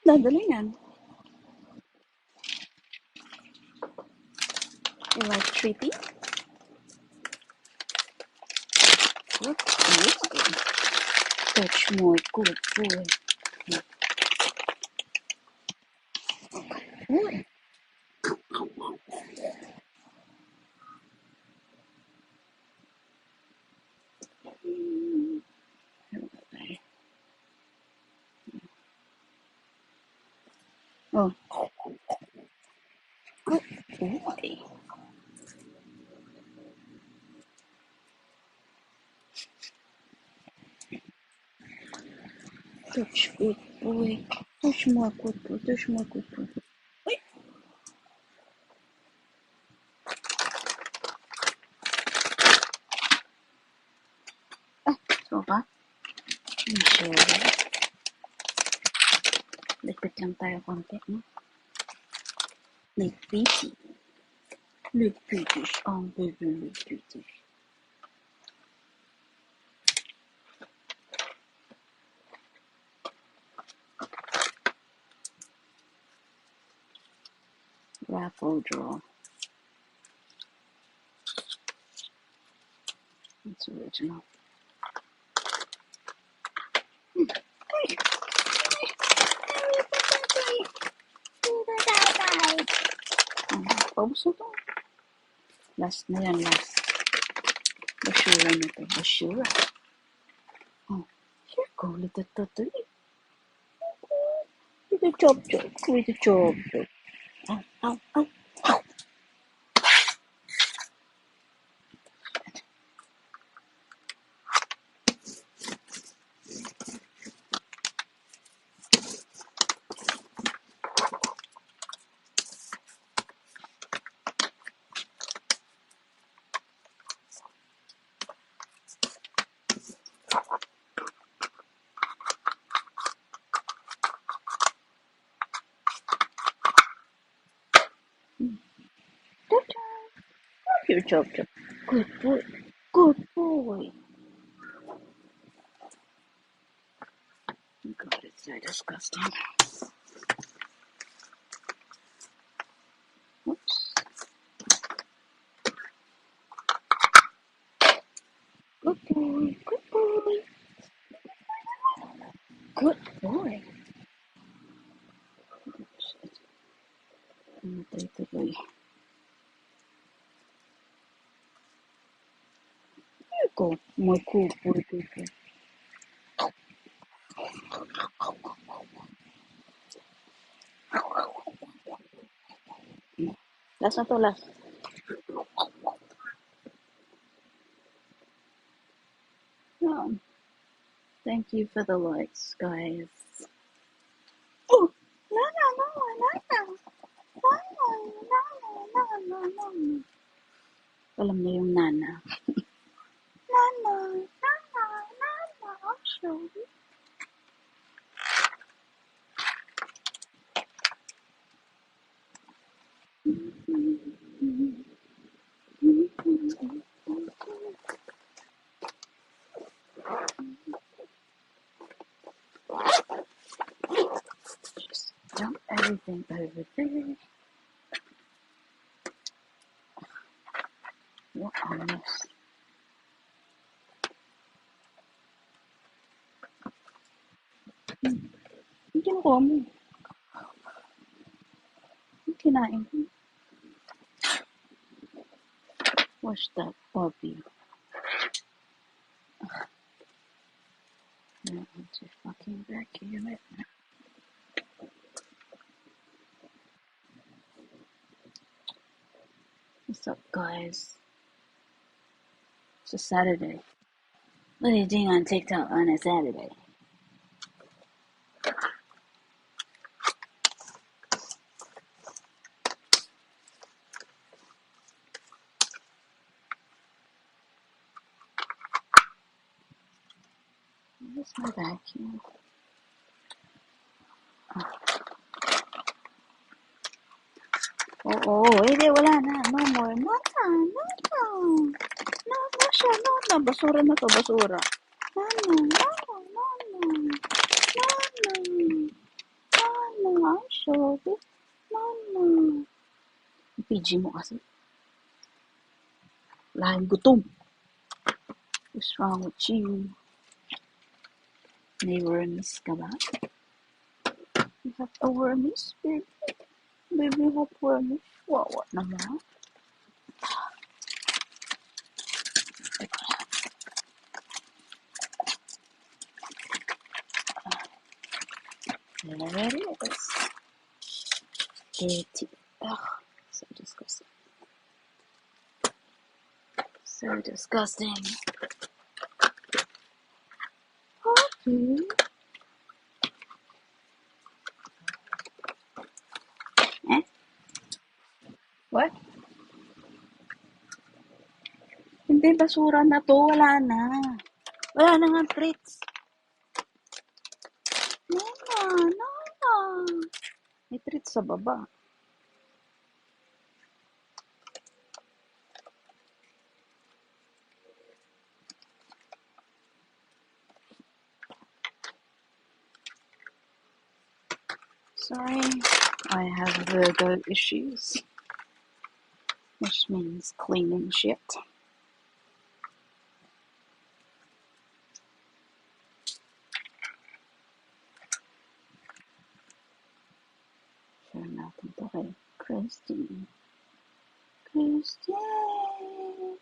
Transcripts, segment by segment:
Dadalingan. You like treaty? Good boy. Touch more. Good boy. Boy. Oh, good boy. Touch, good boy. Touch more, good boy. Touch more, good boy. Wait. Ah, so ba? Sure. Lipit lang tayo konti, no? Le petit. Le petit. Oh, baby, le petit. Raffle draw. It's original. Paubos na to. Last na yan, last. Basura na to. Basura. Oh, here go, little turtle. Little chop chop. Little chop chop. Ow, ow, ow, ow. Ta-ta. Here, chop chop. Good boy. Good boy. God, it's so disgusting. Oops. Good boy. Good boy. Good boy. Shit. Namatay tuloy. Here go. My good boy, good boy. Last na to, last. No. Thank you for the likes, guys. Oh! No, no, no, no, no. No, no, no, no, no, no. Alam niya yung nana. Nana, nana, nana, I'll show you. Just dump everything over there. What a mess. Yung kinukuha mo. Yung kinain ko. Wash that puppy. I want to fucking vacuum it. What's up, guys? It's a Saturday. What are you doing on TikTok on a Saturday? Where's my vacuum? Hindi, wala na. No more. No, no, no, no. No, no siya. No, no. Basura na to, basura. No, no, no, no, no. No, no. No, PG mo kasi. Lahing gutom. What's wrong with you? May wormies ka ba? You have a wormies, baby? Baby, you have wormies? Wawa naman. There it is. Dirty. Ugh, so disgusting. So disgusting. Okay. Eh? What? Hindi, basura na to. Wala na. Wala na nga treats. No. May treats sa baba. Sorry, I have Virgo issues, which means cleaning shit. Share natin to kay Christine. Christine.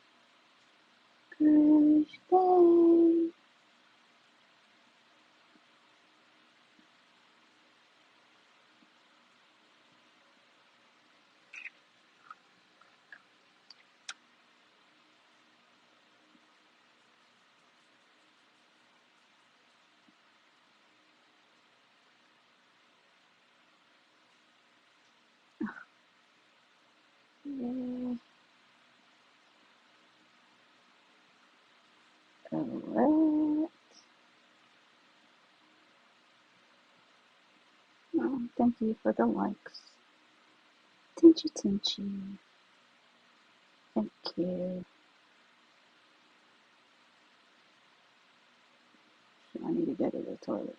Alright. Oh, thank you for the likes. Tinchy. Thank you. I need to go to the toilet.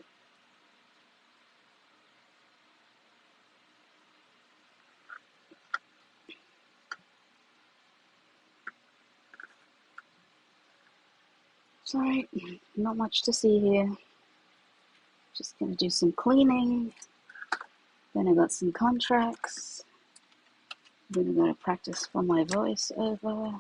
Sorry, not much to see here. Just gonna do some cleaning. Then I got some contracts. Then I'm gonna practice for my voiceover.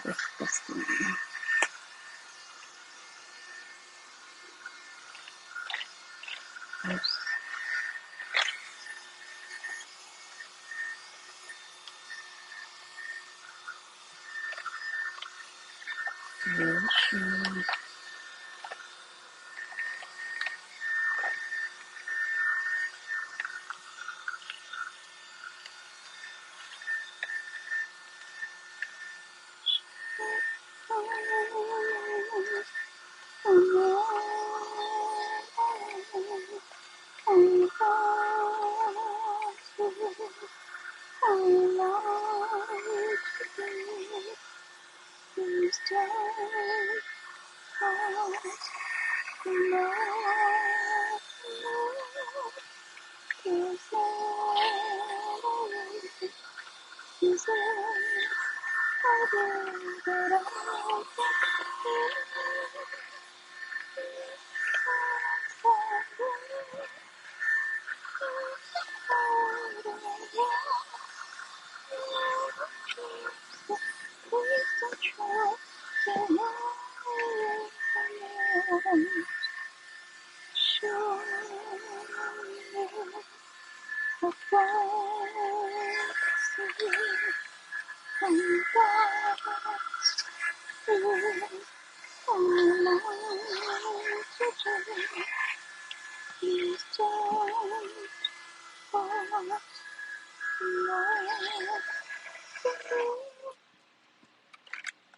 Disgusting. Oops.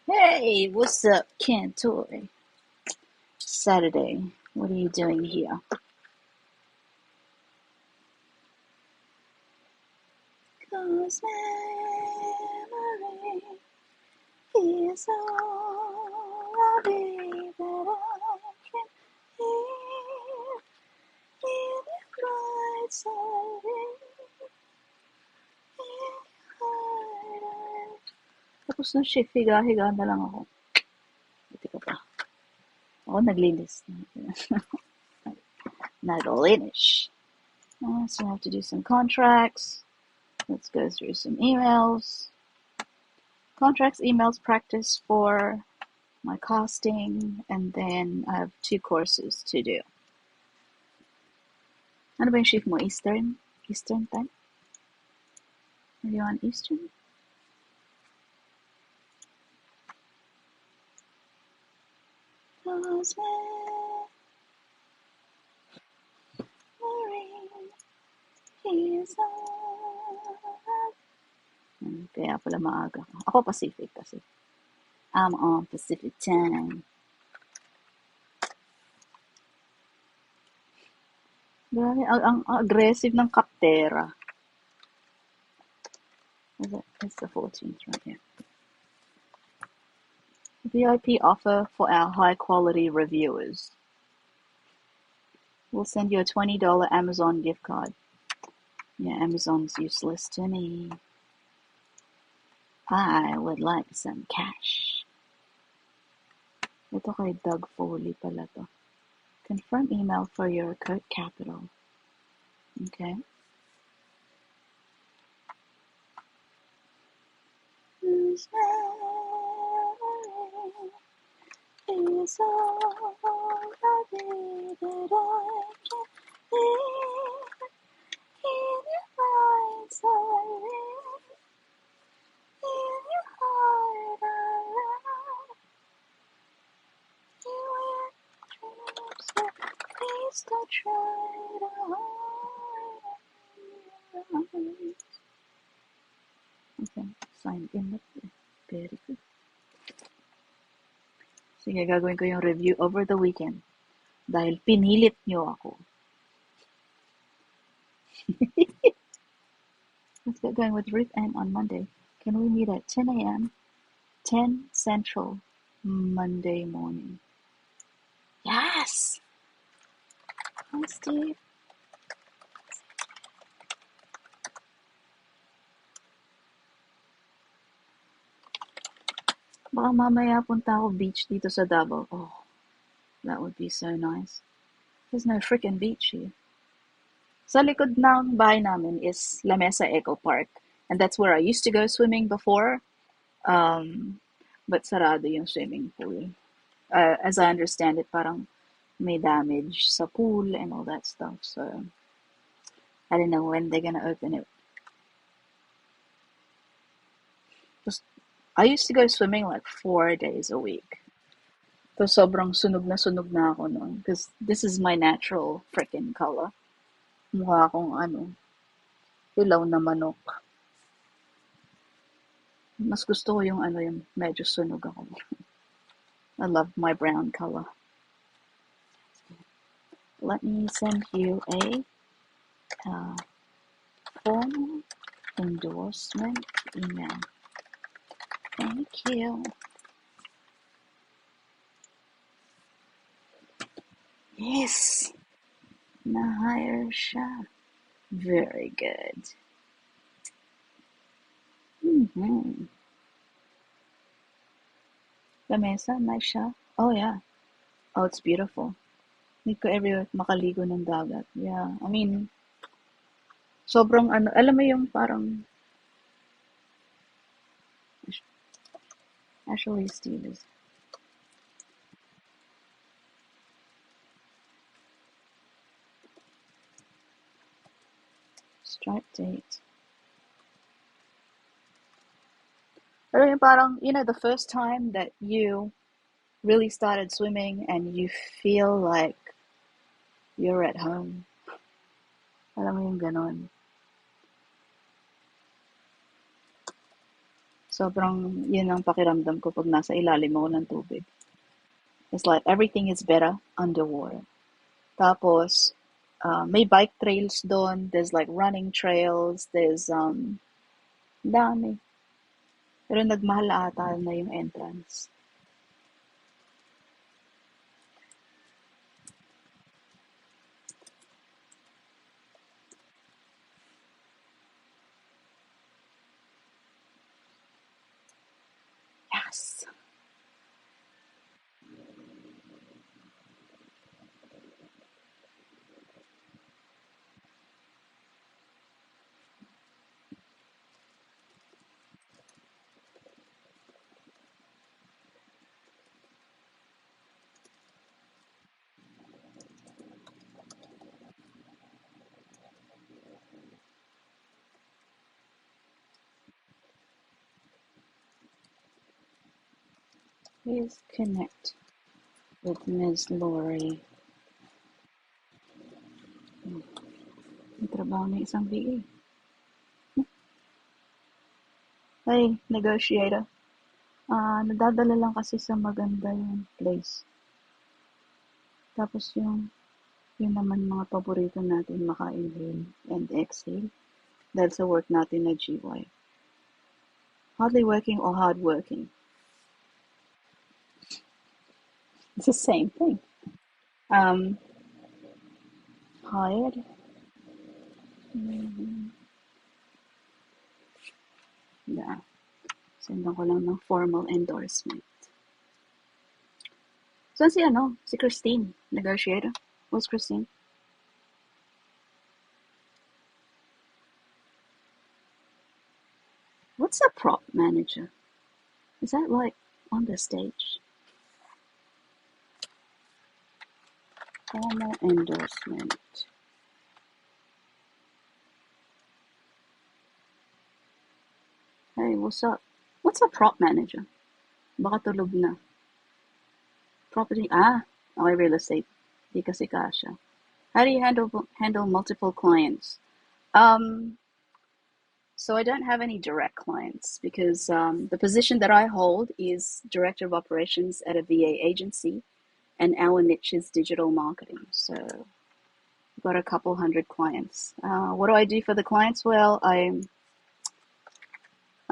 Hey, what's up, Cantoy? Saturday, what are you doing here? Whose memory is all I'll be that I can hear in your bright side, in your heart. Tapos nung shift, higa-higa na lang ako. Buti ka pa. Ako naglinis. Naglinis. So I have to do some contracts. Let's go through some emails. Contracts, emails, practice for my costing, and then I have 2 courses to do. Ano ba yung shift mo? Eastern? Eastern time? Are you on Eastern? Cause memory is all. Kaya pala maaga ka. Ako Pacific kasi. I'm on Pacific time. Grabe, ang aggressive ng kaptera. It's the 14th right here. VIP offer for our high-quality reviewers. We'll send you a $20 Amazon gift card. Yeah, Amazon's useless to me. I would like some cash. Ito kay Doug Foley pala to. Confirm email for your code capital. Okay. Whose memory is all I need that I can live in your eyes, in your heart, you and dreams, so please don't try to hide. Okay, sign in na po. Very good. Sige, gagawin ko yung review over the weekend. Dahil pinilit nyo ako. Let's get going with Ruth Ann on Monday. Can we meet at 10 a.m., 10 Central, Monday morning? Yes! Hi, Steve. Baka mamaya punta ako beach dito sa Davao. Oh, that would be so nice. There's no freaking beach here. Sa likod ng bahay namin is La Mesa Eco Park. And that's where I used to go swimming before. But sarado yung swimming pool. As I understand it, parang may damage sa pool and all that stuff. So, I don't know when they're gonna open it. I used to go swimming like 4 days a week. So, sobrang sunog na ako noon. Because this is my natural freaking color. Mukha akong hilaw na manok. Mas gusto ko yung yung medyo sunog ako. I love my brown color. Let me send you a formal endorsement email. Thank you. Yes! Na-hire siya. Very good. Mm-hmm. La Mesa, nice siya. Oh, yeah. Oh, it's beautiful. Hindi ko ever makaligo ng dagat. Yeah, I mean, sobrang alam mo yung parang, actually, Steve is, strike date. Pero yung parang, the first time that you really started swimming and you feel like you're at home. Alam mo yung ganon. Sobrang yun ang pakiramdam ko pag nasa ilalim ako ng tubig. It's like everything is better underwater. Tapos, may bike trails doon. There's like running trails. There's Dami. Pero nagmahal ata na yung entrance. Yes. Please connect with Ms. Lori. May trabaho na isang VA. Hey, negotiator. Nadadala lang kasi sa maganda yung place. Tapos yun naman mga paborito natin maka-inhale and exhale. Dahil sa work natin na GY. Hardly working or hard working. It's the same thing. Hired. Yeah. Sendan ko lang ng formal endorsement. So si Christine, negotiator. Who's Christine? What's a prop manager? Is that like on the stage? Formal endorsement. Hey, what's up? What's a prop manager? Baka tulog na. Property, okay, real estate. Di kasi kasha. How do you handle multiple clients? Um, so I don't have any direct clients because the position that I hold is director of operations at a VA agency, and our niche is digital marketing. So I've got a couple hundred clients. What do I do for the clients? Well, I'm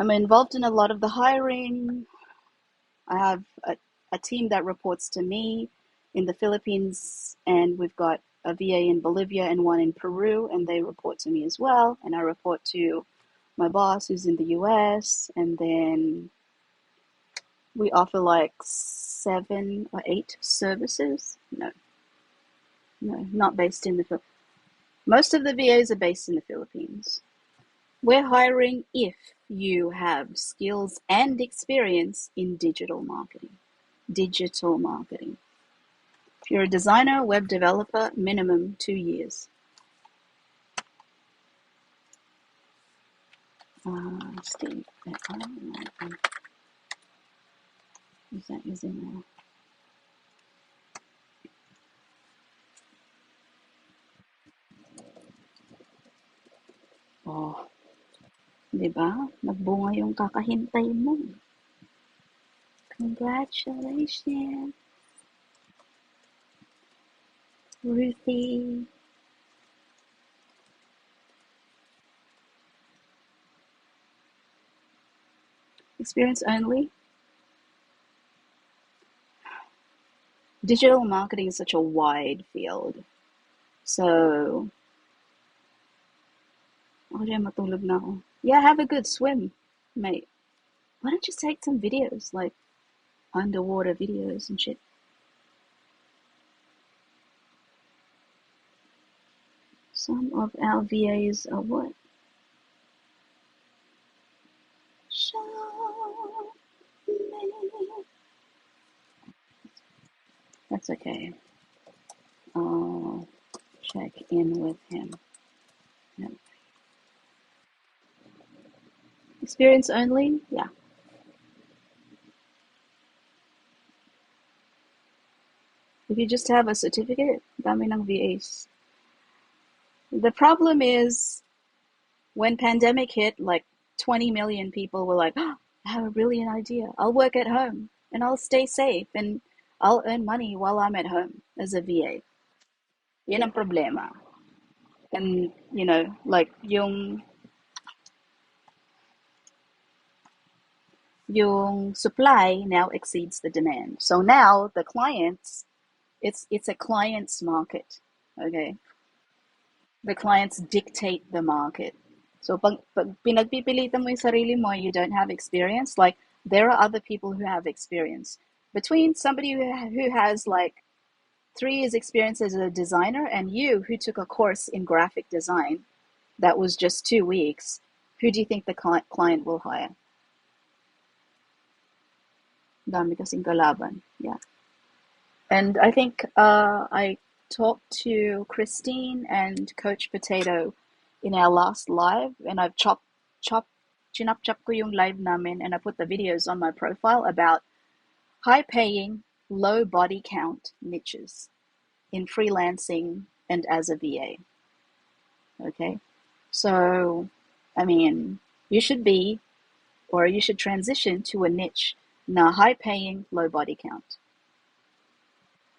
involved in a lot of the hiring. I have a team that reports to me in the Philippines, and we've got a VA in Bolivia and one in Peru, and they report to me as well. And I report to my boss who's in the US, and then we offer like 7 or 8 services. No, not based in the Philippines. Most of the VAs are based in the Philippines. We're hiring if you have skills and experience in digital marketing. Digital marketing. If you're a designer, web developer, minimum 2 years. Steve, is that his email? Oh, di ba? Nagbunga yung kakahintay mo. Congratulations, Ruthie. Experience only. Digital marketing is such a wide field. So, ako dyan, matulog na ako. Yeah, have a good swim, mate. Why don't you take some videos, like underwater videos and shit? Some of our VAs are what? Show me. That's okay. I'll check in with him. Yep. Experience only? Yeah. If you just have a certificate, dami ng VAs. The problem is when pandemic hit, like 20 million people were like, oh, I have a brilliant idea. I'll work at home and I'll stay safe and I'll earn money while I'm at home as a VA. Yan ang problema. And, like yung yung supply now exceeds the demand. So now the clients, it's a client's market. Okay? The clients dictate the market. So pag pinagpipilitan mo yung sarili mo, you don't have experience, like there are other people who have experience. Between somebody who has like 3 years experience as a designer and you who took a course in graphic design that was just 2 weeks, who do you think the client will hire? Dami kasing kalaban. Yeah. And I think I talked to Christine and Coach Potato in our last live, and I've chinap-chop ko yung live namin, and I put the videos on my profile about high-paying, low body count niches in freelancing and as a VA. Okay, so I mean, you should be, or you should transition to a niche na high-paying, low body count.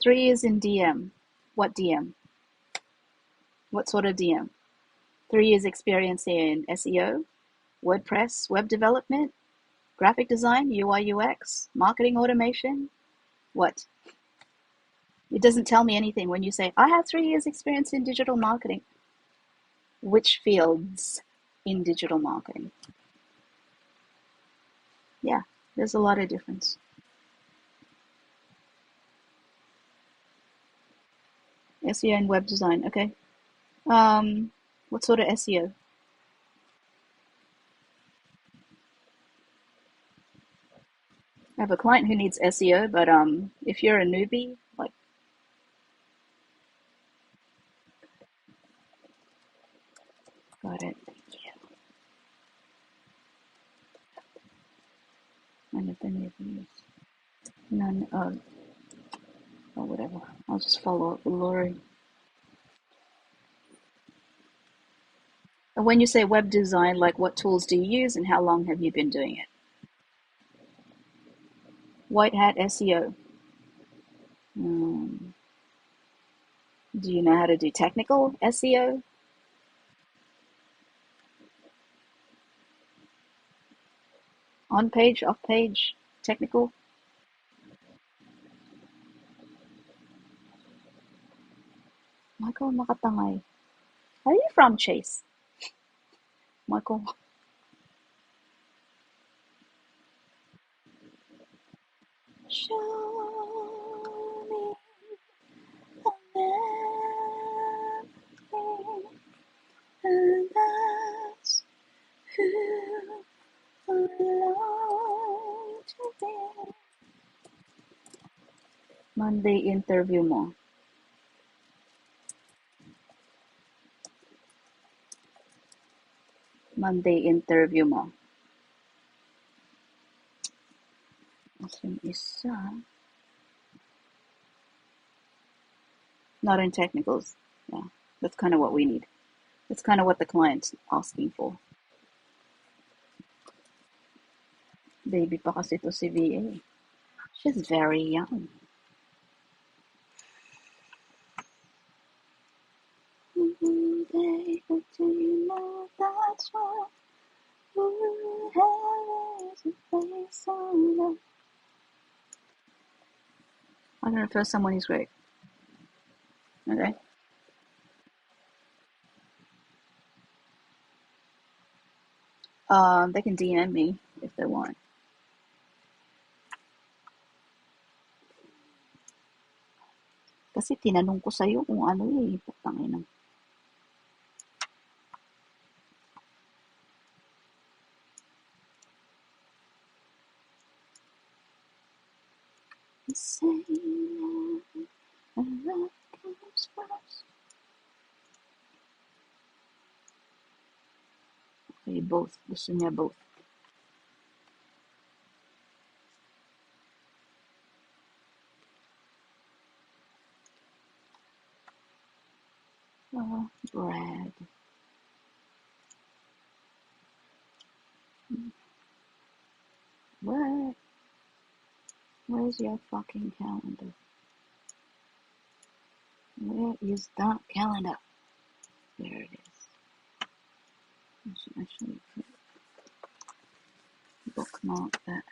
3 years in DM. What DM? What sort of DM? 3 years experience in SEO, WordPress, web development, graphic design, UI, UX, marketing automation. What? It doesn't tell me anything when you say, I have 3 years experience in digital marketing. Which fields in digital marketing? Yeah, there's a lot of difference. SEO and web design, okay. What sort of SEO? I have a client who needs SEO, but if you're a newbie, like, got it. Thank you. None of them have used. None of, or whatever. I'll just follow up with Lori. And when you say web design, like what tools do you use and how long have you been doing it? White hat SEO. Do you know how to do technical SEO? On page, off page, technical? Michael Makatangay. Are you from, Chase? Michael. Show me a man, and that's who I long to be. Monday interview mo. Monday interview mo. As yung isa. Not in technicals. Yeah, that's kind of what we need. That's kind of what the client's asking for. Baby pa kasi to si VA. She's very young. Baby, do you know that's what you have is a face on them? I'm gonna refer someone who's great. Okay. They can DM me if they want. Kasi tinanong ko sa'yo kung ano eh. Putangin ng. Say and love comes first. Okay, both. Gusto niya both. Brad. What? Where's your fucking calendar? Where is that calendar? There it is. I should actually put bookmark that.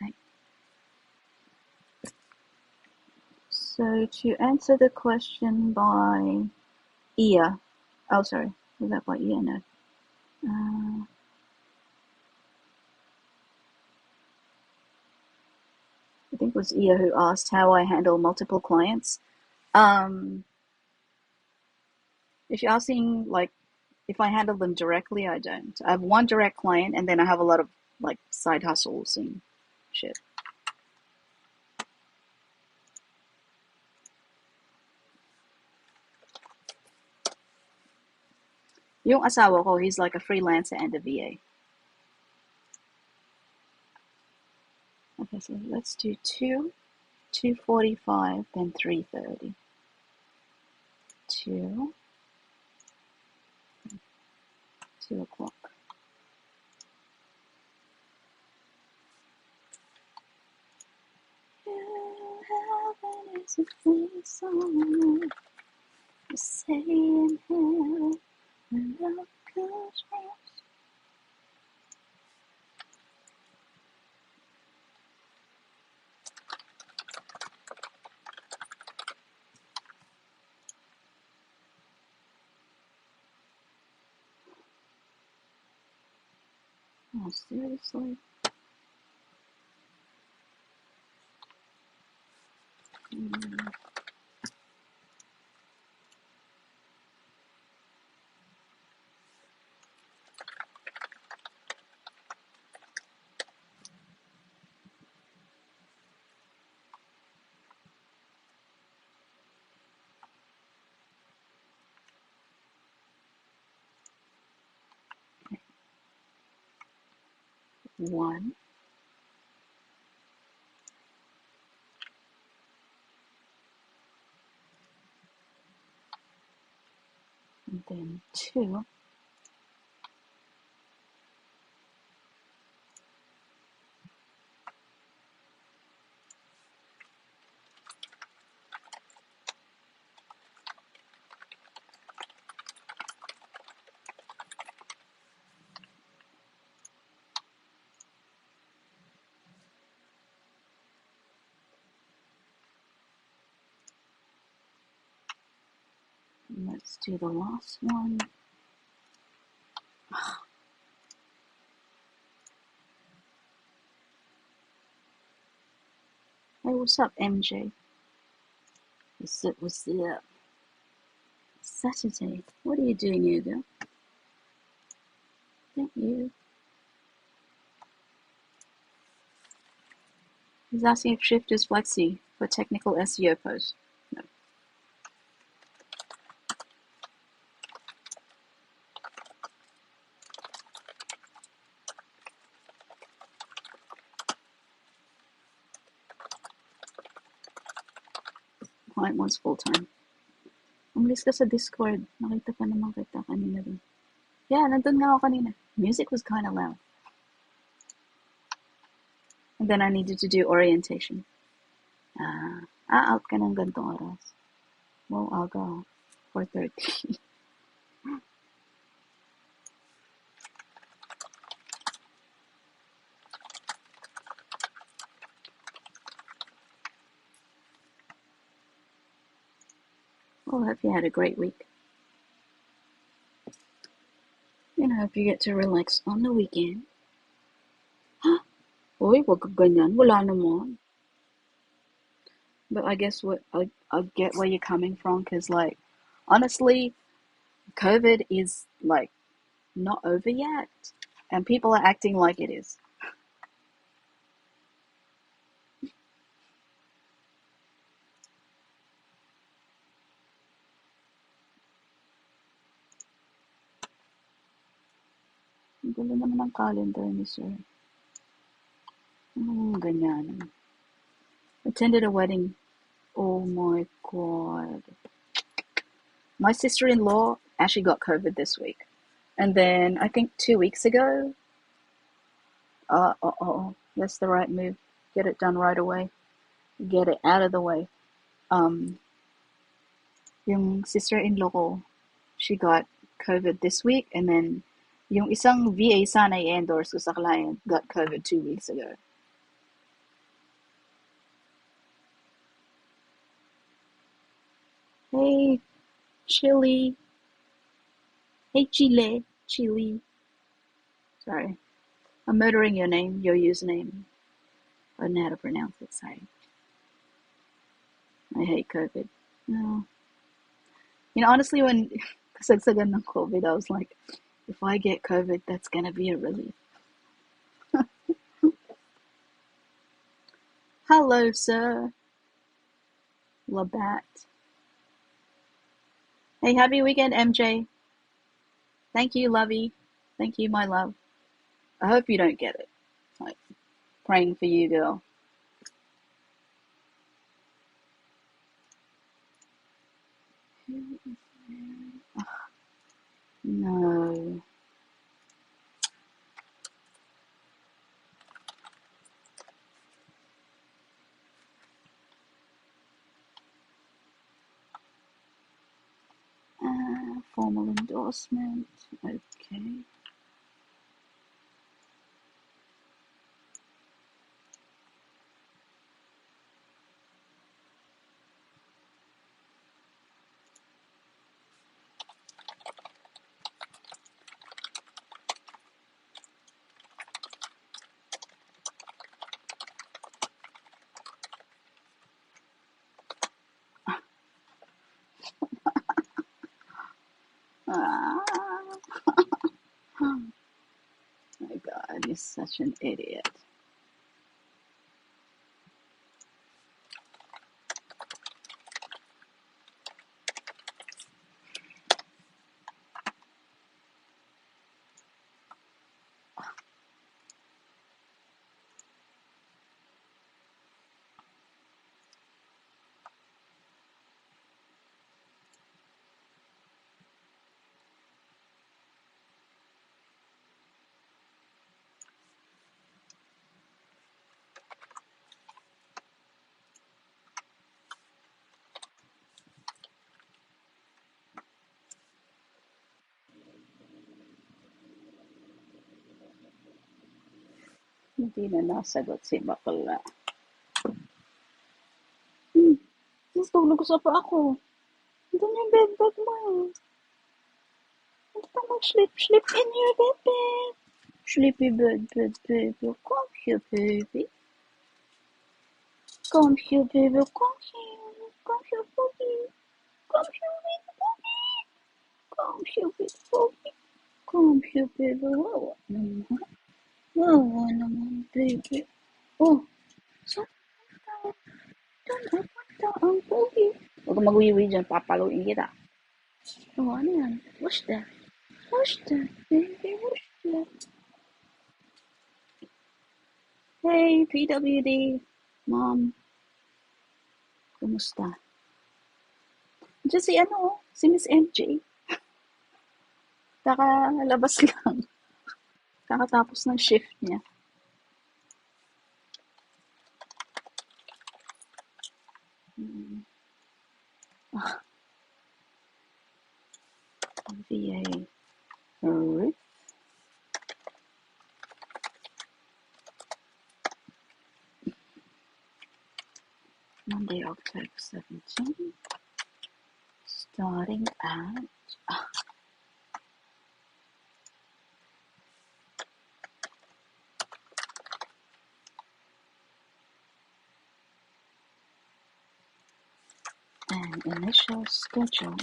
So to answer the question by ear, oh sorry, was that by ear? No. I think it was Ia who asked how I handle multiple clients. Um, if you're asking like if I handle them directly, I don't. I have one direct client, and then I have a lot of like side hustles and shit. Yung asawa ko, he's like a freelancer and a VA. Okay, so let's do 2:45, then 3:30. 2, 2 o'clock. Heaven is a place on earth. You say in hell when love goes wrong. Oh, seriously? Mm. One, and then 2. And let's do the last one. Hey, what's up, MJ? What's up? What's up? Saturday. What are you doing, Hugo? Thank you. He's asking if Shift is flexi for technical SEO posts. No. Client wants full-time. Umalis ka sa Discord. Nakita pa naman kita kanina dun. Yeah, nandun nga ako kanina. Music was kind of loud. And then I needed to do orientation. Out ka ng gantong oras. Well, I'll go 4:30. Well, I hope you had a great week. And I hope you get to relax on the weekend. Uy, wag ka ganyan. Wala naman. But I guess I get where you're coming from, because like, honestly, COVID is like not over yet, and people are acting like it is. Ang gulo naman ng calendar ni sir. Ganyan. Attended a wedding. Oh my god. My sister-in-law actually got COVID this week. And then I think 2 weeks ago, that's the right move. Get it done right away. Get it out of the way. Yung sister-in-law ko, she got COVID this week, and then Yung isang VA sana i-endorse ko sa client got COVID 2 weeks ago. Hey, Chili. Hey, Chile. Chili. Sorry. I'm murdering your name, your username. I don't know how to pronounce it, sorry. I hate COVID. No. Honestly, when kasagsagan ng COVID, I was like, if I get COVID, that's gonna be a relief. Hello, sir. Labatt. Hey, happy weekend, MJ. Thank you, lovey. Thank you, my love. I hope you don't get it. Like, praying for you, girl. No. Formal endorsement. Okay. Ah. Oh my God, you're such an idiot. Hindi na nasagot si bakla. Tulog sa pa ako. Doon yung bed mo eh. Hindi ka mag-sleep. Sleep in your bed. Sleepy bed. Come here, baby. Come here, baby. Come here. Come here, baby. Come here, baby. Come here, baby. Come here, baby. Wawa naman. Wawa naman, baby. Oh, saan napunta ang pogi? Huwag kang mag-uwi dyan. Papaluin kita. Oh, ano yan? What's that? What's that, baby? What's that? Hey, PWD. Mom, kumusta? Diyan si Miss MJ. Kakalabas lang. Kakatapos ng shift niya. VA. Alright. Monday, October 17th. Starting at... An initial schedule.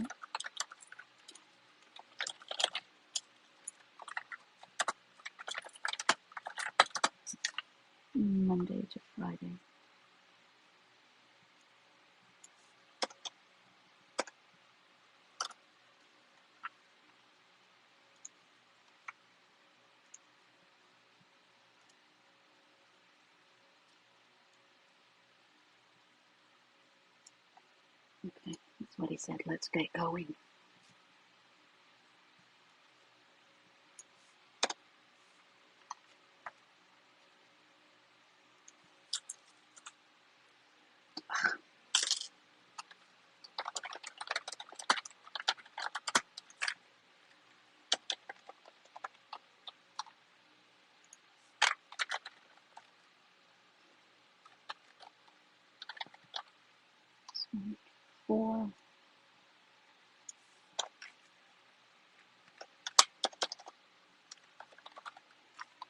Monday to Friday. Okay, that's what he said. Let's get going.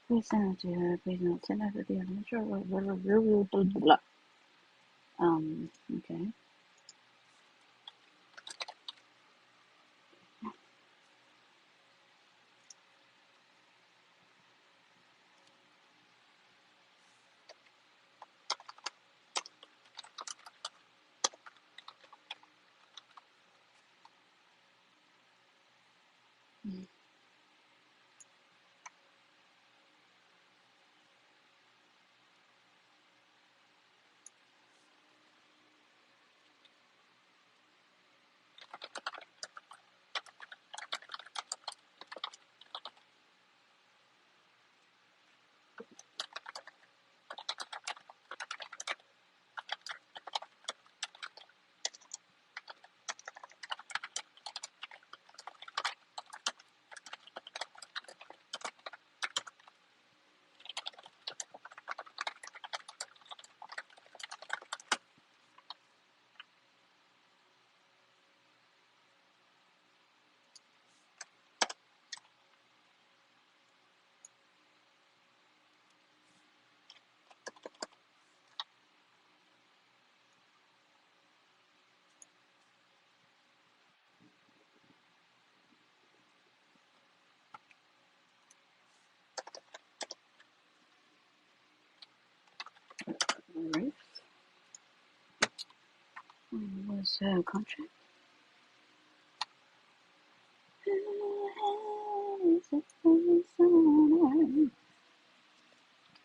Please send it to her. Please not send it to the other. Sure, blah, blah, blah. Okay. Alright. What's her contract?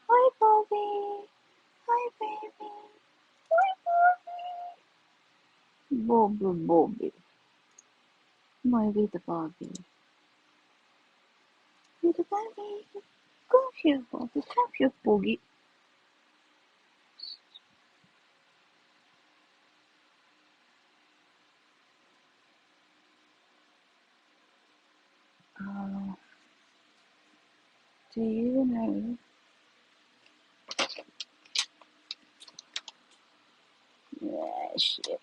Hi, Bobby. Hi, baby. Hi, Bobby. Bobby. My little Bobby. Little Bobby. Come here, Bobby. Come here, Boogie. Uh, do you know? Yeah, shit.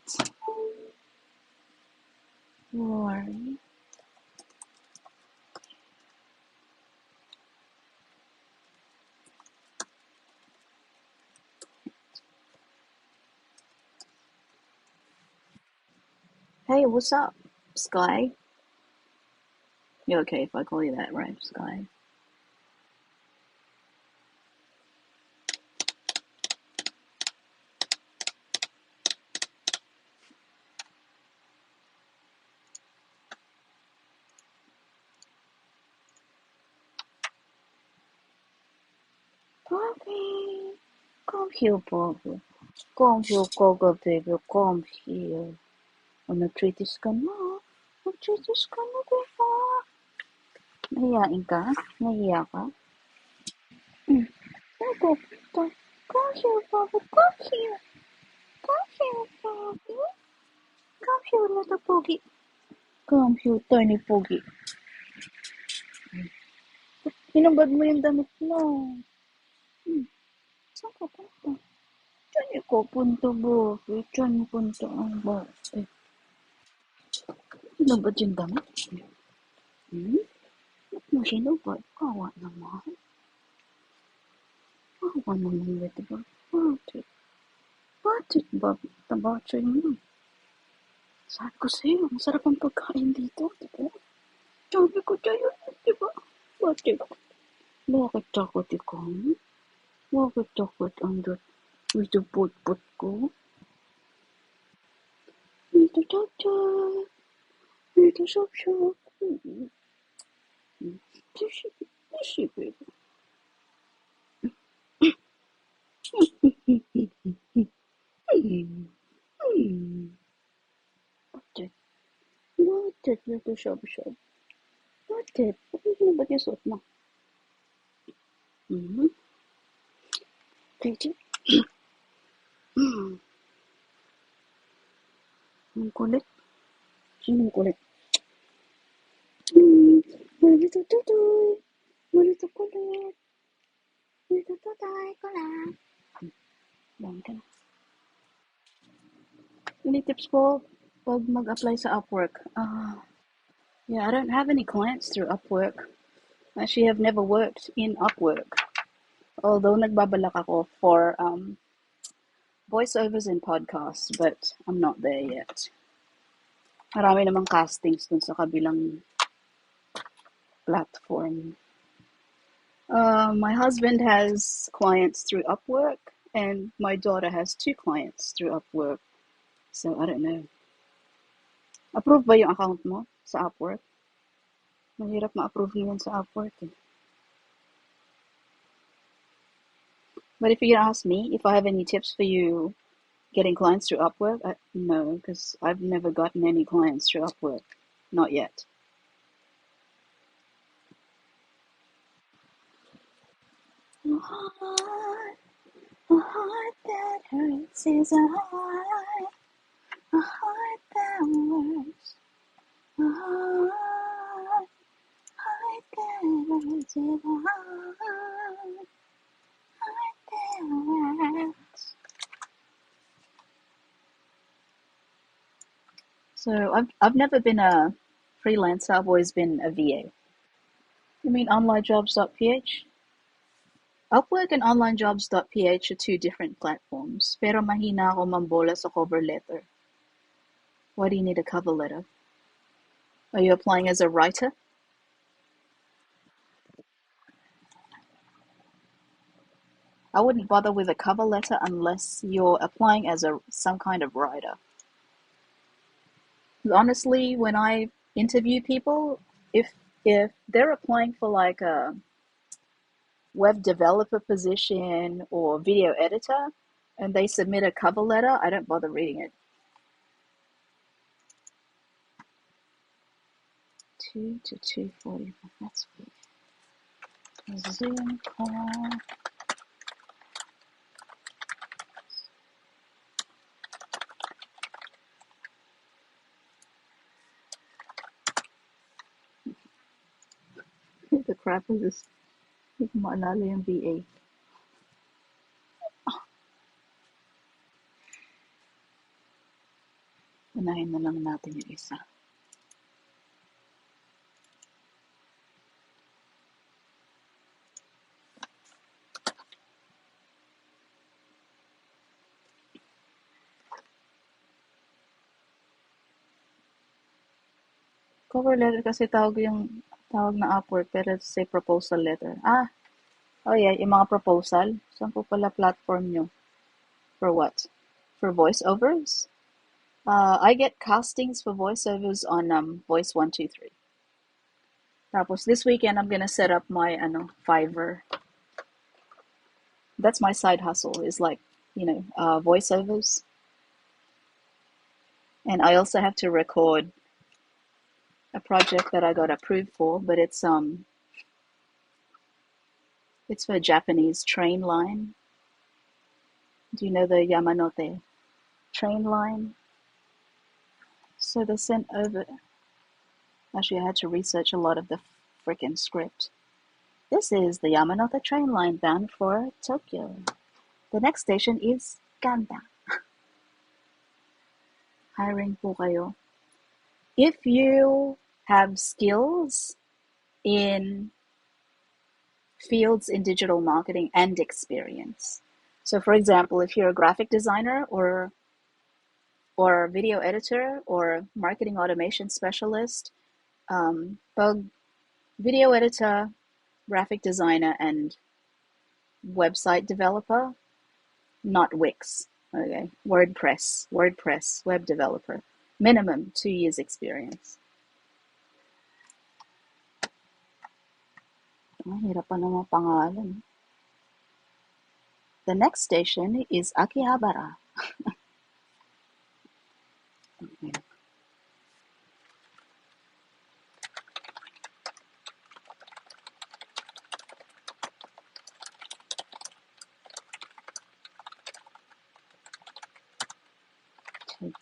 Rory. Hey, what's up, Sky? You okay if I call you that, right, Sky? Bobby. Come here, Bobby. Come here, Gogo, baby. Come here. Treat is ka na. Treat is ka na, diba? Nahiyain ka? Nahiya ka? Saan ka punta? Come here, Bobby. Come here. Come here, Bobby. Come here, little poogie. Come here, tiny poogie. Hinubad mo yung damit mo. Saan ka punta? Diyan ko punta, Bobby. Diyan punta ang Bobby. Hinubad yung damit? Ba't mo hinubad? Kawa naman. Kawa naman, little Bobby. Bakit? Bakit, Bobby? Tabachoy mo. Sabi ko sa'yo, masarap ang pagkain dito, di ba? Sabi ko sa'yo, di ba? Bakit? Bakit takot ikaw? Bakit takot ang dito put-put ko? Dito tata, dito shop-shop. Sushi, baby. Bakit? Bakit dito shop-shop? Bakit? Ano ba yung suot mo? Pretty? Ang kulit. Sinong kulit? Malito tutoy. Malito kulit. Malito tutoy ko lang. Lang ka na. Any tips po pag mag-apply sa Upwork? Yeah, I don't have any clients through Upwork. Actually, I've never worked in Upwork. Although nagbabalak ako for voiceovers and podcasts, but I'm not there yet. Marami namang castings dun sa kabilang platform. My husband has clients through Upwork, and my daughter has 2 clients through Upwork. So, I don't know. Approve ba yung account mo sa Upwork? Mahirap ma-approve mo yun sa Upwork eh. But if you're gonna ask me if I have any tips for you getting clients through Upwork, no, because I've never gotten any clients through Upwork. Not yet. A heart that hurts is a heart that works. A heart that hurts is a heart that works. So I've never been a freelancer. I've always been a VA. You mean onlinejobs.ph? Upwork and onlinejobs.ph are 2 different platforms. Pero mahina ako mambola sa cover letter. Why do you need a cover letter? Are you applying as a writer? I wouldn't bother with a cover letter unless you're applying as some kind of writer. Honestly, when I interview people, if they're applying for like a web developer position or video editor and they submit a cover letter, I don't bother reading it. 2 to 2:45. That's weird. Zoom call. The crap is this. Hindi ko maalala yung VA. Unahin na lang natin yung isa. Cover letter kasi tawag na Upwork, pero it's a proposal letter. Oh yeah, yung mga proposal. Saan po pala platform nyo? For what? For voiceovers? I get castings for voiceovers on Voice 123. Tapos this weekend I'm gonna set up my Fiverr. That's my side hustle. Is like voiceovers, and I also have to record a project that I got approved for, but it's for a Japanese train line. Do you know the Yamanote train line? So they sent over. Actually, I had to research a lot of the freaking script. This is the Yamanote train line bound for Tokyo. The next station is Ganda. Hiring po kayo. If you have skills in fields in digital marketing and experience. So for example, if you're a graphic designer or video editor or marketing automation specialist, pag video editor, graphic designer, and website developer, not Wix, okay? WordPress, web developer, minimum 2 years experience. Hirap pa naman pangalan. The next station is Akihabara. Okay.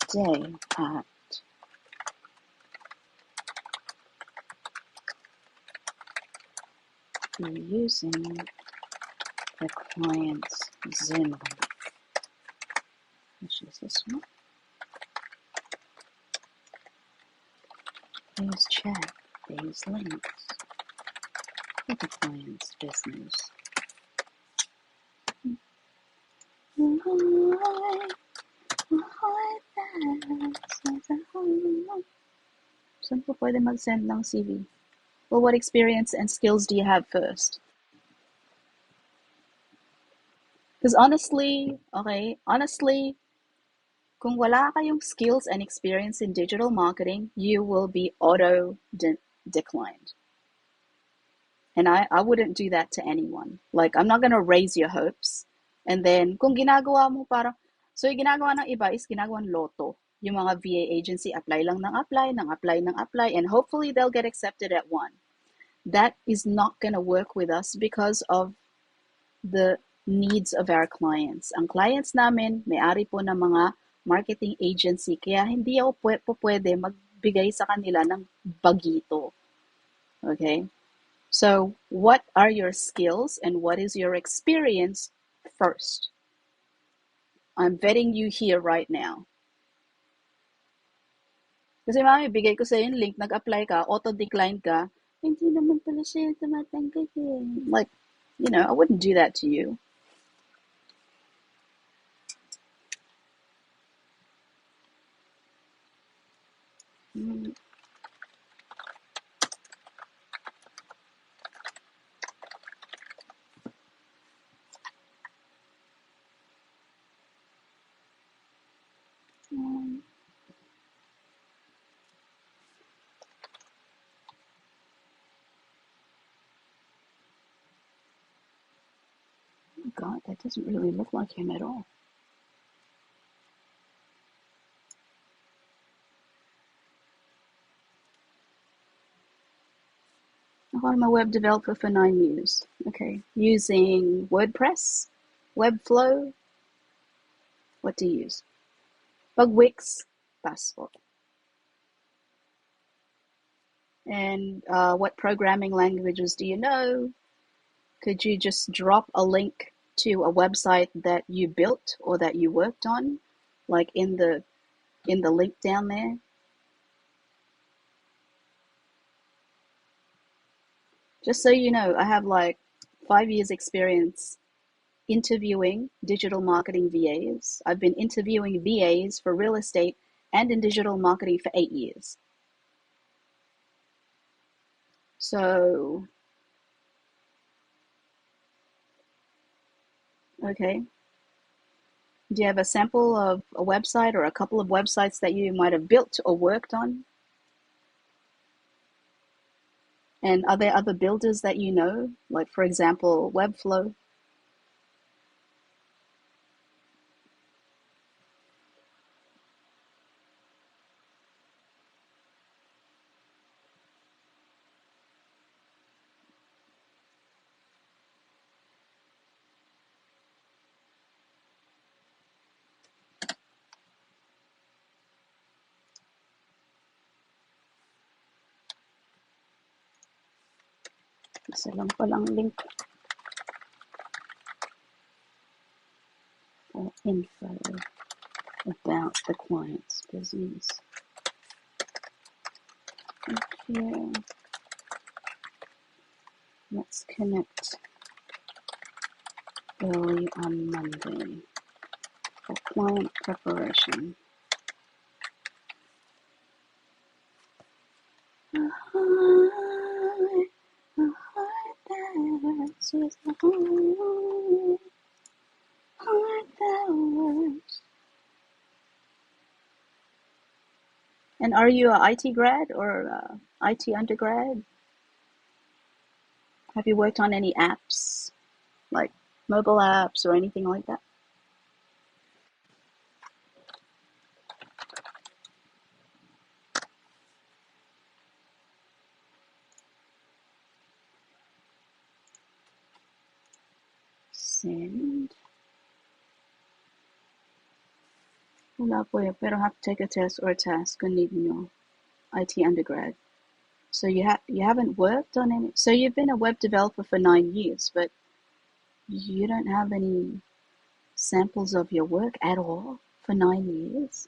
Today at using the client's Zoom, which is this one. Please check these links. for the client's business. Saan po pwede mag-send ng CV? Well, what experience and skills do you have first? Because honestly, kung wala kayong skills and experience in digital marketing, you will be declined. And I wouldn't do that to anyone. Like, I'm not gonna raise your hopes. And then, kung ginagawa mo parang, so yung ginagawa ng iba is ginagawa ng loto. Yung mga VA agency, apply lang ng apply, and hopefully they'll get accepted at one. That is not gonna work with us because of the needs of our clients. Ang clients namin, may-ari po ng mga marketing agency, kaya hindi ako pwede magbigay sa kanila ng bagito. Okay? So, what are your skills and what is your experience first? I'm vetting you here right now. Kasi mami, bigay ko sa'yo yung link, nag-apply ka, auto-decline ka, hindi naman pala siya tumatanggap eh. Like, I wouldn't do that to you. God, that doesn't really look like him at all. I'm a web developer for 9 years. Okay. Using WordPress, Webflow. What do you use? Bugwix, Passport. And what programming languages do you know? Could you just drop a link to a website that you built or that you worked on, like in the link down there? Just so you know, I have like 5 years experience interviewing digital marketing VAs. I've been interviewing VAs for real estate and in digital marketing for 8 years. So, okay. Do you have a sample of a website or a couple of websites that you might have built or worked on? And are there other builders that you know? Like, for example, Webflow? Isa lang palang link for info about the client's business. Okay. Let's connect early on Monday for client preparation. And are you a IT grad or IT undergrad? Have you worked on any apps, like mobile apps or anything like that? Send. Wala po yun, pero have to take a test or a task kung need nyo. IT undergrad. So you haven't worked on any. So you've been a web developer for 9 years, but you don't have any samples of your work at all for 9 years.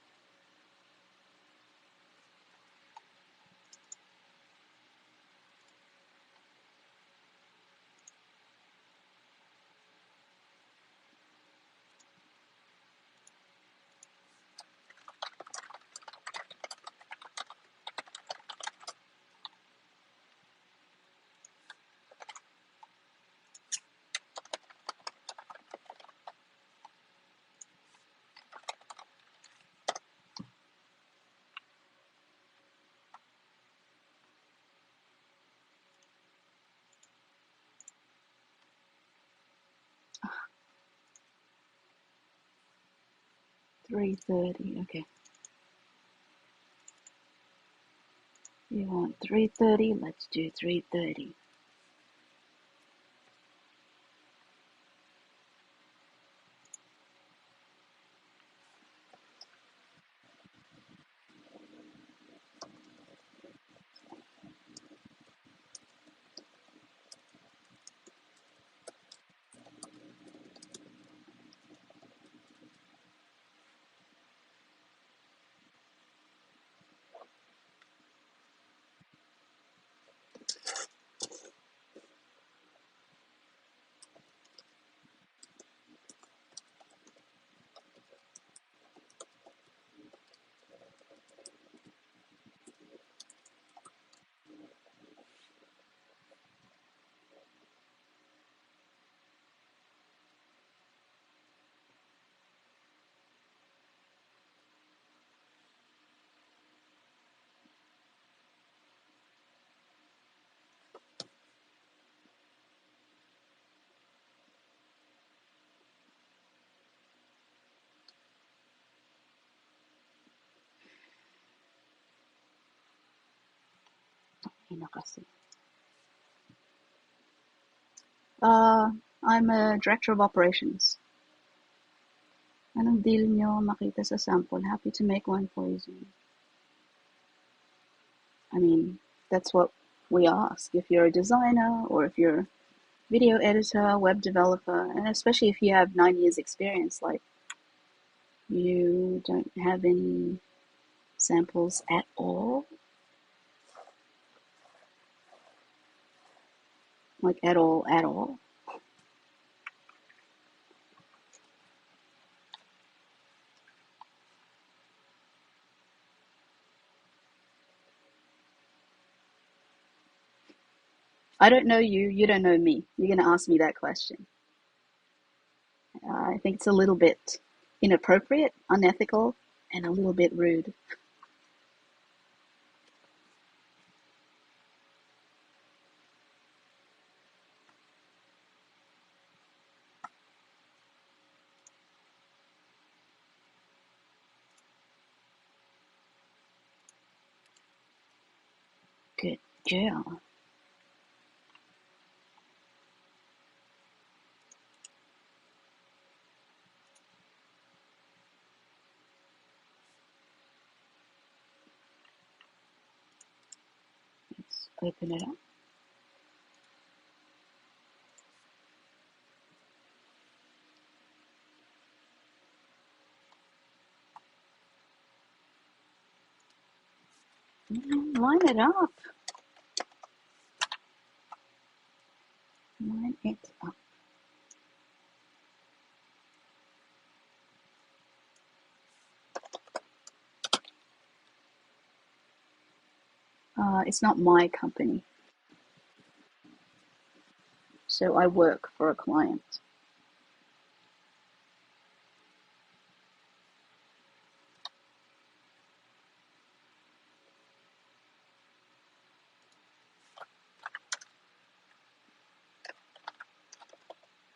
3:30. Okay. You want 3:30? Let's do 3:30. Inakasi. I'm a director of operations. Anong deal nyo makita sa sample? Happy to make one for you. I mean, that's what we ask. If you're a designer or if you're a video editor, web developer, and especially if you have 9 years experience, like you don't have any samples at all, like at all. I don't know you, you don't know me. You're going to ask me that question. I think it's a little bit inappropriate, unethical, and a little bit rude. Good girl. Let's open it up. Line it up. Line it up. It's not my company, so I work for a client.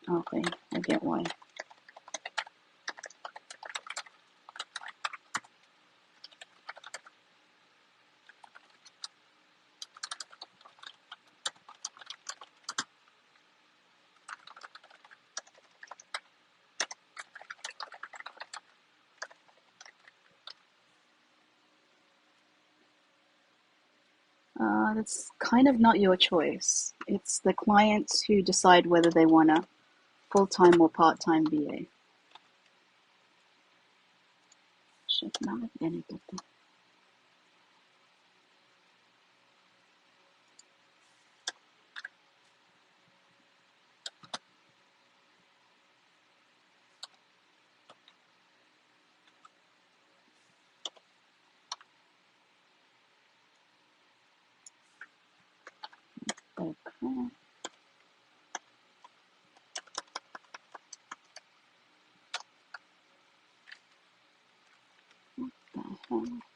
Okay, I get why. That's kind of not your choice. It's the clients who decide whether they want a full-time or part-time VA. Okay. What the hell?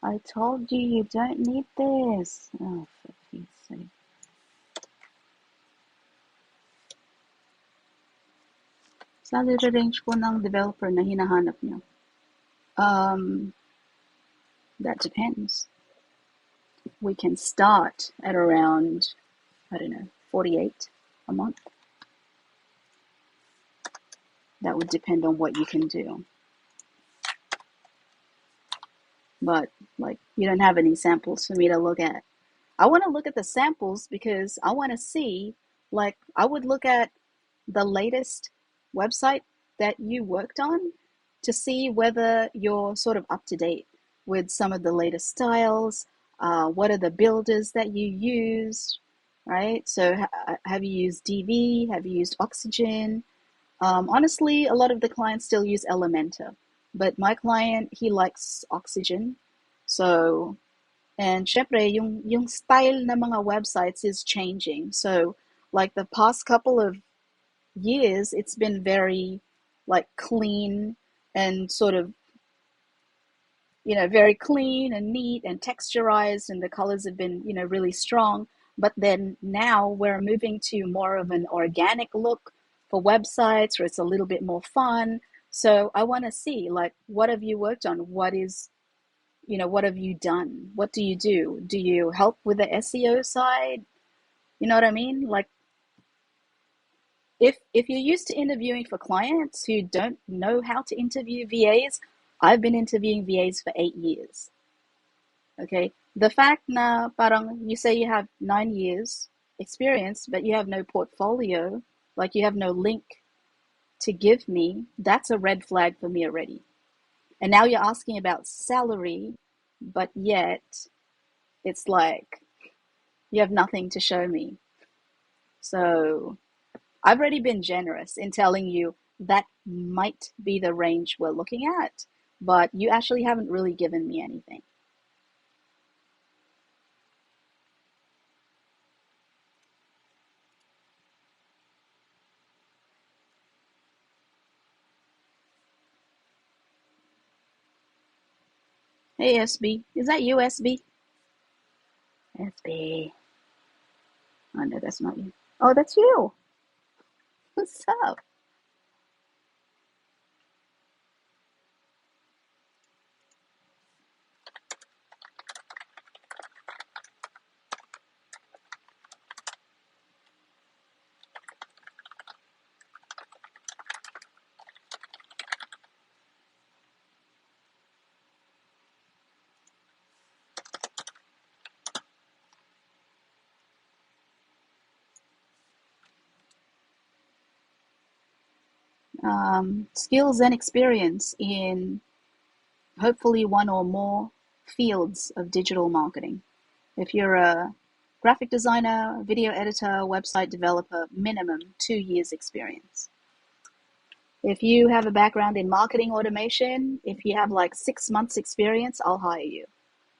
I told you you don't need this. Oh, for Pete's sake. Salary range po ng developer na hinahanap niyo. That depends. We can start at around, I don't know, 48 a month. That would depend on what you can do. But, like, you don't have any samples for me to look at. I want to look at the samples because I want to see, like, I would look at the latest website that you worked on to see whether you're sort of up to date with some of the latest styles. What are the builders that you used, right? So, have you used DV? Have you used Oxygen? Honestly, a lot of the clients still use Elementor, but my client, he likes Oxygen. So, and syempre, yung style ng mga websites is changing. So, like the past couple of years, it's been very like clean and sort of, very clean and neat and texturized, and the colors have been, really strong. But then now we're moving to more of an organic look for websites where it's a little bit more fun. So I want to see, like, what have you worked on? What have you done? What do you do? Do you help with the SEO side? You know what I mean? Like, if you're used to interviewing for clients who don't know how to interview VAs, I've been interviewing VAs for 8 years. Okay, the fact na parang you say you have 9 years experience, but you have no portfolio, like you have no link to give me, that's a red flag for me already. And now you're asking about salary, but yet it's like you have nothing to show me. So I've already been generous in telling you that might be the range we're looking at, but you actually haven't really given me anything. Hey, SB. Is that you, SB? SB. Oh, no, that's not you. Oh, that's you. What's up? Skills and experience in hopefully one or more fields of digital marketing. If you're a graphic designer, video editor, website developer, minimum 2 years experience. If you have a background in marketing automation, if you have like 6 months experience, I'll hire you.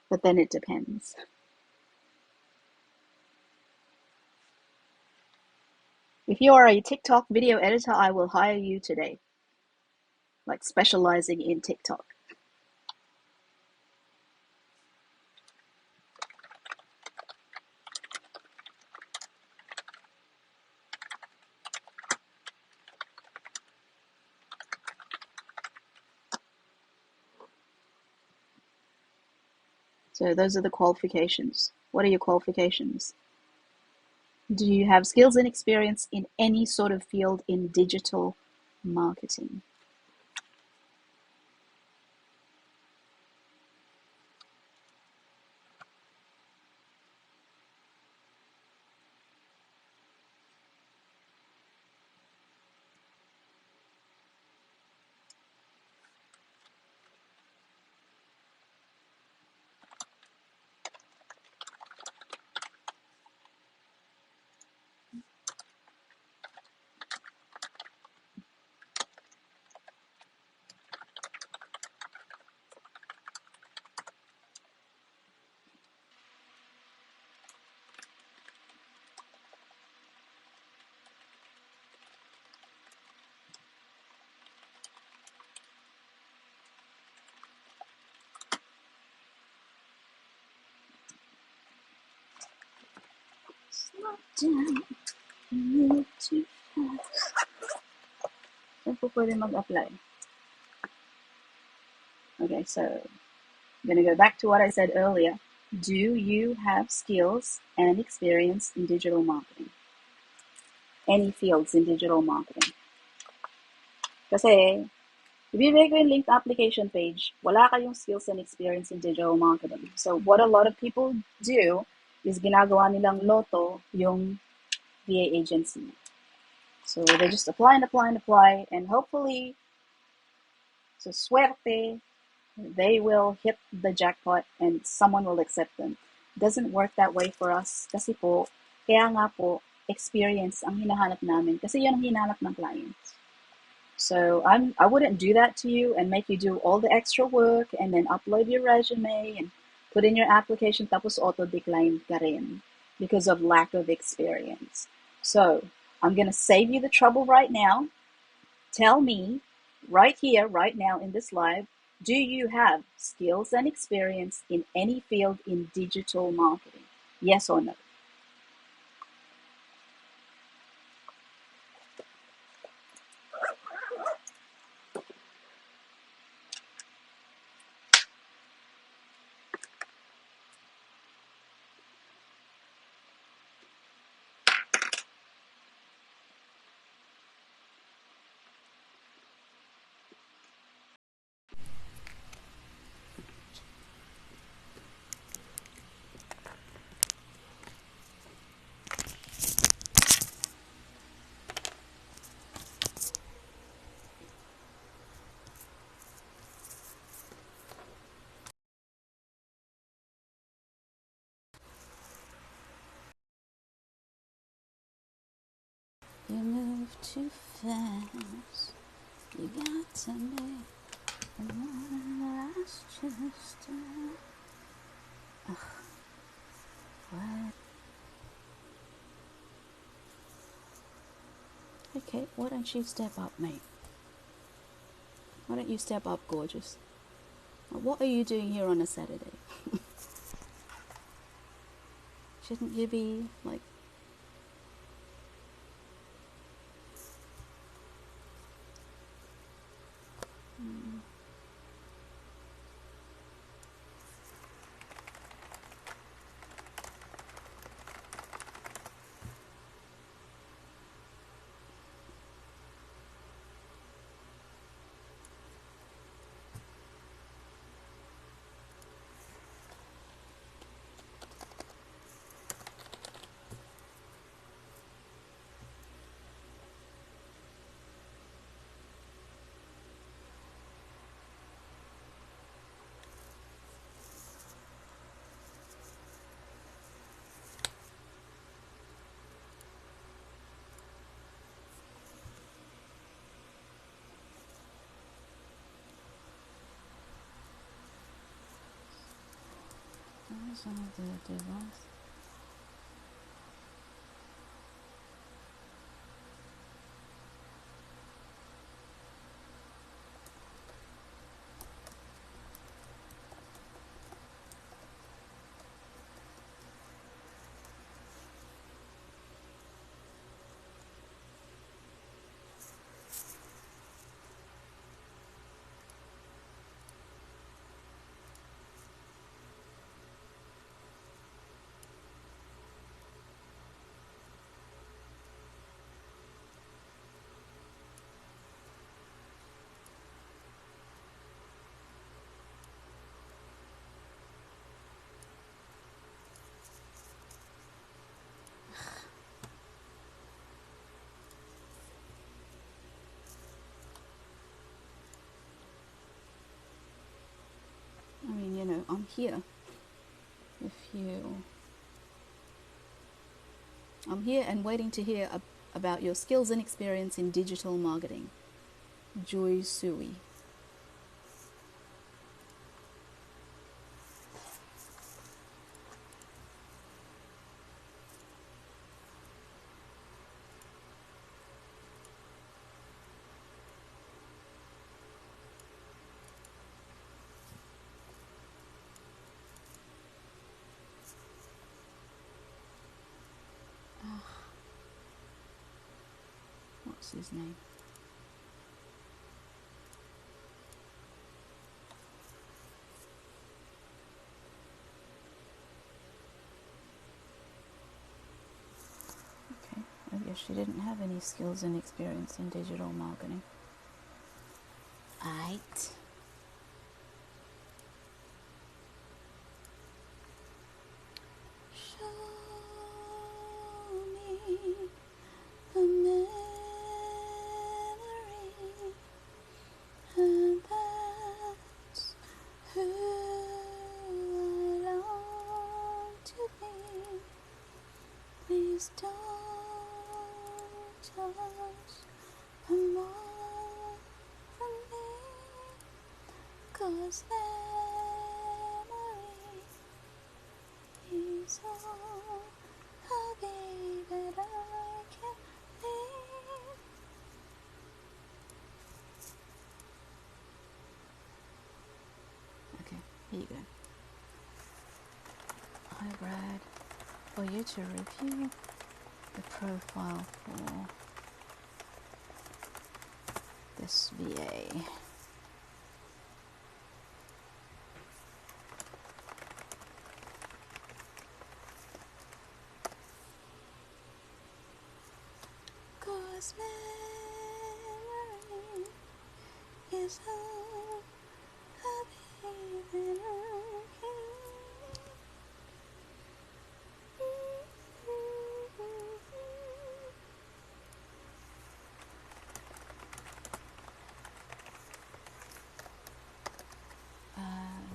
But then it depends. If you are a TikTok video editor, I will hire you today, like specializing in TikTok. So those are the qualifications. What are your qualifications? Do you have skills and experience in any sort of field in digital marketing? down. Move too fast. Saan po pwede mag-apply? Okay, so I'm going to go back to what I said earlier. Do you have skills and experience in digital marketing? Any fields in digital marketing? Kasi, ibibigay ko yung linked application page, wala kayong skills and experience in digital marketing. So what a lot of people do is ginagawa nilang loto yung VA agency. So they just apply and apply and apply, and hopefully, so suerte, they will hit the jackpot and someone will accept them. It doesn't work that way for us kasi po, kaya nga po, experience ang hinahanap namin kasi yan ang hinahanap ng clients. So I wouldn't do that to you and make you do all the extra work and then upload your resume and put in your application tapos auto-decline ka rin because of lack of experience. So I'm going to save you the trouble right now. Tell me right here, right now in this live, do you have skills and experience in any field in digital marketing? Yes or no? You move too fast. You got to make one last just what? Okay, why don't you step up, mate? Why don't you step up, gorgeous? What are you doing here on a Saturday? Shouldn't you be like some of the device? I mean, you know, I'm here. I'm here and waiting to hear about your skills and experience in digital marketing. Joy Sui. What's his name? Okay, I guess she didn't have any skills and experience in digital marketing. Aight. Show me a memory, and that's who I long to be. Please don't touch a more from me, 'cause memory is all I'll be that I can live. Okay, here you go. Hi Brad, for you to review the profile for this VA. Cause memory is all I'll be that I can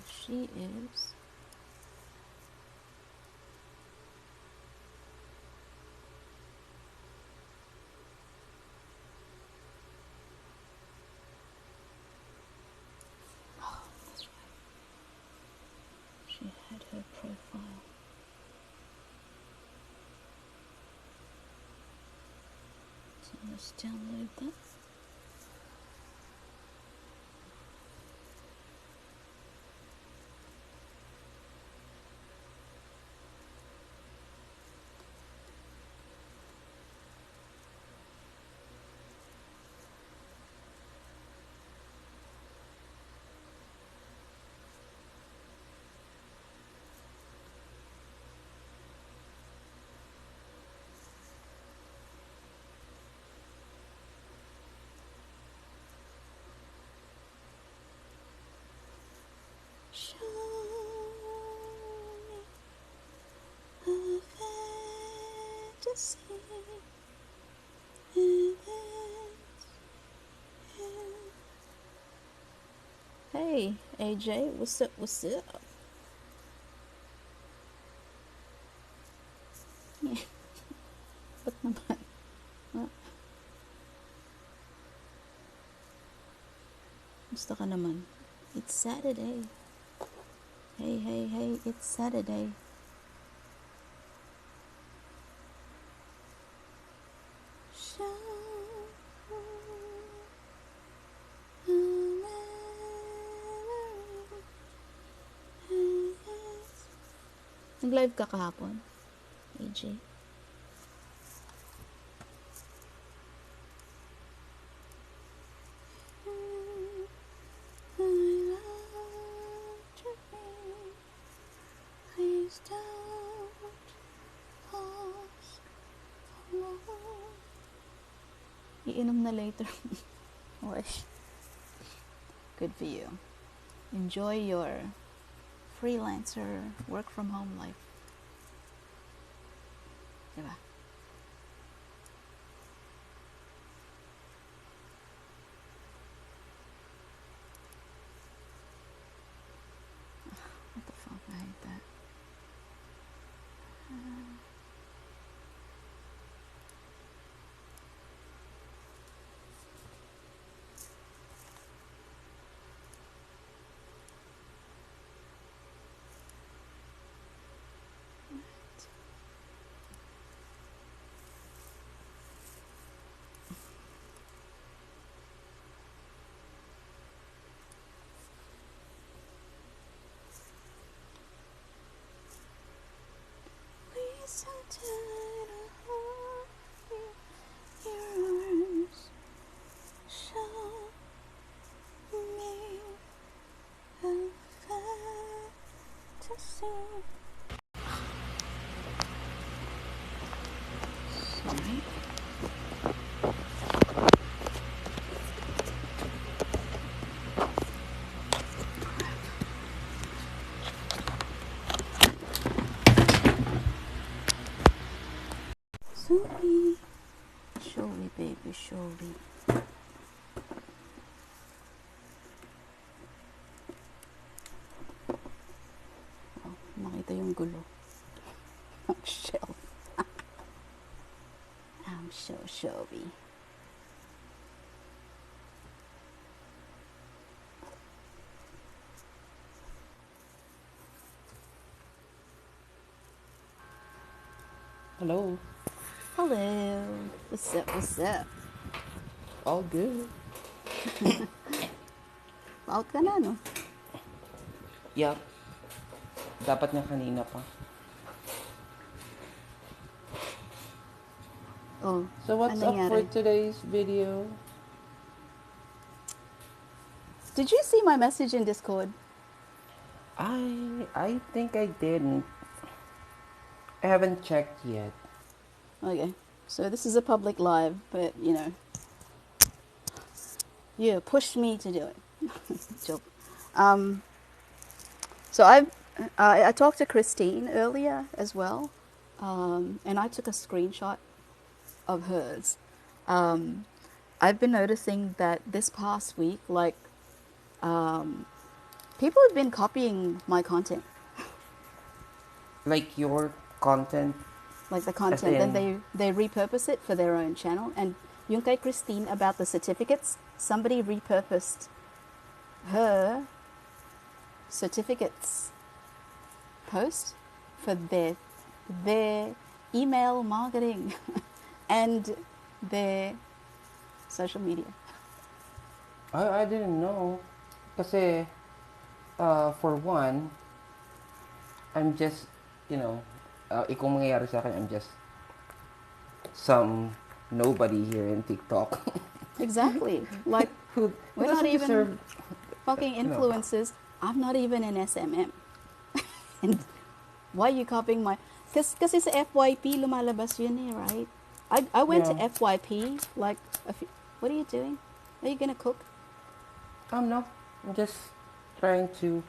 she is that's right. She had her profile. So let's download that. Show me a fantasy, and it's you. Hey, AJ, what's up? What's up? Yeah. Ba't naman? Ah, Gusto ka naman? It's Saturday. Hey, hey, hey, it's Saturday. Show a memory. Nag-live ka kahapon, AJ? I love to be. Please don't pause for long. Iinom na later. Okay. Good for you. Enjoy your freelancer work from home life. Diba? What the fuck? I hate that. to see. Sorry. Soapy. Surely, baby, surely. Oh, nakita yung gulo. Ang shell. I'm so showy. Hello. Hello. What's up, what's up? All good. Out ka na, no? Yup. Dapat nga kanina pa. Oh, So what's ano up for nangyari? today's video? Did you see my message in Discord? I think I didn't. I haven't checked yet. Okay. So this is a public live, but you know, you pushed me to do it. Joke. So I talked to Christine earlier as well, and I took a screenshot of hers. I've been noticing that this past week, like, people have been copying my content, Like your content, like the as content, then in, they repurpose it for their own channel. And yung kay Christine about the certificates, somebody repurposed her certificates post for their email marketing and their social media. I didn't know. Kasi, for one, I'm just, you know, kung mangyayari sa akin, I'm just some nobody here in TikTok. Exactly. Like, who we're not doesn't even deserve, fucking you know. influencers. I'm not even an SMM. And why are you copying my... Kasi sa FYP, lumalabas yun eh, right? I went to Yeah. FYP, like, what are you doing? Are you gonna cook? No. I'm just trying to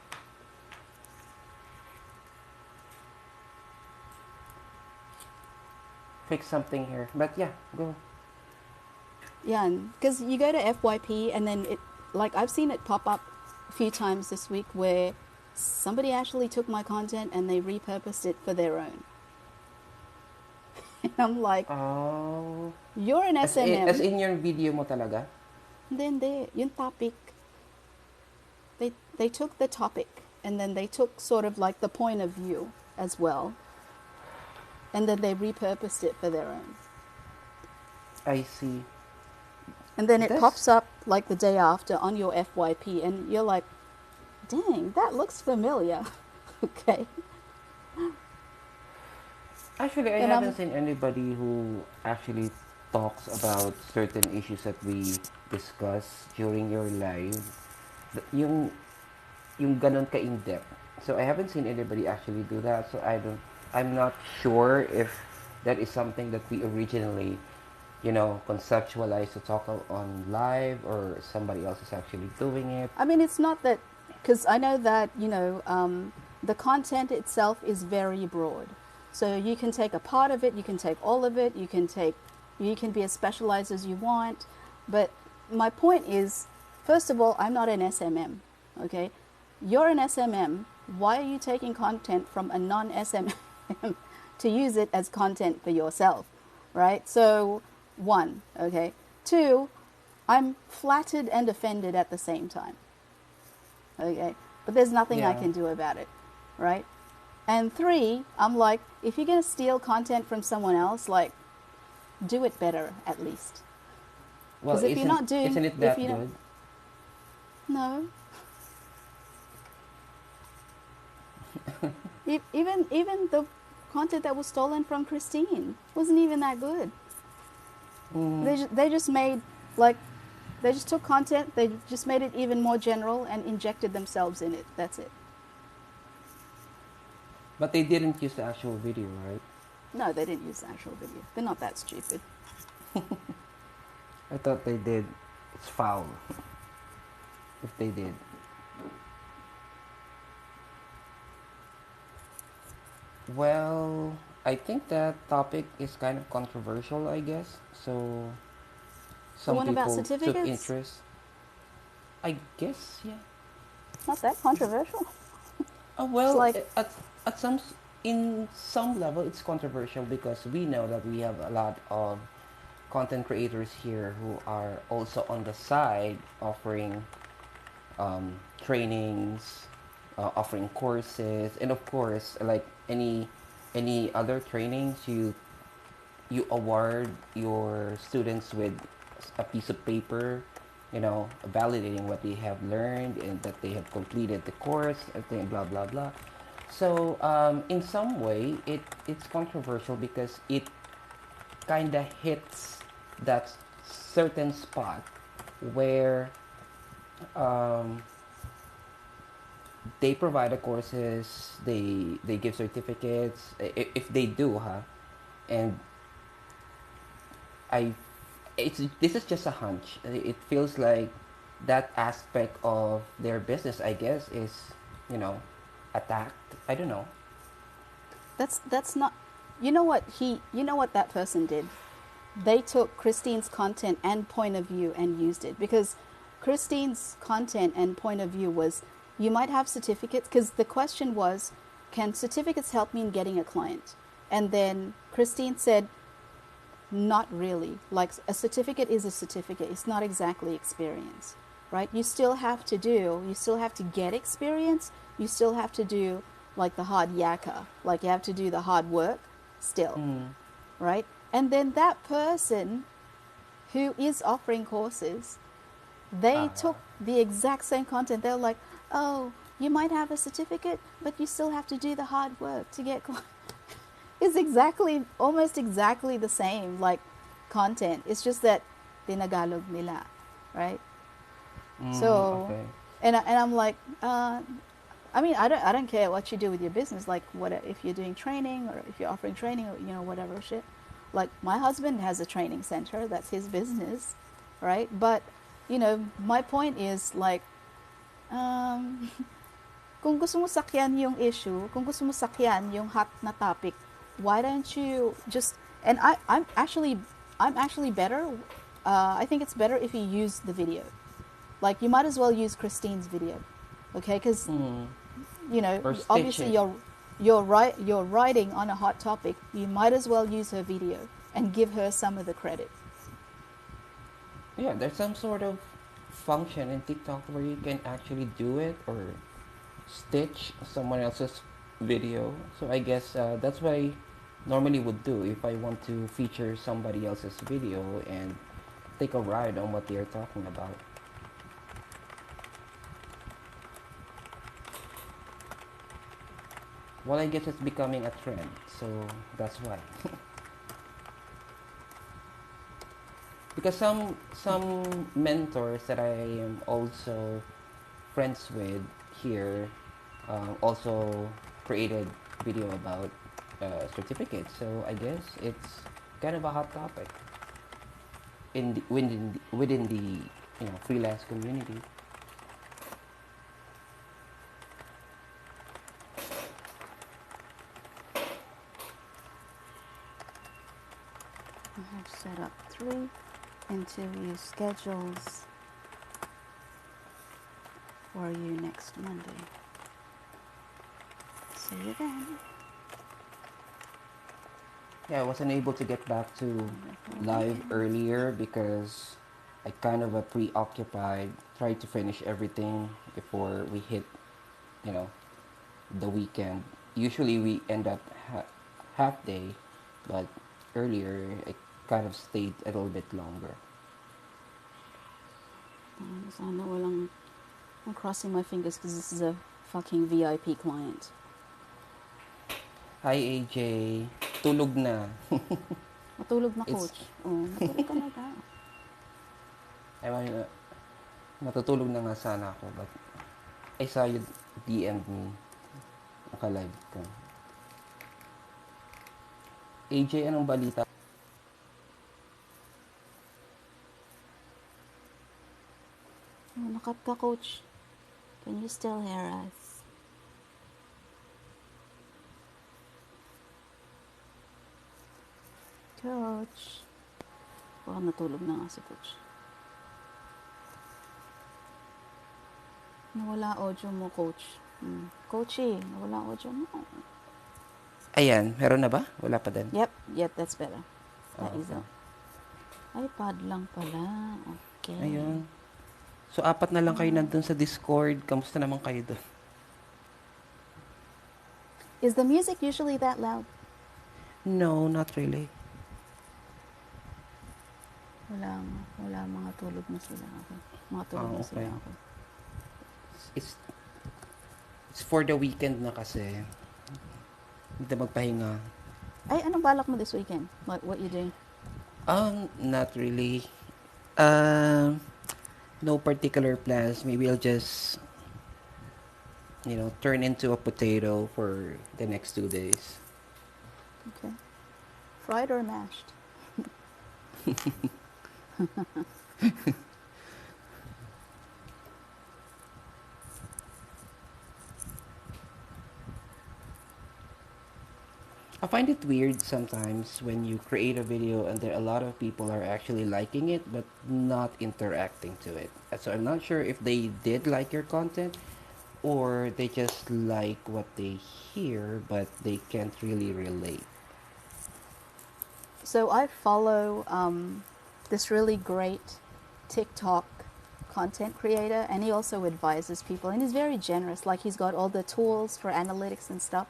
fix something here. But yeah, go. Yeah, because you go to FYP and then it, like, I've seen it pop up a few times this week where somebody actually took my content and they repurposed it for their own. And I'm like, Oh. you're an As SMM. in yung video mo talaga? Then yung topic, they took the topic and then they took sort of like the point of view as well. And then they repurposed it for their own. I see. And then it That's pops up like the day after on your FYP and you're like, dang, that looks familiar. Okay. actually I And haven't seen anybody who actually talks about certain issues that we discuss during your live. Yung ganon ka in depth. So I haven't seen anybody actually do that. So I'm not sure if that is something that we originally, conceptualized to talk on live, or somebody else is actually doing it. I mean, it's not that, because I know that, the content itself is very broad. So you can take a part of it, you can take all of it, you can be as specialized as you want. But my point is, first of all, I'm not an SMM, okay? You're an SMM. Why are you taking content from a non-SMM to use it as content for yourself, right? So, one, okay? Two, I'm flattered and offended at the same time, okay? But there's nothing I Yeah. can do about it, right? And three, I'm like, if you're going to steal content from someone else, like, do it better at least. Well, Because if you're not doing, isn't it if that you don't, good? no. Even the content that was stolen from Christine wasn't even that good. They just made, like, they just took content, they just made it even more general and injected themselves in it. That's it. But they didn't use the actual video, right? No, they didn't use the actual video. They're not that stupid. I thought they did. It's foul if they did. Well, I think that topic is kind of controversial, I guess. So The some one about people took certificates? interest. I guess, yeah. Not that controversial. It's Well, like, at in some level, it's controversial because we know that we have a lot of content creators here who are also on the side offering trainings, offering courses, and of course, like any other trainings, you award your students with a piece of paper, validating what they have learned and that they have completed the course, everything, blah blah blah. So in some way, it's controversial because it kind of hits that certain spot where um, they provide the courses, they give certificates if they do, huh? And I it's this is just a hunch. It feels like that aspect of their business, I guess, is you know attacked. I don't know. that's not. You know what that person did? They took Christine's content and point of view and used it, because Christine's content and point of view was, you might have certificates, because the question was, can certificates help me in getting a client? And then Christine said, not really. Like, a certificate is a certificate. It's not exactly experience, right? You still have to get experience. You still have to do like the hard yakka. Like, you have to do the hard work still, Mm. right? And then that person who is offering courses, they Ah. took the exact same content. They're like, oh, you might have a certificate, but you still have to do the hard work to get clients. It's almost exactly the same, like, content. It's just that tinagalog nila, right? So, Okay. and I'm like, I mean, I don't care what you do with your business. Like, what if you're doing training, or if you're offering training, or whatever shit. Like, my husband has a training center. That's his business, right? But my point is, like, um, kung gusto mo sakyan yung issue, kung gusto mo sakyan yung hot na topic, why don't you just, and I'm actually better. I think it's better if you use the video. Like, you might as well use Christine's video, okay? Because Mm. Or stitch obviously it. you're writing on a hot topic. You might as well use her video and give her some of the credit. Yeah, there's some sort of function in TikTok where you can actually do it or stitch someone else's video. So I guess that's what I normally would do if I want to feature somebody else's video and take a ride on what they are talking about. Well, I guess it's becoming a trend, so that's why. Because some mentors that I am also friends with here also created video about certificates. So I guess it's kind of a hot topic within the freelance community. I have set up 3 interview schedules for you next Monday. See you then. Yeah, I wasn't able to get back to Wonderful live weekend. earlier because I kind of preoccupied, tried to finish everything before we hit, you know, the weekend. Usually we end up half day, but earlier I kind of stayed a little bit longer. Sana walang, I'm crossing my fingers because this is a fucking VIP client. Hi AJ, tulog na. Matulog na, It's coach. Oh, matulog ka na daw. I mean, matutulog na nga sana ako but I saw you DM me naka-live ka. AJ, anong balita? Oh, nakat ka, coach. Can you still hear us? Coach. Baka natulog na nga si coach. Nawala audio mo, coach. Coachy, nawala audio mo. Ayan, meron na ba? Wala pa din. Yep, that's better. That is Okay. all. Ay, pad lang pala. Okay. Ayun. So, apat na lang kayo nandun sa Discord. Kamusta naman kayo doon? Is the music usually that loud? No, not really. Wala, mga tulog na sila. Okay. Mga tulog na sila. Okay. Okay. It's, it's for the weekend na kasi. Hindi na magpahinga. Ay, anong balak mo this weekend? What you doing? Not really. Um, no particular plans. Maybe I'll just, turn into a potato for the next 2 days. Okay. Fried or mashed? I find it weird sometimes when you create a video and there a lot of people are actually liking it but not interacting to it. So I'm not sure if they did like your content or they just like what they hear but they can't really relate. So I follow this really great TikTok content creator, and he also advises people, and he's very generous. Like, he's got all the tools for analytics and stuff.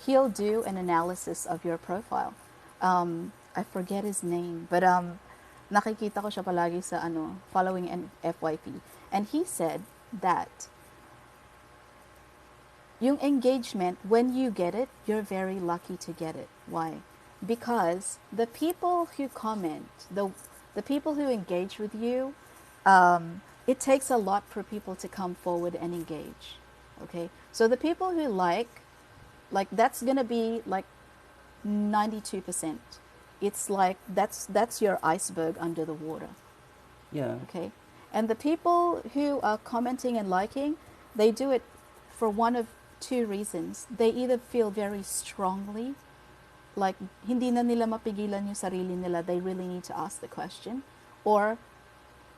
He'll do an analysis of your profile. I forget his name, but nakikita ko siya palagi sa following an FYP, and he said that yung engagement, when you get it, you're very lucky to get it. Why? Because the people who comment, the people who engage with you, it takes a lot for people to come forward and engage. Okay, so the people who like that's gonna be like 92%. It's like that's your iceberg under the water. Yeah. Okay, and the people who are commenting and liking, they do it for one of two reasons. They either feel very strongly, like hindi na nila mapigilan yung sarili nila, they really need to ask the question, or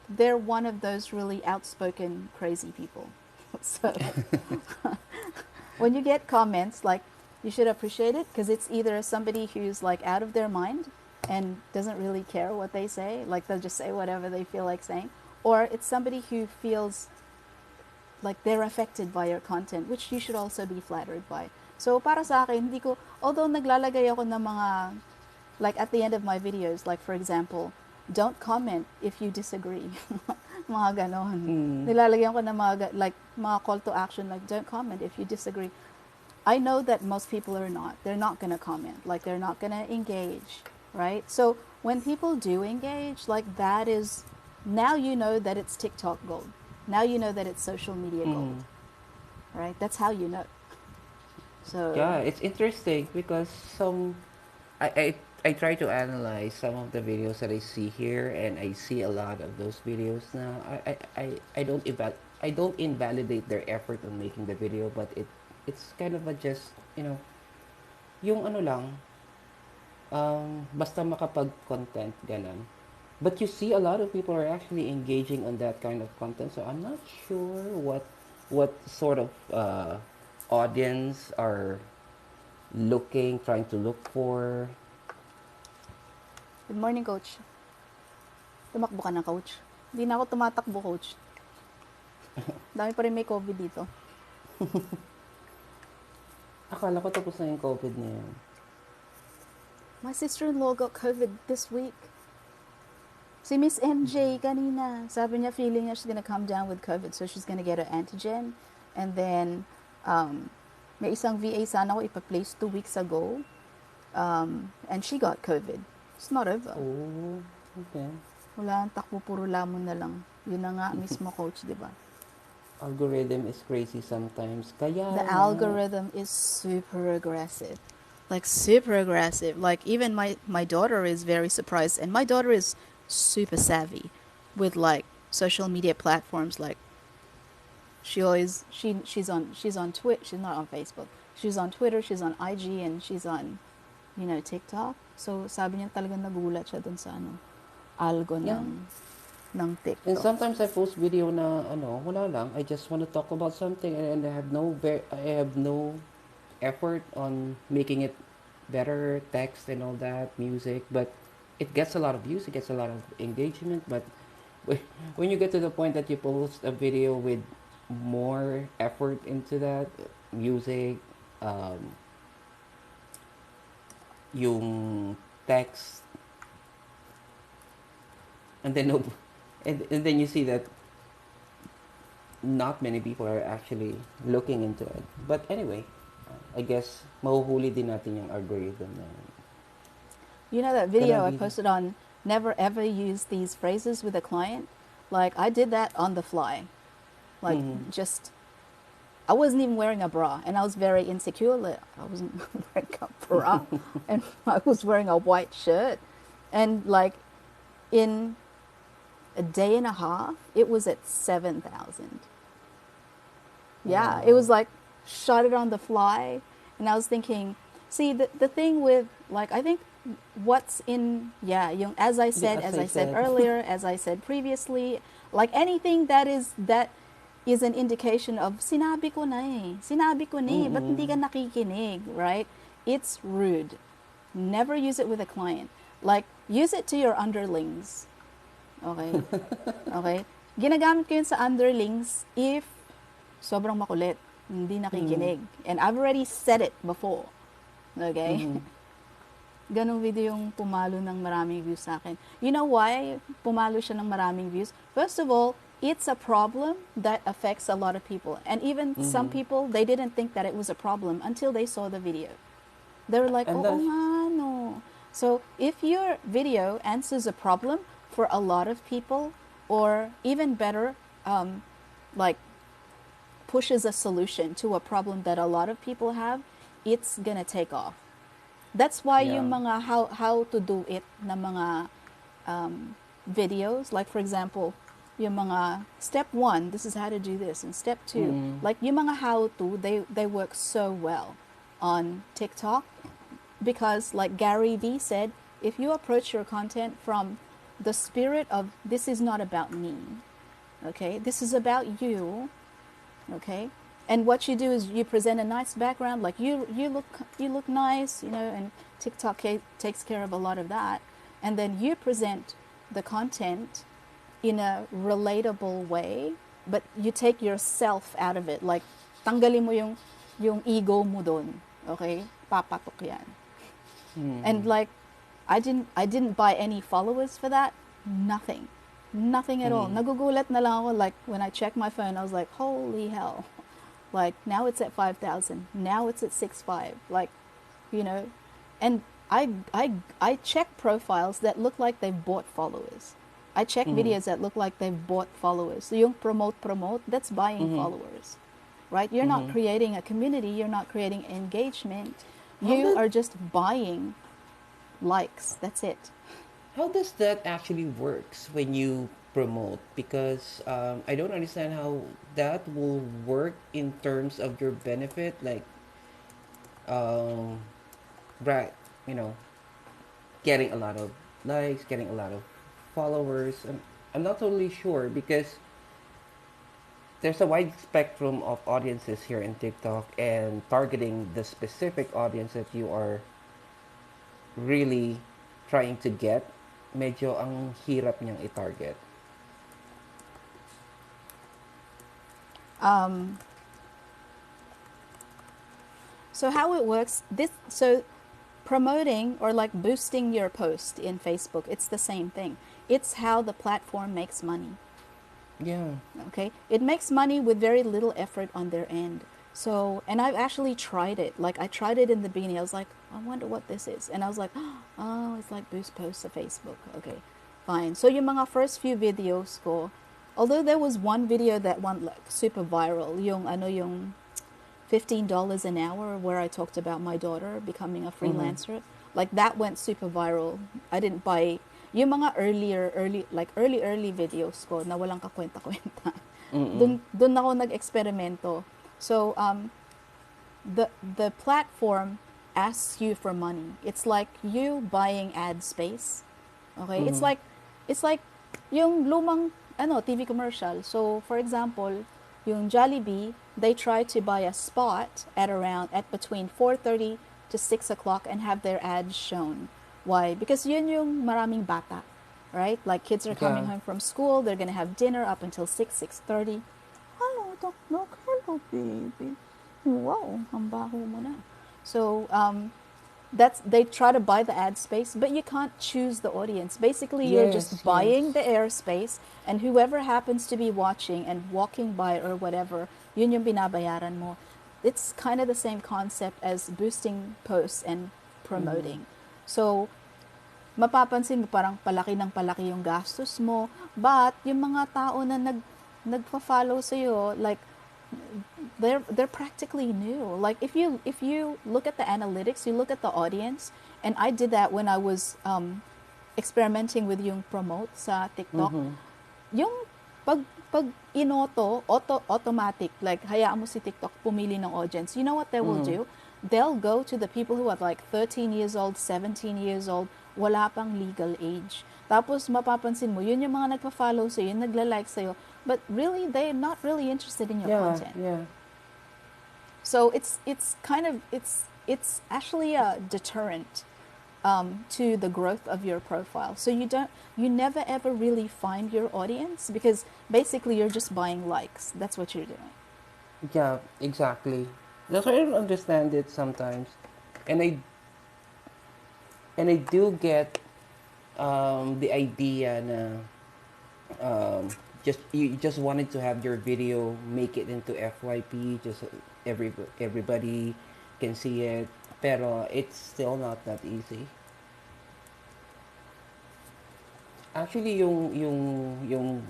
they're one of those really outspoken crazy people. So when you get comments, like, you should appreciate it, because it's either somebody who's like out of their mind and doesn't really care what they say, like they'll just say whatever they feel like saying, or it's somebody who feels like they're affected by your content, which you should also be flattered by. So para sa akin, hindi ko, although naglalagay ako ng mga, like at the end of my videos, like for example, don't comment if you disagree. Mga ganon. Nilalagyan ko ng mga call to action, like don't comment if you disagree. I know that most people are not. They're not going to comment. Like, they're not going to engage, right? So when people do engage, like, that is, now you know that it's TikTok gold. Now you know that it's social media gold, right? That's how you know. So Yeah, it's interesting because I try to analyze some of the videos that I see here, and I see a lot of those videos now. I don't invalidate their effort on making the video, but it's kind of a just, yung ano lang, basta makapag-content, ganun. But you see a lot of people are actually engaging on that kind of content, so I'm not sure what sort of audience are trying to look for. good morning, coach. Tumakbo ka na, coach. Hindi na ako tumatakbo, coach. Dami pa rin may COVID dito. Akala ko tapos na yung COVID na yun. My sister-in-law got COVID this week. Si Miss MJ kanina, sabi niya feeling niya she's gonna come down with COVID, so she's gonna get her antigen. And then, may isang VA sana ako ipa-place 2 weeks ago. And she got COVID. It's not over. Oh, okay. Wala ang takbo, puro lamon na lang. Yun na nga mismo, coach, di ba? Algorithm is crazy sometimes. Kaya The algorithm is super aggressive. like super aggressive. Like even my daughter is very surprised, and my daughter is super savvy with like social media platforms. Like she's on Twitter. She's not on Facebook. She's on Twitter. She's on IG, and she's on TikTok. So sabi niya talagang nagulat siya dun sa algo Yeah. ng And TikTok. sometimes I post video na wala lang. I just want to talk about something, and I have no effort on making it better, text and all that, music, but it gets a lot of views, it gets a lot of engagement, but when you get to the point that you post a video with more effort into that, music, um, yung text, and then and then you see that not many people are actually looking into it. But anyway, I guess mahuhuli din natin yung algorithm na You know that gonna video I be. posted on never ever use these phrases with a client? Like I did that on the fly. Like Mm-hmm. just I wasn't even wearing a bra and I was very insecure. Like, I wasn't wearing a bra and I was wearing a white shirt. And like in a day and a half, it was at 7,000. Yeah, it Wow. was like shot it on the fly. And I was thinking, see, the thing with, like, I think what's in, yeah, as I Yeah, said, as as I I said said. earlier, as I said previously, like anything that is an indication of sinabi ko na eh, ba't hindi Mm-mm. ka nakikinig, right? It's rude. Never use it with a client. Like, use it to your underlings. Okay? Okay? Ginagamit ko yun sa underlings if sobrang makulit, hindi Mm-hmm. nakikinig. And I've already said it before. Okay? Mm-hmm. Ganong video yung pumalo ng maraming views sa akin. You know why pumalo siya ng maraming views? First of all, it's a problem that affects a lot of people. And even some Mm-hmm. people, they didn't think that it was a problem until they saw the video. They were like, And oo that's nga, no. So if your video answers a problem for a lot of people, or even better, like pushes a solution to a problem that a lot of people have, it's gonna take off. That's why yeah. yung mga how to do it na mga videos, like for example, yung mga step 1, this is how to do this, and step 2, Mm-hmm. like yung mga how to, they work so well on TikTok because like Gary Vee said, if you approach your content from the spirit of this is not about me, okay? This is about you, okay? And what you do is you present a nice background, like you look nice, and TikTok takes care of a lot of that. And then you present the content in a relatable way, but you take yourself out of it. Like tanggalin mo yung ego mo dun, okay? Papatok yan. Mm-hmm. And like I didn't buy any followers for that. Nothing. Nothing at all. Mm-hmm. Nagugulat na lang ako, like when I checked my phone, I was like, holy hell. Like now it's at 5,000. Now it's at 6.5. Like, you know, and I check profiles that look like they've bought followers. I check Mm-hmm. videos that look like they've bought followers. So yung promote, that's buying Mm-hmm. followers. Right? You're not Mm-hmm. creating a community, you're not creating engagement. How You did are just buying likes. That's it. how does that actually works when you promote? Because I don't understand how that will work in terms of your benefit, like um, right, you know, getting a lot of likes, getting a lot of followers. I'm not totally sure because there's a wide spectrum of audiences here in TikTok, and targeting the specific audience that you are really trying to get, medyo ang hirap niyang i-target. Um, so how it works, so promoting or like boosting your post in Facebook, it's the same thing. It's how the platform makes money. Yeah. Okay, it makes money with very little effort on their end. So, and I've actually tried it. Like I tried it in the beginning. I was like, I wonder what this is, and I was like, oh, it's like boost posts to Facebook. Okay, fine. So yung mga first few videos ko, although there was one video that went like super viral, yung ano yung $15 an hour, where I talked about my daughter becoming a Mm-hmm. freelancer. Like that went super viral. I didn't buy yung mga early videos ko na walang kakwenta-kwenta. Mm-mm. Dun ako nag-eksperimento. So the platform asks you for money. It's like you buying ad space. Okay? Mm-hmm. It's like yung lumang TV commercial. So for example, yung Jollibee, they try to buy a spot at between 4:30 to 6 o'clock and have their ads shown. Why? Because yun yung maraming bata, right? Like kids are Yeah. coming home from school, they're gonna have dinner up until 6:30. Hello, Doc. Hello, baby. Wow, ang baho mo na. So, that's they try to buy the ad space, but you can't choose the audience. Basically, you're just Yes, buying yes. the airspace, and whoever happens to be watching and walking by or whatever, yun yung binabayaran mo. It's kind of the same concept as boosting posts and Mm-hmm. promoting. So, mapapansin mo parang palaki ng palaki yung gastos mo, but yung mga tao na nagfa-follow sa iyo, like they're practically new. Like if you look at the analytics, you look at the audience, and I did that when I was experimenting with yung promote sa TikTok. Mm-hmm. Yung pag automatic, like hayaan mo si TikTok pumili ng audience. You know what they will Mm-hmm. do? They'll go to the people who are like 13 years old, 17 years old, wala pang legal age. Tapos mapapansin mo, yun yung mga nagpa-follow sa'yo, yung nagla-like sa'yo, but really, they're not really interested in your Yeah, content. yeah. So it's actually a deterrent to the growth of your profile. So you never ever really find your audience because basically you're just buying likes. That's what you're doing. Yeah, exactly. That's why I don't understand it sometimes. And I do get the idea na just you just wanted to have your video make it into FYP, just everybody can see it. Pero it's still not that easy. Actually, yung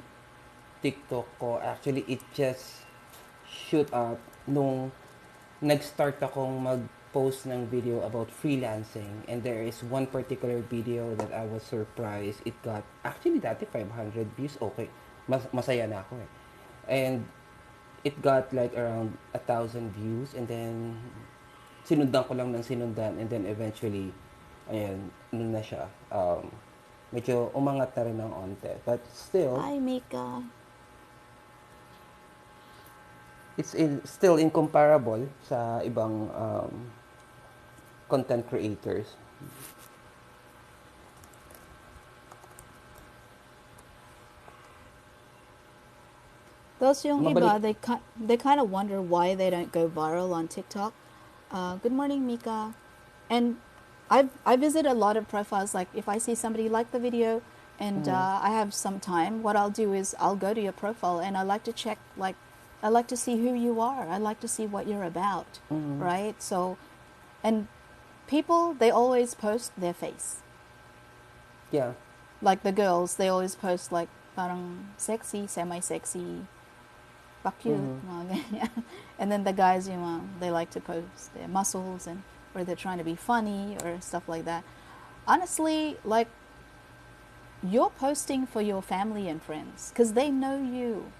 TikTok ko, actually it just shoot up nung nag-start akong mag-post ng video about freelancing, and there is one particular video that I was surprised it got actually dati 500 views. Okay, masaya na ako eh. And it got like around 1,000 views, and then sinundan ko lang ng sinundan, and then eventually ayan, ano na siya, medyo umangat na rin ng onte, but still Hi, Mika. still incomparable sa ibang content creators. Those yung Mabalik. iba, they kind of wonder why they don't go viral on TikTok. Good morning, Mika. And I visit a lot of profiles. Like if I see somebody like the video and Mm-hmm. I have some time, what I'll do is I'll go to your profile and I like to check, like I like to see who you are. I like to see what you're about, Mm-hmm. right? So, and people, they always post their face. Yeah. Like the girls, they always post like parang sexy, semi-sexy, pa cute, Mm-hmm. mga ganyan. And then the guys, they like to post their muscles and or they're trying to be funny or stuff like that. Honestly, like you're posting for your family and friends because they know you.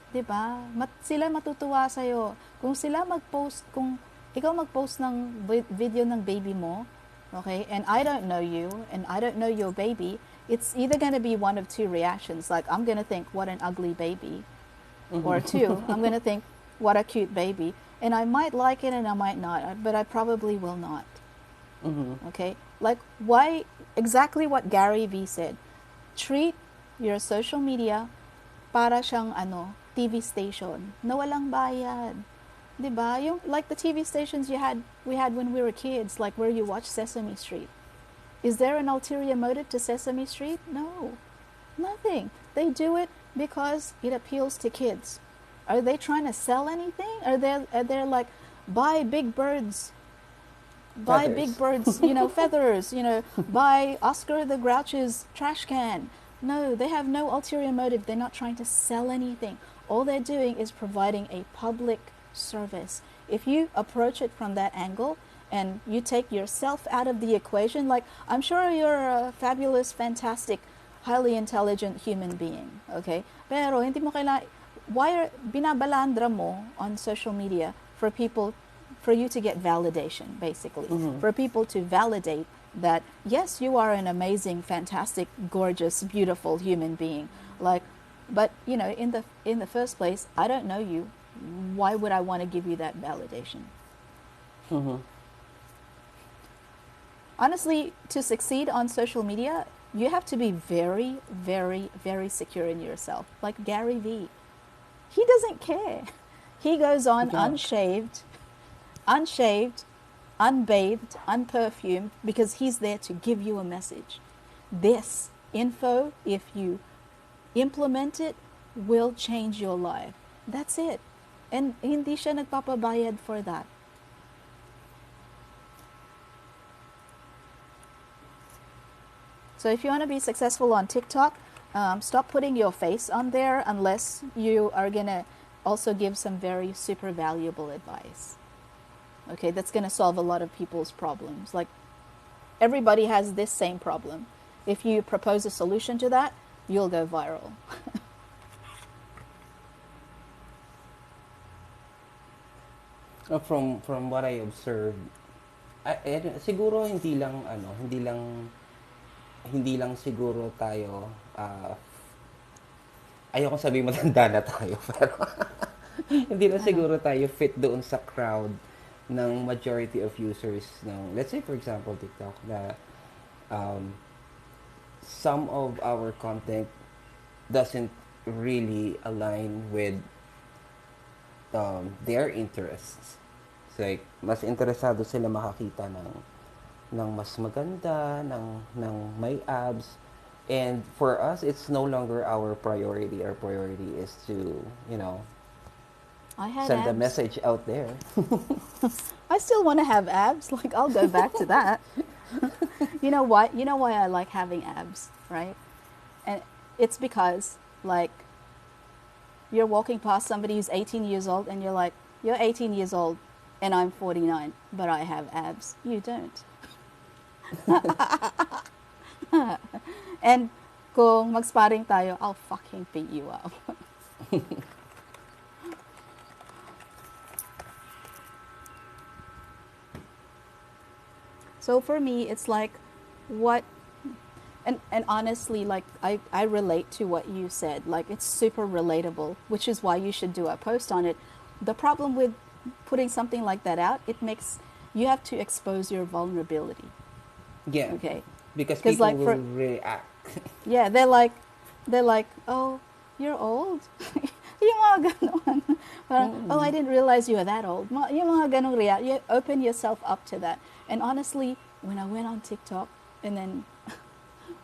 'Di ba? Sila matutuwa sa iyo. Kung sila mag-post, kung ikaw mag-post ng video ng baby mo, okay, and I don't know you and I don't know your baby, it's either going to be one of two reactions. Like I'm going to think what an ugly baby, or two, I'm going to think what a cute baby, and I might like it and I might not, but I probably will not. Mm-hmm. Okay? Like why exactly what Gary V said. Treat your social media para siyang TV station na walang bayad. 'Di ba? Yung like the TV stations we had when we were kids, like where you watch Sesame Street. Is there an ulterior motive to Sesame Street? No. Nothing. They do it because it appeals to kids. Are they trying to sell anything? Are they like buy big birds, Feathers. feathers, buy Oscar the Grouch's trash can. No, they have no ulterior motive. They're not trying to sell anything. All they're doing is providing a public service. if you approach it from that angle and you take yourself out of the equation, like I'm sure you're a fabulous, fantastic, highly intelligent human being, okay? Pero hindi mo kailangan, why are binabalandra mo on social media for people, for you to get validation, basically, Mm-hmm. for people to validate that yes, you are an amazing, fantastic, gorgeous, beautiful human being, like, but in the first place, I don't know you. Why would I want to give you that validation? Mm-hmm. Honestly, to succeed on social media, you have to be very, very, very secure in yourself. Like Gary Vee, he doesn't care. He goes on Yeah. unshaved, unbathed, unperfumed, because he's there to give you a message. This info, if you implement it, will change your life. That's it. And hindi siya nagpapabayad for that. So if you want to be successful on TikTok, stop putting your face on there unless you are going to also give some very super valuable advice. Okay, that's going to solve a lot of people's problems. Like everybody has this same problem. If you propose a solution to that, you'll go viral. From what I observed, siguro hindi lang siguro tayo, ayoko sabihin matanda na tayo, pero hindi na Ano? siguro tayo fit doon sa crowd ng majority of users ng, let's say for example, TikTok, na um, some of our content doesn't really align with their interests. It's like, mas interesado sila makakita ng mas maganda, ng may abs. And for us, it's no longer our priority. Our priority is to, I had send a abs. message out there. I still want to have abs. Like I'll go back to that. You know what? You know why I like having abs, right? And it's because like you're walking past somebody who's 18 years old and you're like, you're 18 years old and I'm 49, but I have abs. You don't. And kung mag-sparring tayo, I'll fucking beat you up. So for me, it's like what and honestly, like I relate to what you said. Like it's super relatable, which is why you should do a post on it. The problem with putting something like that out, it makes you have to expose your vulnerability. Yeah, Okay. because Because people like will for react. yeah, they're like, oh, you're old. Yung mga ganon. Parang, oh, I didn't realize you were that old. Yung mga ganong react. You open yourself up to that. And honestly, when I went on TikTok, and then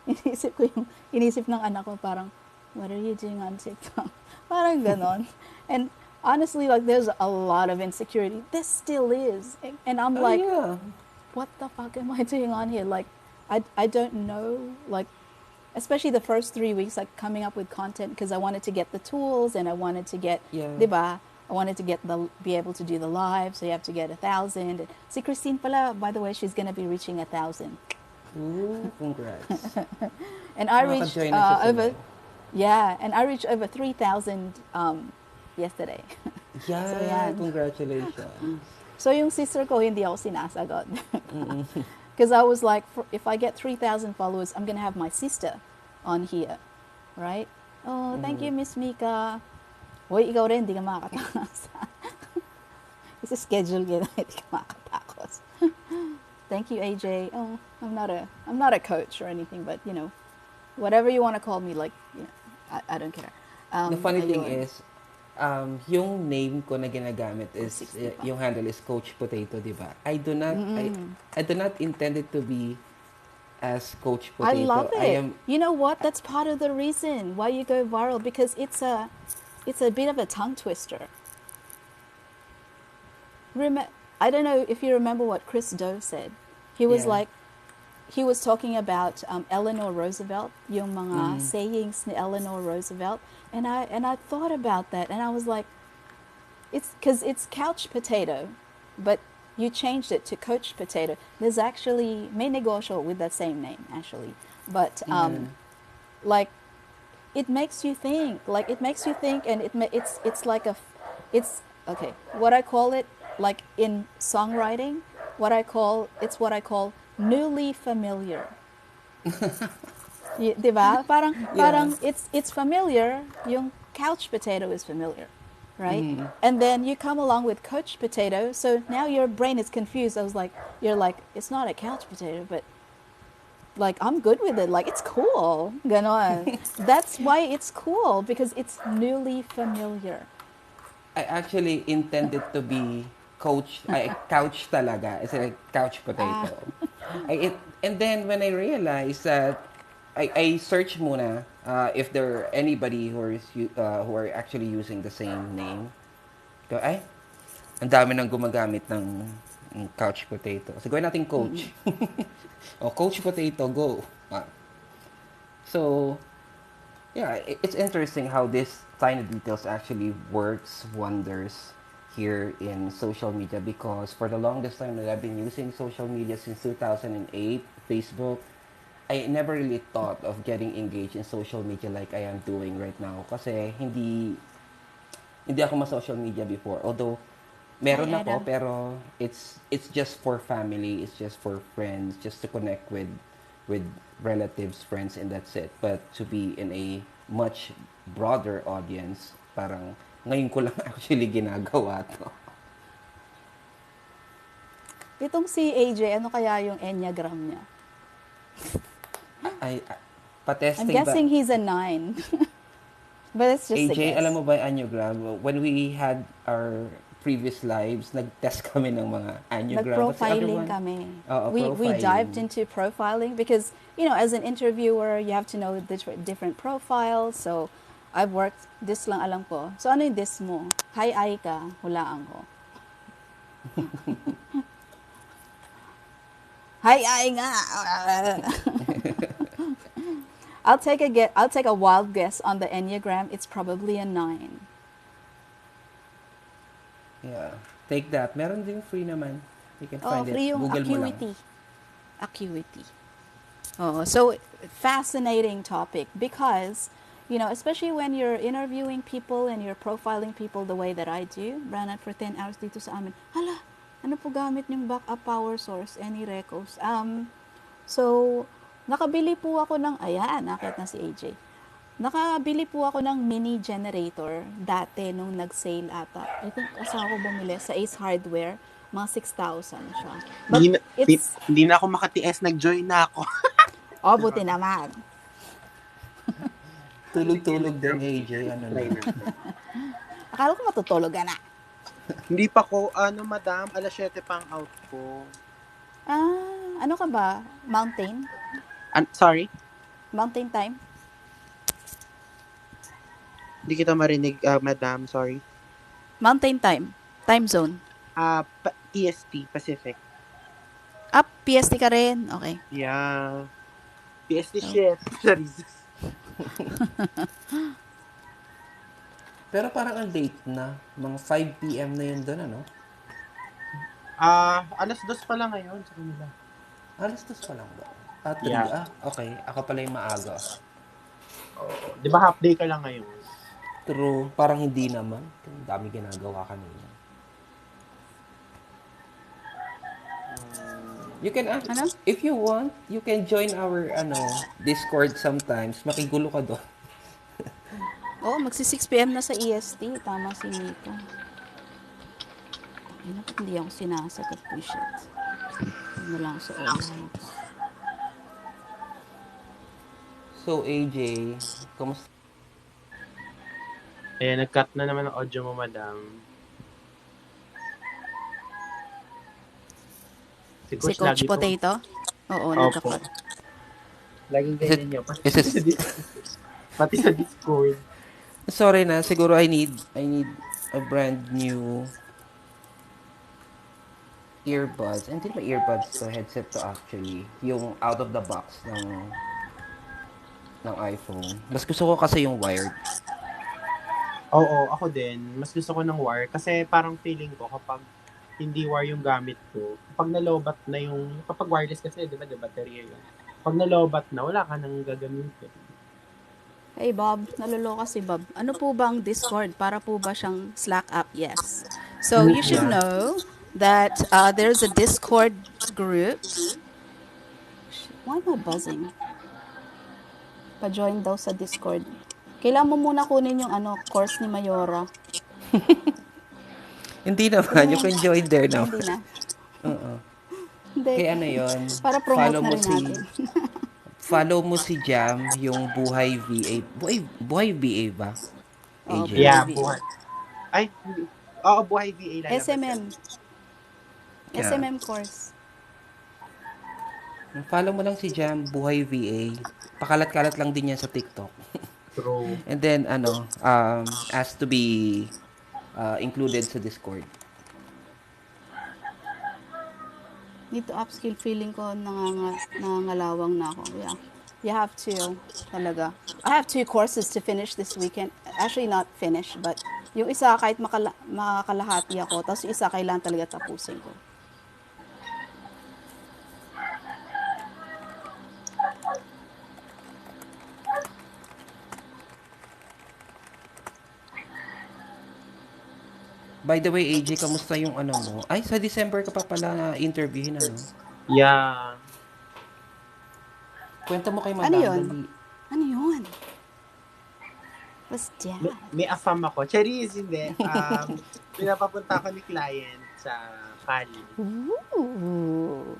inisip ng anak ko parang, what are you doing on TikTok? Parang ganon. And honestly, like there's a lot of insecurity. This still is. And I'm Oh like, yeah. what the fuck am I doing on here? Like, I don't know. Like, especially the first 3 weeks, like coming up with content because I wanted to get the tools and I wanted to get, Yeah. diba? I wanted to be able to do the live, so you have to get 1,000. See, Christine pala, by the way, she's gonna be reaching 1,000, Ooh, congrats. and I reached Makaka-join na siya sa over, live. yeah, and I reached over 3,000 yesterday. So Yeah, yan. congratulations. So yung sister ko hindi ako sinasagot. Mm-mm. Because I was like, if I get 3,000 followers, I'm going to have my sister on here, right? Oh, thank Mm-hmm. you, Miss Mika. Hoy, ikaw rin, di ka makakatakas. Kasi schedule kita, hindi ka makakatakos. Thank you, AJ. Oh, I'm not a coach or anything, but whatever you want to call me, like, I don't care. The funny thing Ayun. is, yung name ko na ginagamit Oh, is, 60 pa. yung handle is Coach Potato, di ba? Mm-mm. I do not intend it to be as Coach I love Potato. I it. am, You know what? That's part of the reason why you go viral, because it's a bit of a tongue twister. Rem- I don't know if you remember what Chris Do said. He was yeah. like, he was talking about Eleanor Roosevelt, yung mga Mm-hmm. sayings ni Eleanor Roosevelt, and I thought about that, and I was like, It's because it's couch potato, but you changed it to coach potato. There's actually may negosyo with that same name actually, but Mm. like it makes you think. Like it makes you think, and it's like it's okay. What I call it, like in songwriting, what I call newly familiar. 'Di ba? Yeah. Parang it's familiar. Yung couch potato is familiar, right? Mm. And then you come along with couch potato, so now your brain is confused. I was like, you're like, it's not a couch potato, but like I'm good with it. Like it's cool. Ganon. That's why it's cool because it's newly familiar. I actually intended to be couch talaga. It's like couch Ah, potato. And then when I realized that I search muna if there are anybody who are actually using the same name. Ko, ay, ang dami nang gumagamit ng couch potato. So, gawin natin coach. O, coach potato, go. So, yeah, it's interesting how this tiny details actually works wonders here in social media because for the longest time that I've been using social media since 2008, Facebook, I never really thought of getting engaged in social media like I am doing right now kasi hindi ako ma-social media before. Although hi meron ako Adam. pero it's just for family, it's just for friends, just to connect with relatives, friends, and that's it. But to be in a much broader audience, parang ngayon ko lang actually ginagawa to. Itong si AJ, ano kaya yung enneagram niya? I I'm patesting ba guessing he's a 9. But it's just a AJ, alam guess. mo ba yung annugram? When we had our previous lives, nag-test kami ng mga annugram kasi Nag-profiling everyone, kami. We dived profiling. into profiling because, as an interviewer, you have to know the different profiles. So, I've worked, this lang alam ko. So, ano yung this mo? Hi, ay ka, hulaan ko. Hi, ay nga! I'll take a wild guess on the Enneagram. It's probably a 9. Yeah. Take that. Meron ding free naman. You can Oh, find it. free yung Google mo lang. acuity. Acuity. Oh, so fascinating topic because, especially when you're interviewing people and you're profiling people the way that I do, Branat for 10 hours dito sa amin. Hala, ano po gamit yung backup power source? Any recos? So, nakabili po ako ng, ayan, nakita na si AJ. Nakabili po ako ng mini generator dati nung nag-sale ata. I think asawa ko bumili sa Ace Hardware. Mga 6,000 siya. But Hindi na, it's, hindi na ako makatiis, nag-join na ako. oh, buti naman. Sige, Tulog-tulog let's din, AJ. Ano na. try natin. Akala ko matutulog ka na. Hindi pa ko, madam, alas 7 pang out ko. Ano ka ba? Mountain? Sorry? Mountain time? Hindi kita marinig, madam, sorry. Mountain time. Time zone. PST, Pacific. Up, PST ka rin. Okay. Yeah. PST So, shit. Sorry. Pero parang ang late na. Mga 5 p.m. na yun doon, ano? Alas 2 pa lang ngayon sa kanila. Alas 2 pa lang ba? 3. Yeah. Okay. Ako pala yung maaga. Di ba half day ka lang ngayon? True. Parang hindi naman. Ang dami ginagawa kanina. You can ano? if you want, you can join our Discord sometimes. Makigulo ka doon. Oo, magsi 6 p.m. na sa EST. Tama si Nico. Ayun, ba't hindi ako sinasagot po shit. Ano lang sa online. So, AJ, kumusta? Nag-cut na naman ang audio mo, madam. Si Si Coach Coach lagi po. Potato? Oo, Opo. nagkakot. Laging Is it, ganyan niyo. is it, Pati sa Discord. sorry na, siguro I need a brand new earbuds. Hindi ba earbuds to, headset to actually. Yung out of the box ng iPhone. Mas gusto ko kasi yung wired. Oo, ako din. Mas gusto ko ng wire kasi parang feeling ko kapag hindi wire yung gamit ko, kapag nalobat na yung, kapag wireless kasi, di ba, baterya yun. Pag nalobat na, wala ka nang gagamitin. Hey Bob, naluloka si Bob. Ano po bang Discord? Para po ba siyang Slack app? Yes. So you should Yeah. know that there's a Discord group. Why am I buzzing? Pa-join daw sa Discord. Kailangan mo muna kunin yung course ni Mayora. Hindi Kunin naman, mo you yung... can join there Ay, naman. hindi na. Oo. Hindi. Kaya ano yon, Para promote follow na mo rin si natin. follow mo si Jam, yung Buhay VA. Buhay VA ba? Oo, AJ. buhay Yeah, VA. buhay. Ay, hindi. Oo, buhay VA lalabas yan. SMM. Kaya, SMM course. follow mo lang si Jam, Buhay VA. Pakalat-kalat lang din yan sa TikTok. True. And then, ask to be included sa Discord. Need to upskill, feeling ko nangangalawang na ako. Yeah. You have to. Talaga. I have 2 courses to finish this weekend. Actually, not finish, but yung isa kahit makakalahati ako, tapos yung isa kailangan talaga tapusin ko. By the way, AJ, kamusta yung ano mo? Ay, sa December ka pa pala na interviewin, ano? Yeah. Kwento mo kay Ano Madam, yun? dali. Ano yun? What's May that? afam ako. Charis, hindi. Pinapapunta ko ni client sa Cali. Ooh.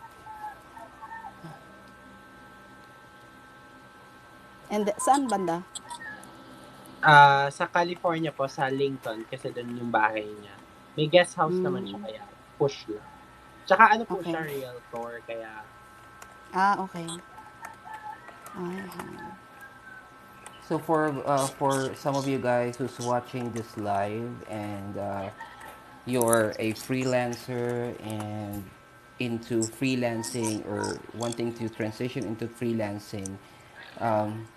And saan banda? Sa California po, sa Lincoln, kasi doon yung bahay niya. May guest house naman siya, kaya push lang. Tsaka ano po Okay. siya, realtor, kaya Ah, okay. Ay, So for some of you guys who's watching this live and you're a freelancer and into freelancing or wanting to transition into freelancing, um,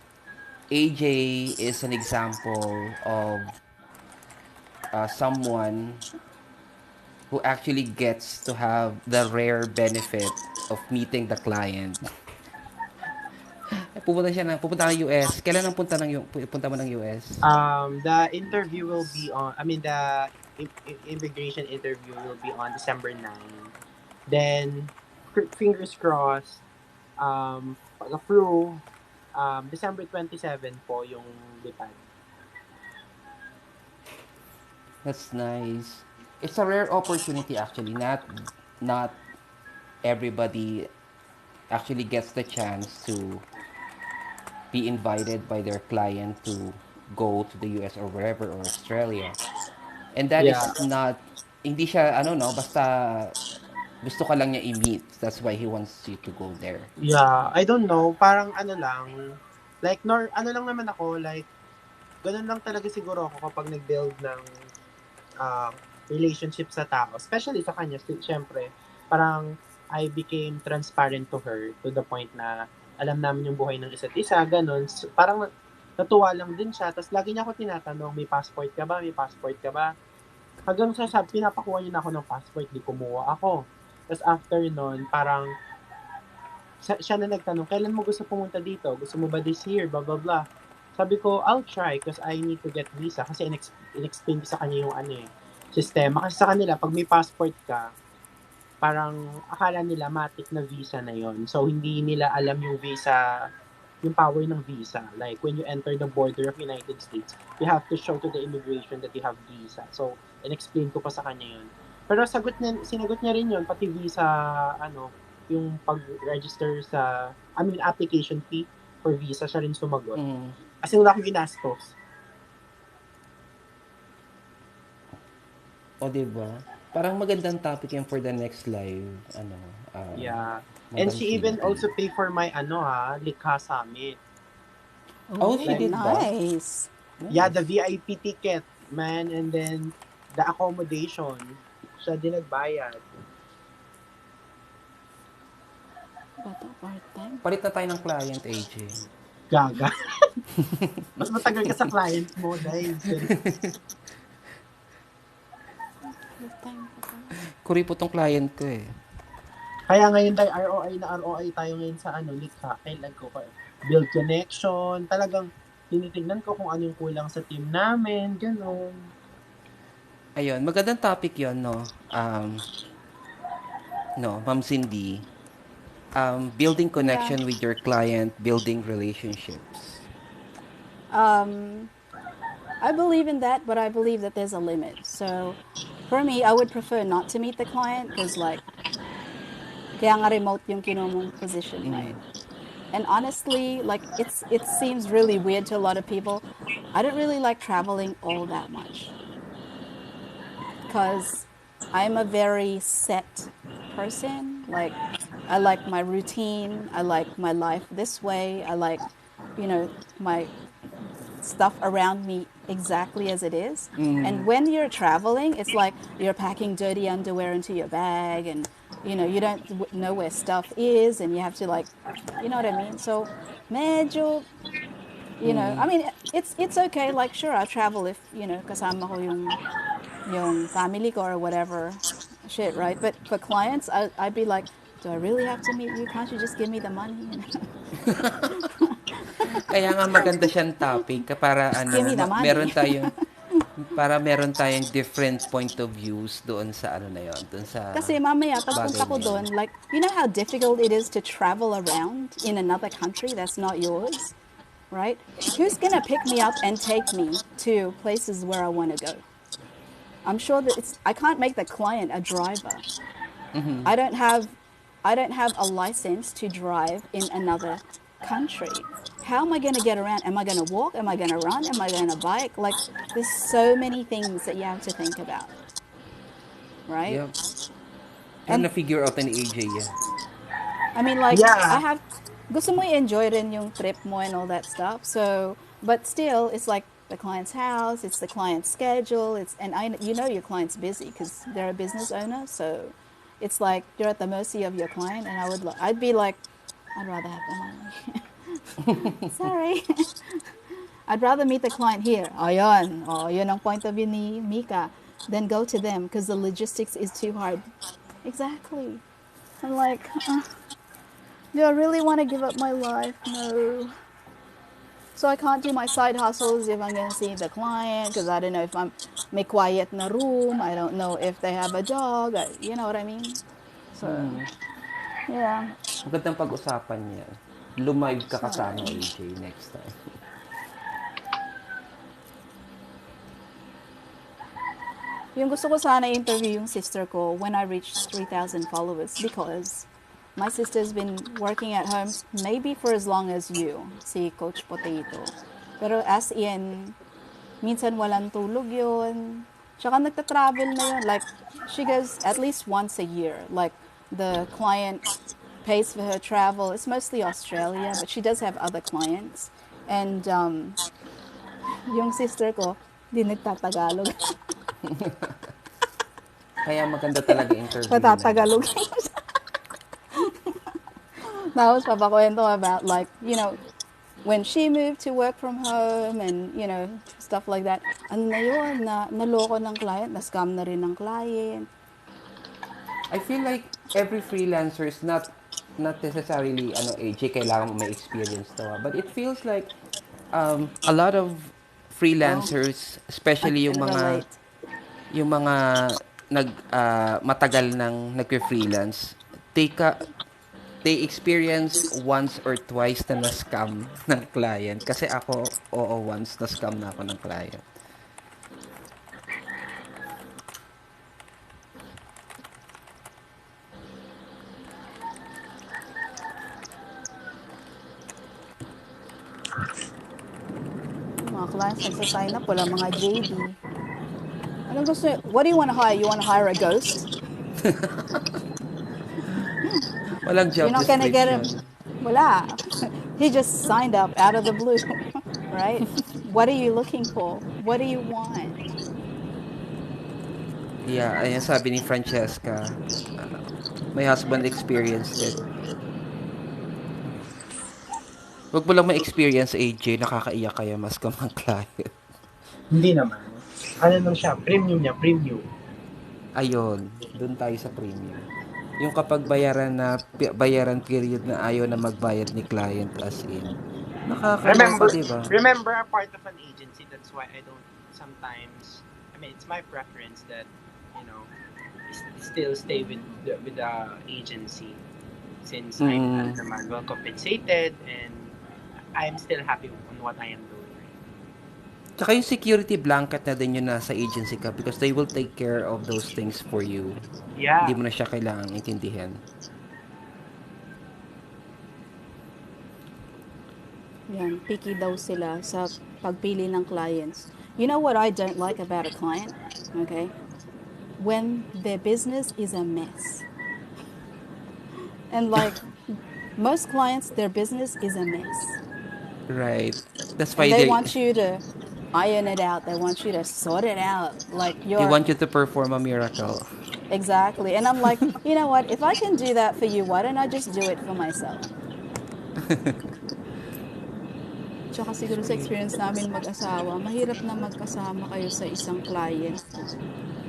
AJ is an example of someone who actually gets to have the rare benefit of meeting the client. Pupunta ng US. Kailan ang punta mo ng US? the interview will be on, I mean, the immigration interview will be on December 9. Then, fingers crossed, pag-approve, December 27 po yung lipad. That's nice. It's a rare opportunity actually. Not everybody actually gets the chance to be invited by their client to go to the US or wherever or Australia. And that Yeah. is not hindi siya ano no basta gusto ka lang niya i-meet. That's why he wants you to go there. Yeah, I don't know, parang ano lang, like, ano lang naman ako, like, ganun lang talaga siguro ako kapag nag-build ng uh, relationship sa tao, especially sa kanya, syempre, parang I became transparent to her to the point na alam namin yung buhay ng isa't isa, ganun. So, parang natuwa lang din siya, tapos lagi niya ako tinatanong, may passport ka ba? May passport ka ba? Hanggang sa pinapakuha niya na ako ng passport, di kumuha ako. Tapos after nun, parang siya na nagtanong, kailan mo gusto pumunta dito? Gusto mo ba this year? Blah, blah, blah. Sabi ko, I'll try because I need to get visa. Kasi in-explain ko sa kanya yung sistema. Kasi sa kanila, pag may passport ka, parang akala nila matik na visa na yon. So, hindi nila alam yung visa, yung power ng visa. Like, when you enter the border of United States, you have to show to the immigration that you have visa. So, in-explain ko pa sa kanya yun. Pero sinagot niya rin yun, pati visa, yung pag-register sa, I mean, application fee for visa, siya rin sumagot. Mm. Kasi wala akong ginastos. O, diba? Parang magandang topic yan for the next live. Yeah. And Madam she even CT. also pay for my, Likha Summit. Oh, she oh, Like, did ba? nice. yeah, the Nice. VIP ticket, man, and then the accommodation, siya din nagbayad. Bata part-time? Palit na tayo ng client, AJ. Gaga. Mas matagal ka sa client mo dahil May time pa pala. Kuripot tong client ko eh. kaya ngayon tayo ROI tayo ngayon sa ano, likha. Kailan ko build connection. Talagang tinitignan ko kung ano yung kulang sa team namin. Ganon. Ayun, magandang topic yon no? No, Ma'am Cindy. Building Yeah. connection with your client, building relationships. Um, I believe in that, but I believe that there's a limit. So for me, I would prefer not to meet the client because, like, kaya nga remote yung kinomong position, right? And honestly, like, it seems really weird to a lot of people. I don't really like traveling all that much because I'm a very set person. Like, I like my routine. I like my life this way. I like, my stuff around me exactly as it is. And when you're traveling, it's like you're packing dirty underwear into your bag, and you don't know where stuff is, and you have to, like, you know what I mean. So, medyo, I mean, it's okay. Like, sure, I travel if kasama ko yung family ko or whatever, shit, right? But for clients, I'd be like, do I really have to meet you? Can't you just give me the money? Kaya nga maganda siyang topic para Just give me the meron money. tayong different point of views doon sa ano na yon, doon sa Kasi mamaya, pagpunta bagay ko na yon. doon, like, you know how difficult it is to travel around in another country that's not yours, right? Who's going to pick me up and take me to places where I want to go? I'm sure that I can't make the client a driver. I don't have, I don't have a license to drive in another country. How am I going to get around? Am I going to walk? Am I going to run? Am I going to bike? Like, there's so many things that you have to think about, right? Yep. Na And na-figure out ni AJ yan. I mean, like, I Yeah. have, gusto mo i-enjoy rin yung trip mo and all that stuff. So, but still, it's like the client's house, it's the client's schedule, and your client's busy because they're a business owner. So, it's like you're at the mercy of your client, and I'd be like, I'd rather have the money. Sorry. I'd rather meet the client here. Ayun. Oh, yun ang point of view ni Mika. Then go to them because the logistics is too hard. Exactly. I'm like, do I really want to give up my life? No. So I can't do my side hustles if I'm going to see the client because I don't know if I'm may quiet na room. I don't know if they have a dog. You know what I mean? So, yeah. Magandang pag-usapan yan. Lumive ka kasama Sorry. AJ next time. Yung gusto ko sana interview yung sister ko when I reach 3,000 followers because my sister's been working at home maybe for as long as you, si Coach Potato. Pero as in, minsan walang tulog yun. Tsaka nagta-travel na yun. Like, she goes at least once a year. Like, the client pays for her travel. It's mostly Australia, but she does have other clients. And yung sister ko, di nagtatagalog. Kaya maganda talaga interviewin natin. Matatagalog. Tapos papakwento about, like, when she moved to work from home and, stuff like that. Ano na yun, naloko ng client, na-scam na rin ng client. I feel like every freelancer is not necessarily AJ kailangan mo may experience to, but it feels like a lot of Oh, freelancers, I especially can relate. yung mga matagal nang nagfe-freelance, they they experience once or twice na na-scam ng client. Kasi ako, oo, once na-scam na ako ng client. Yung mga clients nagsa-sign up, wala mga JD. Anong gusto, what do you want to hire? You want to hire a ghost? Walang You're job not gonna get him. description. Wala. He just signed up out of the blue, right? What are you looking for? What do you want? Yeah, ayan sabi ni Francesca, my husband experienced it. Wag mo lang ma-experience, AJ, nakakaiyak kaya mas ka mang client. Hindi naman. Ano lang siya, premium niya, premium. Ayun, doon tayo sa premium. Yung kapag bayaran period na ayaw na magbayad ni client as in. Nakakaloka, Remember, 'di ba? remember, I'm part of an agency. That's why I don't sometimes. I mean, it's my preference that you know still stay with the agency since I'm ano Mm. naman well compensated and I'm still happy on what I am doing right now. Tsaka yung security blanket na din yun nasa agency ka because they will take care of those things for you. Hindi Yeah. mo na siya kailangang intindihan. Yan, picky daw sila sa pagpili ng clients. You know what I don't like about a client? Okay? When their business is a mess. And like most clients, their business is a mess. Right. That's And why they they want you to iron it out. They want you to sort it out. Like they you're want you to perform a miracle. exactly. And I'm like, you know what? If I can do that for you, why don't I just do it for myself? Tsaka siguro sa Sweet. experience namin mag-asawa, mahirap na magkasama kayo sa isang client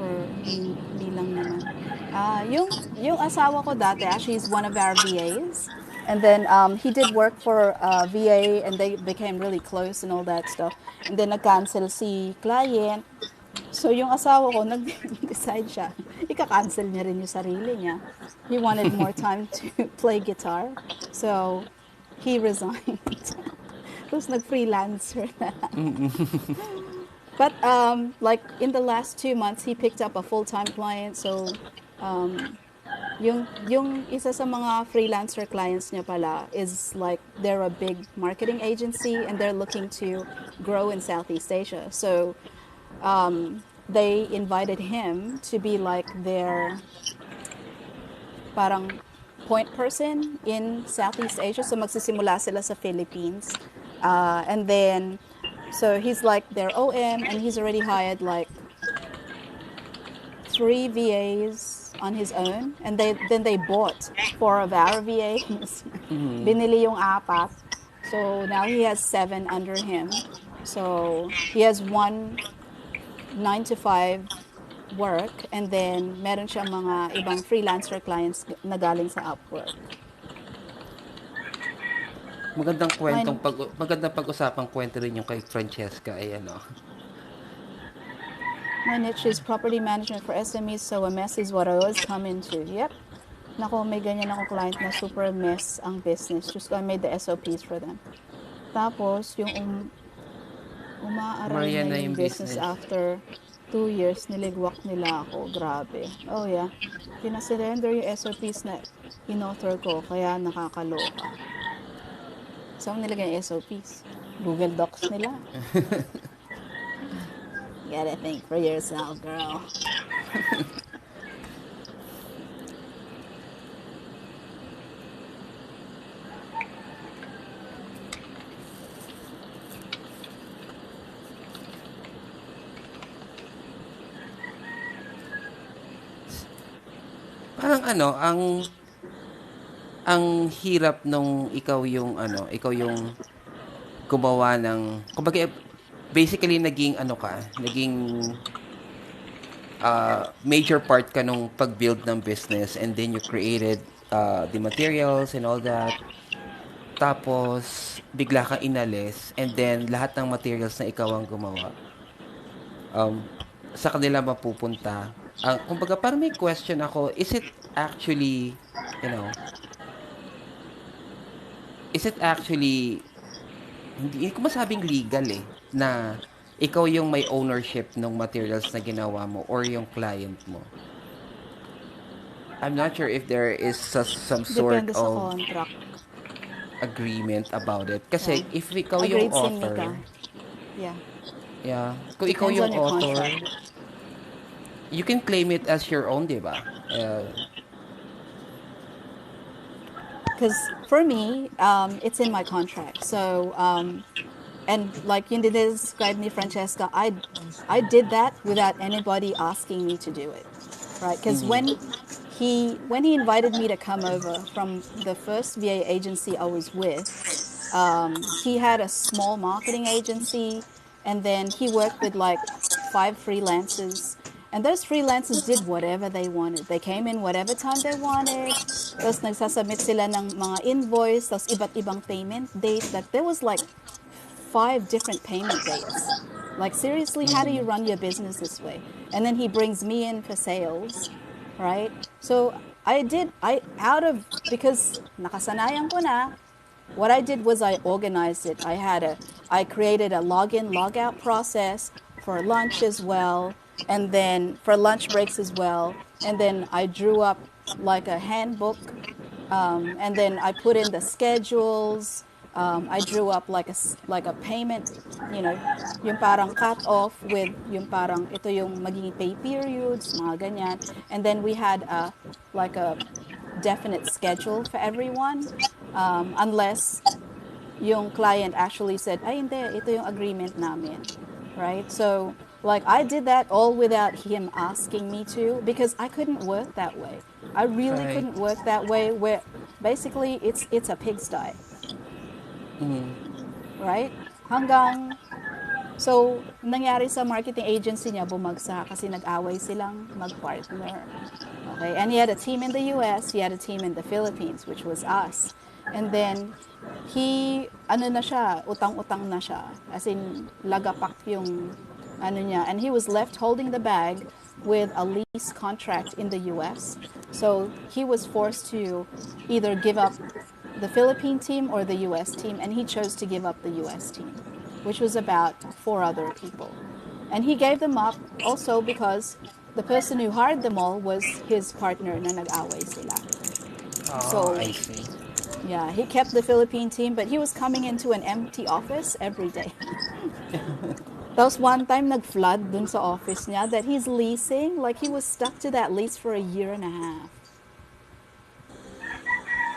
for hindi lang naman. Yung asawa ko dati, actually is one of our VAs. And then he did work for VA and they became really close and all that stuff. And then nag-cancel si client. So yung asawa ko, nag-decide siya, ika-cancel niya rin yung sarili niya. He wanted more time to play guitar. So he resigned. Tapos nag-freelancer na. But like in the last 2 months, he picked up a full-time client. So yung isa sa mga freelancer clients niya pala is like they're a big marketing agency and they're looking to grow in Southeast Asia. So they invited him to be like their parang point person in Southeast Asia. So magsisimula sila sa Philippines. And then, so he's like their OM and he's already hired like 3 VAs on his own. And then they bought 4 of our VAs. Binili yung 4. So now he has 7 under him. So he has one 9 to 5 work and then meron siyang mga ibang freelancer clients na galing sa Upwork. Mine, Magandang pag-usapang kwento rin yung kay Francesca ay ano. my niche is property management for SMEs, so a mess is what I always come into. Yep. Nako, may ganyan ako client na super mess ang business. Just I made the SOPs for them. Tapos, yung umaaray Maria na na yung yung business business. after 2 years, niligwak nila ako. Grabe. Oh yeah. Pinasurrender yung SOPs na in-author ko, kaya nakakaloka. Saan nilagay yung SOPs? Google Docs nila. You gotta think for yourself, girl. Parang ano, ang hirap nung ikaw yung gumawa ng, kumbaga, basically naging ano ka, naging major part ka nung pag-build ng business and then you created the materials and all that. Tapos, bigla ka inalis and then lahat ng materials na ikaw ang gumawa, um, sa kanila mapupunta. Kumbaga, parang may question ako, is it actually, you know, is it actually, hindi ko masabing legal eh, na ikaw yung may ownership ng materials na ginawa mo or yung client mo. I'm not sure if there is some sort Depende sa of contract. agreement about it. Yeah. Kasi if ikaw yung Agreed si author, Mika. Yeah. yeah, kung ikaw Depends yung on your author, contract. you can claim it as your own, di ba? Because for me, it's in my contract. So, and like you did describe me, Francesca, I did that without anybody asking me to do it, right? Because when he invited me to come over from the first VA agency I was with, He had a small marketing agency, and then he worked with like 5 freelancers. And those freelancers did whatever they wanted. They came in whatever time they wanted. Tapos nagsasubmit sila ng mga invoice, tapos iba't ibang payment date. Like there was like 5 different payment dates. Like seriously, how do you run your business this way? And then he brings me in for sales, right? So I out of, because nakasanayan ko na, what I did was I organized it. I created a login, logout process for lunch as well, and then for lunch breaks as well. And then I drew up like a handbook, and then I put in the schedules. I drew up like a payment, you know, yung parang cut off with yung parang ito yung magiging pay periods, mga ganyan. And then we had like a definite schedule for everyone, unless yung client actually said, ay hindi, ito yung agreement namin, right? So like I did that all without him asking me to, because I couldn't work that way. I really Right. couldn't work that way, where basically it's a pigsty, right? Hanggang so nangyari sa marketing agency niya, bumagsak kasi nag-away silang mag-partner. Okay, and he had a team in the US, he had a team in the Philippines, which was us. And then ano na siya, utang-utang na siya. As in, lagapak yung ano niya. And he was left holding the bag with a lease contract in the US. So he was forced to either give up the Philippine team or the US team, and he chose to give up the US team, which was about 4 other people. And he gave them up also because the person who hired them all was his partner na nag-away sila. Oh, So I see. yeah, he kept the Philippine team, but he was coming into an empty office every day. Tapos one time nag-flood dun sa office niya that he's leasing. Like he was stuck to that lease for a year and a half.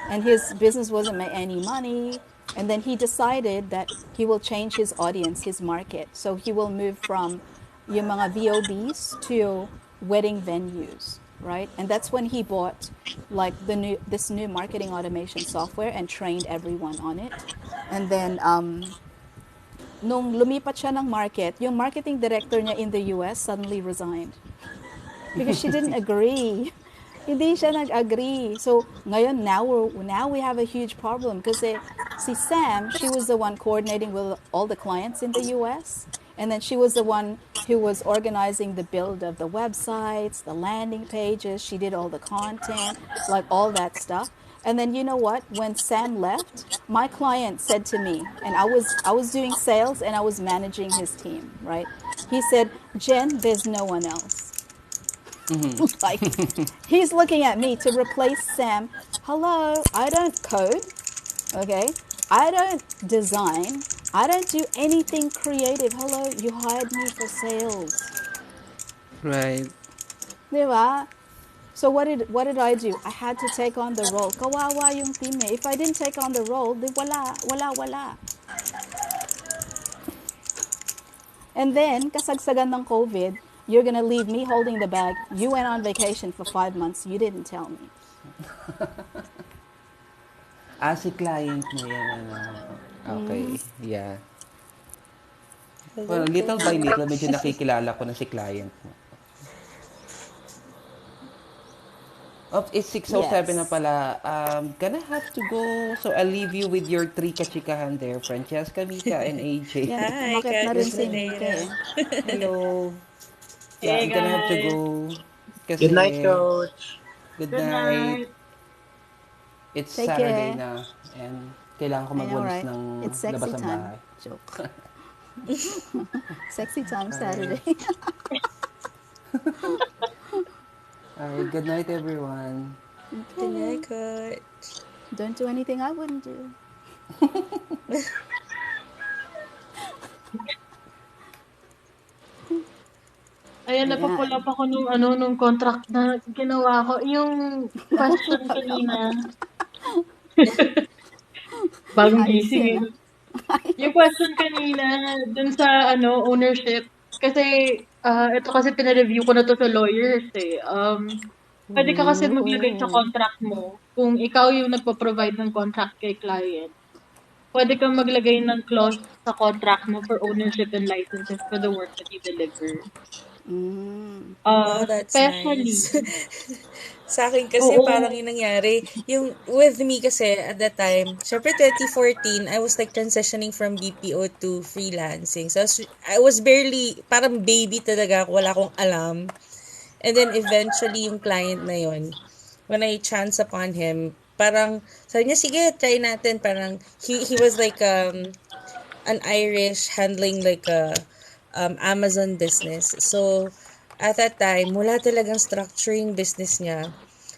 And his business wasn't making any money. And then he decided that he will change his audience, his market. So he will move from yung mga VOBs to wedding venues, right? And that's when he bought like this new marketing automation software and trained everyone on it. And then nung lumipat siya ng market, yung marketing director niya in the US suddenly resigned because she didn't agree. Hindi siya nag-agree. So, ngayon, now we have a huge problem kasi si Sam, she was the one coordinating with all the clients in the US. And then she was the one who was organizing the build of the websites, the landing pages. She did all the content, like all that stuff. And then you know what? When Sam left, my client said to me, and I was doing sales and I was managing his team, right? He said, "Jen, there's no one else." Like he's looking at me to replace Sam. Hello, I don't code, okay? I don't design. I don't do anything creative. Hello, you hired me for sales. Right. Di ba? So what did I do? I had to take on the role. Kawawa yung team eh. If I didn't take on the role, di wala. And then, kasagsagan ng COVID, you're gonna leave me holding the bag. You went on vacation for 5 months. You didn't tell me. Ah, si client mo yan, ano. Okay, yeah. Well, Hello, little by Kuya. little, medyo nakikilala ko na si client mo. Oh, it's 6:07 na Yes. pala. Gonna have to go. So, I'll leave you with your three kachikahan there, Francesca, Mika, and AJ. Yan, Hi, umakit na rin Coach si Mika Nadera. eh. Hello. Yeah, Hey I'm gonna have to guys, go. Good night, Kasi, Coach. good good night. night. It's Take Saturday care. na. And kailangan ko I know, magwalis right? ng It's labas sexy ng time. bahay. Joke. Sexy time Alright. Saturday. Alright, good night, everyone. Good Okay. night, Coach. Don't do anything I wouldn't do. Ayan, Ayan. napapulap ako nung contract na ginawa ko. Yung question kanina, bagong Ayos gising yun, eh. ah. Yung question kanina, dun sa ownership, kasi ito kasi pinareview ko na to sa lawyers eh. Pwede ka kasi maglagay sa Oh. contract mo kung ikaw yung nagpo-provide ng contract kay client. pwede kang maglagay ng clause sa contract mo for ownership and licenses for the work that you deliver. Mm. Wow, that's Especially, nice. Sa akin kasi oo, parang yung nangyari, yung with me kasi at that time, syempre 2014, I was like transitioning from BPO to freelancing. So I was barely, parang baby talaga ako, wala akong alam. And then eventually yung client na yon, when I chance upon him, parang sabi niya, sige, try natin. Parang he was like an Irish handling like a Amazon business. So at that time, wala talagang structure yung business niya.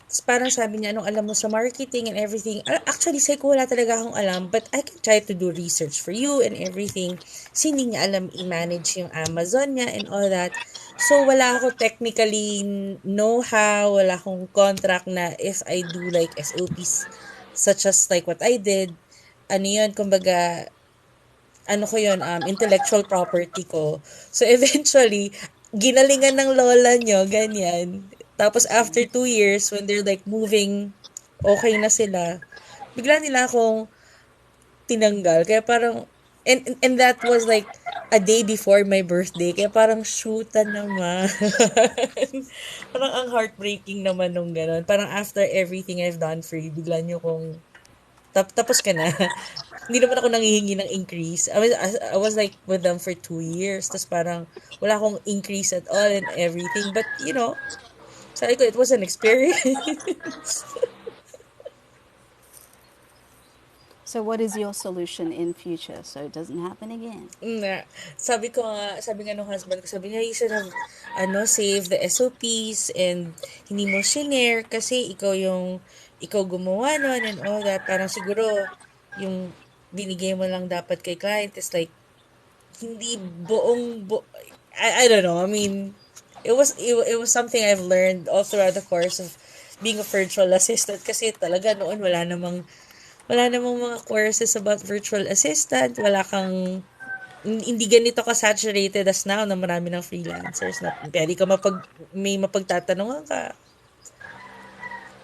Tapos parang sabi niya, anong alam mo sa marketing and everything? Actually, say ko wala talaga akong alam, but I can try to do research for you and everything. Kasi hindi niya alam i-manage yung Amazon niya and all that. So, wala ako technically know-how, wala akong contract na if I do like SOPs such as like what I did, ano yun, kumbaga, ano ko yun, intellectual property ko. So, eventually, ginalingan ng lola nyo, ganyan. Tapos, after 2 years, when they're like moving, okay na sila, bigla nila akong tinanggal. Kaya parang, and that was like a day before my birthday. Kaya parang, shoota naman. Parang ang heartbreaking naman nung gano'n. Parang after everything I've done for you, bigla nyo kong tapos ka na. Hindi naman ako nanghihingi ng increase. I was like with them for 2 years. Tapos parang wala akong increase at all and everything. But, sabi ko, it was an experience. So what is your solution in future so it doesn't happen again? Na, sabi nga nung husband ko, sabi niya, you should have, save the SOPs and hindi mo shinare kasi ikaw gumawa nun and all that. Parang siguro, yung binigay mo lang dapat kay client is like, hindi I don't know. I mean, it was something I've learned all throughout the course of being a virtual assistant kasi talaga noon wala namang mga courses about virtual assistant, wala kang hindi ganito ka-saturated as now na marami ng freelancers na pwede ka may mapagtatanungan ka.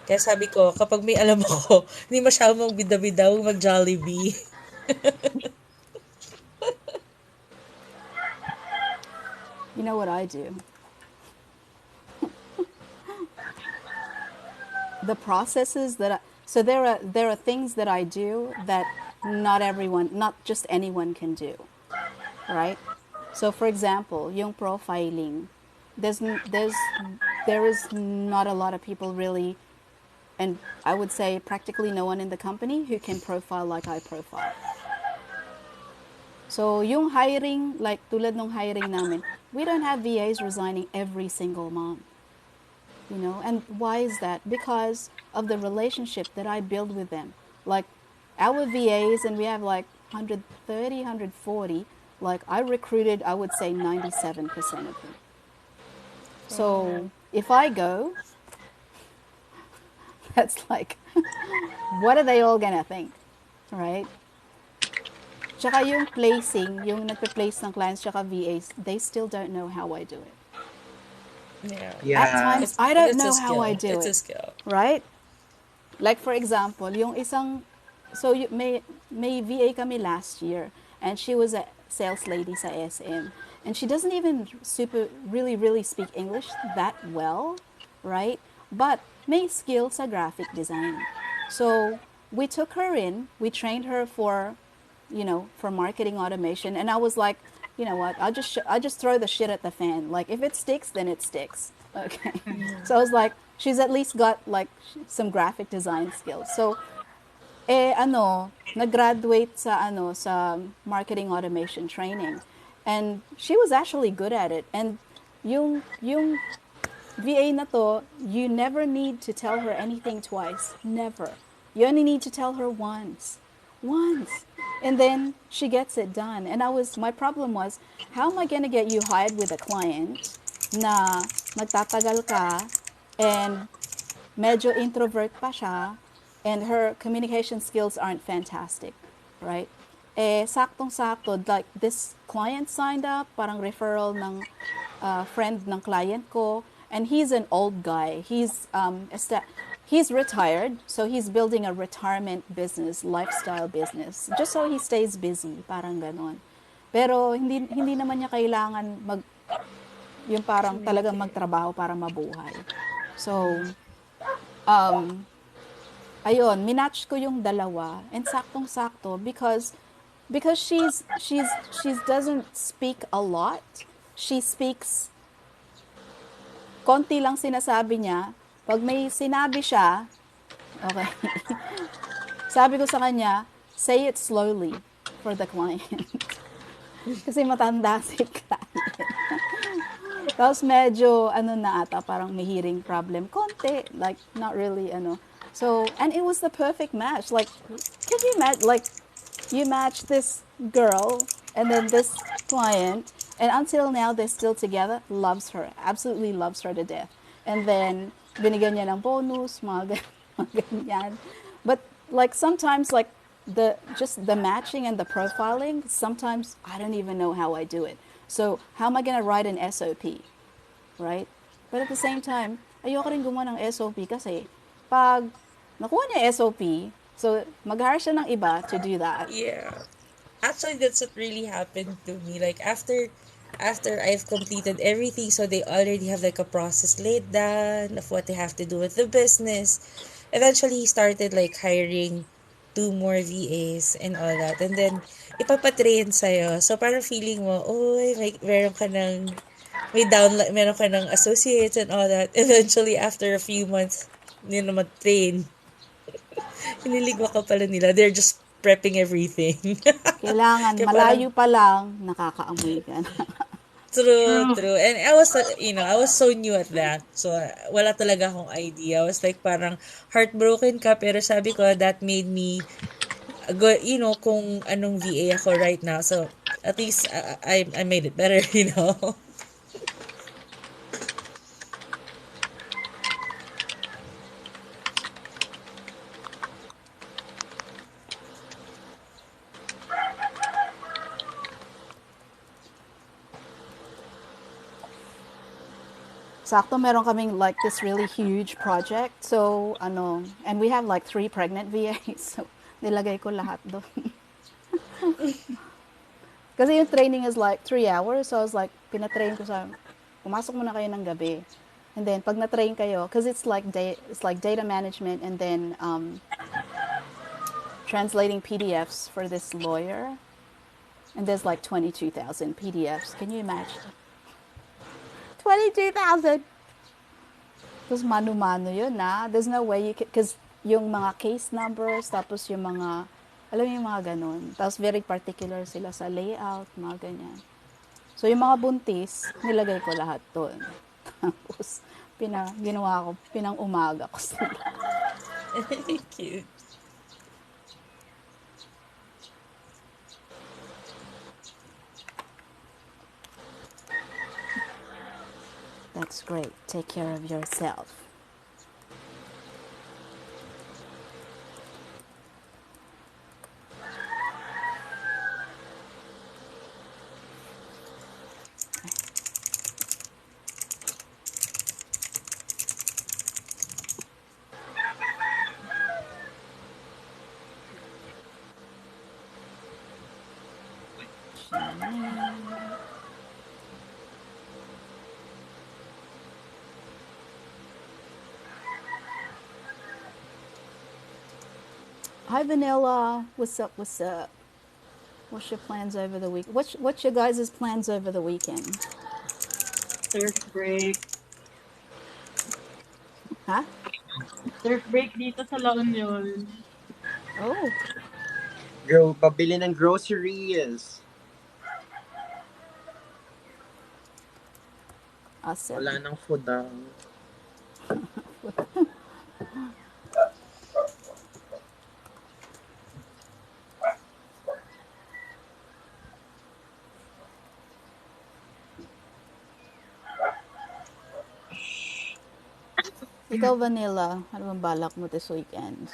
Kaya sabi ko, kapag may alam ako, hindi masyadong magbida-bida, huwag mag-Jollibee. You know what I do? The processes that so there are things that I do that not just anyone can do, right? So for example, yung profiling, there's there is not a lot of people really, and I would say practically no one in the company who can profile like I profile. So yung hiring, like tulad ng hiring namin, we don't have VAs resigning every single month. And why is that? Because of the relationship that I build with them. Like our VAs, and we have like 130, 140, like I recruited, I would say 97% of them. So if I go, that's like, what are they all gonna think, right? Tsaka yung placing, yung nagpe-place ng clients tsaka VAs, they still don't know how I do it. Yeah. At Yeah. times, I But don't it's a know how I skill. do It's a it, skill. right? Like for example, yung isang, so may VA kami last year, and she was a sales lady sa SM, and she doesn't even really speak English that well, right? But may skill sa graphic design. So we took her in, we trained her for marketing automation, and I was like, you know what? I just throw the shit at the fan. Like if it sticks, then it sticks. Okay. So I was like, she's at least got like some graphic design skills. So nag-graduate sa marketing automation training. And she was actually good at it. And yung VA na to, you never need to tell her anything twice. Never. You only need to tell her once. Once. And then she gets it done. And my problem was, how am I going to get you hired with a client na magtatagal ka and medyo introvert pa siya and her communication skills aren't fantastic, right? Saktong-sakto, like this client signed up, parang referral ng friend ng client ko, and he's an old guy. he's retired, so he's building a retirement business, lifestyle business, just so he stays busy, parang ganon. Pero hindi naman niya kailangan yung parang talagang magtrabaho para mabuhay. So, ayun, minatch ko yung dalawa and saktong-sakto because she's doesn't speak a lot. She speaks konti lang sinasabi niya. Pag may sinabi siya, okay. Sabi ko sa kanya, say it slowly for the client. Kasi matanda si client. Tapos medyo, ano na ata, parang may hearing problem. Konti, like, not really, ano. So, and it was the perfect match. Like, can you imagine, like, you match this girl and then this client, and until now, they're still together, loves her, absolutely loves her to death. And then, binigyan niya ng bonus, mga ganyan. But, like, sometimes, like, just the matching and the profiling, sometimes I don't even know how I do it. So, how am I going to write an SOP? Right? But at the same time, ayoko rin gumawa ng SOP kasi pag nakuha niya SOP, so mag-hire siya ng iba to do that. Yeah. Actually, that's what really happened to me. Like after I've completed everything, so they already have like a process laid down of what they have to do with the business. Eventually, he started like hiring two more VAs and all that. And then, ipapatrain sa'yo. So, parang feeling mo, oy, may downline, meron ka ng associates and all that. Eventually, after a few months, yun na mag-train. Hiniligwa ka pala nila. They're just prepping everything. Kailangan Kaya parang, malayo pa lang, nakakaamoy ka na. true, True. true. And I was, I was so new at that. So, wala talaga akong idea. I was like, parang heartbroken ka. Pero sabi ko, that made me, kung anong VA ako right now. So, at least, I made it better, you know? Sakto meron kaming like this really huge project. So, ano, and we have like 3 pregnant VAs. So, nilagay ko lahat doon. Kasi yung training is like 3 hours. So, I was like, pinatrain ko sa, pumasok muna kayo ng gabi. And then, pag na-train kayo, because it's like data management and then translating PDFs for this lawyer. And there's like 22,000 PDFs. Can you imagine? 22,000! Tapos mano-mano yun na. There's no way you can, because yung mga case numbers, tapos yung mga, alam mo yung mga ganun. Tapos very particular sila sa layout, mga ganyan. So yung mga buntis, nilagay ko lahat doon. Tapos, ginawa ko, pinang umaga ko sila. Cute. That's great. Take care of yourself. Hi Vanilla, what's up? What's up? What's your plans over the week? What's your guys' plans over the weekend? Surf break. Huh? Surf break dito sa La Union. Oh, Pabili ng groceries. awesome. Wala nang food ah. Ikaw Vanilla, ano bang balak mo this weekend?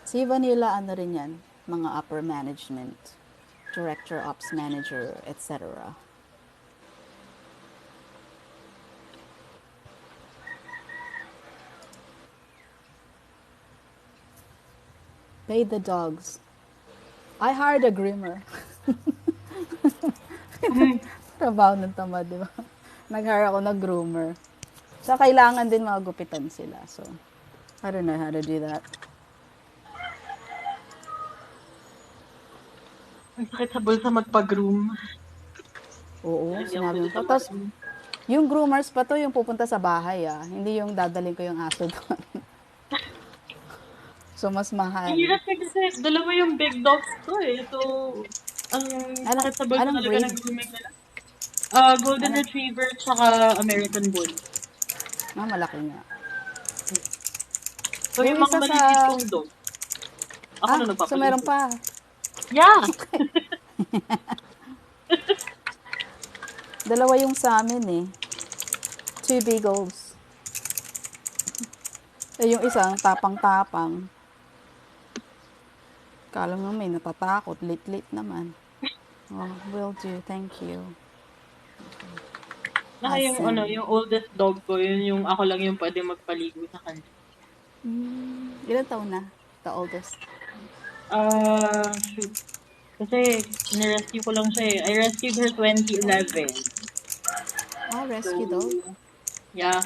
Si Vanilla, ano rin yan? Mga upper management, director, ops manager, etc. Pay the dogs. I hired a groomer. Trabaho ng tamad, di ba? Nag-hire ako ng groomer. So, kailangan din magupitan sila. So, I don't know how to do that. Ang sakit sa bulsa magpa-groom. Oo, Hindi ako sinabi pwede mo sa pa. Tapos, mag-groom. yung groomers pa to, yung pupunta sa bahay ah. Hindi yung dadaling ko yung aso doon. So, mas Ang mahal. hirap kasi dalawa yung big dogs ko eh. So, ang Anong, sakit sa bulsa anong talaga breed? ng grooming nila. Golden Anong, Retriever tsaka American Bull. malaki nga. So, Yung yung mga isa sa, maliliit kong dog, ako na so meron nagpapaligo. pa. Yeah! Dalawa yung sa amin eh. Two beagles. Eh, yung isa, tapang-tapang. Kala mo may natatakot. Lit-lit naman. Oh, will do. Thank you. Naka yung, ano, Asen. yung oldest dog ko, yun yung ako lang yung pwede magpaligo sa kanya. Ilan taon na? The oldest. Shoot. Kasi, nirescue ko lang siya eh. I rescued her 2011. Ah, So, rescue dog? yeah.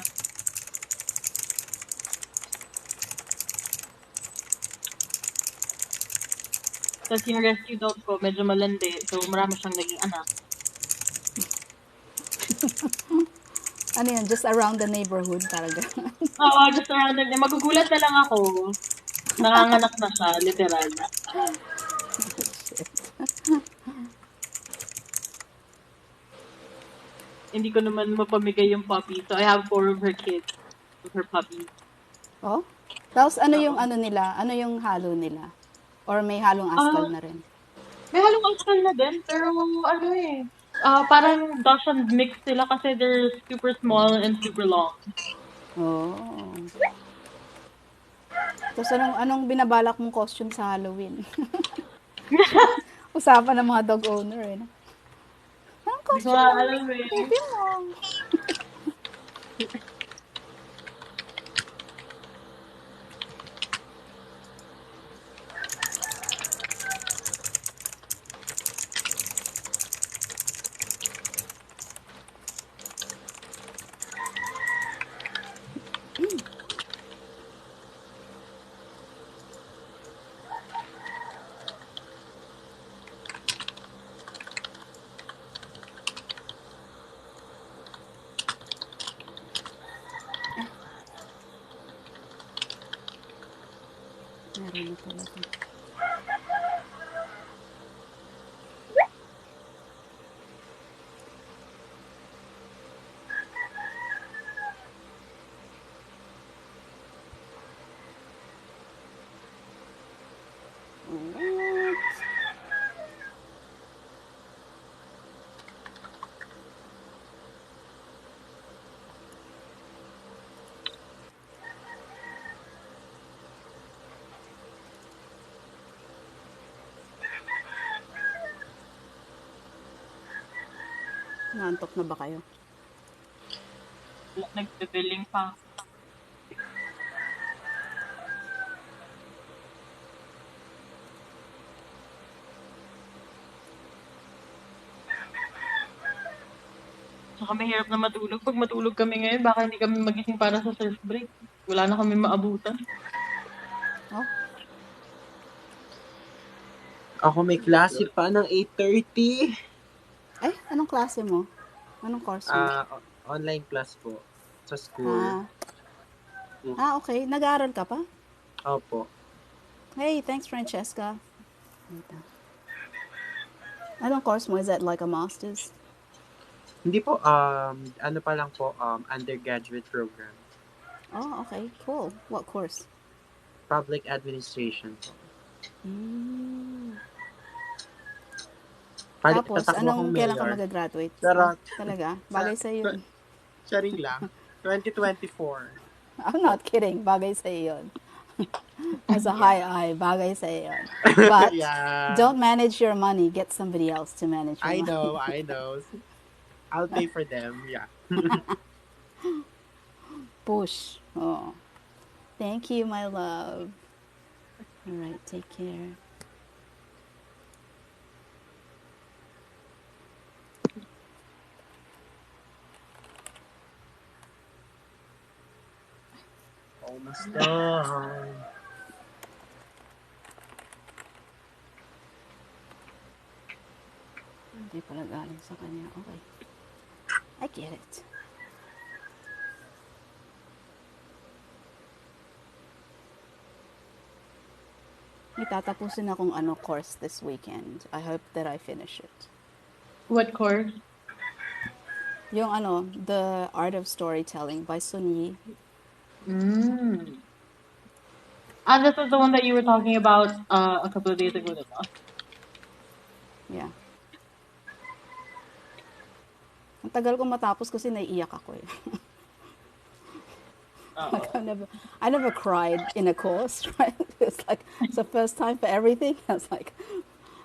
Tapos yung rescue dog ko, medyo malandi. So, marami siyang naging anak. Ano yun? Just around the neighborhood talaga. Oo, just around the, magugulat na lang ako. Nanganganak na siya, literal. Hindi ko naman mapamigay yung puppy. So, I have 4 of her kids. Of her puppies. Oh? Tapos ano yung Oo. ano nila? Ano yung halo nila? Or may halong askal Ah, na rin? may halong alcohol na din. Pero, ano eh. Parang Dachshund mix sila kasi they're super small and super long. Oh. Tapos anong binabalak mong costume sa Halloween? Usapan ng mga dog owner eh. No? Anong Hindi ko costume nga ng alam eh. baby mo? Meron na pala ito. What? Naantok na ba kayo? Nagbibiling pa. Saka mahirap na matulog. Pag matulog kami ngayon, baka hindi kami magising para sa surf break. Wala na kami maabutan. Oh, Ako may klase pa ng 8:30. anong klase mo? Anong course mo? Online class po sa school. Ah, okay. Nag-aaral ka pa? Opo. Hey, thanks Francesca. Wait lang. Anong course mo? Is that like a master's? Hindi po, ano pa lang po, undergraduate program. Oh, okay. Cool. What course? Public administration po. Tapos, Tatakbo akong kailan ka mayor. mag-graduate? Charot. Talaga? Bagay sa'yo yun. Charing lang. 2024. I'm not kidding. Bagay sa'yo yun. As a high eye, bagay sa'yo yun. But, Yeah. don't manage your money. Get somebody else to manage your I money. know. I'll pay for them. Yeah. Push. Oh. Thank you, my love. All right, take care. Almost done. Hindi pala galing sa kanya. Okay. I get it. May tatapusin akong course this weekend. I hope that I finish it. What course? Yung The Art of Storytelling by Sun Yi. Mm. This was the one that you were talking about a couple of days ago, diba? Yeah. Ang tagal ko matapos kasi naiiyak ako eh. Like Oo. I never cried in a course, right? It's the first time for everything. I was like,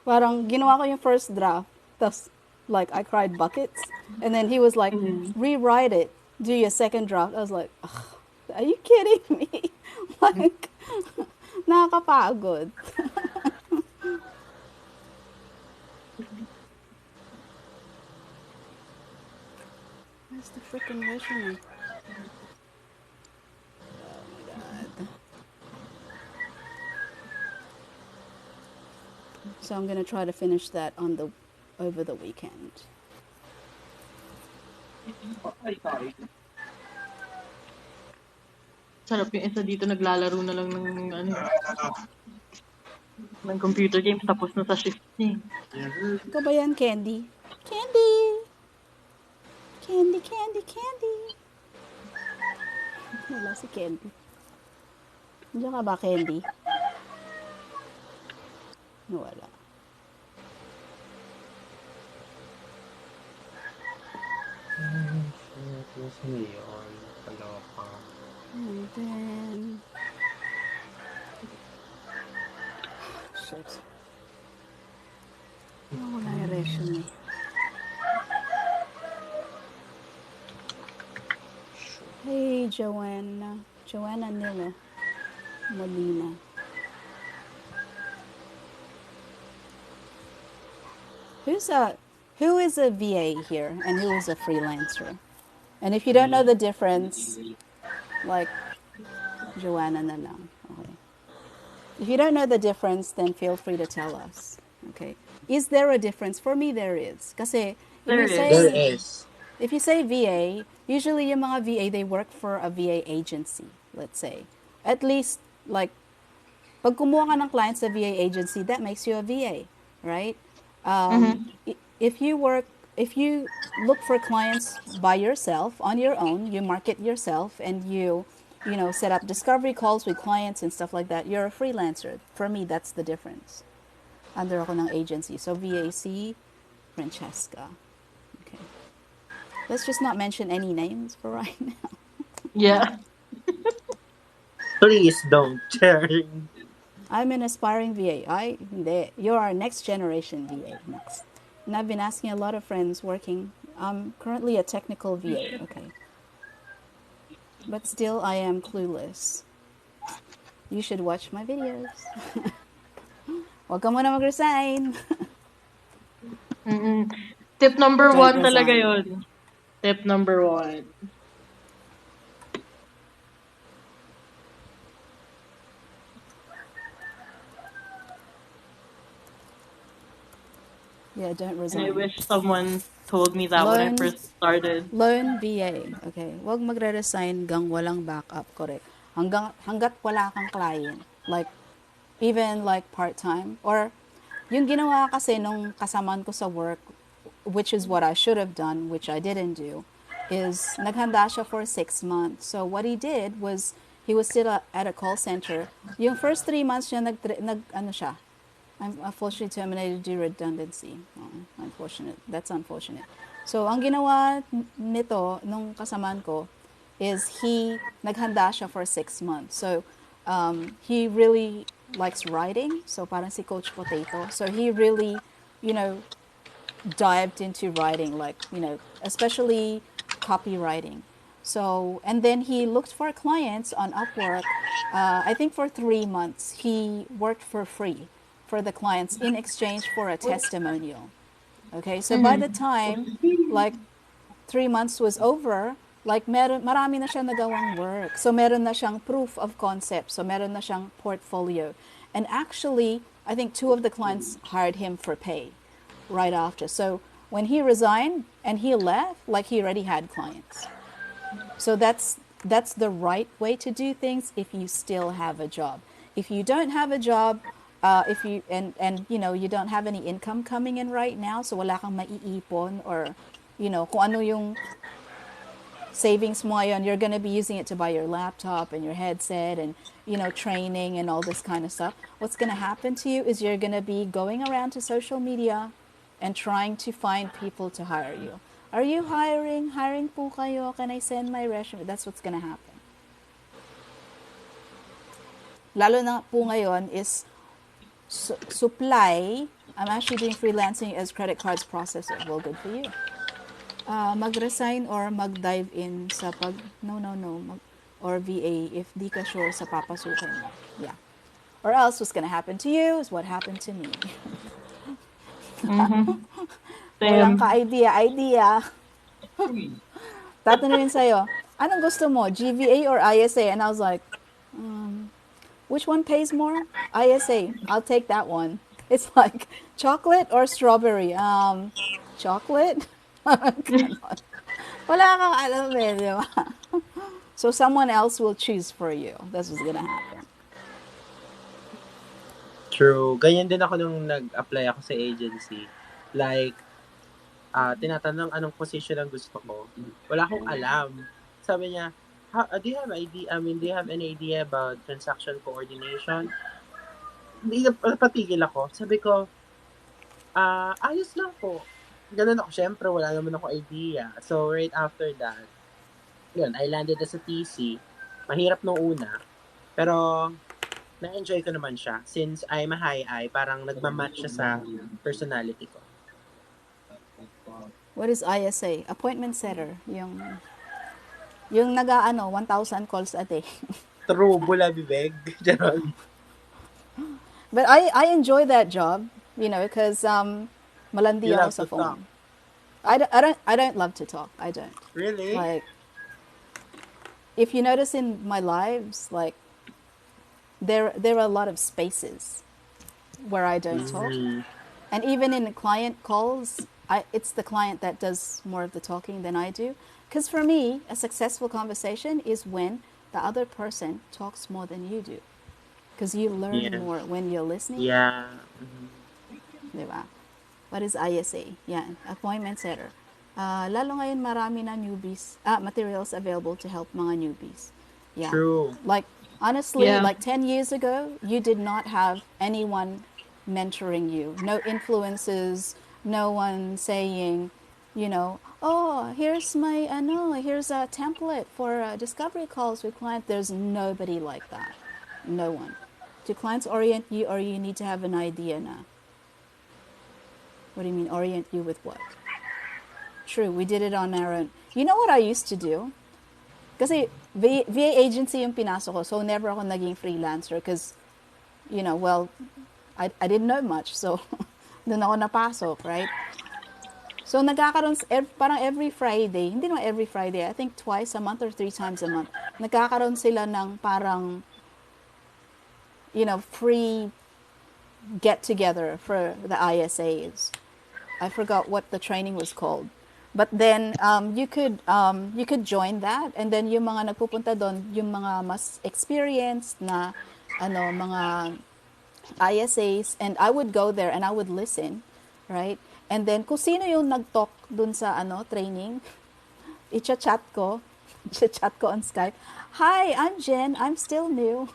parang ginawa ko yung first draft. Tapos, like, I cried buckets. And then he was like, Mm. rewrite it. Do your second draft. I was like, ugh, are you kidding me? Like, nakakapagod. Where's the freaking resume? Oh my god. So I'm gonna try to finish that over the weekend. Sarap yung isa dito naglalaro na lang ng computer games tapos na sa shift niya. Ikaw ba yan, Candy? Candy! Candy, Candy, Candy! Wala si Candy. Diyan ka ba, Candy? Wala. Nasaan na yun? Kaloka. And then... Shit. Wala yung resume. Hey, Joanna. Joanna Nilo Molina. Who is a VA here and who is a freelancer? And if you don't know the difference, like Joanna na lang. Okay. If you don't know the difference, then feel free to tell us. Okay. Is there a difference? For me, there is. Kasi if There you is. There say is. if you say VA, usually yung mga VA, they work for a VA agency, let's say. At least, like, pag kumuha ka ng client sa VA agency, that makes you a VA, right? Mm-hmm. If you look for clients by yourself, on your own, you market yourself and set up discovery calls with clients and stuff like that, you're a freelancer. For me, that's the difference. Under ako ng agency. So, VAC, Francesca. Okay. Let's just not mention any names for right now. Yeah. Please don't, Cherry. I'm an aspiring VA. You're our next generation VA next. And I've been asking a lot of friends working. I'm currently a technical VA, okay. But still, I am clueless. You should watch my videos. Huwag ka muna mag-resign. Mm-mm. Tip number Don't 1 talaga resign. yon. Tip number 1. Yeah, don't And I resign. wish someone told me that when I Lone, first started. lone VA. Okay. Huwag magre-resign gang walang backup. Correct. Hanggat wala kang client. Like, even like part-time. Or, yung ginawa kasi nung kasamaan ko sa work, which is what I should have done, which I didn't do, is naghanda siya for 6 months. So what he did was, he was still at a call center. Yung first 3 months niya, ano siya, I'm unfortunately terminated due to redundancy. Oh, unfortunate. That's unfortunate. So, ang ginawa nito, nung kasamaan ko, is naghanda siya for 6 months. So, he really likes writing. So, parang si Coach Potato. So, he really, you know, dived into writing, like, especially copywriting. So, and then he looked for clients on Upwork. I think for 3 months, he worked for free for the clients in exchange for a testimonial. Okay, so by the Mm. time like 3 months was over, like marami na siya nagawang work. So meron na siyang proof of concept. So meron na siyang portfolio. And actually, I think two of the clients hired him for pay right after. So when he resigned and he left, like he already had clients. So that's the right way to do things if you still have a job. If you don't have a job, if you and you know you don't have any income coming in right now, so wala kang maiipon or kung ano yung savings mo ngayon, you're going to be using it to buy your laptop and your headset and training and all this kind of stuff. What's going to happen to you is you're going to be going around to social media and trying to find people to hire you. Are you hiring? Hiring po kayo? Can I send my resume? That's what's going to happen. Lalo na po ngayon is supply. I'm actually doing freelancing as credit cards processor. Well, good for you. Mag-resign or mag-dive in sa no, or VA if di ka sure sa papasukin mo. Yeah. Or else what's gonna happen to you is what happened to me. Mhm. Walang Same. ka-idea. Tatanungin sa'yo, anong gusto mo, GVA or ISA? And I was like, which one pays more? ISA. I'll take that one. It's like chocolate or strawberry. Chocolate? Ganon. Wala kang alam eh, di ba? So someone else will choose for you. That's what's gonna happen. True. Ganyan din ako nung nag-apply ako sa agency. Like, tinatanong anong position ang gusto ko. Wala akong alam. Sabi niya, do you have idea? I mean, do you have any idea about transaction coordination? Hindi patigil ako. Sabi ko, ayos lang po. Ganun ako. Syempre, wala naman ako idea. So, right after that, yun, I landed as a TC. Mahirap nung una. Pero, na-enjoy ko naman siya. Since I'm a high eye, parang nagmamatch siya sa personality ko. What is ISA? Appointment setter. Yung 1,000 calls a day. True, bula bibig. But I enjoy that job, because malandi You ako love sa to talk. phone. I don't love to talk. I don't. Really? Like, if you notice in my lives, like there are a lot of spaces where I don't talk. And even in client calls, it's the client that does more of the talking than I do. Because for me, a successful conversation is when the other person talks more than you do. Because you learn Yeah. more when you're listening. Yeah. Diba? What is ISA? Yan, appointment setter. Lalo ngayon marami na newbies, materials available to help mga newbies. Yeah. True. Like, honestly, Yeah. like 10 years ago, you did not have anyone mentoring you. No influences, no one saying, oh, here's here's a template for discovery calls with clients. There's nobody like that. No one. Do clients orient you or you need to have an idea na? What do you mean, orient you with what? True, we did it on our own. You know what I used to do? Kasi VA agency yung pinasok ko, so never ako naging freelancer because, well, I didn't know much, so doon ako napasok, right? So nagkakaroon, parang every Friday, hindi naman every Friday, I think twice a month or 3 times a month, nagkakaroon sila ng parang, free get-together for the ISAs. I forgot what the training was called. But then you could join that, and then yung mga nagpupunta doon, yung mga mas experienced na mga ISAs, and I would go there and I would listen, right? And then kung sino yung nag-talk dun sa training, i-chat ko on Skype. Hi, I'm Jen. I'm still new.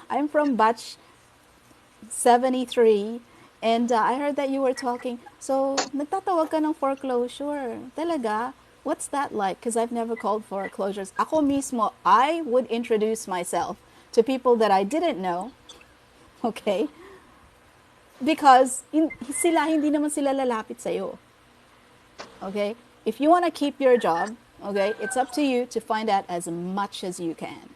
I'm from batch 73. And I heard that you were talking. So, nagtatawag ka ng foreclosure. Talaga? What's that like? Because I've never called foreclosures. Ako mismo, I would introduce myself to people that I didn't know. Okay? Because hindi naman sila lalapit sa'yo. Okay? If you want to keep your job, Okay, it's up to you to find out as much as you can.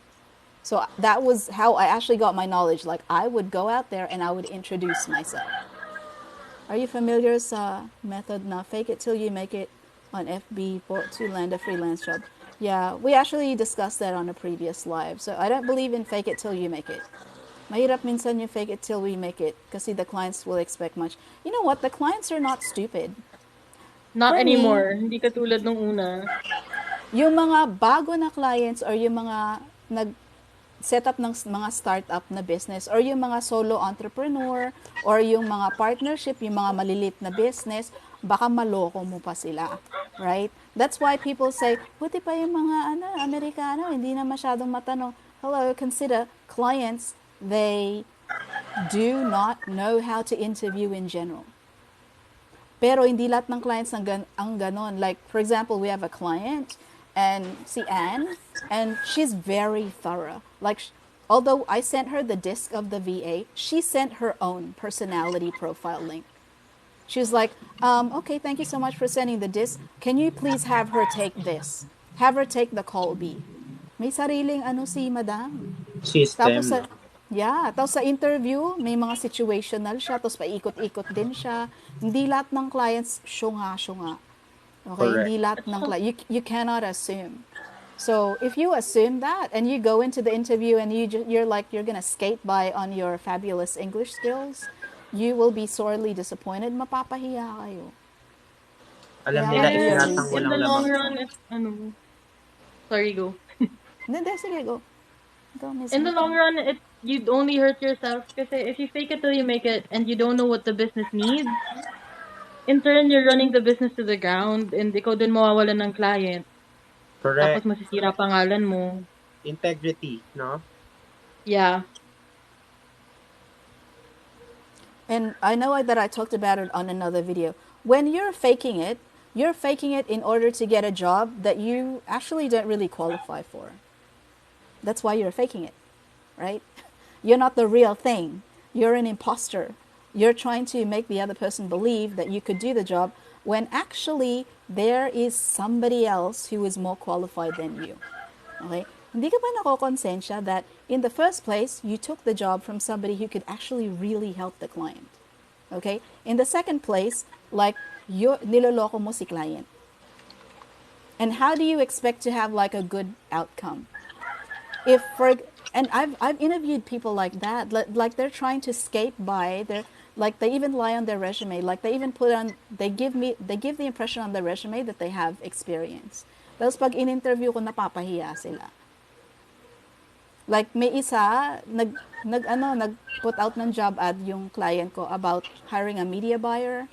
So that was how I actually got my knowledge. Like I would go out there and I would introduce myself. Are you familiar sa method na fake it till you make it on FB to land a freelance job? Yeah, we actually discussed that on a previous live. So I don't believe in fake it till you make it. Mahirap minsan yung fake it till we make it kasi the clients will expect much. You know what? The clients are not stupid. Not For me, anymore. Hindi katulad nung una. yung mga bago na clients or yung mga nag set up ng mga startup na business or yung mga solo entrepreneur or yung mga partnership, yung mga malilit na business, baka maloko mo pa sila. Right? That's why people say, buti pa yung mga Amerikano, hindi na masyadong matanong. Hello, consider clients, they do not know how to interview in general. Pero hindi lahat ng clients ang ganon. Like, for example, we have a client, and si Anne, and she's very thorough. Like, although I sent her the disc of the VA, she sent her own personality profile link. She was like, okay, thank you so much for sending the disc. Can you please have her take this? Have her take the call B. May sariling si madam. Tapos System, sa, no? tapos sa interview, may mga situational siya, tapos paikot-ikot din siya. Hindi lahat ng clients syunga-syunga. Okay, Correct. hindi lahat ng clients. You cannot assume. So if you assume that and you go into the interview and you're like you're gonna skate by on your fabulous English skills, you will be sorely disappointed. Mapapahiya kayo. Alam Kaya nga nila do your And itinatang in walang the research. long lamang run, yan. sorry, go. Hindi, sige, go. Go, Miss In the long Mika. run, you'd only hurt yourself kasi if you fake it till you make it and you don't know what the business needs, in turn, you're running the business to the ground and ikaw din mawawalan ng client. Tapos Correct. masisira pangalan mo. Integrity, no? Yeah. And I know that I talked about it on another video. When you're faking it in order to get a job that you actually don't really qualify for. That's why you're faking it, right? You're not the real thing. You're an imposter. You're trying to make the other person believe that you could do the job when actually there is somebody else who is more qualified than you. Okay? Hindi ka ba nakokonsensya that in the first place, you took the job from somebody who could actually really help the client. Okay? In the second place, like, niloloko mo si client. And how do you expect to have like a good outcome? If for and I've interviewed people like that, like they're trying to skate by, they're like they even lie on their resume, like they even they give the impression on their resume that they have experience. Tapos pag in-interview ko, napapahiya sila. Like may isa nag put out ng job ad yung client ko about hiring a media buyer.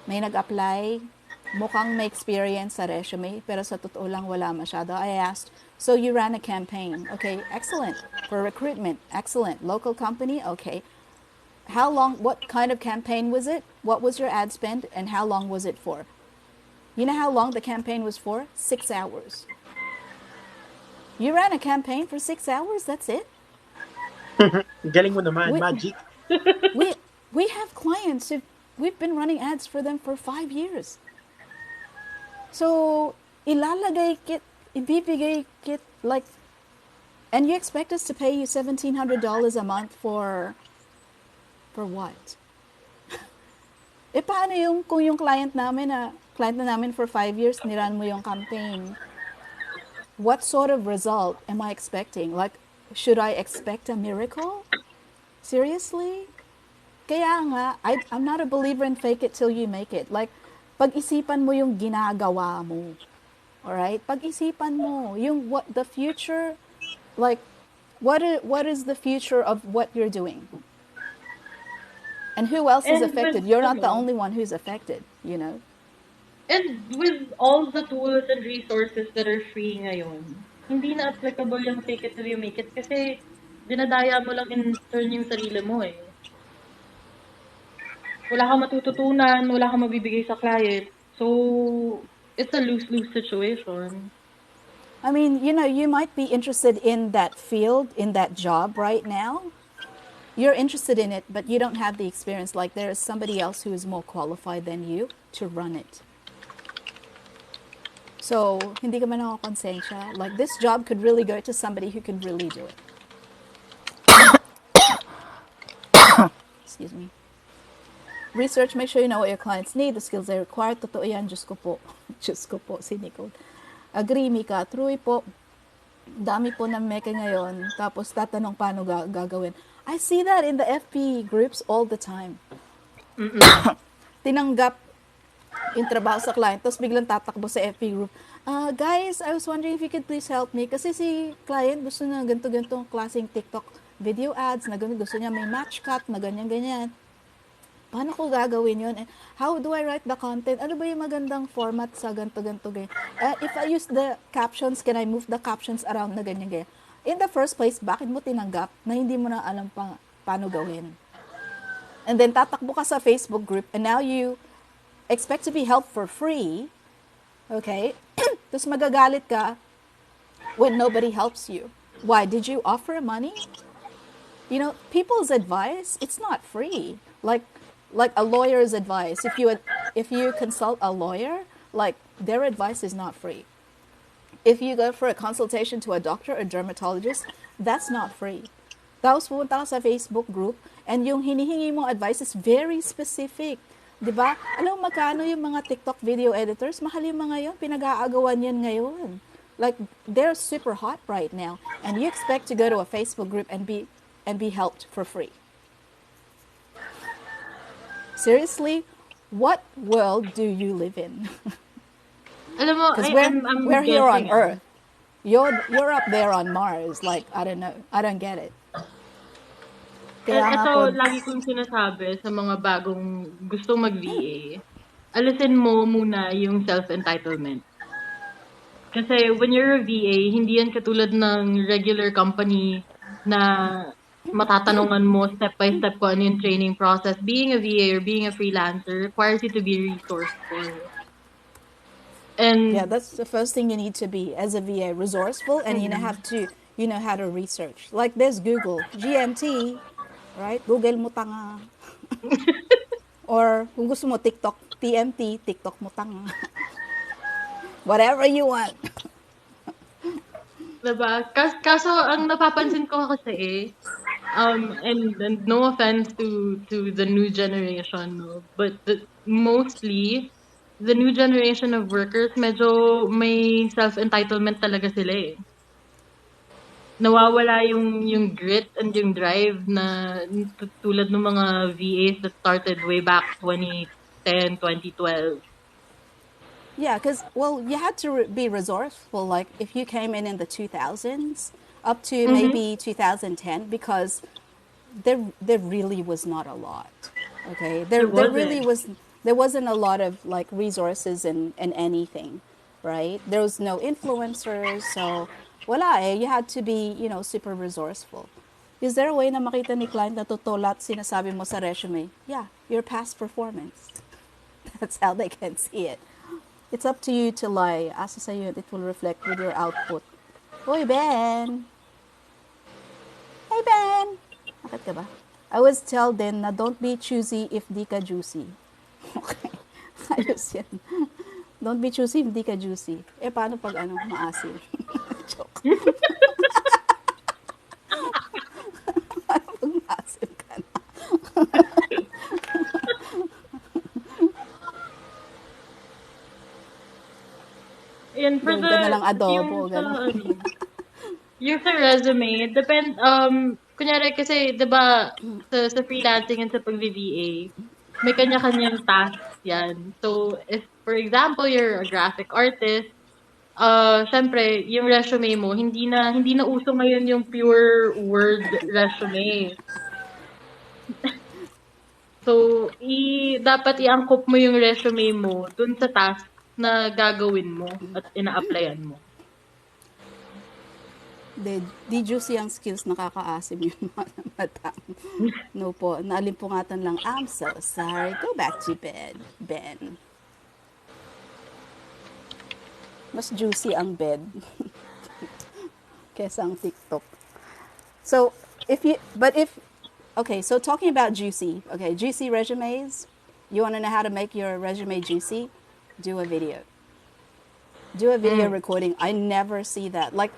May nag-apply, mukhang may experience sa resume, pero sa totoo lang wala masyado. I asked, so you ran a campaign. Okay, excellent. For recruitment, excellent. Local company, okay. How long, what kind of campaign was it? What was your ad spend and how long was it for? You know how long the campaign was for? 6 hours. You ran a campaign for 6 hours? That's it? Galing mo naman, We, magic. we, we have clients who we've been running ads for them for 5 years. So, ibibigay kit, like, and you expect us to pay you $1,700 a month for what? Paano kung yung client na namin for 5 years, niran mo yung campaign? What sort of result am I expecting? Like, should I expect a miracle? Seriously? Kaya nga, I'm not a believer in fake it till you make it. Like, pag-isipan mo yung ginagawa mo. Alright? Pag-isipan mo yung the future, like, what is the future of what you're doing? And who else is And with affected? You're not the only one who's affected, you know? and with all the tools and resources that are free ngayon, hindi na applicable yung fake it till you make it kasi dinadaya mo lang in turn yung sarili mo eh. Wala kang matututunan, wala kang mabibigay sa client. So, it's a lose-lose situation. I mean, you might be interested in that field, in that job right now. You're interested in it, but you don't have the experience. Like there is somebody else who is more qualified than you to run it. So, hindi ka man nakakonsensya. Like, this job could really go to somebody who could really do it. Excuse me. Research, make sure you know what your clients need, the skills they require. Totoo yan, Diyos ko po. Diyos ko po, si Nicole. Agree, Mika. True po. Dami po ng meke ngayon. Tapos tatanong paano gagawin. I see that in the FP groups all the time. Tinanggap yung trabaho sa client, tapos biglang tatakbo sa FP group. Guys, I was wondering if you could please help me. Kasi si client gusto na ganito-ganito klaseng TikTok video ads, na ganito, gusto niya may match cut, na ganyan-ganyan. Paano ko gagawin yun? And how do I write the content? Ano ba yung magandang format sa ganito-ganito? If I use the captions, can I move the captions around na ganyan-ganyan? In the first place, bakit mo tinanggap na hindi mo na alam paano gawin? And then tatakbo ka sa Facebook group and now you expect to be helped for free, okay? Tapos magagalit ka when nobody helps you. Why? Did you offer money? You know, people's advice, it's not free. Like a lawyer's advice. If you consult a lawyer, like their advice is not free. If you go for a consultation to a doctor or dermatologist, that's not free. Tapos pumunta ka sa Facebook group and yung hinihingi mong advice is very specific. Diba? Alam mo magkano yung mga TikTok video editors? Mahal yung mga yun. Pinag-aagawan yan ngayon. Like, they're super hot right now. And you expect to go to a Facebook group and be helped for free. Seriously, what world do you live in? Alam mo, Because I'm we're here on guessing. Earth. You're up there on Mars. Like, I don't know. I don't get it. Kaya nga Ito, po, lagi kong sinasabi sa mga bagong gustong mag-VA, alisin mo muna yung self-entitlement. Kasi when you're a VA, hindi yan katulad ng regular company na matatanungan mo step by step kung ano yung training process. Being a VA or being a freelancer requires you to be resourceful. yeah, And that's the first thing you need to be as a VA, resourceful, and you know how to research. Like there's Google, GMT, right? Google mo tanga. Or kung gusto mo TikTok, TMT, TikTok mo tanga. Whatever you want. diba? Kaso ang napapansin ko kasi and no offense to the new generation, no, but mostly the new generation of workers medyo may self-entitlement talaga sila eh. Nawawala yung grit and yung drive na tulad ng mga VAs that started way back 2010, 2012. Yeah, because, well, you had to be resourceful. Like, if you came in the 2000s up to Mm-hmm. maybe 2010, because there really was not a lot. Okay, There there really wasn't. was there wasn't a lot of like resources and anything, right? There was no influencers, so wala eh. You had to be super resourceful. Is there a way na makita ni client na totoo lahat sinasabi mo sa resume? Yeah, your past performance. That's how they can see it. It's up to you to lie. Asa sa'yo, it will reflect with your output. Hoy, Ben! Hey, Ben! Bakit ka ba? I always tell them na don't be choosy if di ka juicy. Okay. Ayos yan. Don't be choosy if di ka juicy. Eh, paano pag maasim? Joke. Paano pag maasim ka na? And for Gawin ka na lang adobo, yung sa gano'n. yung sa resume, kunyari kasi, 'di ba, sa freelancing and sa pag-VA, may kanya-kanyang tasks 'yan. So, if for example, you're a graphic artist, syempre, yung resume mo, hindi na uso ngayon yung pure word resume. So, dapat iangkop mo yung resume mo dun sa task na gagawin mo at ina-applyan mo. Di juicy ang skills, nakakaasim yung mga mata. No po, naalimpungatan lang. I'm so sorry. Go back to bed, Ben. Mas juicy ang bed kesa ang TikTok. So, okay, so talking about juicy, okay, juicy resumes, you want to know how to make your resume juicy? Do a video. do a video recording. I never see that. Like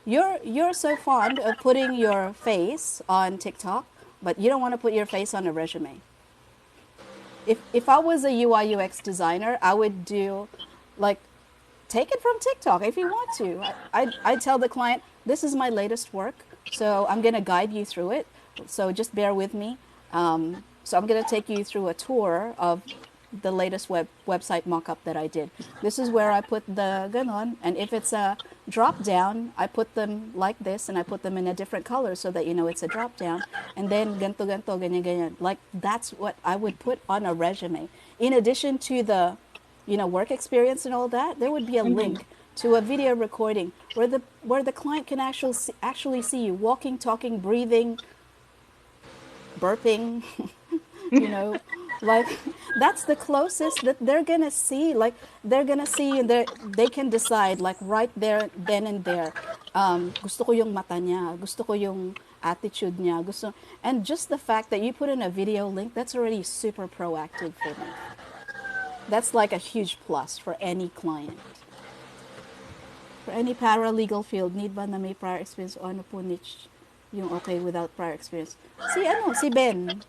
you're so fond of putting your face on TikTok, but you don't want to put your face on a resume. If I was a UI UX designer, I would do like take it from TikTok if you want to. I tell the client, this is my latest work, so I'm going to guide you through it. So just bear with me. So I'm going to take you through a tour of the latest website mockup that I did. This is where I put the ganon, and if it's a drop down, I put them like this, and I put them in a different color so that you know it's a drop down. And then ganto ganto ganyan ganyan. Like that's what I would put on a resume. In addition to the work experience and all that, there would be a link to a video recording where the client can actually see you walking, talking, breathing, burping, you know, like that's the closest that they're gonna see. Like they're gonna see and they can decide like right there, then and there. Gusto ko yung mata niya, gusto ko yung attitude niya, gusto, and just the fact that you put in a video link, that's already super proactive for me. That's like a huge plus for any client. For any paralegal field, need ba na may prior experience o ano po niche yung okay without prior experience? Si Ben.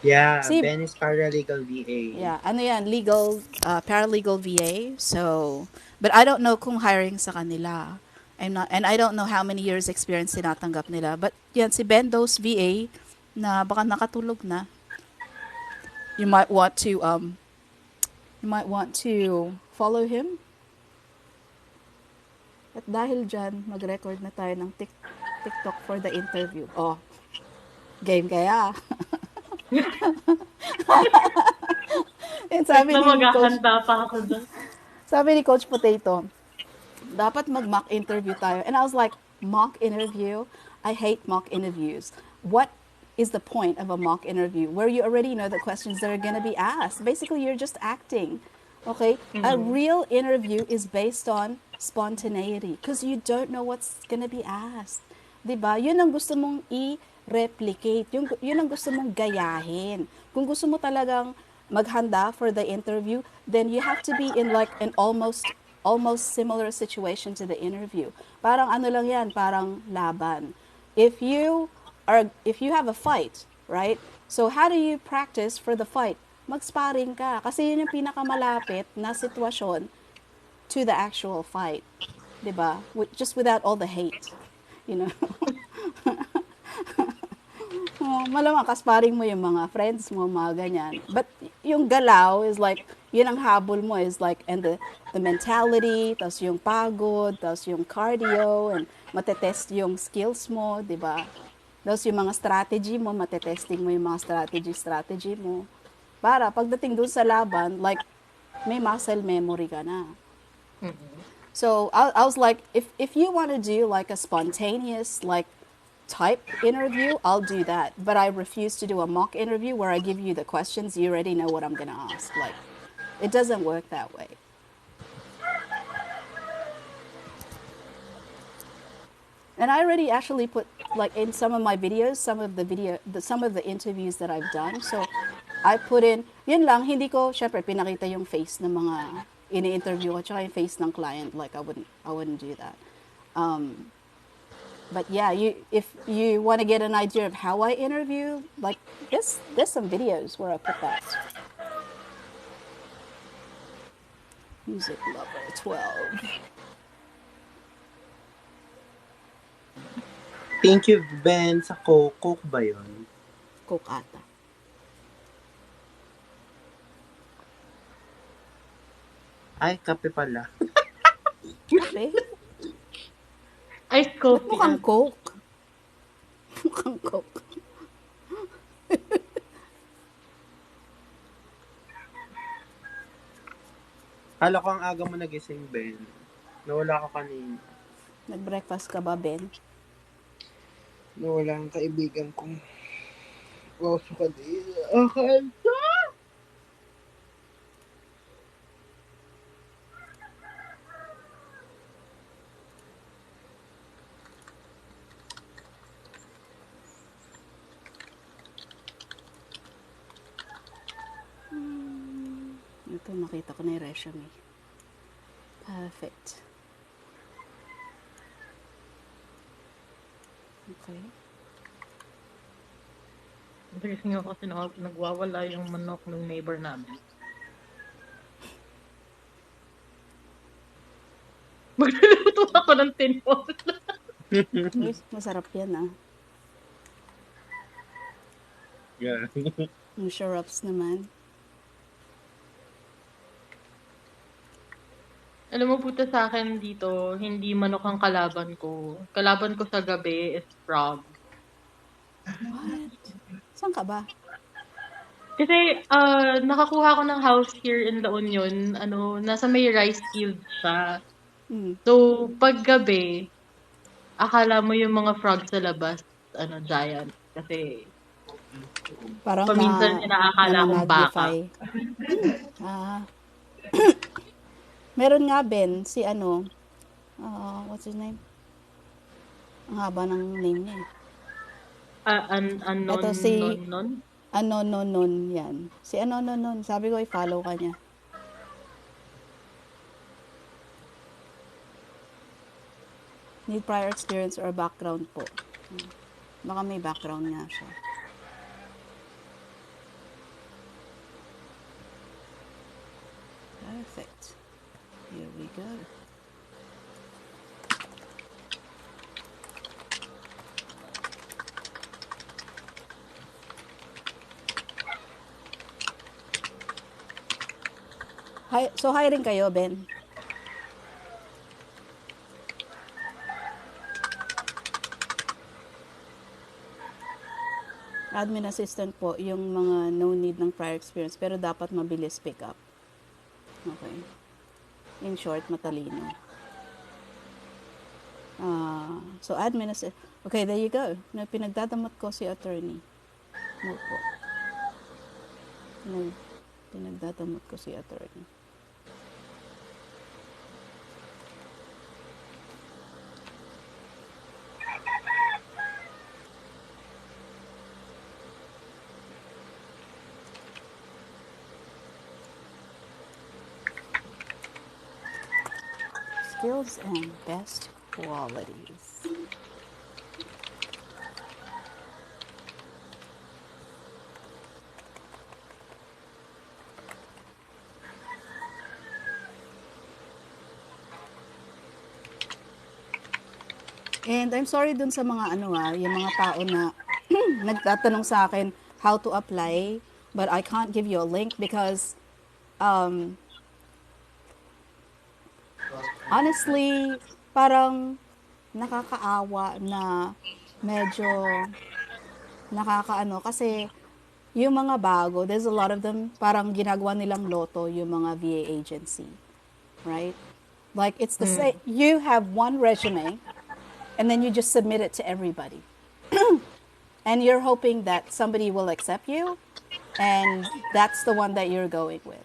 Yeah, Si, Ben is paralegal VA. yeah, ano yan, paralegal VA. So, but I don't know kung hiring sa kanila. And I don't know how many years experience tinatanggap nila. But yan, si Ben, those VA na baka nakatulog na. You might want to follow him. At dahil dyan, mag-record na tayo ng TikTok for the interview. Oh, game kaya. And Wait sabi na ni Coach, maghahanda pa ako doon. sabi ni Coach Potato, dapat mag-mock interview tayo. And I was like, mock interview? I hate mock interviews. What is the point of a mock interview where you already know the questions that are going to be asked? Basically, you're just acting. Okay? A real interview is based on spontaneity because you don't know what's going to be asked. Diba? Yun ang gusto mong i-replicate. Yun ang gusto mong gayahin. Kung gusto mo talagang maghanda for the interview, then you have to be in like an almost similar situation to the interview. Parang ano lang yan, parang laban. If you have a fight, right? So how do you practice for the fight? Mag-sparring ka kasi yun yung pinakamalapit na sitwasyon to the actual fight. 'Di ba? Just without all the hate, you know. Malamang kasparing mo yung mga friends mo, mga ganyan. But yung galaw is like, yun ang habol mo is like, and the mentality, tas yung pagod, tas yung cardio, and matetest yung skills mo, di ba? Tapos yung mga strategy mo, matetesting mo yung mga strategy mo. Para pagdating dun sa laban, like, may muscle memory ka na. So I was like, if you want to do like a spontaneous, like, type interview, I'll do that. But I refuse to do a mock interview where I give you the questions, you already know what I'm going to ask. Like, it doesn't work that way. And I already actually put, like, in some of my videos, some of the interviews that I've done. So I put in, yun lang, hindi ko, syempre, pinakita yung face ng mga ini-interview ko, tsaka yung face ng client. Like, I wouldn't do that. But yeah, if you want to get an idea of how I interview, like there's some videos where I put that. Music Lover 12. Thank you, Ben, sa Coke. Coke ba yun? Coke ata. Ay, kape pala. Kape? Iced Ba't coffee. mukhang Coke? Mukhang Coke. Kala ko ang aga mo nagising, Ben. Nawala ka kanina. Nag-breakfast ka ba, Ben? Nawala ang kaibigan kong oso kanina. Okay. Ito, nakita ko na yung resume. Perfect. Okay. Gising ako kasi nagwawala yung manok ng neighbor namin. Magluluto ako ng tinola. Uy, masarap yan ah. Yeah. Yung syrups naman. Alam mo, puta sa akin dito, hindi manok ang kalaban ko. Kalaban ko sa gabi is frog. What? Saan ka ba? Kasi nakakuha ko ng house here in La Union, nasa may rice field siya. Mm. So, pag gabi, akala mo yung mga frogs sa labas, giant. Kasi Parang paminsan inaakala akong baka. na-magnify. Ah. Meron nga Ben, si what's his name? Ang haba ng name niya eh. Ito si Non. Anononon yan. Si Anononon, sabi ko i-follow ka niya. Need prior experience or background po. Baka may background nga siya. Perfect. Here we go. So hiring kayo, Ben? Admin assistant po, yung mga no need ng prior experience, pero dapat mabilis pick up. Okay. In short, matalino. So admin assistant. Okay, there you go. Pinagdadamot ko si attorney. No po. Pinagdadamot ko si attorney. Skills and best qualities. And I'm sorry dun sa mga yung mga tao na nagtatanong sa akin how to apply, but I can't give you a link because honestly, parang nakakaawa na medyo kasi yung mga bago, there's a lot of them, parang ginagawa nilang loto yung mga VA agency. Right? Like it's the same, you have one resume and then you just submit it to everybody. And you're hoping that somebody will accept you and that's the one that you're going with.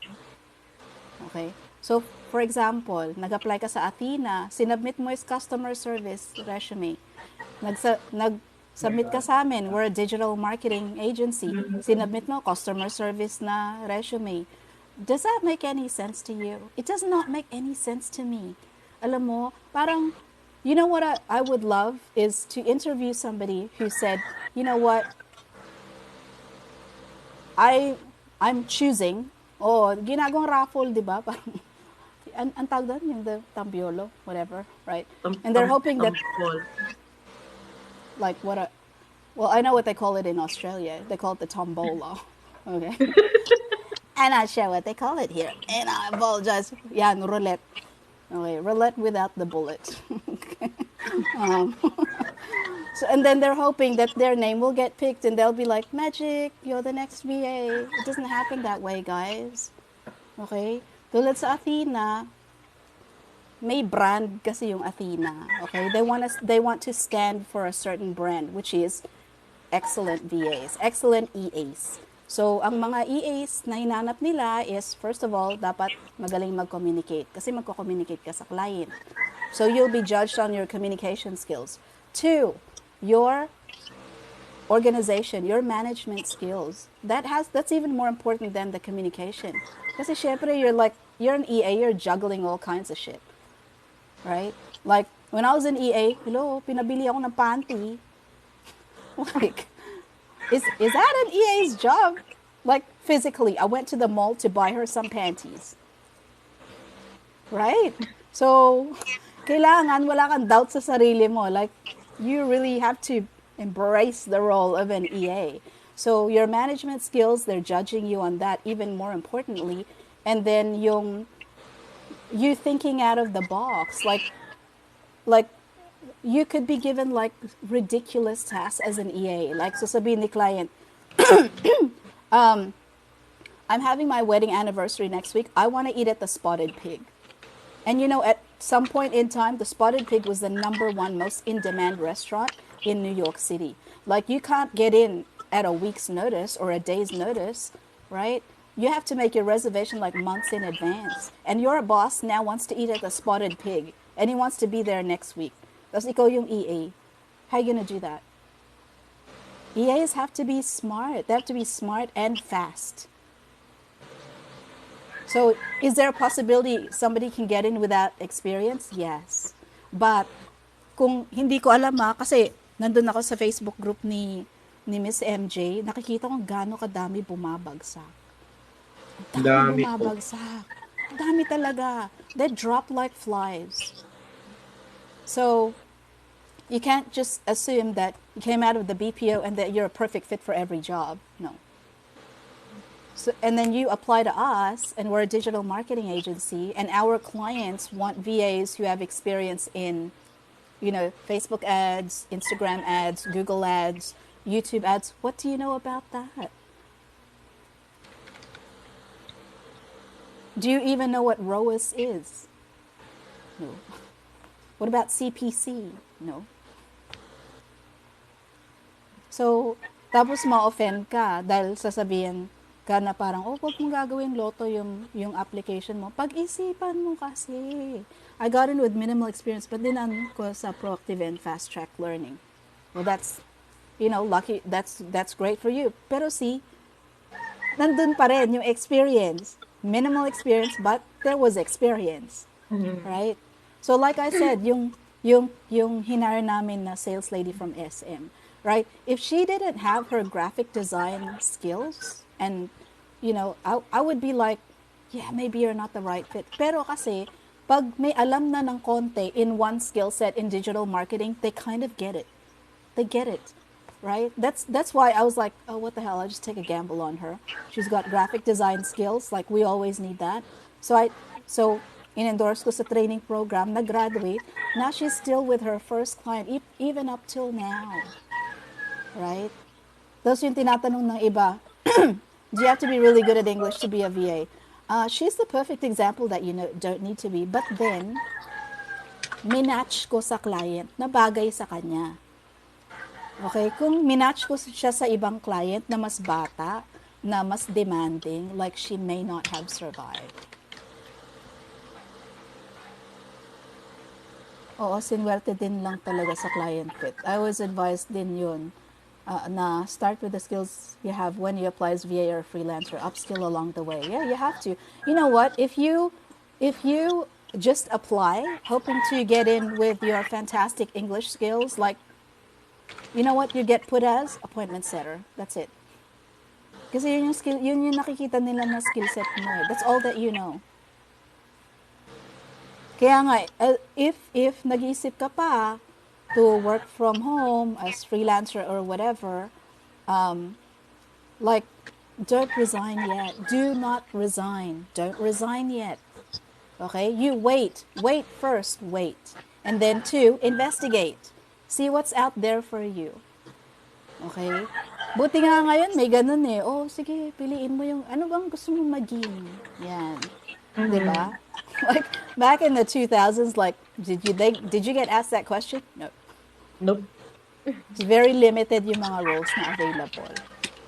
Okay? So, for example, nag-apply ka sa Athena, sinubmit mo is customer service resume. Nag-submit ka sa amin, we're a digital marketing agency. Sinubmit mo customer service na resume. Does that make any sense to you? It does not make any sense to me. Alam mo, parang, you know what I would love is to interview somebody who said, you know what, I'm choosing, ginagawang raffle, di ba? Parang, ang tawag doon, yung the tambiolo, whatever, right? And they're hoping that, like, well, I know what they call it in Australia. They call it the tombola, okay? I'm not sure what they call it here, and I apologize. Yeah, roulette. Okay, roulette without the bullet. So, and then they're hoping that their name will get picked and they'll be like, Magic, you're the next VA. It doesn't happen that way, guys. Okay? Tulad sa Athena, may brand kasi yung Athena. Okay? They want to stand for a certain brand, which is excellent VAs, excellent EAs. So, ang mga EAs na hinanap nila is, first of all, dapat magaling mag-communicate. Kasi magko-communicate ka sa client. So, you'll be judged on your communication skills. 2, your organization, your management skills. That's even more important than the communication. Kasi syempre, you're an EA, you're juggling all kinds of shit. right? Like, when I was in EA, hello, pinabili ako ng panty. Like, is that an EA's job? Like, physically, I went to the mall to buy her some panties, right? So, kailangan wala kang doubt sa sarili mo. Like, you really have to embrace the role of an EA. So, your management skills, they're judging you on that even more importantly. And then you thinking out of the box. Like you could be given like ridiculous tasks as an EA. Like, so sabihin ni client, I'm having my wedding anniversary next week. I want to eat at the Spotted Pig. And at some point in time, the Spotted Pig was the number one most in demand restaurant in New York City. Like, you can't get in at a week's notice or a day's notice, right? You have to make your reservation like months in advance. And your boss now wants to eat at the Spotted Pig and he wants to be there next week. Tapos ikaw yung EA. How are you going to do that? EAs have to be smart. They have to be smart and fast. So, is there a possibility somebody can get in without experience? Yes. But, kung hindi ko alam kasi nandun ako sa Facebook group ni Miss MJ, nakikita ko gaano kadami bumabagsak. Dami Dami po. bumabagsak. Dami talaga. They drop like flies. So, you can't just assume that you came out of the BPO and that you're a perfect fit for every job. No. So, and then you apply to us, and we're a digital marketing agency, and our clients want VAs who have experience in, Facebook ads, Instagram ads, Google ads, YouTube ads. What do you know about that? Do you even know what ROAS is? No. What about CPC? No. So, tapos ma-offend ka dahil sasabihin ka na parang, wag mong gagawin loto yung application mo. Pag-isipan mo kasi. I got in with minimal experience, but dinan ko sa proactive and fast track learning. Well, that's, lucky. That's great for you. Pero see, nandun pa rin yung experience. Minimal experience, but there was experience. Right? So like I said, yung hinire namin na sales lady from SM, right? If she didn't have her graphic design skills, and I would be like, yeah, maybe you're not the right fit. Pero kasi pag may alam na ng konti in one skill set in digital marketing, they kind of get it. They get it. Right? That's why I was like, oh, what the hell? I'll just take a gamble on her. She's got graphic design skills, like we always need that. So in-endorse ko sa training program, nag-graduate. Now she's still with her first client, even up till now. Right? Tapos yung tinatanong ng iba, do you have to be really good at English to be a VA? She's the perfect example that don't need to be. But then, minatch ko sa client na bagay sa kanya. Okay? Kung minatch ko siya sa ibang client na mas bata, na mas demanding, like she may not have survived. Oo, sinwerte din lang talaga sa client fit. I was advised din yun. Na start with the skills you have when you apply as VA or freelancer, upskill along the way. Yeah, you have to. You know what? If you just apply, hoping to get in with your fantastic English skills, like, you know what you get put as? Appointment setter. That's it. Kasi yun yung nakikita nila na skill set mo. That's all that you know. Kaya nga, if nag-iisip ka pa to work from home as freelancer or whatever, like, don't resign yet. Do not resign. Don't resign yet. Okay? You wait. Wait first. Wait. And then 2, investigate. See what's out there for you. Okay? Buti nga ngayon, may ganun eh. Oh, sige, piliin mo yung, ano bang gusto mo maging? Yan. Diba? Like, back in the 2000s, like, did you get asked that question? No. Nope. It's very limited yung mga roles na available.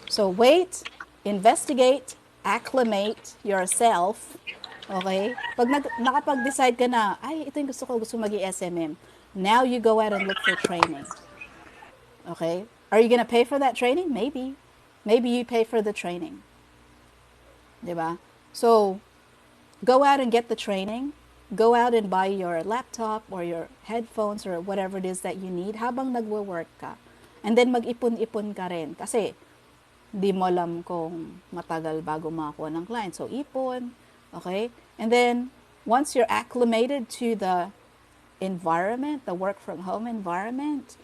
So, wait, investigate, acclimate yourself. Okay? Pag nakapag-decide ka na, ay, ito yung gusto maging SMM. Now you go out and look for training. Okay? Are you gonna pay for that training? Maybe. Maybe you pay for the training. Diba? So, go out and get the training. go out and buy your laptop or your headphones or whatever it is that you need habang nagwo-work ka. And then mag-ipon-ipon ka rin. Kasi di mo alam kung matagal bago makakuha ng client. So, ipon. Okay? And then, once you're acclimated to the environment, the work from home environment,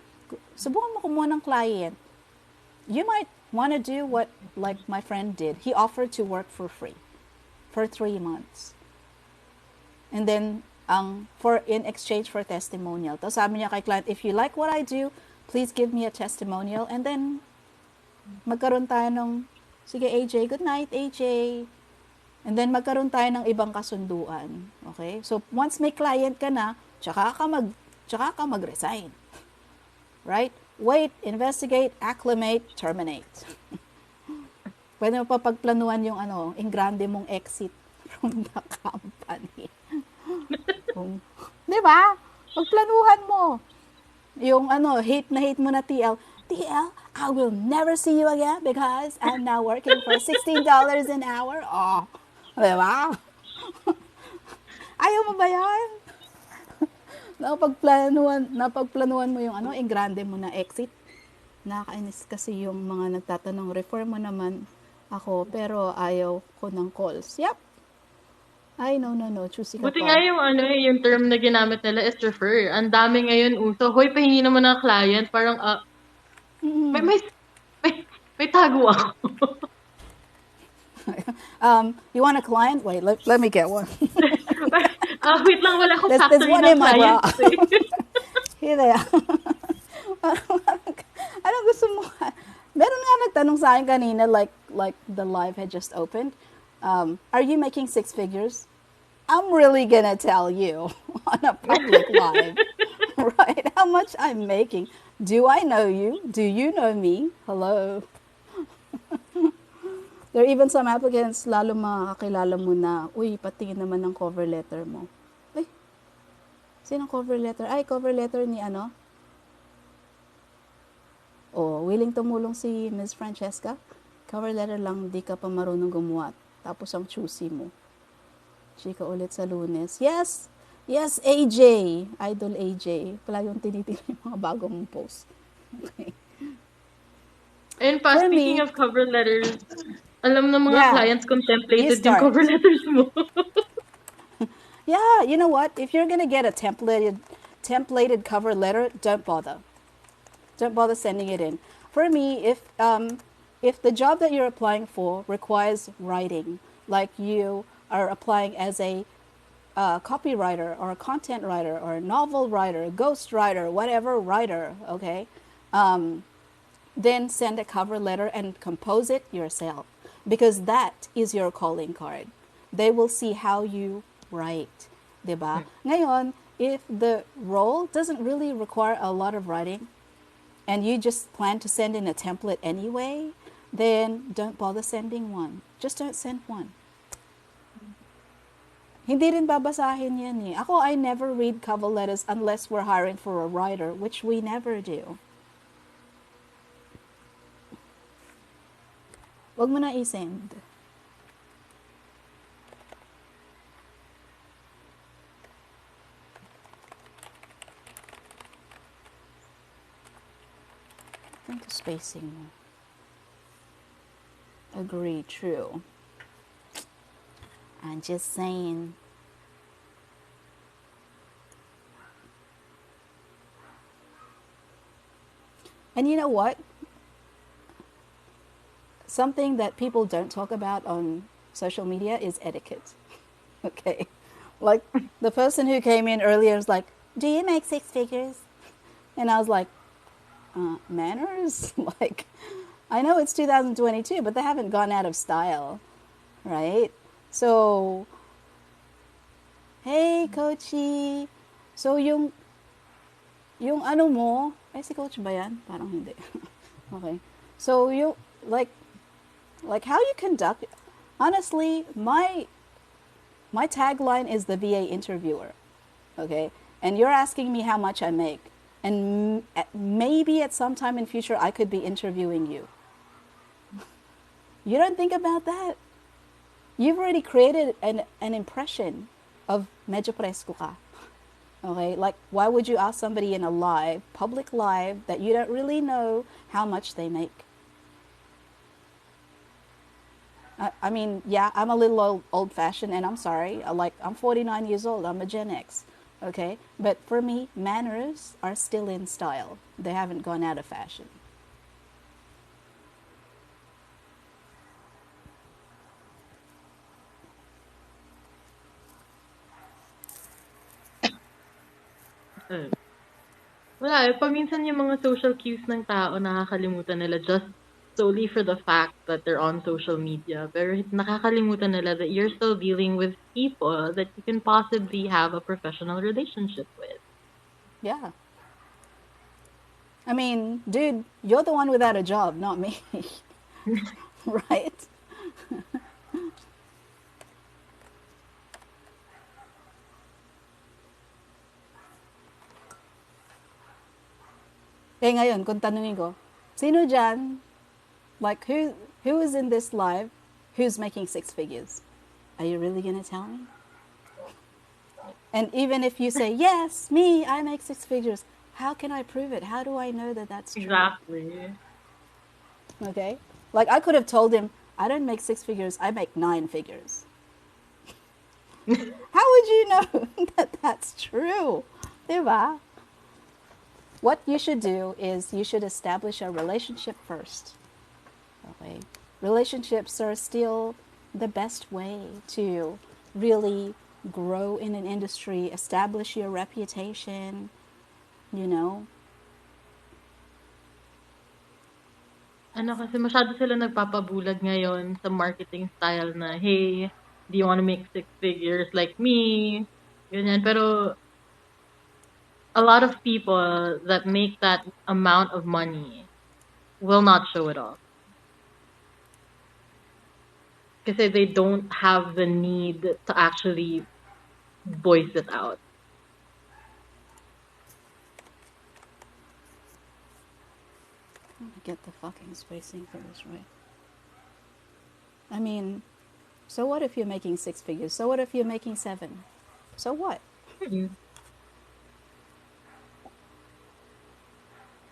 subukan mo kumuha ng client. You might want to do what like my friend did. He offered to work for free for 3 months. And then, for in exchange for testimonial. Tapos sabi niya kay client, if you like what I do, please give me a testimonial. And then, magkaroon tayo ng, sige AJ, good night AJ. And then magkaroon tayo ng ibang kasunduan. Okay? So once may client ka na, tsaka ka mag-resign. Right? Wait, investigate, acclimate, terminate. Pwede mo pa pagplanuhan yung yung grande mong exit from the company. Di ba? Pagplanuhan mo. Yung hate na hate mo na TL, I will never see you again because I'm now working for $16 an hour. Oh, di ba? Ayaw mo ba yan? Napagplanuhan mo yung yung grande mo na exit. Nakakainis kasi yung mga nagtatanong, refer mo naman ako, pero ayaw ko ng calls. Yep. Ay, no. Choosy ka Buti pa. nga yung term na ginamit nila is refer. Ang dami ngayon uso. Hoy, pahingi naman ng client. Parang, may tago ako. You want a client? Wait, let me get one. Wait lang, wala akong There's factory one ng in my bra. clients. Eh. Here they are. Anong gusto mo? Meron nga nagtanong sa akin kanina, like the live had just opened. Are you making 6 figures? I'm really gonna tell you on a public live, right? How much I'm making. Do I know you? Do you know me? Hello. There are even some applicants, lalo makakilala mo na, uy, patingin naman ng cover letter mo. Ay, sinong cover letter? Ay, cover letter ni Oh, willing tumulong si Ms. Francesca? Cover letter lang, di ka pa marunong gumawa. Tapos ang choosy mo. Chika ulit sa Lunes. Yes, AJ. Idol AJ. Palagi yung tinitingnan yung mga bago mong post. Okay. And pa, For speaking me, of cover letters, alam ng mga yeah, clients you contemplated yung start. cover letters mo. Yeah, you know what? If you're gonna get a templated cover letter, don't bother. Don't bother sending it in. For me, if the job that you're applying for requires writing, like you are applying as a copywriter or a content writer or a novel writer, ghost writer, whatever writer, okay, then send a cover letter and compose it yourself, because that is your calling card. They will see how you write, diba? Ngayon, if the role doesn't really require a lot of writing, and you just plan to send in a template anyway, then don't bother sending one. Just don't send one. Hindi rin babasahin yan eh. Ako, I never read cover letters unless we're hiring for a writer, which we never do. Wag mo na i-send. Think the spacing mo. Agree, true. I'm just saying. And you know what? Something that people don't talk about on social media is etiquette. Okay. Like the person who came in earlier was like, do you make 6 figures? And I was like, manners? Like, I know it's 2022, but they haven't gone out of style, right? So, hey, Coachy. So, yung ano mo, ay si Coach ba yan? Parang hindi. Okay. So, you, like how you conduct, honestly, my tagline is the VA interviewer, okay? And you're asking me how much I make. And maybe at some time in future, I could be interviewing you. You don't think about that? You've already created an impression of medyo presko ka. Okay? Like, why would you ask somebody in a live, public live, that you don't really know how much they make? I mean, yeah, I'm a little old fashioned, and I'm sorry. Like, I'm 49 years old. I'm a Gen X. Okay? But for me, manners are still in style. They haven't gone out of fashion. Uh, Wala eh. Paminsan yung mga social cues ng tao nakakalimutan nila just solely for the fact that they're on social media. Pero nakakalimutan nila that you're still dealing with people that you can possibly have a professional relationship with. Yeah. I mean, dude, you're the one without a job, not me. Right? Eh ngayon, kung tanungin ko, sino dyan, like, who is in this live who's making six figures? Are you really gonna tell me? And even if you say, yes, me, I make six figures, how can I prove it? How do I know that that's true? Exactly. Okay? Like, I could have told him, I don't make six figures, I make nine figures. How would you know that that's true? Diba? What you should do is you should establish a relationship first. Okay? Relationships are still the best way to really grow in an industry, establish your reputation, you know. Ano kasi masyado sila nagpapabulag ngayon sa marketing style na, hey, do you want to make six figures like me? Ganyan. Pero a lot of people that make that amount of money will not show it off. Kasi they don't have the need to actually voice it out. Let me get the fucking spacing for this right. I mean, so what if you're making six figures? So what if you're making seven? So what?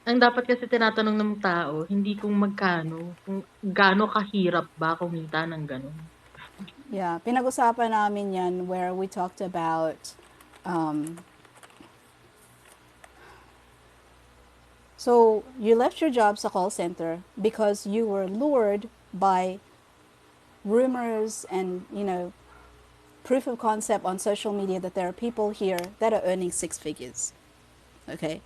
Ang dapat kasi tinatanong ng tao, hindi kung magkano, kung gaano kahirap ba kumita ng ganun. Yeah, pinag-usapan namin yan where we talked about so you left your job sa call center because you were lured by rumors and, you know, proof of concept on social media that there are people here that are earning six figures. Okay?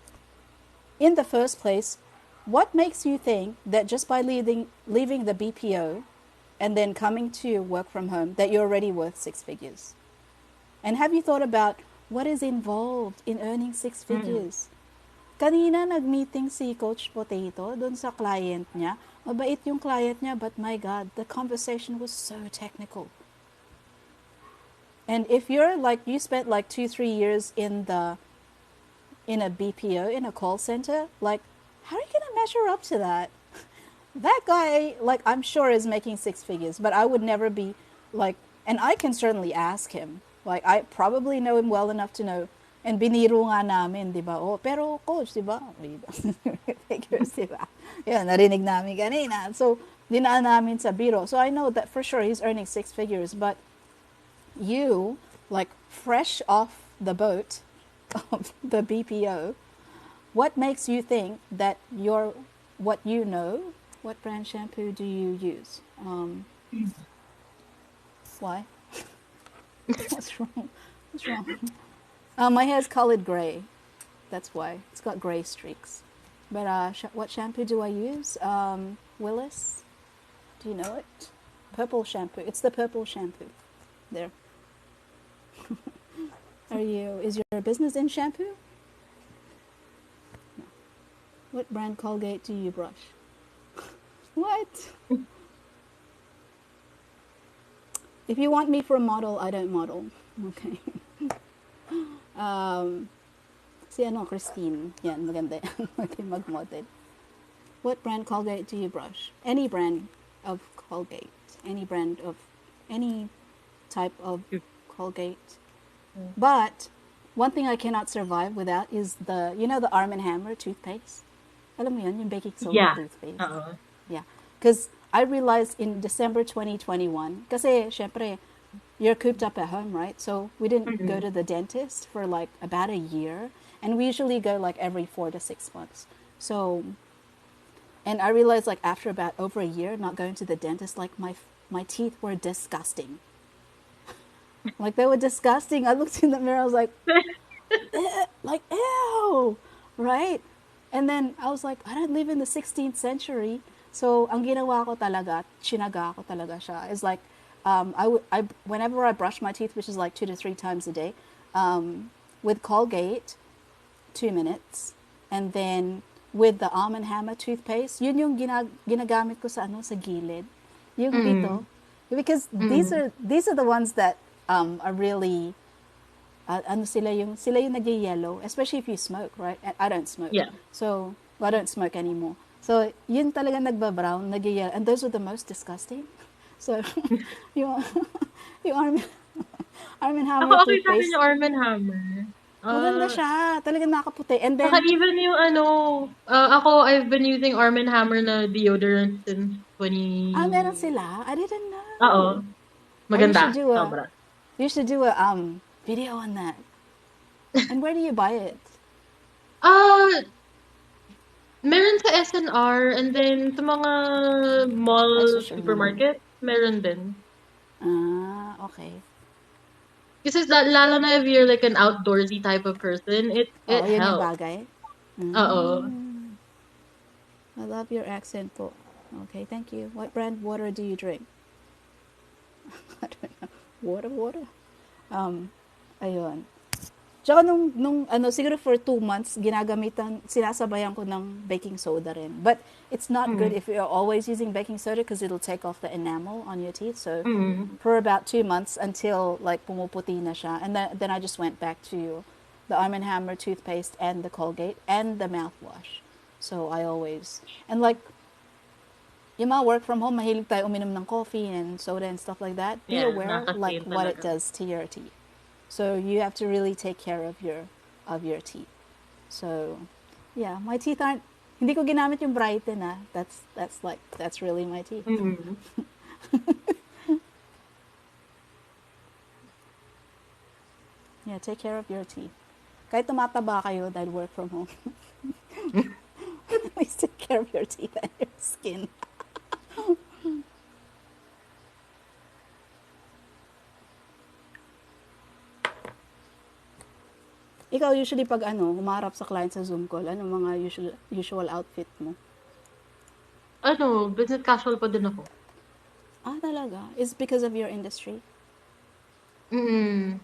In the first place, what makes you think that just by leaving the BPO and then coming to work from home that you're already worth six figures? And have you thought about what is involved in earning six figures? Kanina nag-meeting si Coach Potato doon sa client niya. Mabait yung client niya, but my God, the conversation was so technical. And if you're like, you spent like 2-3 years in a BPO, in a call center, like, how are you going to measure up to that? That guy, like, I'm sure is making six figures, but I would never be like, and I can certainly ask him. Like, I probably know him well enough to know. And biniro nga namin, di ba? Oh, pero coach, di ba? Figures, di ba? Yan, narinig namin kanina. So, dinaan namin sa biro. So, I know that for sure he's earning six figures, but you, like, fresh off the boat of the BPO, what makes you think that what you know, what brand shampoo do you use? Why? What's wrong? What's wrong? My hair's colored gray. That's why. It's got gray streaks. But what shampoo do I use? Willis. Do you know it? Purple shampoo. It's the purple shampoo. There. Is your business in shampoo? No. What brand Colgate do you brush? What? If you want me for a model, I don't model. Okay. Si Christine. Yan, maganda yan. Mag-model. What brand Colgate do you brush? Any brand of Colgate. Any brand of any type of Colgate. But one thing I cannot survive without is the, you know, the Arm& Hammer toothpaste? Alam mo yun, yung baking soda Yeah. toothpaste. Oo. Yeah. Because I realized in December 2021, kasi syempre, you're cooped up at home, right? So we didn't go Mm-mm. to the dentist for like about a year. And we usually go like every 4 to 6 months. So, and I realized like after about over a year not going to the dentist, like my teeth were disgusting. Like they were disgusting. I looked in the mirror, I was like, ew, right? And then I was like, I don't live in the 16th century. So, ang ginawa ko talaga, chinaga ko talaga siya, is like, whenever I brush my teeth, which is like 2 to 3 times a day, with Colgate, 2 minutes, and then with the Arm& Hammer toothpaste, yun yung ginagamit ko sa ano sa gilid, yung dito, Mm. because Mm. these are the ones that are really ano sila yung nag-yellow, especially if you smoke, right? And I don't smoke. Yeah. So, well, I don't smoke anymore. So, yun talaga nagba-brown, nag-yellow. And those are the most disgusting. So, yung, yung Arm& Ako Hammer okay sa akin toothpaste, yung Arm& Hammer. maganda Ah, siya. Talaga nakaputi. And saka then, even yung ano, ako I've been using Arm& Hammer na deodorant since 20. meron sila. I didn't Oo. know. Oh, Maganda. Sobra. you should do a video on that. And where do you buy it? Ah, meron sa SNR and then sa mga mall Ay, social naman. supermarket, meron din. Ah, okay. Kasi lalo na if you're like an outdoorsy type of person, it Oo, yun yung helps. bagay. Oo. I love your accent po. Okay, thank you. What brand water do you drink? I don't know. Water? Um, ayun. Tsaka nung ano, siguro for 2 months, sinasabayan ko ng baking soda rin. But it's not good Mm. if you're always using baking soda because it'll take off the enamel on your teeth. So Mm. for about 2 months until like pumuputi na siya. And then I just went back to the Arm& Hammer toothpaste and the Colgate and the mouthwash. So I always, and like, yung mga work from home, mahilig tayo uminom ng coffee and soda and stuff like that. Be Yeah, aware like nakaka-stain what it talaga. does to your teeth. So you have to really take care of your teeth. So yeah, my teeth aren't, hindi ko ginamit yung Brighten ah. That's really my teeth. Mm. Yeah, take care of your teeth. Kahit tumataba kayo dahil work from home, please take care of your teeth and your skin. Ikaw usually pag ano, humarap sa client sa Zoom call, ano mga usual outfit mo? Ano, business casual pa din ako. Ah, talaga? Is because of your industry? Mm.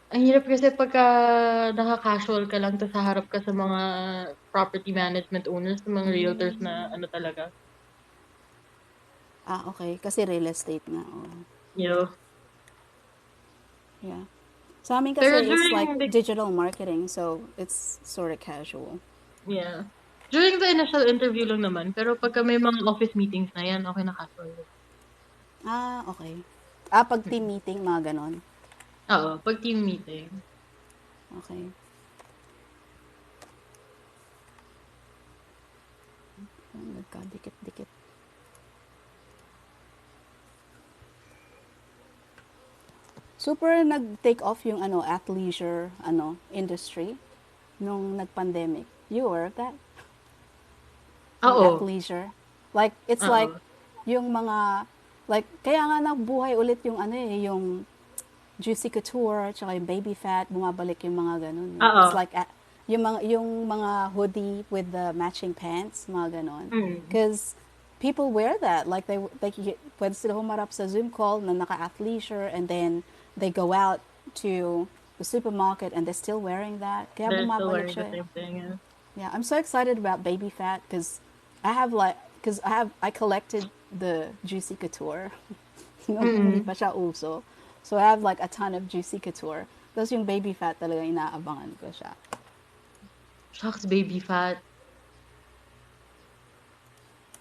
Ang hirap kasi pagka naka-casual ka lang tas haharap ka sa mga property management owners, sa mga realtors na ano talaga, Ah, okay. Kasi real estate nga. Oh. you know. Yeah. Sa amin kasi Pero it's like during the, digital marketing, so it's sort of casual. yeah. During the initial interview lang naman, pero pagka may mga office meetings na yan, okay na casual. Ah, okay. Ah, pag team meeting, mga ganon. Oo, pag team meeting. Okay. Nagkadikit-dikit. Super nag-take off yung ano, athleisure ano, industry nung nag-pandemic. You aware of that? Yung Oo. athleisure. Like, it's like, Oo. yung mga, like, kaya nga nabuhay ulit yung ano eh, yung Juicy Couture, tsaka yung Baby Fat, bumabalik yung mga ganun. Eh. Oo. It's like, yung mga hoodie with the matching pants, mga ganon. Mm. Because people wear that. Like, pwede sila humarap sa Zoom call na naka-athleisure and then they go out to the supermarket and they're still wearing that. Kaya They're still bumabalik wearing the siya. same thing. Yeah. Yeah, I'm so excited about Baby Fat because I collected the Juicy Couture nung hindi Mm. pa siya uso. So I have like a ton of Juicy Couture. Tapos yung Baby Fat talaga inaabangan ko siya. Shucks, Baby Fat.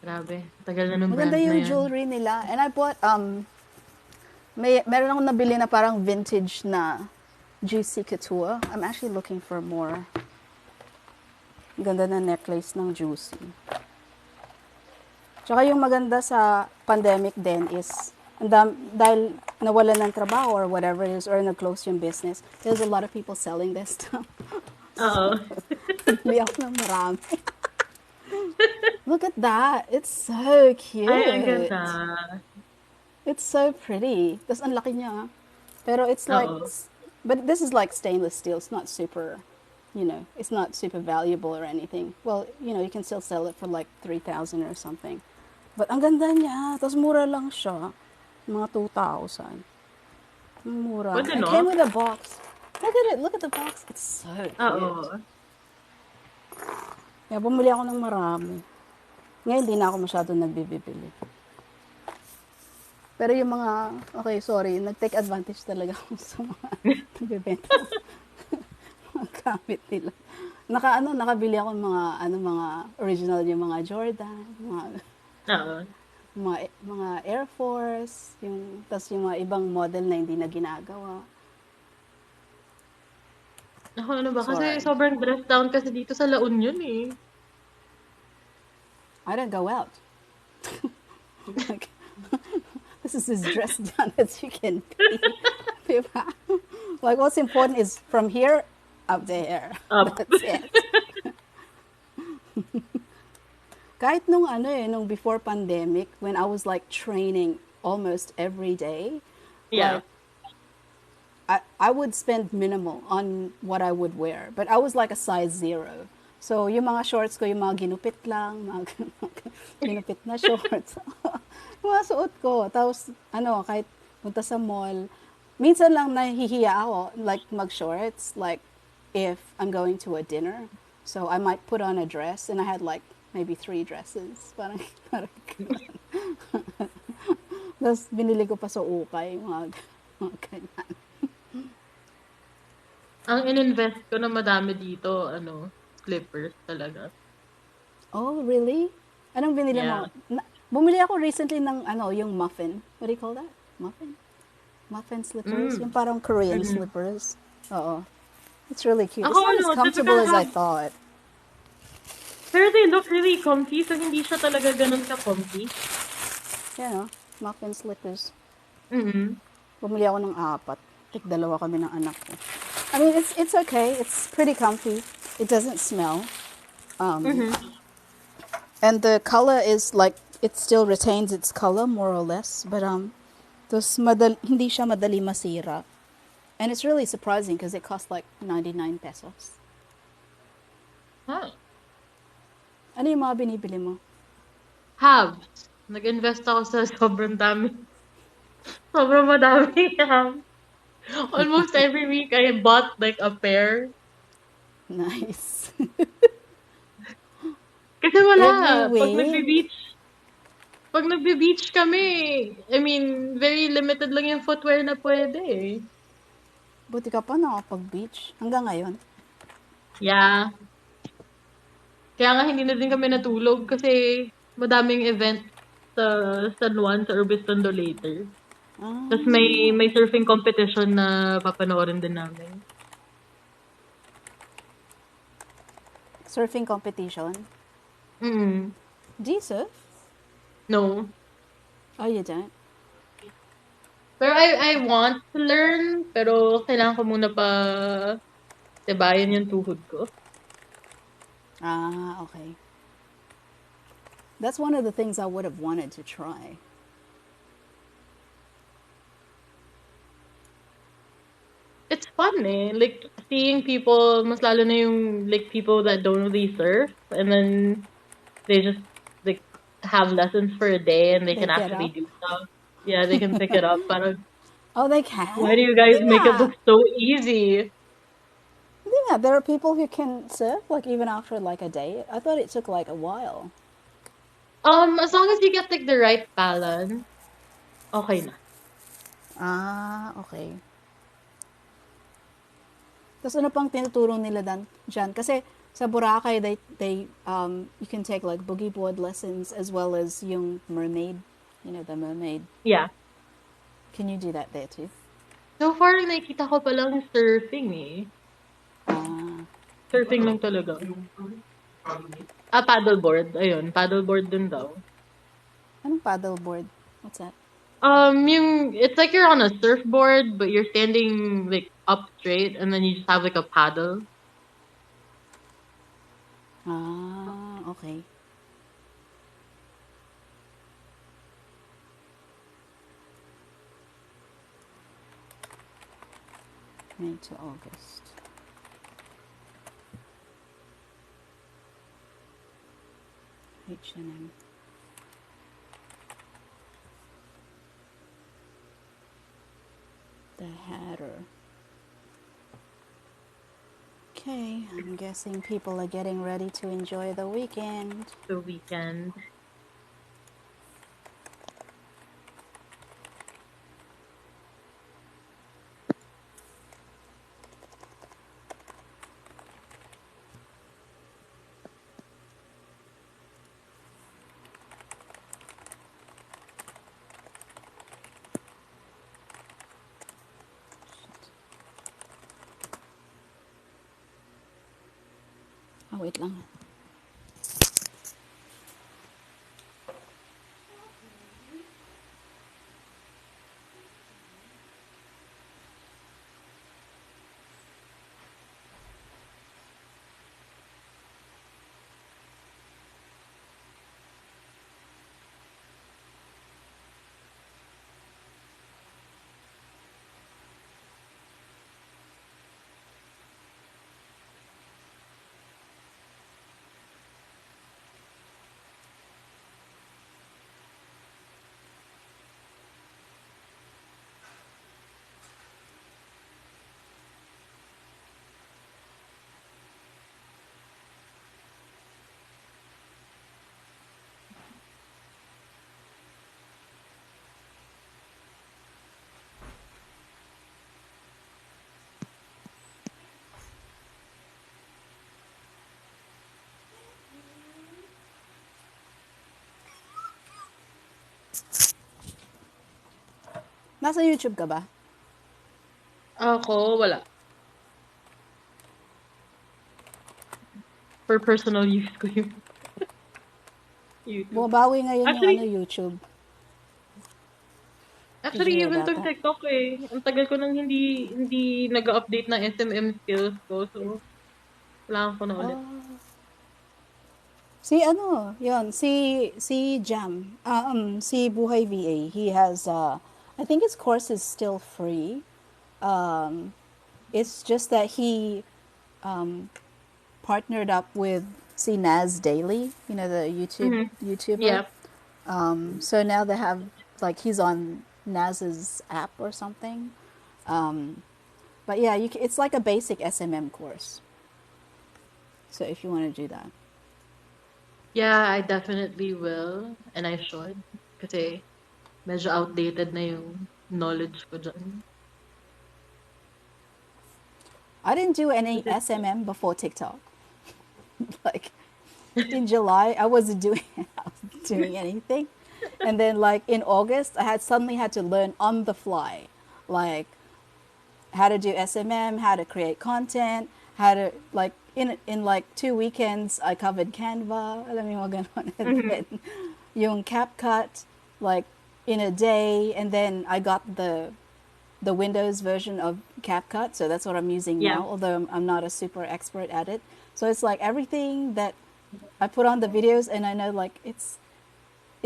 Grabe. Tagal na ng Maganda brand na yung yan. jewelry nila. And I bought Meron akong nabili na parang vintage na Juicy Couture. I'm actually looking for more. Ganda na necklace ng Juicy. Tsaka yung maganda sa pandemic din is, dahil nawalan ng trabaho or whatever it is, or nag-close yung business, there's a lot of people selling this stuff. Oo. Bili ako ng marami. Look at that. It's so cute. Ay, ang ganda. It's so pretty. Tapos ang laki niya. Pero it's like, Oo. but this is like stainless steel. It's not super, it's not super valuable or anything. Well, you can still sell it for like 3,000 or something. But ang ganda niya. Tapos mura lang siya. Mga 2,000. Mura. Pwede, It no? came with a box. Look at it. Look at the box. It's so cute. Oo. Kaya bumili ako ng marami. Ngayon, hindi na ako masyadong nagbibili. Pero yung mga, okay, sorry, nag-take advantage talaga ako sa mga nagbibenta. Mga gamit nila. Nakabili ako ng mga original yung mga Jordan, Oo. mga Air Force, tas yung mga ibang model na hindi na ginagawa. Ako, ano ba? Sorry. Kasi sobrang dressed down kasi dito sa La Union eh. I don't go out. Like, this is as dressed down as you can be. Diba? Like, what's important is from here up there. Up. That's it. Kahit nung before pandemic, when I was like training almost every day, Yeah. like, I would spend minimal on what I would wear. But I was like a size 0. So, yung mga shorts ko, yung mga ginupit lang, mga ginupit na shorts. Yung mga suot ko. Tapos, kahit punta sa mall, minsan lang nahihiya ako, like, mag-shorts, like, if I'm going to a dinner. So, I might put on a dress, and I had, like, maybe 3 dresses. Parang Tapos, binili ko pa sa ukay, mga ganyan. Ang in-invest ko na madami dito, slippers talaga. Oh, really? Anong binili mo? Yeah. Bumili ako recently ng yung muffin. What do you call that? Muffin? Muffin slippers? Yung parang Korean slippers. Oo. It's really cute. It's Ako, not as comfortable as I thought. Pero they look really comfy, so hindi siya talaga ganun ka-comfy. Muffin slippers. Mm-hmm. Bumili ako ng 4. Dalawa kami ng anak ko. I mean, it's okay. It's pretty comfy. It doesn't smell. And the color is like, it still retains its color more or less. But hindi siya madali masira. And it's really surprising because it costs like 99 pesos. Huh. Ano yung mga binibili mo? Halves. Nag-invest ako sa sobrang dami. Sobrang madami halves. Almost every week, I bought like a pair. Nice. Kasi wala. Every week? Pag nagbe-beach kami, I mean, very limited lang yung footwear na pwede eh. Buti ka pa nakapag-beach. Hanggang ngayon. Yeah. Kaya nga hindi na din kami natulog kasi madaming event sa San Juan, sa Urbistondo later. Tapos may surfing competition na papanoorin din namin. Surfing competition? Mm. Do you surf? No. Oh, you don't? Pero I want to learn, pero kailangan ko muna pa tibayan yung tuhod ko. Okay. That's one of the things I would have wanted to try. It's fun eh. Like, seeing people, mas lalo na yung, like, people that don't really surf, and then they just, like, have lessons for a day, and they can get actually up. do stuff. Yeah, they can pick it up. Parang, Oh, they can? why do you guys make it Yeah. look so easy? Yeah, there are people who can surf, like, even after, like, a day. I thought it took, like, a while. As long as you get, like, the right balance, okay na. Okay. Tapos ano pang tinuturo nila dyan? Kasi sa Boracay, you can take like boogie board lessons as well as yung mermaid, the mermaid. Yeah. Can you do that there too? So far, nakikita ko palang surfing eh. Ah, Surfing lang talaga. Paddleboard. Ayun, paddleboard din daw. anong paddleboard? What's that? It's like you're on a surfboard, but you're standing like up straight, and then you just have like a paddle. Ah, okay. May to August. H&M. The Hatter. Okay, I'm guessing people are getting ready to enjoy the weekend. The weekend. Oh, wait lang. Nasa YouTube ka ba? Ako, wala. For personal use ko yung YouTube. Bumabawi ngayon yung Actually, YouTube. Did you actually, hear even about tong that? TikTok eh. Ang tagal ko nang hindi nag-update ng SMM skills ko. So, kailangan ko na ulit. Oh. Si ano, yun, si Jam, si Buhay VA, he has, I think his course is still free. Um, it's just that he partnered up with si Naz Daily, the Mm-hmm. YouTuber. Yeah. So now they have, like, he's on Naz's app or something. But yeah, it's like a basic SMM course. So if you want to do that. Yeah, I definitely will. And I should. Kasi medyo outdated na yung knowledge ko dyan. I didn't do any But it's SMM before TikTok. Like in July, I wasn't doing anything, and then like in August, I had suddenly had to learn on the fly, like how to do SMM, how to create content, how to like in like 2 weekends, I covered Canva. Alam mo yung mga ganon. And Mhm. then yung CapCut, like in a day, and then I got the Windows version of CapCut, so that's what I'm using Yeah. now, although I'm not a super expert at it. So it's like everything that I put on the videos, and I know like it's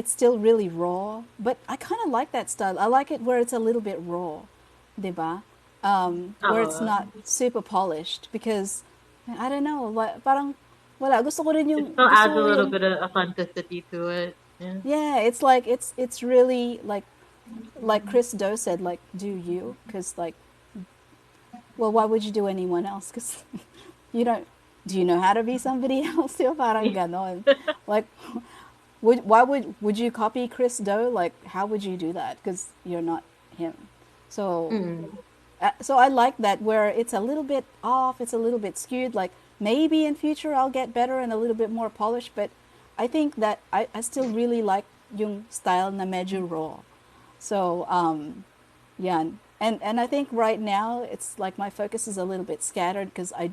still really raw, but I kind of like that style. I like it where it's a little bit raw, diba? Where it's Oo. not super polished because I don't know, like parang wala gusto ko rin It yung still gusto adds a ko little yung bit of authenticity to it. Yeah. yeah, it's like it's really like Chris Doe said, like do you, because like, well, why would you do anyone else? Because you don't. Do you know how to be somebody else? Yung parang ganon. Like, would you copy Chris Doe? Like, how would you do that? Because you're not him. So, Mm. so I like that where it's a little bit off, it's a little bit skewed. Like maybe in future I'll get better and a little bit more polished, but I think that I still really like yung style na medyo raw. So Yeah, and I think right now it's like my focus is a little bit scattered because I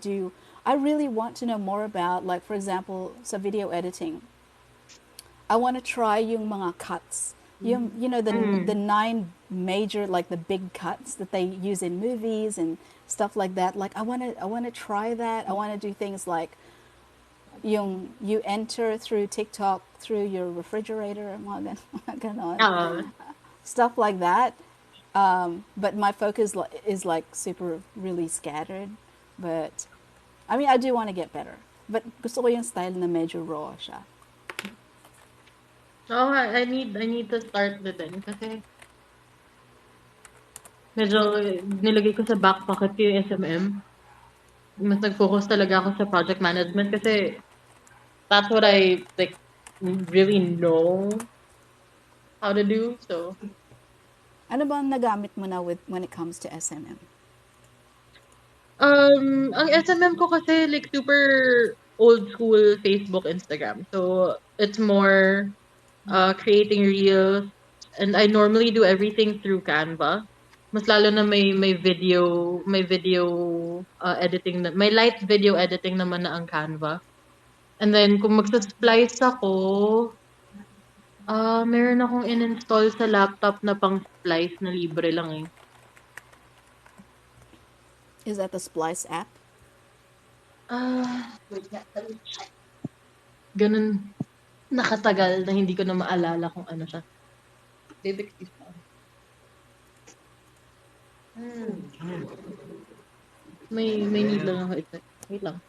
really want to know more about, like, for example, sa video editing. I want to try yung mga cuts. You know, the Mm. nine major, like the big cuts that they use in movies and stuff like that. Like I want to try that. I want to do things like you enter through TikTok through your refrigerator, mga ganon. Oo. Stuff like that. But my focus is like super really scattered. But I mean, I do want to get better. But gusto ko yung style na medyo raw siya. Oo nga, I need to start na din kasi medyo nilagay ko sa back pocket ko yung SMM. Mas nag-focus talaga ako sa project management kasi that's what I like really know how to do. So, Ano ba ang nagamit mo na with when it comes to SMM? ang SMM ko kasi like super old school Facebook, Instagram. So, it's more creating reels, and I normally do everything through Canva. Mas lalo na may video editing na, may light video editing naman na ang Canva. And then kung magsa-splice ako, meron akong in-install sa laptop na pang-splice na libre lang eh. Is that the Splice app? Wait nga, ganun nakatagal na hindi ko na maalala kung ano siya. Babe, excuse me. May need lang ako ito. Wait lang.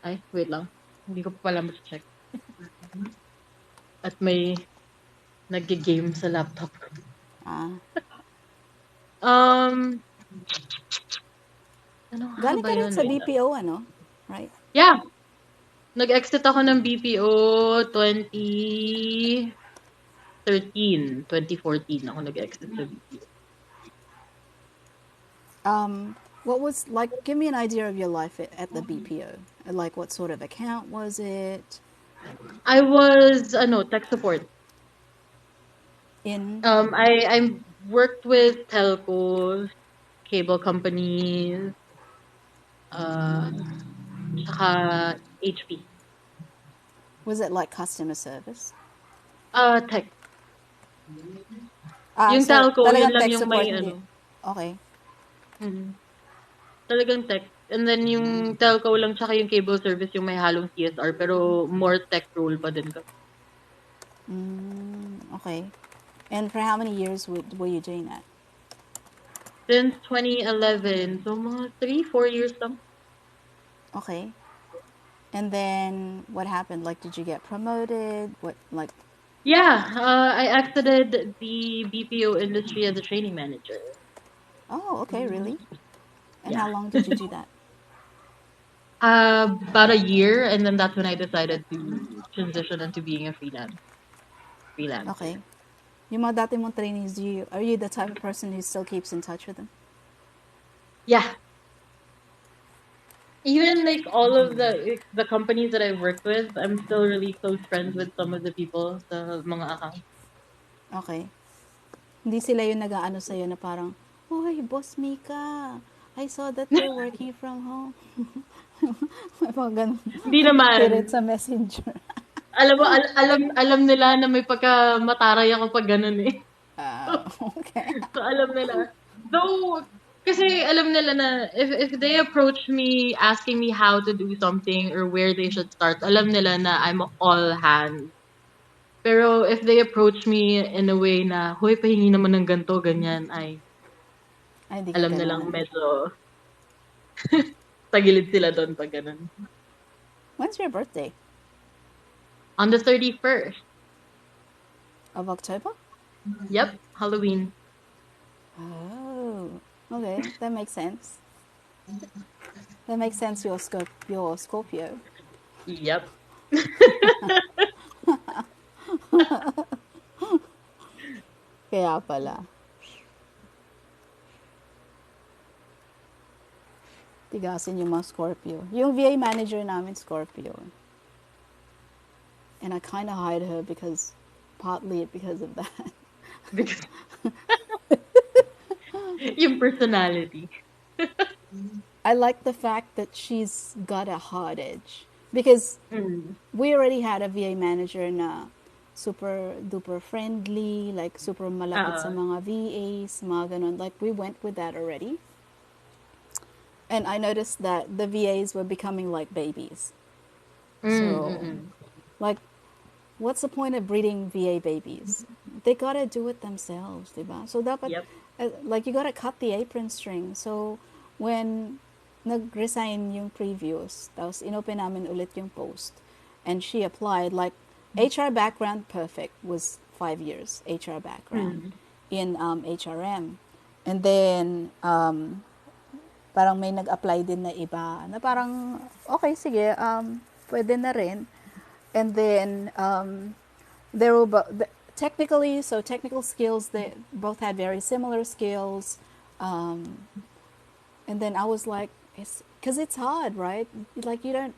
Ay, wait lang. Hindi ko pa pala check. At may nag-game sa laptop ko. Ah. Ano nga Galing ba ka rin yun? sa Wait lang. BPO, ano? Right? Yeah! Nag-exit ako ng BPO 2014 ako nag-exit sa BPO. What was, like, give me an idea of your life at the BPO. Like, what sort of account was it? I was, tech support. In? I worked with telcos, cable companies, saka HP. Was it like customer service? Tech. Yung So telco, yun talagang lang tech yung support, may hindi. Okay. Talagang tech. And then yung telco lang tsaka yung cable service yung may halong CSR pero more tech role pa din ka. Okay. And for how many years were you doing that? Since 2011. So mga 3-4 years lang. Okay. And then what happened? Like, did you get promoted? What, like? Yeah, I exited the BPO industry as a training manager. Oh, okay, really? And Yeah. how long did you do that? About a year, and then that's when I decided to transition into being a freelancer. Okay. Yung mga dati mong trainees, are you the type of person who still keeps in touch with them? Yeah. Even like all of the companies that I've worked with, I'm still really close friends with some of the people sa mga accounts. Okay. Hindi sila yung nag-aano sa'yo na parang, Hoy, Boss Mika, I saw that you're working from home. May mga ganun. Hindi naman. Pirit sa messenger. Alam mo, alam nila na may pagka-mataray ako pag ganun eh. Okay. So, alam nila. Though, kasi alam nila na if they approach me asking me how to do something or where they should start, alam nila na I'm all hands. Pero if they approach me in a way na, huy, pahingi naman ng ganito, ganyan, ay, Ay, hindi ka alam nilang ganon. medyo tagilid sila doon pag ganun. When's your birthday? On the 31st. Of October? Yep, Halloween. Oh, okay. That makes sense. That makes sense, you're Scorpio. Yep. Kaya pala. Tigasin yung mga Scorpio. Yung VA manager namin, Scorpio. And I kind of hired her because partly because of that. Because yung personality. I like the fact that she's got a hard edge because Mm. we already had a VA manager na super duper friendly, like super malapit sa Oo. mga VAs, mga ganon. Like we went with that already. And I noticed that the VAs were becoming like babies. So, Mm. like, what's the point of breeding VA babies? They gotta do it themselves, diba? So dapat, Yep. like, you gotta cut the apron string. So, when nag-resign yung previous, tapos inopen namin ulit yung post, and she applied, like, HR background, perfect, was 5 years, HR background, Mm. in HRM. And then, parang may nag-apply din na iba, na parang, okay, sige, pwede na rin. And then, they were technically, so technical skills, they both had very similar skills. Um, and then I was like, because it's hard, right? Like, you don't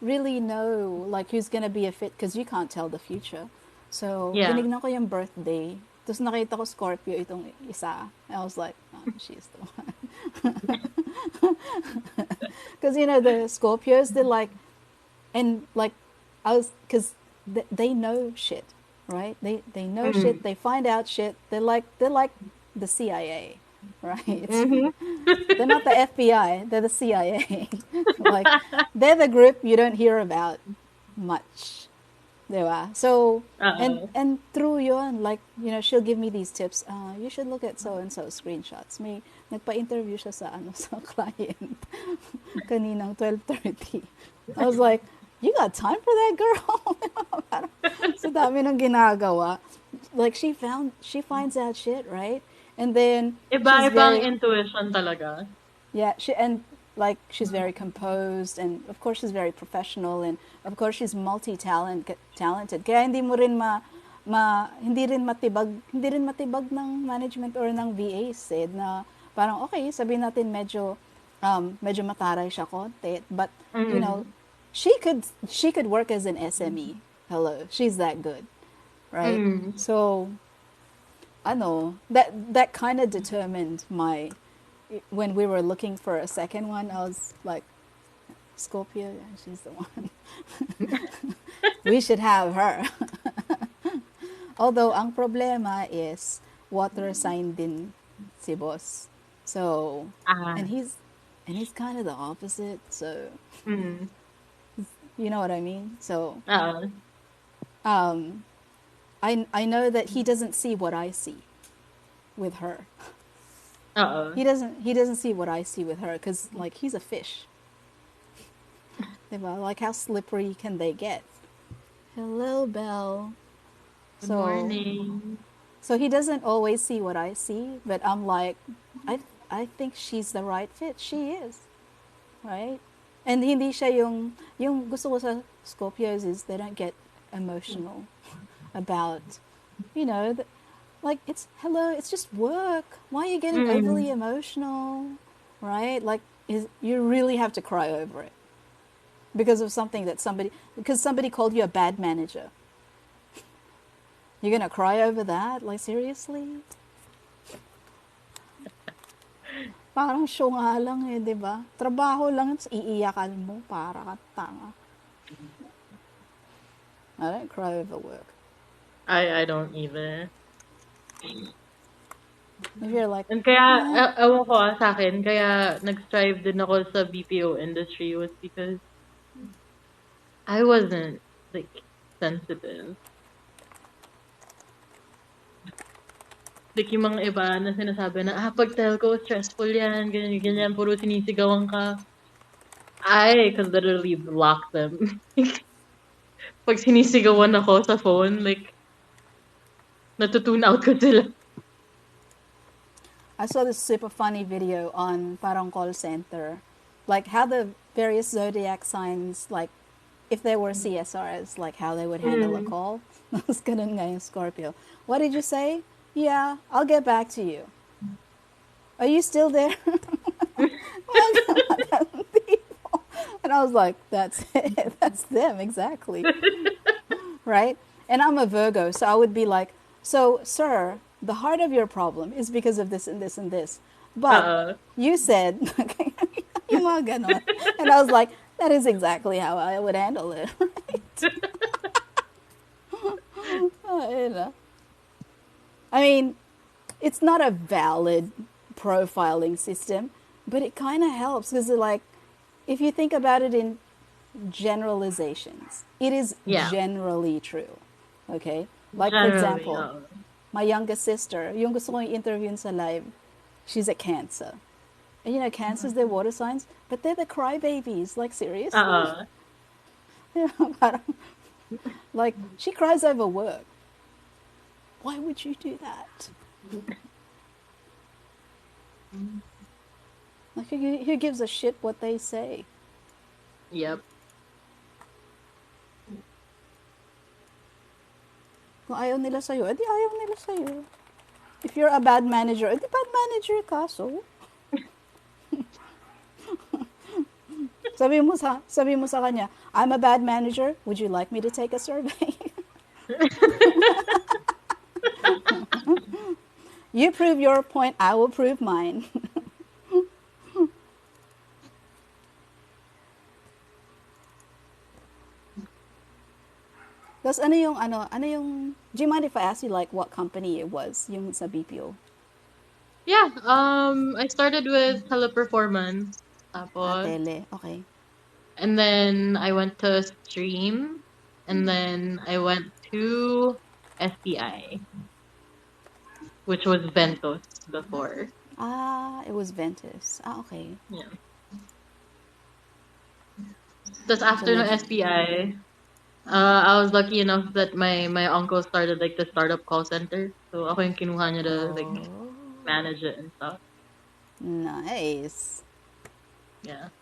really know, like, who's going to be a fit, because you can't tell the future. So, Yeah. tinignan ko yung birthday. Tapos nakita ko Scorpio itong isa. And I was like, oh, she's the one. Because, you know, the Scorpios, they're like, and like, because they know shit, right? They know Mm. shit. They find out shit. They're like the CIA, right? Mhm. They're not the FBI. They're the CIA. Like they're the group you don't hear about much. Diba? So Oo. and through yun, like, you know, she'll give me these tips. You should look at so and so screenshots. May nagpa-interview siya sa sa client kaninang 12:30. I was like, you got time for that, girl? Sa dami ng ginagawa. Like she finds out shit, right? And then she's Iba-iba ang very, intuition talaga. yeah, and like she's very composed, and of course she's very professional, and of course she's talented. Kaya hindi rin matibag ng management or ng VA said na parang okay, sabihin natin medyo mataray siya konti, but you know, Mm. she could work as an SME. Hello, she's that good, right? Mm. So that kind of determined my, when we were looking for a second one, I was like, Scorpio, yeah, she's the one. We should have her. Although ang problema is water sign din si boss. So, Ah. and he's kind of the opposite, so Mm. you know what I mean? So, Oo. um I know that he doesn't see what I see with her. Oo. He doesn't see what I see with her, cuz like he's a fish. Diba? Like how slippery can they get? Hello, Belle. Good So morning. so he doesn't always see what I see, but I'm like, I think she's the right fit. She is, right? And hindi siya yung gusto ko sa Scorpios is they don't get emotional about, you know, like it's just work. Why are you getting overly Mm. emotional, right? Like you really have to cry over it because of something that somebody called you a bad manager. You're gonna cry over that? Like seriously? Parang show nga lang eh, di ba? Trabaho lang, iiyakan mo para ka tanga. I don't cry over work. I don't either. If you're like, And kaya, eh, ewan ko sa akin, kaya nag-strive din ako sa BPO industry was because I wasn't, like, sensitive. Like, yung mga iba na sinasabi na, pag telco, stressful yan, ganyan, ganyan, puro sinisigawan ka. I could literally block them. Pag sinisigawan ako sa phone, like, natutune out ko sila. I saw this super funny video on parang call center, like how the various zodiac signs, like if they were CSRs, like how they would handle a Mm. call. Mas ganun nga yung Scorpio. What did you say? Yeah, I'll get back to you. Are you still there? And I was like, that's it. That's them, exactly. Right? And I'm a Virgo, so I would be like, so, sir, the heart of your problem is because of this and this and this. But Oo. you said, yung mga ganon. And I was like, that is exactly how I would handle it. You know. I mean, it's not a valid profiling system, but it kind of helps because, like, if you think about it in generalizations, it is Yeah. generally true. Okay? Like, for Generally, example, oo. my youngest sister, yung gusto kong interview sa live, she's a Cancer. And you know, Cancers, they're water signs, but they're the crybabies. Like, seriously? Oo. Parang, like, she cries over work. Why would you do that? Like, who gives a shit what they say? Yep. Kung ayaw nila sa'yo, edi ayaw nila sa'yo. If you're a bad manager, edi bad manager ka, so. Sabi mo sa kanya, I'm a bad manager. Would you like me to take a survey? You prove your point, I will prove mine. Tapos ano yung, do you mind if I ask you like what company it was, yung sa BPO? Yeah, I started with teleperformance. Tapos, Tele, okay. and then I went to Stream, and then I went to SPI, which was Ventos before. It was Ventus. Okay. Yeah. Tapos So after no medyo, SPI, I was lucky enough that my uncle started like the startup call center. So ako yung kinuha niya to like oh, manage it and stuff. nice. Yeah.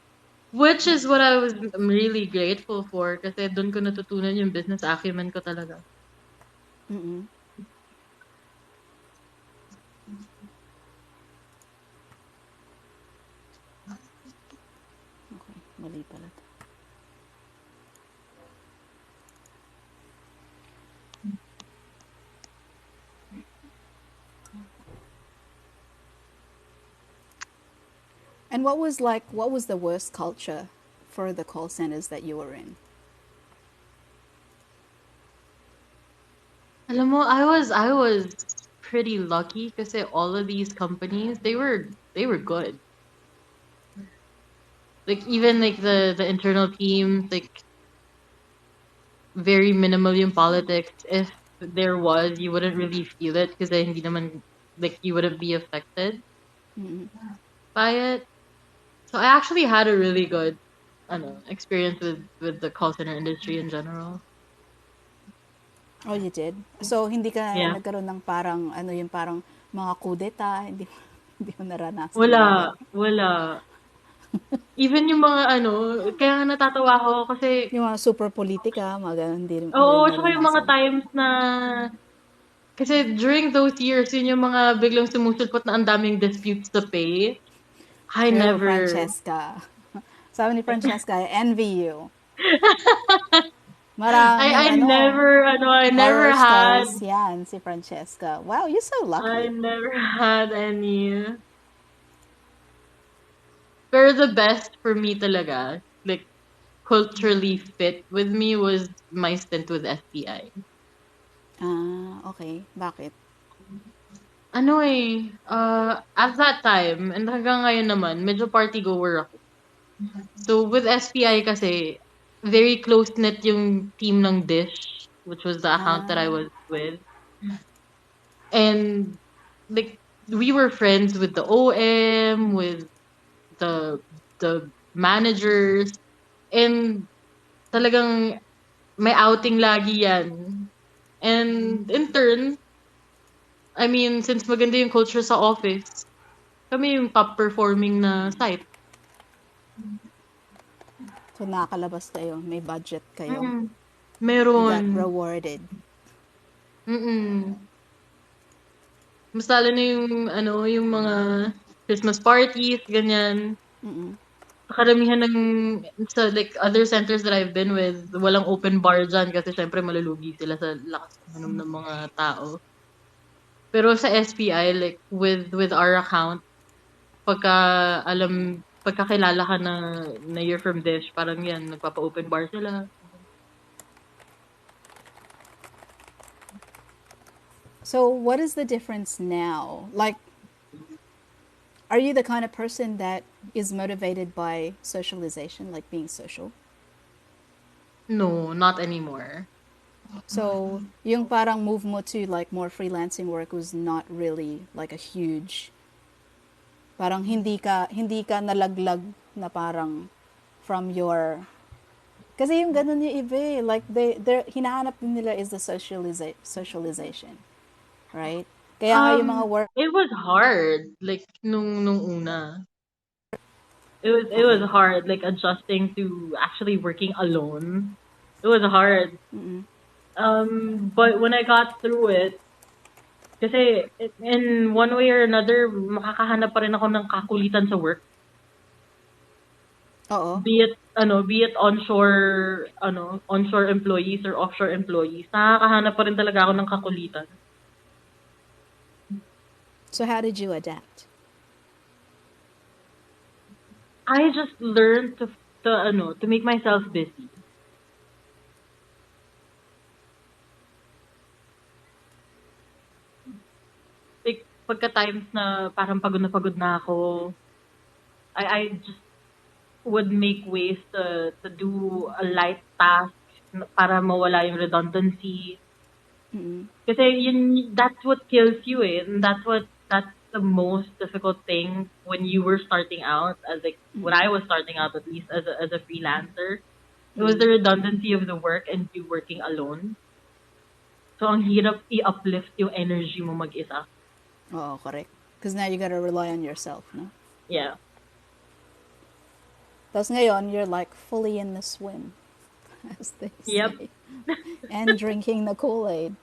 Which is what I'm really grateful for kasi doon ko natutunan yung business acumen ko talaga. Mm-mm. Okay, mali pala to. And what was the worst culture for the call centers that you were in? Alam mo, I was pretty lucky kasi all of these companies they were good. Like even like the internal teams, like very minimal yung politics. If there was, you wouldn't really feel it because hindi naman like you wouldn't be affected by it. So I actually had a really good experience with the call center industry in general. Oh, you did? So, hindi ka Yeah. nagkaroon ng parang, yung parang mga kudeta, hindi, hindi mo naranasan yung mga Wala, ganun. wala. Even yung mga kaya nga natatawa ako kasi Yung mga super politika, mga ganun, hindi oo, rin tsaka yung mga naranasan. times na kasi during those years, yun yung mga biglang sumusulpot na ang daming disputes to pay. I True, never Francesca. Sabi ni Francesca, I envy you. I Maraming I never I never horror had stories yan si Francesca. Wow, you're so I lucky. never had any. Pero the best for me talaga, like culturally fit with me was my stint with FBI. Okay. Bakit? At that time, and hanggang ngayon naman, medyo party goer ako. So with SPI kasi, very close-knit yung team ng Dish, which was the account that I was with. And like, we were friends with the OM, with the the managers, and talagang may outing lagi yan. And in turn, I mean, since maganda yung culture sa office, kami yung top performing na site. So, nakakalabas kayo. May budget kayo. Mm. You got Meron. rewarded. Mm. Mas lalo na yung, yung mga Christmas parties, ganyan. Mm-mm. karamihan ng sa like other centers that I've been with, walang open bar dyan kasi syempre malulugi sila sa lakas ng mga tao. Pero sa SPI, like with our account, pagka pagkakilala ka na you're from Dish, parang yan, nagpapa-open bar sila. So what is the difference now? Like, are you the kind of person that is motivated by socialization, like being social? No, not anymore. So yung parang move mo to like more freelancing work was not really like a huge, parang hindi ka nalaglag na parang from your, kasi yung ganun yung iba eh. Like they're hinahanap din nila is the socialization, right? Kaya nga yung mga work, It was hard, like nung una. It was okay. hard, like adjusting to actually working alone. It was hard. Mm-mm. But when I got through it, kasi in one way or another, makakahanap pa rin ako ng kakulitan sa work. Oo. Be it onshore employees or offshore employees, nakakahanap pa rin talaga ako ng kakulitan. So how did you adapt? I just learned to make myself busy. Like pagka times na parang pagod na ako, I just would make ways to do a light task para mawala yung redundancy. Mm-mm. Kasi that's what kills you eh. And that's the most difficult thing when you were starting out, as like when I was starting out at least as a freelancer. It was the redundancy of the work and you working alone. So ang hirap i-uplift yung energy mo mag-isa. Oo, correct. Because now you gotta rely on yourself, no? Yeah. Tapos ngayon, you're like fully in the swim, as they Yep. say. And drinking the Kool-Aid.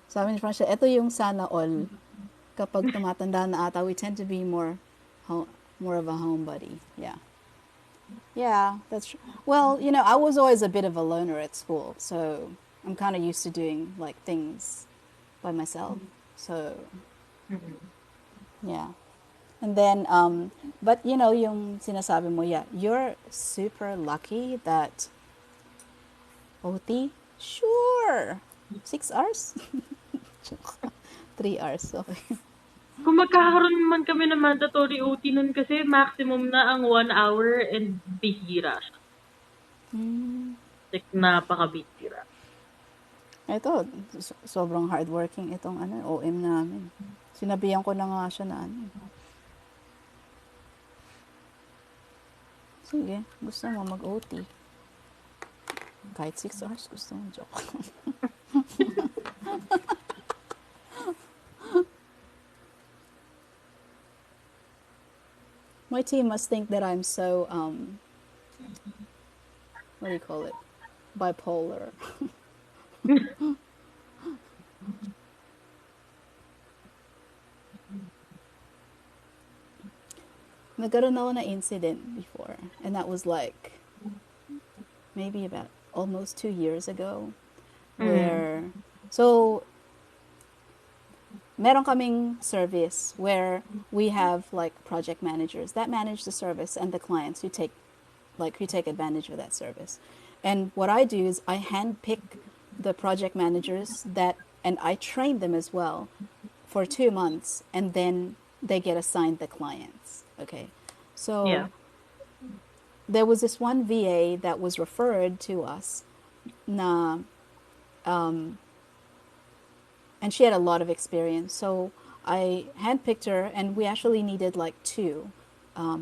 Sabi ni Francia, ito yung sana all. Kapag tumatanda na ata, we tend to be more of a homebody. Yeah. Yeah, that's true. Well, I was always a bit of a loner at school, so I'm kind of used to doing like things by myself. So, yeah. And then, but yung sinasabi mo, yeah, you're super lucky that OT, sure, 6 hours, 3 hours, okay. Kung magkakaroon man kami ng mandatory OT nun kasi maximum na ang 1 hour and bihira siya. Like, napaka-bihira. Ito, sobrang hardworking itong OM namin. Sinabihan ko na nga siya na sige, gusto mo mag-OT. Kahit 6 hours gusto mo, joke. My team must think that I'm so, what do you call it? Bipolar. Nagkaroon ako na incident before, and that was like maybe about almost 2 years ago, where so meron kaming service where we have like project managers that manage the service and the clients who take advantage of that service. And what I do is I handpick the project managers and I train them as well for 2 months, and then they get assigned the clients. Okay. So Yeah. there was this one VA that was referred to us na and she had a lot of experience. So I handpicked her, and we actually needed like 2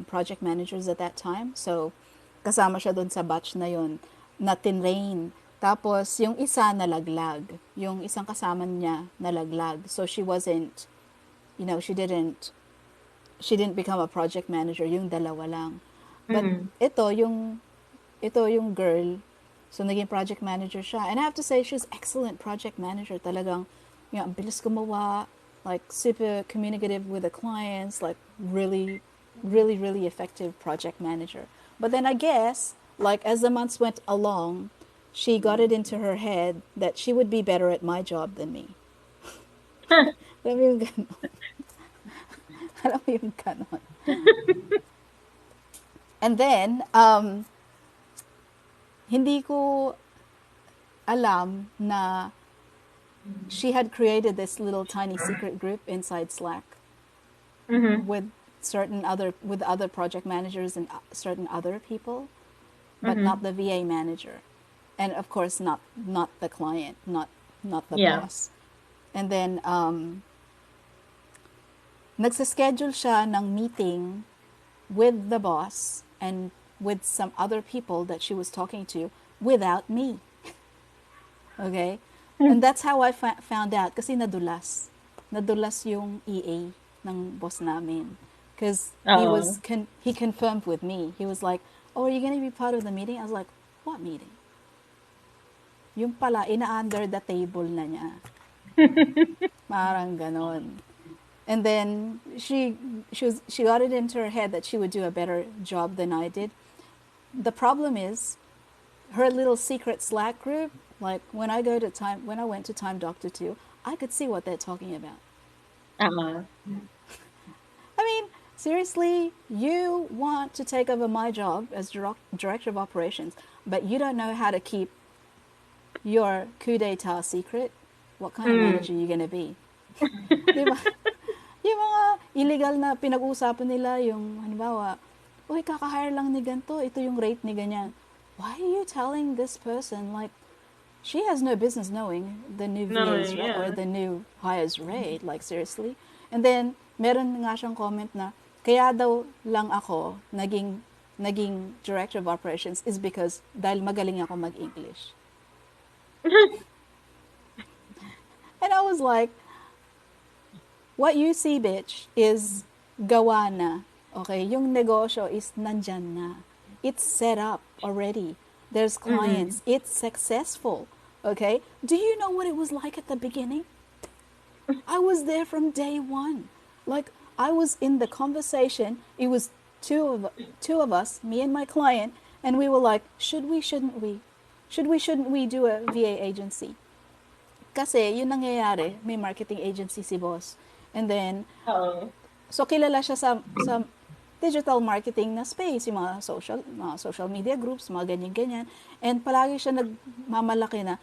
project managers at that time. So kasama siya dun sa batch na yon na tinrain. Tapos yung isa nalaglag. Yung isang kasama niya nalaglag. So she wasn't, she didn't become a project manager. Yung dalawa lang. But ito yung girl, so naging project manager siya. And I have to say, she's excellent project manager. Talagang, ang bilis gumawa, like super communicative with the clients, like really really, really effective project manager. But then I guess, like, as the months went along, she got it into her head that she would be better at my job than me. Alam mo yung ganon? Alam mo yung ganon? And then, hindi ko alam na she had created this little tiny secret group inside Slack Mhm. with with other project managers and certain other people, but not Mhm. the VA manager, and of course not the client, not the Yeah. boss. And then nagsa-schedule siya ng meeting with the boss and with some other people that she was talking to without me. Okay? And that's how I found out kasi nadulas. Nadulas yung EA ng boss namin. Because Oo. he confirmed with me. He was like, "Oh, are you going to be part of the meeting?" I was like, "What meeting?" Yung pala, ina-under the table na niya. Parang ganon. And then she got it into her head that she would do a better job than I did. The problem is her little secret Slack group. Like when I went to Time Doctor 2, I could see what they're talking about. Oo. I mean, seriously, you want to take over my job as director of operations, but you don't know how to keep your coup d'etat secret? What kind of Mm. manager are you gonna be? Diba? Yung mga illegal na pinag-uusapan nila, yung halimbawa, uy, kaka-hire lang ni ganito, ito yung rate ni ganyan. Why are you telling this person, like, she has no business knowing the new No, VA's rate or yeah. the new hire's rate, like, seriously? And then, meron nga siyang comment na, kaya daw lang ako naging director of operations is because dahil magaling ako mag-English. And I was like, what you see, bitch, is gawa na. Okay? Yung negosyo is nandyan na. It's set up already. There's Mm. clients. It's successful. Okay? Do you know what it was like at the beginning? I was there from day one. Like, I was in the conversation. It was two of us, me and my client, and we were like, should we, shouldn't we? Should we, shouldn't we do a VA agency? Kasi, yun nangyayari, may marketing agency si boss. And then, Oo. so kilala siya sa digital marketing na space, yung mga social media groups, mga ganyan-ganyan. And palagi siya nagmamalaki na,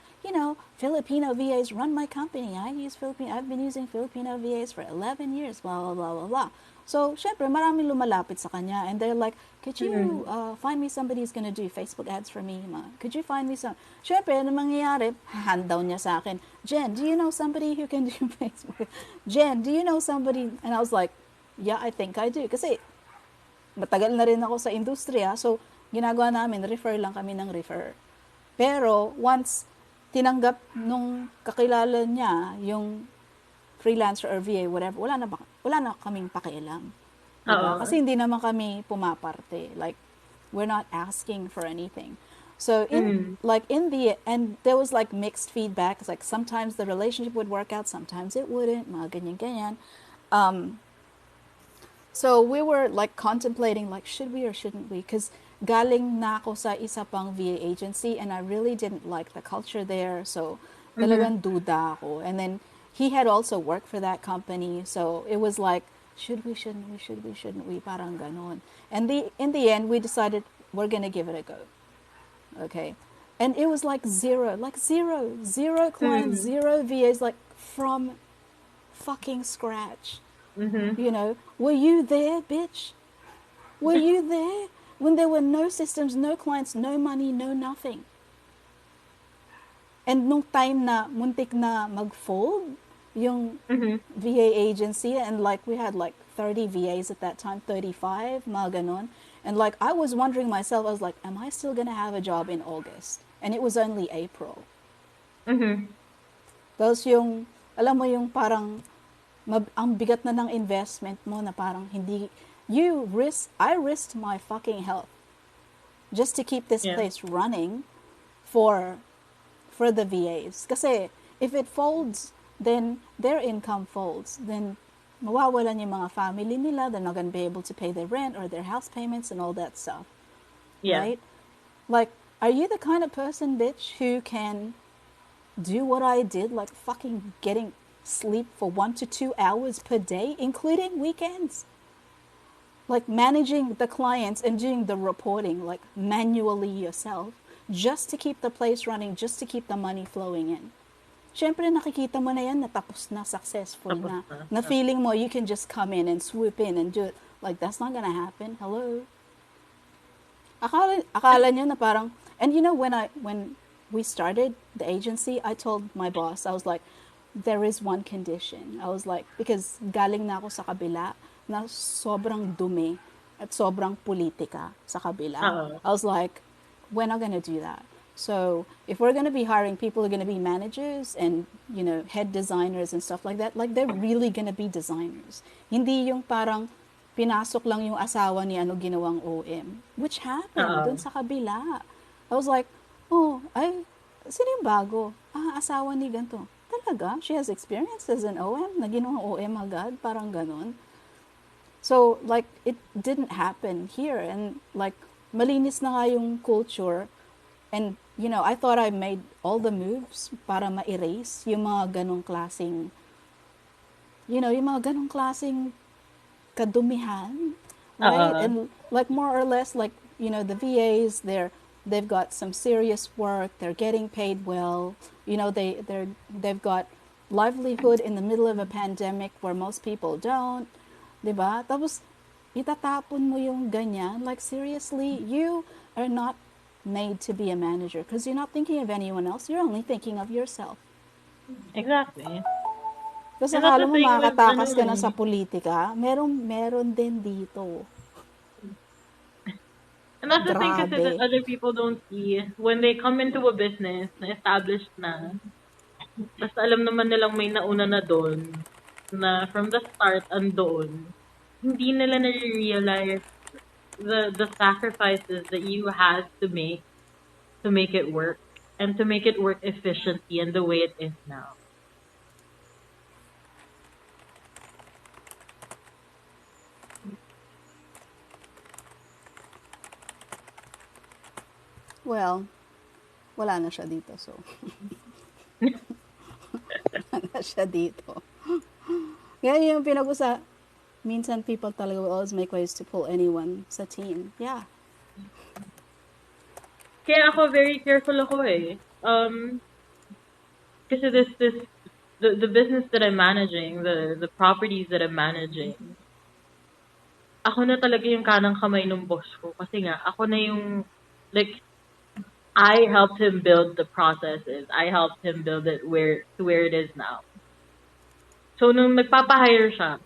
Filipino VAs run my company. I've been using Filipino VAs for 11 years, blah, blah, blah, blah, blah. So, syempre, maraming lumalapit sa kanya. And they're like, could you Mm. find me somebody who's gonna do Facebook ads for me? Could you find me some? Syempre, ano mangyayari? Hand down niya sa akin. Jen, do you know somebody who can do Facebook? Jen, do you know somebody? And I was like, yeah, I think I do. Kasi matagal na rin ako sa industriya. So, ginagawa namin, refer lang kami ng refer. Pero, once tinanggap nung kakilala niya, yung freelancer or VA, whatever, wala na kaming pakialam. Diba? Oo. Kasi hindi naman kami pumaparte. Like, we're not asking for anything. So Mm. and there was like mixed feedback. It's like sometimes the relationship would work out, sometimes it wouldn't, mga ganyan-ganyan. So we were like contemplating, like, should we or shouldn't we? Because galing na ako sa isa pang VA agency and I really didn't like the culture there. So Mhm. talagang duda ako. And then he had also worked for that company. So it was like, should we, shouldn't we, should we, shouldn't we? Parang ganon. And in the end, we decided we're going to give it a go. Okay. And it was like zero clients, Mm. zero VAs, like from fucking scratch. Mhm. Were you there, bitch? Were you there when there were no systems, no clients, no money, no nothing? And nung time na muntik na mag-fold yung Mhm. VA agency, and like we had like 30 VAs at that time, 35, mga ganon. And like I was wondering myself, I was like, am I still gonna have a job in August? And it was only April. Mhm. Tapos alam mo yung parang, ang bigat na ng investment mo na parang I risked my fucking health just to keep this Yeah. place running for the VAs. Kasi if it folds, then their income folds. Then mawawalan yung mga family nila. They're not gonna be able to pay their rent or their house payments and all that stuff, Yeah. right? Like, are you the kind of person, bitch, who can do what I did, like fucking getting sleep for 1 to 2 hours per day, including weekends? Like managing the clients and doing the reporting, like manually yourself, just to keep the place running, just to keep the money flowing in. Siyempre, nakikita mo na yan, natapos na, successful Tapos na. na. Na feeling mo, you can just come in and swoop in and do it. Like, that's not gonna happen. Hello? Akala nyo na parang, and you know, when we started the agency, I told my boss, I was like, there is one condition. I was like, because galing na ako sa kabila, na sobrang dumi at sobrang politika sa kabila. Oo. I was like, we're not gonna do that. So if we're gonna be hiring people who are gonna be managers and, you know, head designers and stuff like that, like they're really gonna be designers. Hindi yung parang pinasok lang yung asawa ni ano ginawang OM, which happened dun Oo. sa kabila. I was like, oh, ay, sino yung bago? Ah, asawa ni ganito. Talaga? She has experience as an OM? Na ginawang OM agad? Parang ganon. So, like, it didn't happen here. And, like, malinis na nga yung culture. And, you know, I thought I made all the moves para ma-erase yung mga ganong klaseng, you know, yung mga ganong klaseng kadumihan, right? Oo. And, like, more or less, like, you know, the VAs, they've got some serious work, they're getting paid well, you know, they've got livelihood in the middle of a pandemic where most people don't, diba? Tapos, itatapon mo yung ganyan. Like, seriously, you are not made to be a manager because you're not thinking of anyone else. You're only thinking of yourself. Exactly. Kasi And that's akala the mo thing with, makakatakas ka na sa politika, meron din dito. and that's the thing kasi that Grabe. other people don't see when they come into a business na established na, basta alam naman nilang may nauna na doon, na from the start andoon, hindi nila na-realize the sacrifices that you had to make it work and to make it work efficiently and the way it is now. Well, wala na siya dito, so. Wala na siya dito. Yan yung minsan people talaga will always make ways to pull anyone sa team. Yeah. Kaya ako very careful ako eh. Kasi the business that I'm managing, the properties that I'm managing, ako na talaga yung kanang kamay ng boss ko kasi nga ako na yung like I helped him build the processes. I helped him build it where it is now. So nung nagpapa-hire siya,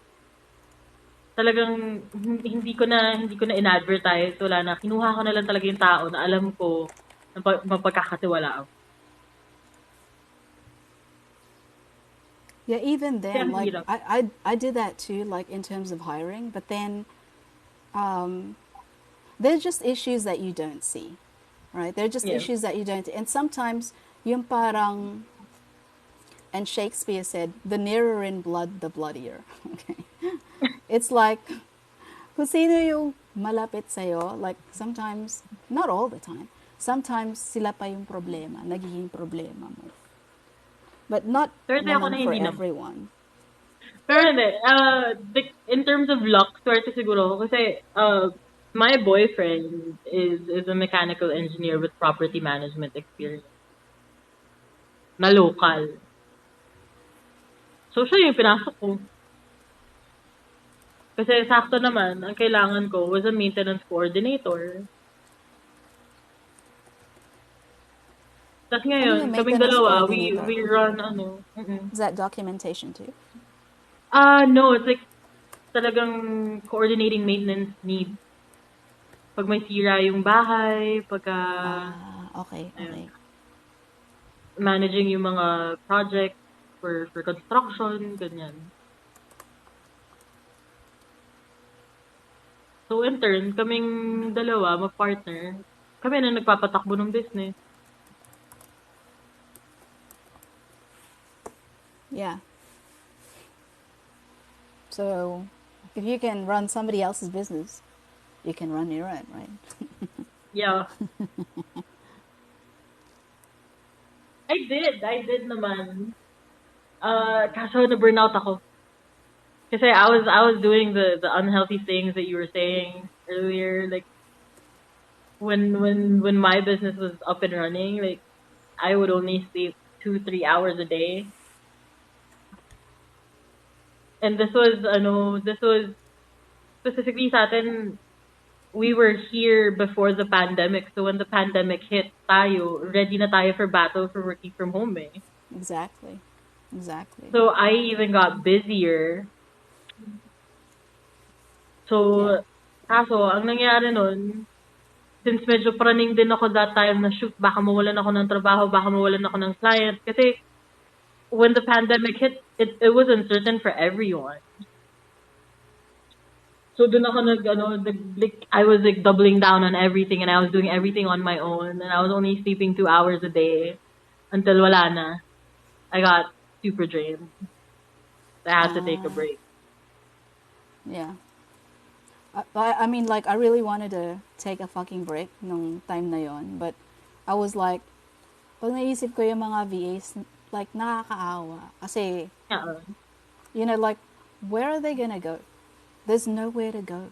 talagang hindi ko na in-advertise, wala na. Kinuha ko na lang talaga yung tao na alam ko na mapagkakatiwalaan. Yeah, even then, like hirap. I did that too, like in terms of hiring, but then there's just issues that you don't see, right? They're just Yeah. issues that you don't see. And sometimes yung parang, and Shakespeare said, the nearer in blood, the bloodier. Okay. It's like, kung sino yung malapit sa'yo, like sometimes, not all the time, sometimes sila pa yung problema, nagiging problema mo. But not Swerte ako naman na for hindi naman. everyone. Pero hindi, in terms of luck, swerte siguro ako kasi my boyfriend is a mechanical engineer with property management experience. Na local. So siya yung pinasok ko. Kasi sakto naman, ang kailangan ko was a maintenance coordinator. Tapos ngayon, yung kaming maintenance dalawa, coordinator? we run Is that documentation too? No, it's like talagang coordinating maintenance needs. Pag may sira yung bahay, pagka Okay. managing yung mga projects for construction, ganyan. So in turn, kaming dalawa, mag-partner, kami na nagpapatakbo ng business. Yeah. So if you can run somebody else's business, you can run your own, right? Yeah. I did naman. Kaso na-burnout ako. Kasi I was doing the unhealthy things that you were saying earlier. Like when my business was up and running, like I would only sleep 2-3 hours a day. And this was specifically sa atin, we were here before the pandemic. So when the pandemic hit, tayo, ready na tayo for battle for working from home eh. Exactly. Exactly. So I even got busier. So, Yeah. kaso, ang nangyari nun, since medyo praning din ako that time na shoot, baka mawalan ako ng trabaho, baka mawalan ako ng client. Kasi when the pandemic hit, it was uncertain for everyone. So dun ako like, I was like doubling down on everything and I was doing everything on my own and I was only sleeping 2 hours a day until wala na. I got super drained. I had to take a Ah, break. yeah. I mean, like, I really wanted to take a fucking break nung time na yon, but I was like, pag naisip ko yung mga VAs, like, nakakaawa. Kasi, Yeah, like, where are they gonna go? There's nowhere to go.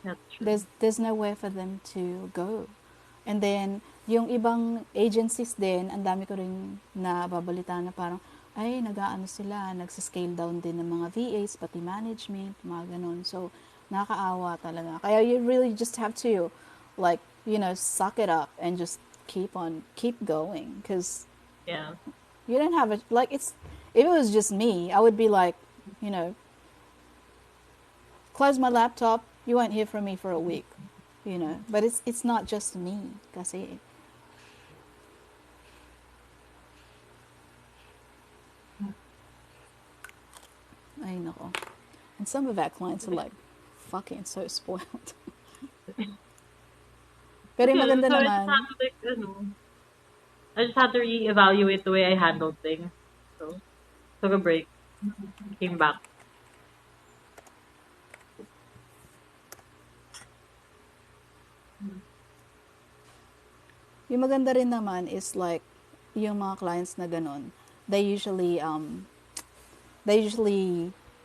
that's true. There's nowhere for them to go. And then, yung ibang agencies din, ang dami ko rin nababalita na parang, ay, nag-aano sila, nagsascale down din ng mga VAs, pati management, mga ganun. So, nakakaawa talaga. Kaya you really just have to, like, suck it up and just keep going. Because Yeah. you don't have it, like, if it was just me, I would be like, you know, close my laptop, you won't hear from me for a week. But it's not just me kasi. Ay nako. And some of our clients are like fucking so spoiled. Pero yung maganda So I just had naman, to like, I just had to reevaluate the way I handled things. So took a break, came back. yung maganda rin naman is like yung mga clients na ganun, they usually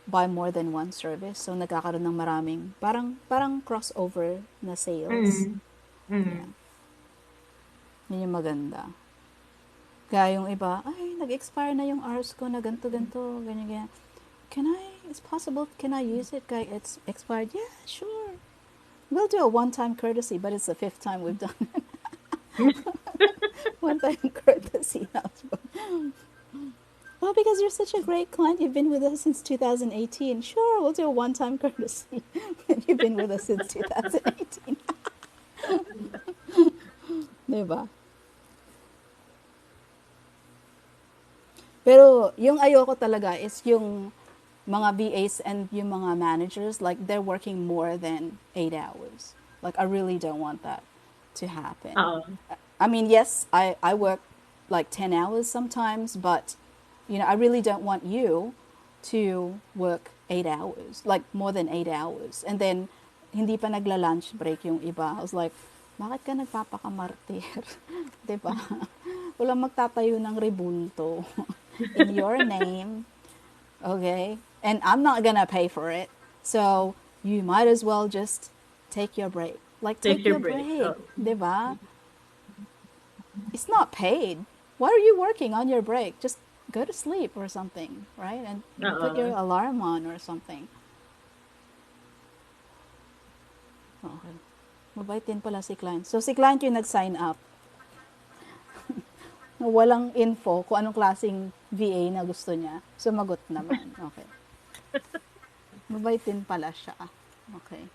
buy more than one service. So nagkakaroon ng maraming parang crossover na sales. Mm. Yeah. Mm. Yun yung maganda. Kaya yung iba, ay, nag-expire na yung hours ko na ganto, ganyan. It's possible, can I use it? Kaya it's expired. Yeah, sure. We'll do a one-time courtesy, but it's the 5th time we've done it. One-time courtesy. Well, because you're such a great client, you've been with us since 2018. Sure, we'll do a one-time courtesy. You've been with us since 2018. Diba? Pero yung ayoko talaga is yung mga VAs and yung mga managers, like they're working more than 8 hours. Like I really don't want that to happen. I mean, yes, I work like 10 hours sometimes, but I really don't want you to work 8 hours, like more than 8 hours. And then hindi pa nagla-lunch break yung iba. I was like, bakit ka nagpapakamartir? Diba? Walang magtatayo ng rebulto in your name. Okay? And I'm not gonna pay for it. So you might as well just take your break. Like Take take your your break. break. Diba? It's not paid. Why are you working on your break? Just go to sleep or something, right? And put your alarm on or something. Okay. Mabait din pala si client. So si client yung nag-sign up. Walang info kung anong klaseng VA na gusto niya. Sumagot naman. Okay. Mabait din pala siya. Okay.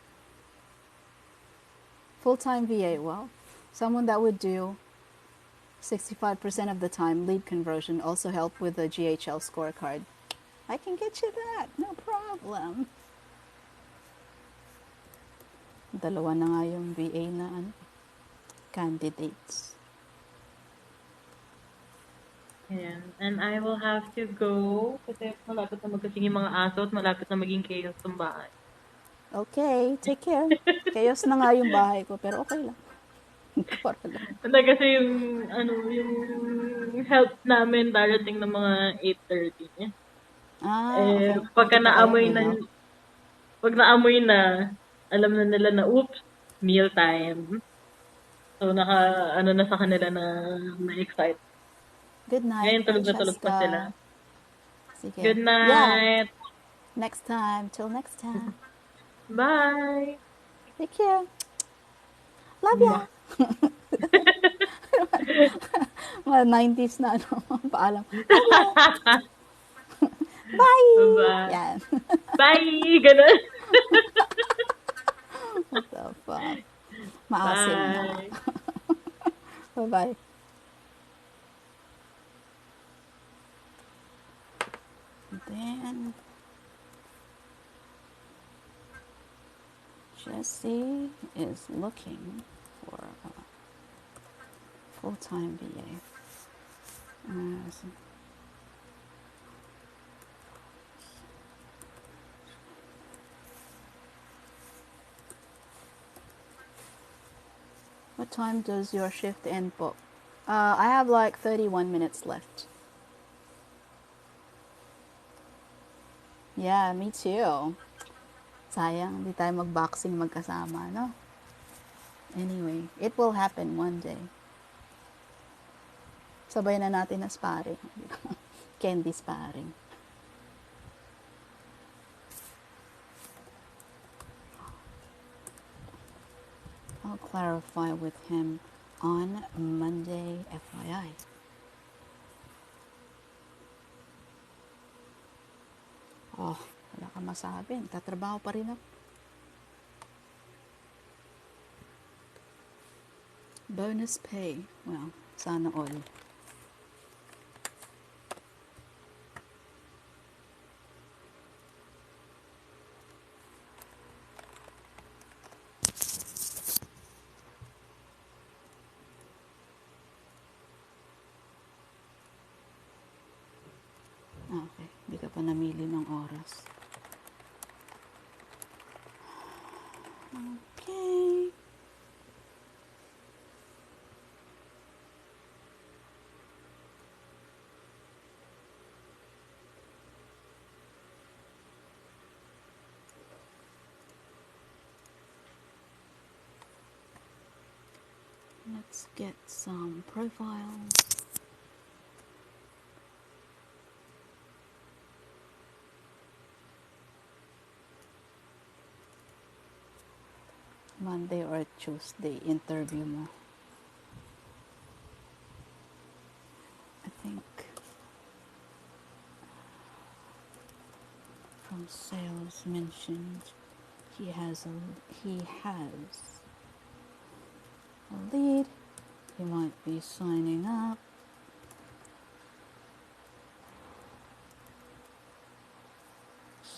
Full-time VA, well, someone that would do 65% of the time lead conversion, also help with the GHL scorecard. I can get you that. No problem. Dalawa na nga yung VA na candidates. Ayan. And I will have to go kasi malapit na magkasing yung mga aso at malapit na maging chaos tong bahay. Okay, take care. Chaos na nga yung bahay ko, pero okay lang. Para lang. Hindi kasi yung help namin darating ng mga 8:30. Eh, Okay. Buti pa kayo, may help. pag naamoy na, alam na nila na, oops, meal time. So, ano na sa kanila na na-excite. Good night. Ngayon, tulog Bye, na tulog pa sila. Cheska. Sige. Good Yeah, night! next time. Till next time. Bye! Take care. Love ya. Mwah. Mga 90s na ano, paalam. Love ya. Bye. Bye-bye. Yan. Bye! Ganun. What the fuck? Maasim na. Bye! Bye-bye. Then Jesse is looking for a full-time VA. What time does your shift end, Bob? I have like 31 minutes left. Yeah, me too. Sayang, hindi tayo mag-boxing magkasama, no? Anyway, it will happen one day. Sabay na natin na sparring. Candy sparring. I'll clarify with him on Monday, FYI. Oh, wala ka masabi. Tatrabaho pa rin ako. Bonus pay. Well, sana all. Okay, hindi ka pa namili ng oras. Okay. Let's get some profiles. Monday or Tuesday interview mo. I think from sales mentioned he has a lead. He might be signing up.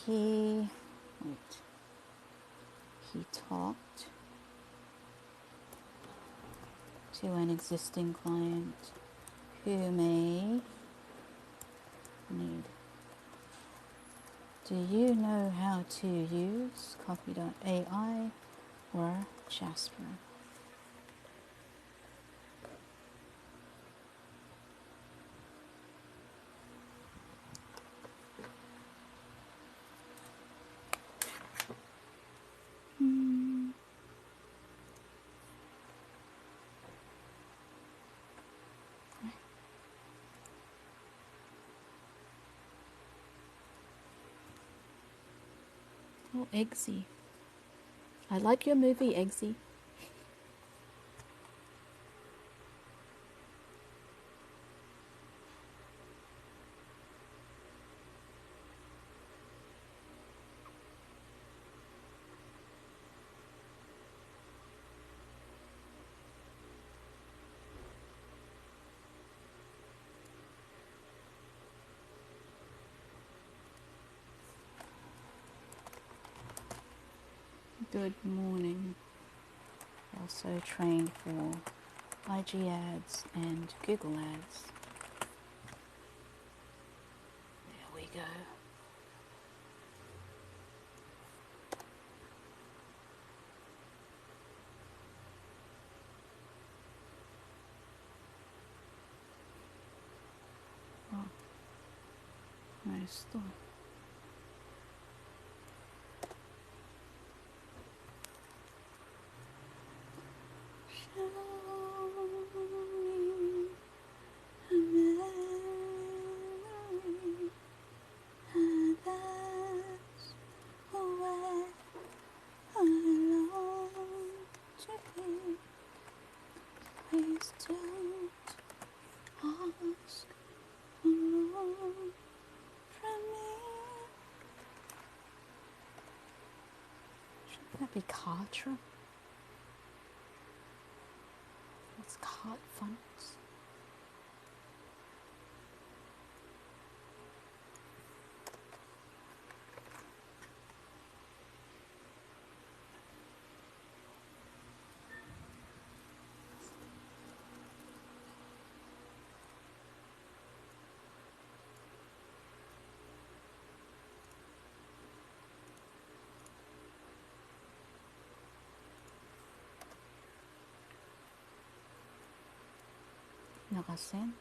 He talked to an existing client who may need. Do you know how to use Copy.ai or Jasper? Oh, Eggsy. I like your movie, Eggsy. Good morning. Also trained for IG ads and Google ads. go. Oh, nice. Please don't ask for more from me. Shouldn't that be Kartra? What's card fonts? Naka-center.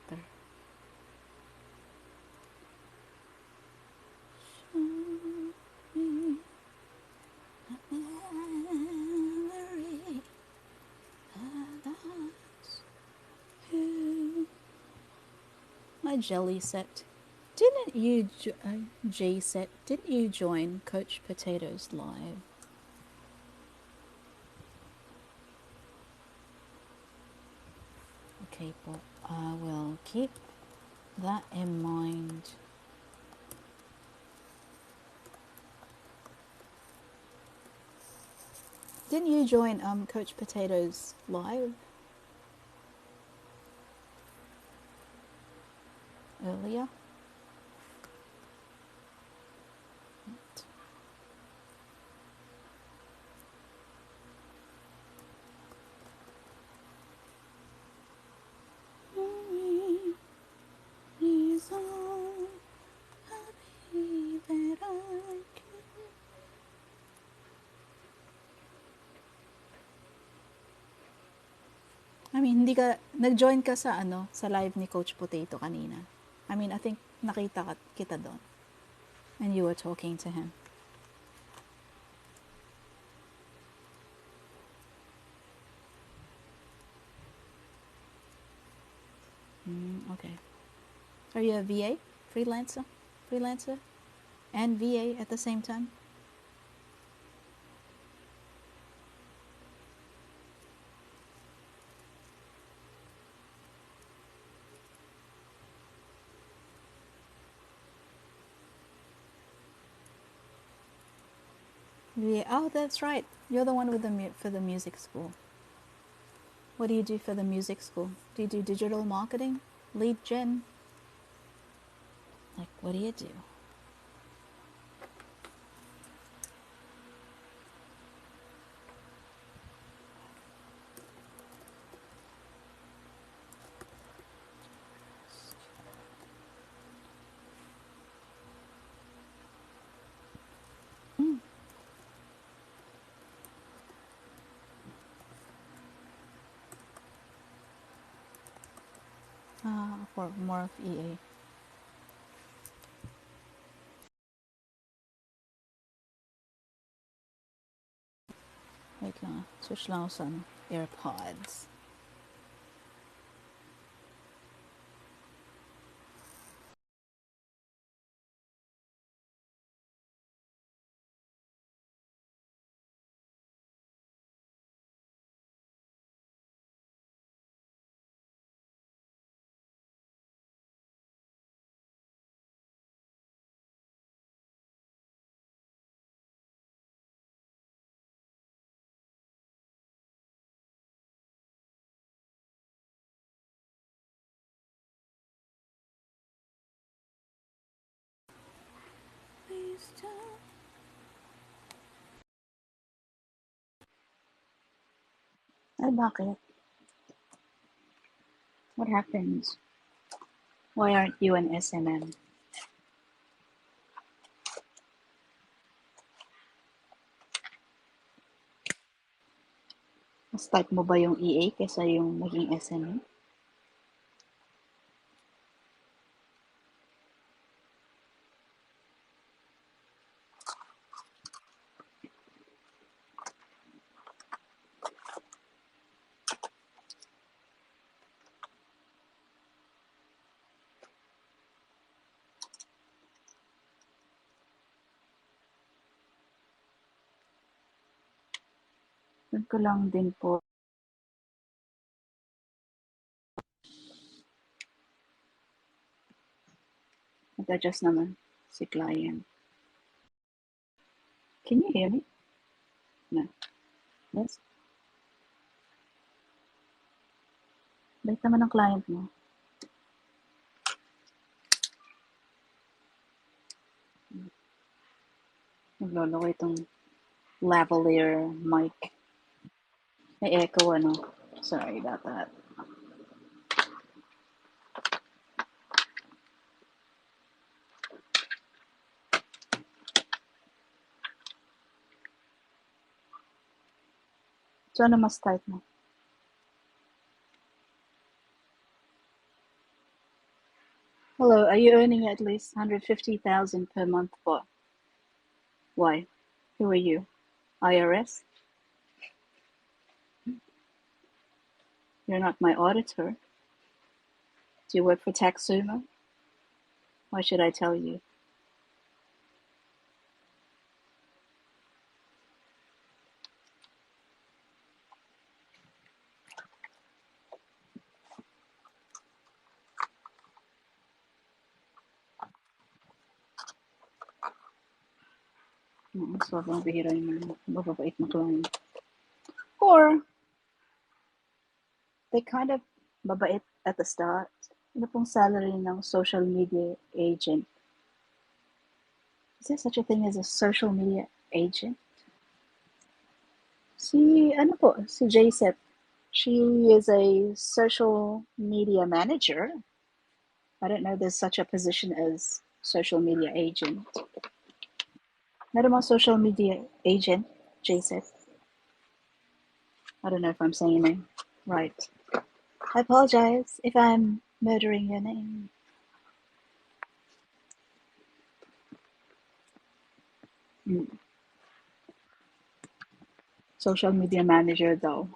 My jelly set. Didn't you, J set? Didn't you join Coach Potatoes live? Okay, but I will keep that in mind. Didn't you join Coach Potatoes live earlier? I mean, hindi ka, nag-join ka sa ano, sa live ni Coach Potato kanina. I mean, I think nakita kita doon. And you were talking to him. Okay. Are you a VA? Freelancer? Freelancer? And VA at the same time? VA. Oh, that's right. You're the one with the for the music school. What do you do for the music school? Do you do digital marketing? Lead gen? Like, what do you do? For more of EA. Wait lang. Switch lang ako sa AirPods. Please don't. Ay, bakit? What happened? Why aren't you an SMM? Mas type mo ba yung EA kaysa yung maging SME? Doon ko lang din po nag-adjust naman si client. Can you hear me? No. Yes? Bait naman ang client mo. Nagloloko itong lavalier mic. May echo ano. Sorry about that. So ano mas type mo? Hello, are you earning at least 150,000 per month for? Why? Who are you? IRS? You're not my auditor. Do you work for Taxuma? Why should I tell you? Sobrang bihira yung mababait na client. Or, they kind of mabait at the start. Ano pong salary ng social media agent? Is there such a thing as a social media agent? Ano po, si JSEP. She is a social media manager. I don't know there's such a position as social media agent. Meron bang social media agent, JSEP? I don't know if I'm saying your name right. I apologize if I'm murdering your name. Social media manager daw.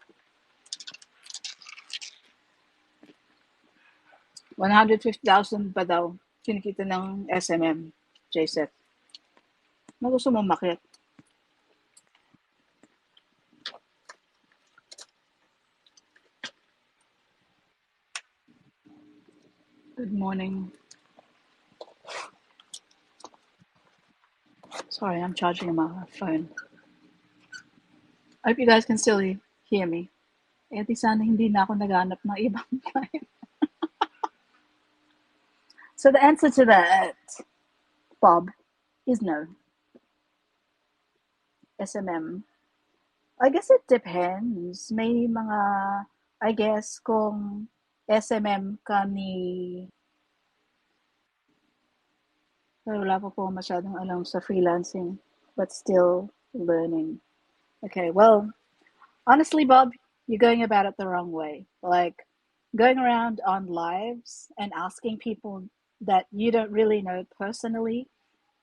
150,000 ba daw kinikita ng SMM, JSEP? Na gusto mong makit? Good morning. Sorry, I'm charging my phone. I hope you guys can still hear me. Eh, di sana hindi na ako naghanap ng ibang client. So the answer to that, Bob, is no. SMM. I guess it depends. May mga, I guess, kung SMM ka ni... Wala pa po masyadong alam sa freelancing, but still learning. Okay, well, honestly, Bob, you're going about it the wrong way. Like, going around on lives and asking people that you don't really know personally,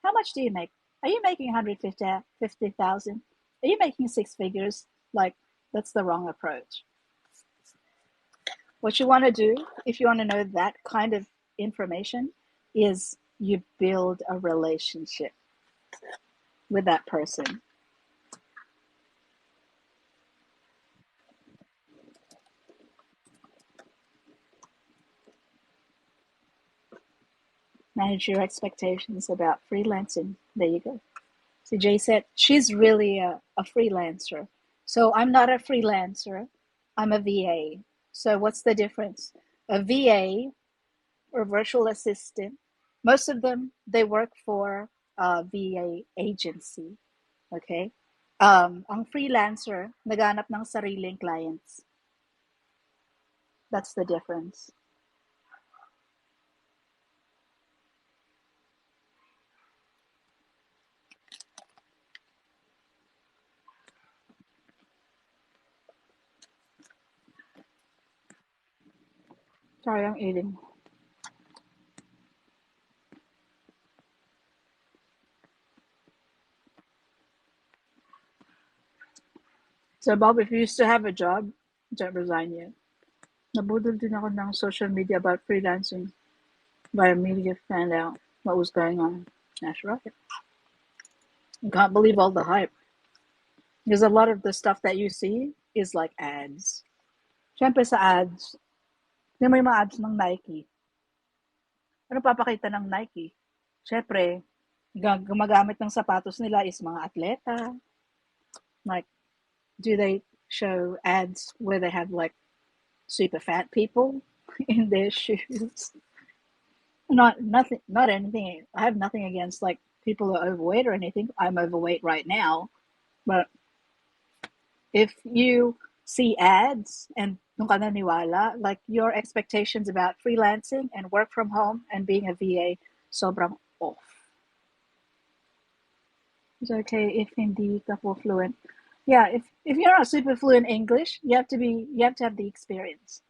how much do you make? Are you making 150,000? Are you making six figures? Like, that's the wrong approach. What you want to do, if you want to know that kind of information, is you build a relationship with that person. Manage your expectations about freelancing. There you go. So Jay said she's really a freelancer. So I'm not a freelancer. I'm a VA. So what's the difference? A VA or virtual assistant, most of them, they work for a VA agency. Okay? Ang freelancer, naghanap ng sariling clients. That's the difference. Sorry, I'm eating. So, Bob, if you used to have a job, don't resign yet. Nabudol din ako ng social media about freelancing. By immediately found out what was going on. That's right. You can't believe all the hype. Because a lot of the stuff that you see is like ads. Siyempre sa ads, yung may mga ads ng Nike. Ano papakita ng Nike? Siyempre, gumagamit ng sapatos nila is mga atleta. Like, do they show ads where they have like super fat people in their shoes? Not anything. I have nothing against like people who are overweight or anything. I'm overweight right now, but if you see ads and nung ka naniwala, like your expectations about freelancing and work from home and being a VA, sobrang off. It's okay if hindi ka po fluent. Yeah, if you're not super fluent English, you have to have the experience.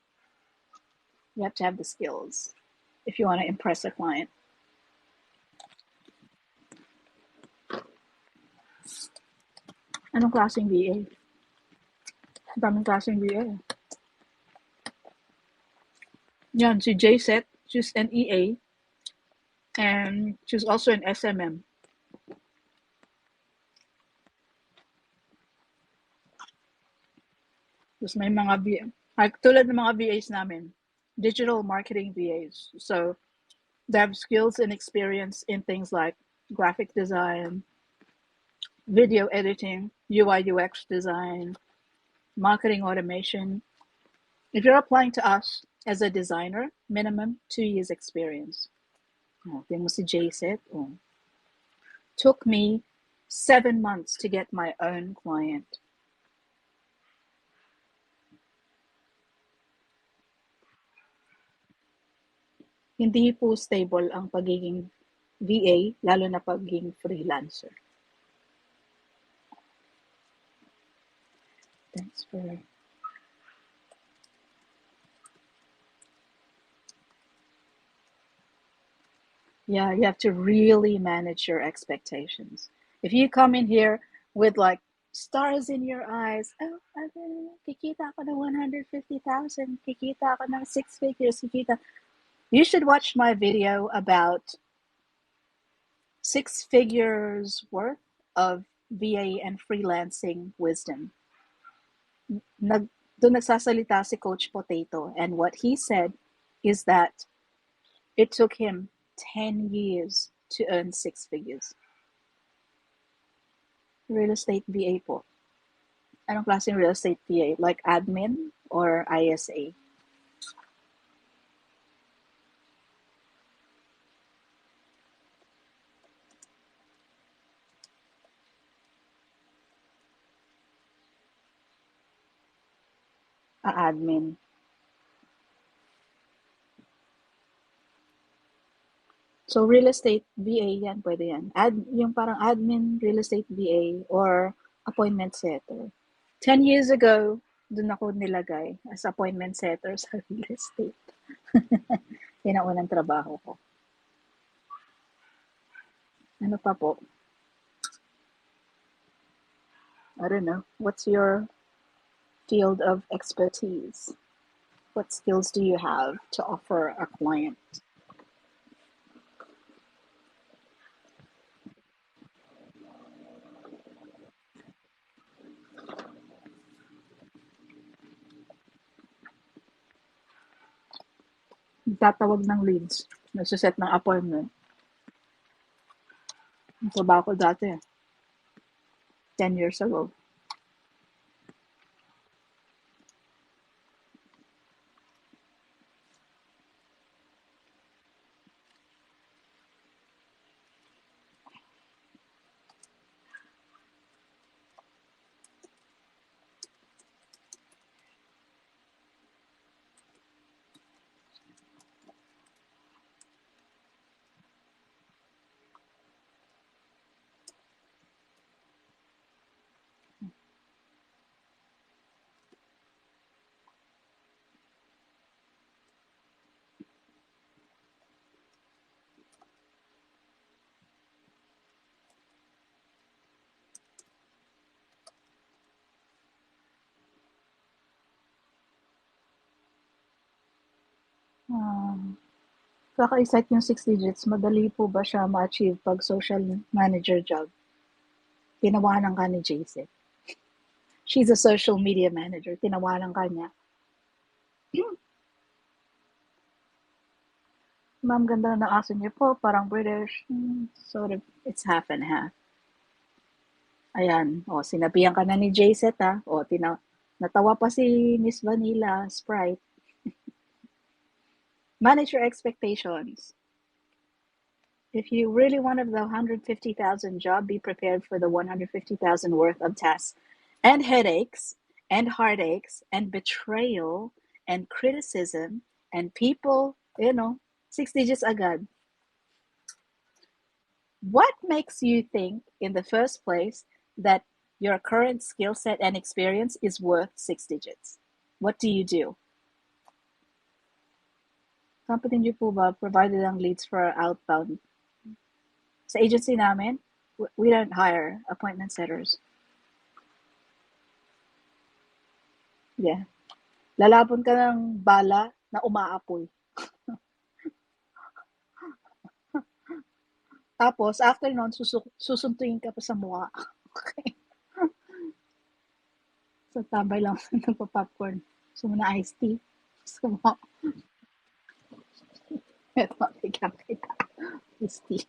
You have to have the skills if you want to impress a client. Anong klaseng VA? Daming klaseng VA. Yan, si JSET, she's an EA, and she's also an SMM. Tapos may mga VA, like tulad ng mga VAs namin, digital marketing VAs. So they have skills and experience in things like graphic design, video editing, UI UX design, marketing automation. If you're applying to us as a designer, minimum 2 years experience. Oh, tingnan mo si JSET. Oh. Took me 7 months to get my own client. Hindi po stable ang pagiging VA, lalo na pagiging freelancer. Thanks for... Yeah, you have to really manage your expectations. If you come in here with like stars in your eyes, oh, kikita ako ng 150,000, kikita ako ng 6 figures, kikita. You should watch my video about 6 figures worth of VA and freelancing wisdom. Doon nagsasalita si Coach Potato, and what he said is that it took him 10 years to earn 6 figures. Real estate VA po. Anong klaseng real estate VA? Like admin or ISA? Admin. So, real estate VA yan, pwede yan. Yung parang admin, real estate VA, or appointment setter. 10 years ago, dun ako nilagay as appointment setter sa real estate. Yan ang unang trabaho ko. Ano pa po? I don't know. What's your field of expertise? What skills do you have to offer a client? Tatawag ng leads. Nagsiset ng appointment. Ang trabaho ko dati. 10 years ago. Kaka-excite yung 6 digits, madali po ba siya ma-achieve pag social manager job? Tinawanan ka ni JC. She's a social media manager. Tinawanan ka niya. Ma'am, ganda na ng aso niyo po. Parang British. Sort of, it's half and half. Ayan. O, sinabihan ka na ni JZ, ha? O, natawa pa si Miss Vanilla Sprite. Manage your expectations. If you really wanted the 150,000 job, be prepared for the 150,000 worth of tasks and headaches and heartaches and betrayal and criticism and people, 6 digits agad. What makes you think in the first place that your current skill set and experience is worth 6 digits? What do you do? Company niyo po ba provided ang leads for outbound? Sa agency namin, we don't hire appointment setters. Yeah. Lalabon ka ng bala na umaapoy. Tapos, after nun, susuntuin ka pa sa mukha. Okay. So, tambay lang nagpa-popcorn. Gusto mo na iced tea? Gusto mo? Ito, bigyan kita. Iced tea.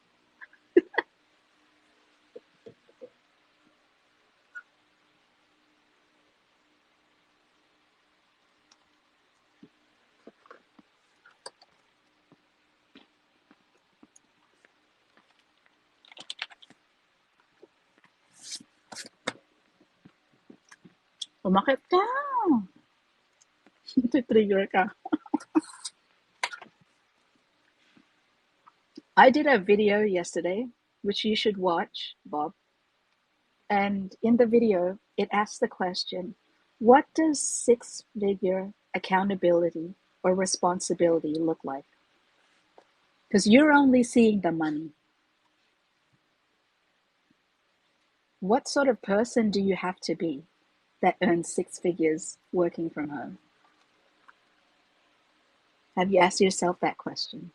Umakit ka. Trigger ka. I did a video yesterday, which you should watch, Bob. And in the video, it asks the question, what does 6-figure accountability or responsibility look like? Because you're only seeing the money. What sort of person do you have to be that earns 6 figures working from home? Have you asked yourself that question?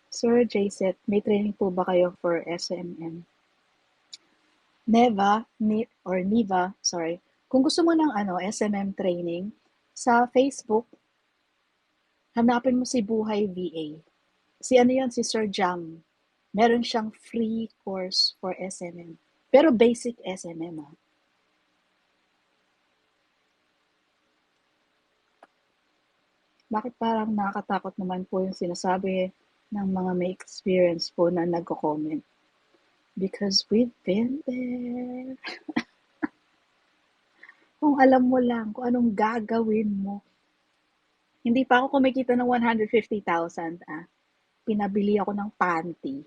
Sir J-Set, may training po ba kayo for SMM? Neva, sorry. Kung gusto mo ng SMM training, sa Facebook, hanapin mo si Buhay VA. Si si Sir Jam. Meron siyang free course for SMM. Pero basic SMM, ah. Bakit parang nakakatakot naman po yung sinasabi ng mga may experience po na nagko-comment? Because we've been there. Kung alam mo lang kung anong gagawin mo. Hindi pa ako kumikita ng 150,000, ah. Pinabili ako ng panty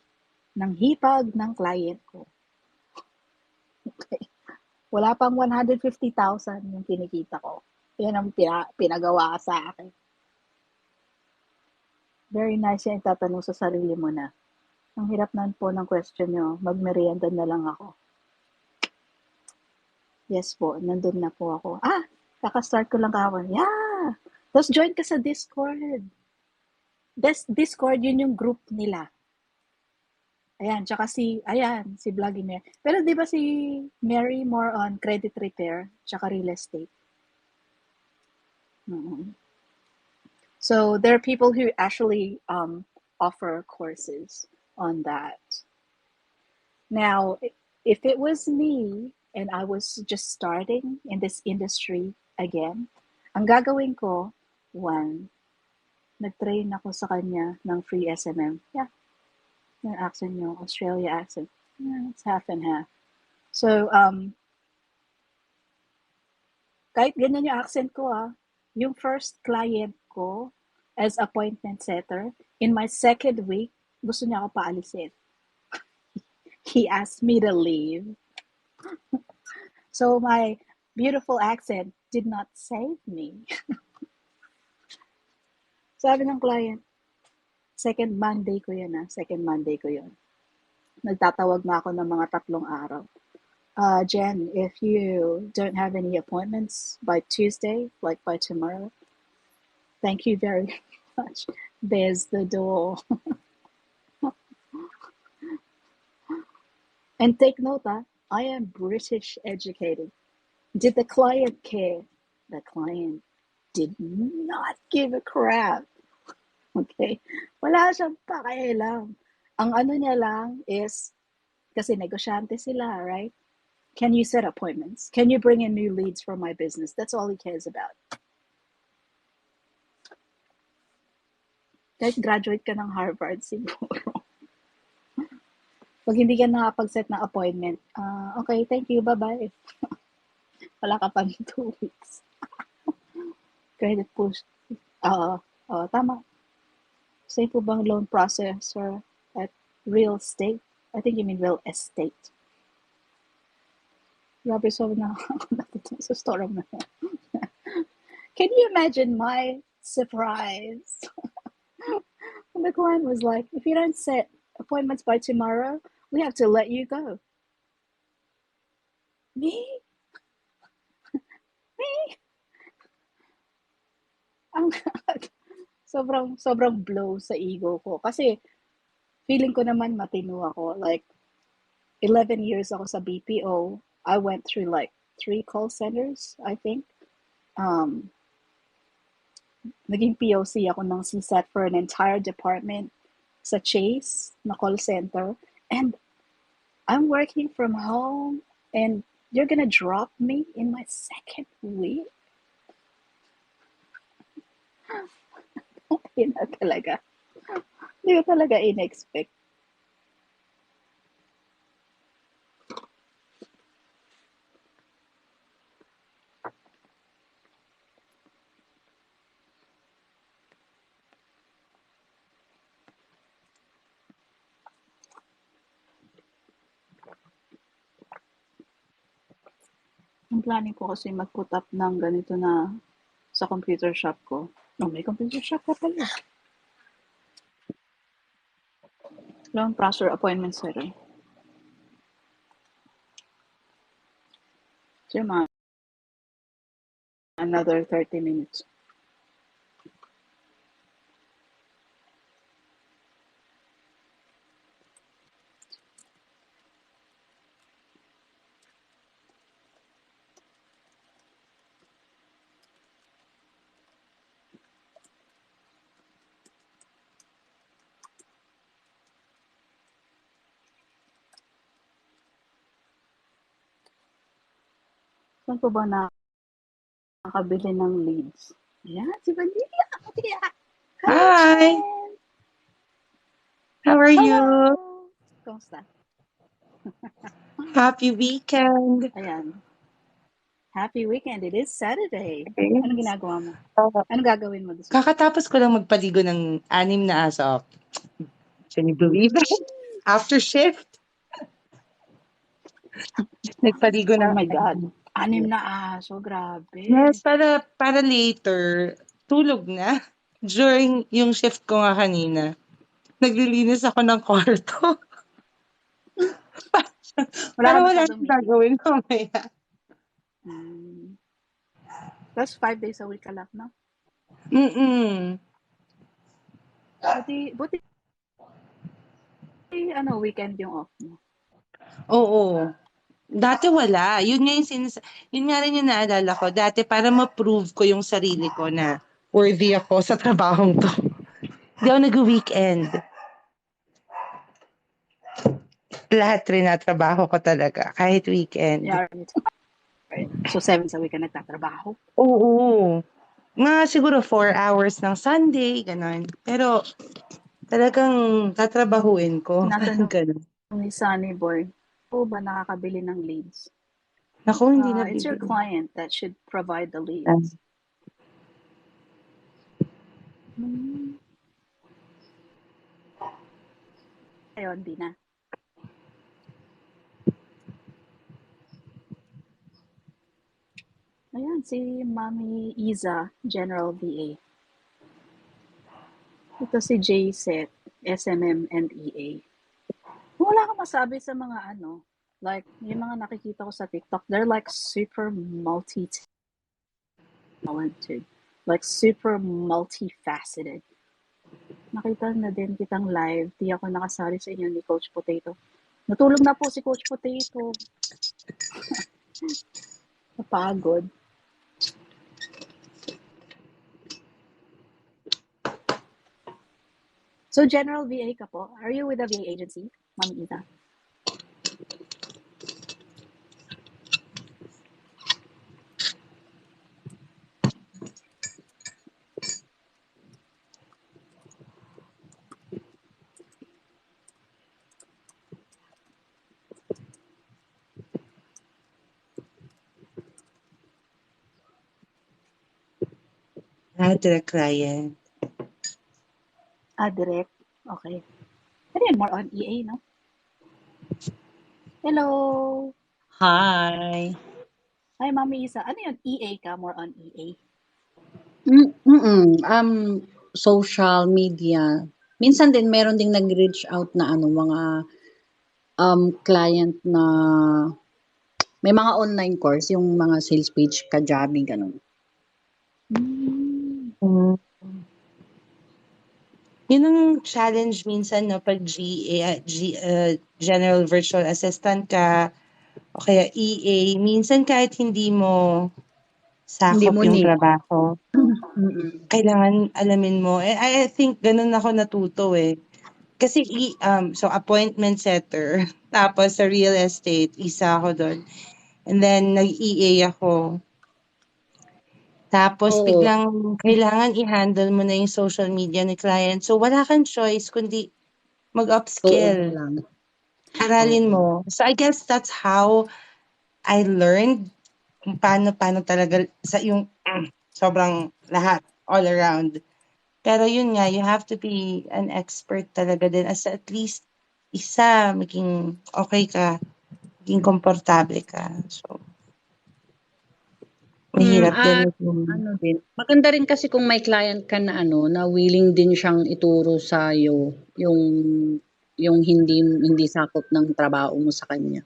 ng hipag ng client ko. Okay. Wala pang 150,000 yung kinikita ko. Yan ang pinagawa sa akin. Very nice yan itatanong sa sarili mo na. Ang hirap na po ng question nyo, magmerienda na lang ako. Yes po, nandun na po ako. Kaka-start ko lang kahapon. Yeah! Tapos join ka sa Discord. Discord, yun yung group nila. Ayan, tsaka si Vladimir. Pero di ba si Mary more on credit repair, tsaka real estate? Mm-hmm. So there are people who actually offer courses on that. Now, if it was me and I was just starting in this industry again, ang gagawin ko, nag-train ako sa kanya ng free SMM. Yeah. Yung accent nyo, Australia accent. Yeah, it's half and half. So, kahit ganyan yung accent ko, yung first client ko as appointment setter, in my second week, gusto niya ako paalisin. He asked me to leave. So my beautiful accent did not save me. Sabi ng client, second Monday ko yun. Nagtatawag na ako ng mga 3 araw. Jen, if you don't have any appointments by Tuesday, like by tomorrow, Thank you very much. There's the door. And take note that I am British educated. Did the client care? The client did not give a crap. Okay? Wala siyang pakialam. Ang ano niya lang is, kasi negosyante sila, right? Can you set appointments? Can you bring in new leads for my business? That's all he cares about. Kahit graduate ka ng Harvard siguro. Pag hindi ka nakapag-set ng appointment, okay, thank you, bye-bye. Wala ka pang 2 weeks. Credit push. Tama. Same po bang loan processor at real estate? I think you mean real estate. Grabe, so nakakatawa sa story mo. Can you imagine my surprise? And the client was like, if you don't set appointments by tomorrow, we have to let you go. Me? Ang sobrang blow sa ego ko. Kasi feeling ko naman matino ako. Like, 11 years ako sa BPO. I went through like 3 call centers, I think. Naging POC ako ng CSAT for an entire department sa Chase na call center. And I'm working from home and you're gonna drop me in my second week? Hindi na talaga. Hindi ko talaga in-expect. Ang planning ko kasi mag-put up ng ganito na sa computer shop ko. Oh, may computer shop ka pala. Loan processor appointment setter. So, another 30 minutes. Saan po ba nakakabili ng leads? Ayan, si Vanilla. Hi, Chen! how are you? Hello! Kamusta? Happy weekend. Ayan. Happy weekend. It is Saturday. Anong Yes. ginagawa mo? Uh, Anong gagawin mo this week? kakatapos ko lang magpaligo ng 6 na aso. Can you believe it? After shift, nagpaligo Oh ng my God. 6 6. na aso. Grabe. Yes, para later, tulog na. During yung shift ko nga kanina, naglilinis ako ng kwarto. Wala Para ka wala masyadong nang meeting. gagawin mamaya. That's 5 days a week ka lang, no? Mm-mm. Buti, weekend yung off mo. Oo. Dati wala. Yun nga rin yung naalala ko. Dati para ma-prove ko yung sarili ko na worthy ako sa trabahong to. Hindi ako nag-weekend. Lahat rin na trabaho ko talaga. Kahit weekend. Yeah, right. So 7 sa week ka nagtatrabaho. Oo. Mga siguro 4 hours ng Sunday, ganon. Pero talagang tatrabahuin ko. Tinatanong Ganon. ni Sunny Boy, po ba nakakabili ng leads? Naku, hindi na It's your bibili. client that should provide the leads. Ayun, di na. Ayan, si Mami Iza, General VA. Ito si JSET, SMM and EA. Wala kang masabi sa mga like, yung mga nakikita ko sa TikTok, they're like super multi-talented. Like super multifaceted. Nakita na din kitang live. Di ako nakasali sa inyo ni Coach Potato. Natulog na po si Coach Potato. Napagod. So, general VA ka po? Are you with a VA agency, Mami Ida? To the client. Direct. Okay. Pero yun, more on EA, no? Hello! Hi. Hi, Mami Isa. Ano yun? EA ka? More on EA? Social media. Minsan din meron ding nag-reach out na mga client na may mga online course, yung mga sales page, Kajabi, ganun. Mm. Yun ang challenge minsan, no, pag General Virtual Assistant ka, o kaya EA, minsan kahit hindi mo Hindi sakop mo yung need. trabaho, Mm-mm. kailangan alamin mo. I think ganun ako natuto eh. Kasi so appointment setter, tapos sa real estate, isa ako doon. And then nag-EA ako. Tapos Oo, biglang kailangan i-handle mo na yung social media ni client. So wala kang choice kundi oo mag-upskill. lang. Aralin Oo. mo. So I guess that's how I learned kung paano talaga sa yung sobrang lahat all around. Pero yun nga, you have to be an expert talaga din as at least isa maging okay ka, maging komportable ka. So mahirap din At maging ano din, maganda rin kasi kung may client ka na na willing din siyang ituro sa'yo yung hindi sakop ng trabaho mo sa kanya.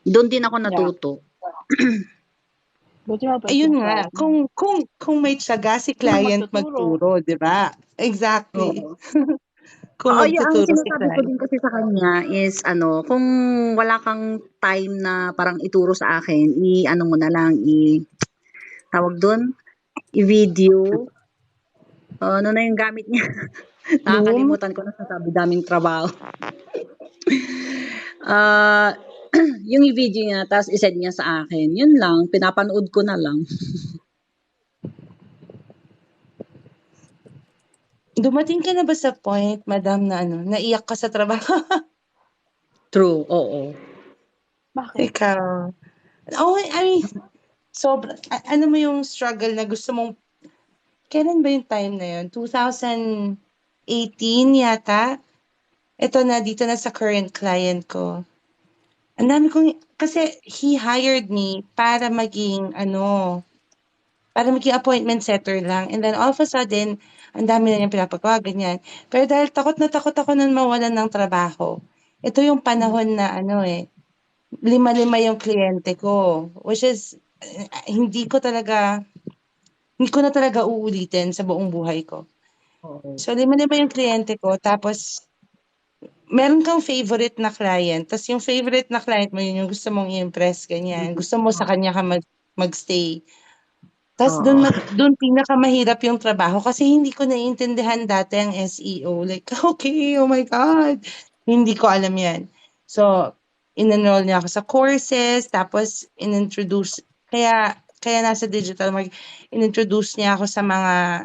Do'n din ako Yeah. natuto. Buti mabait ayun yung nga, client mo. kung may tiyaga si Sino client magtuturo? magturo, 'di ba? Exactly. Oo. Kung Oo, yung ang magtuturo si sinasabi ko client. din kasi sa kanya is kung wala kang time na parang ituro sa akin, i-ano mo na lang, tawag do'n, i-video. Ano na yung gamit niya? Loom, Nakakalimutan ko na sa daming trabaho. Ah, yung i-video niya tapos i-send niya sa akin. Yun lang, pinapanood ko na lang. dumating ka na ba sa point, madam, na naiyak ka sa trabaho? True, oo. Bakit? Ikaw. Oh, I mean, ano mo yung struggle na gusto mong, kailan ba yung time na yun? 2018 yata? Ito na, dito na sa current client ko. Ang dami kong, kasi he hired me para maging appointment setter lang. And then all of a sudden, ang dami na niyang pinapagawa, ganyan. Pero dahil takot na takot ako na mawalan ng trabaho, ito yung panahon na lima-lima yung kliyente ko. Which is, hindi ko na talaga uulitin sa buong buhay ko. Oo. So, lima-lima yung kliyente ko. Tapos, meron kang favorite na client. Tapos yung favorite na client mo, yun yung gusto mong i-impress, ganyan. Gusto mo sa kanya ka magstay. Tapos Oo. doon pinakamahirap yung trabaho kasi hindi ko naiintindihan dati ang SEO. Like, okay, oh my God. Hindi ko alam yan. So, in-enroll niya ako sa courses, tapos kaya nasa digital marketing, in-introduce niya ako sa mga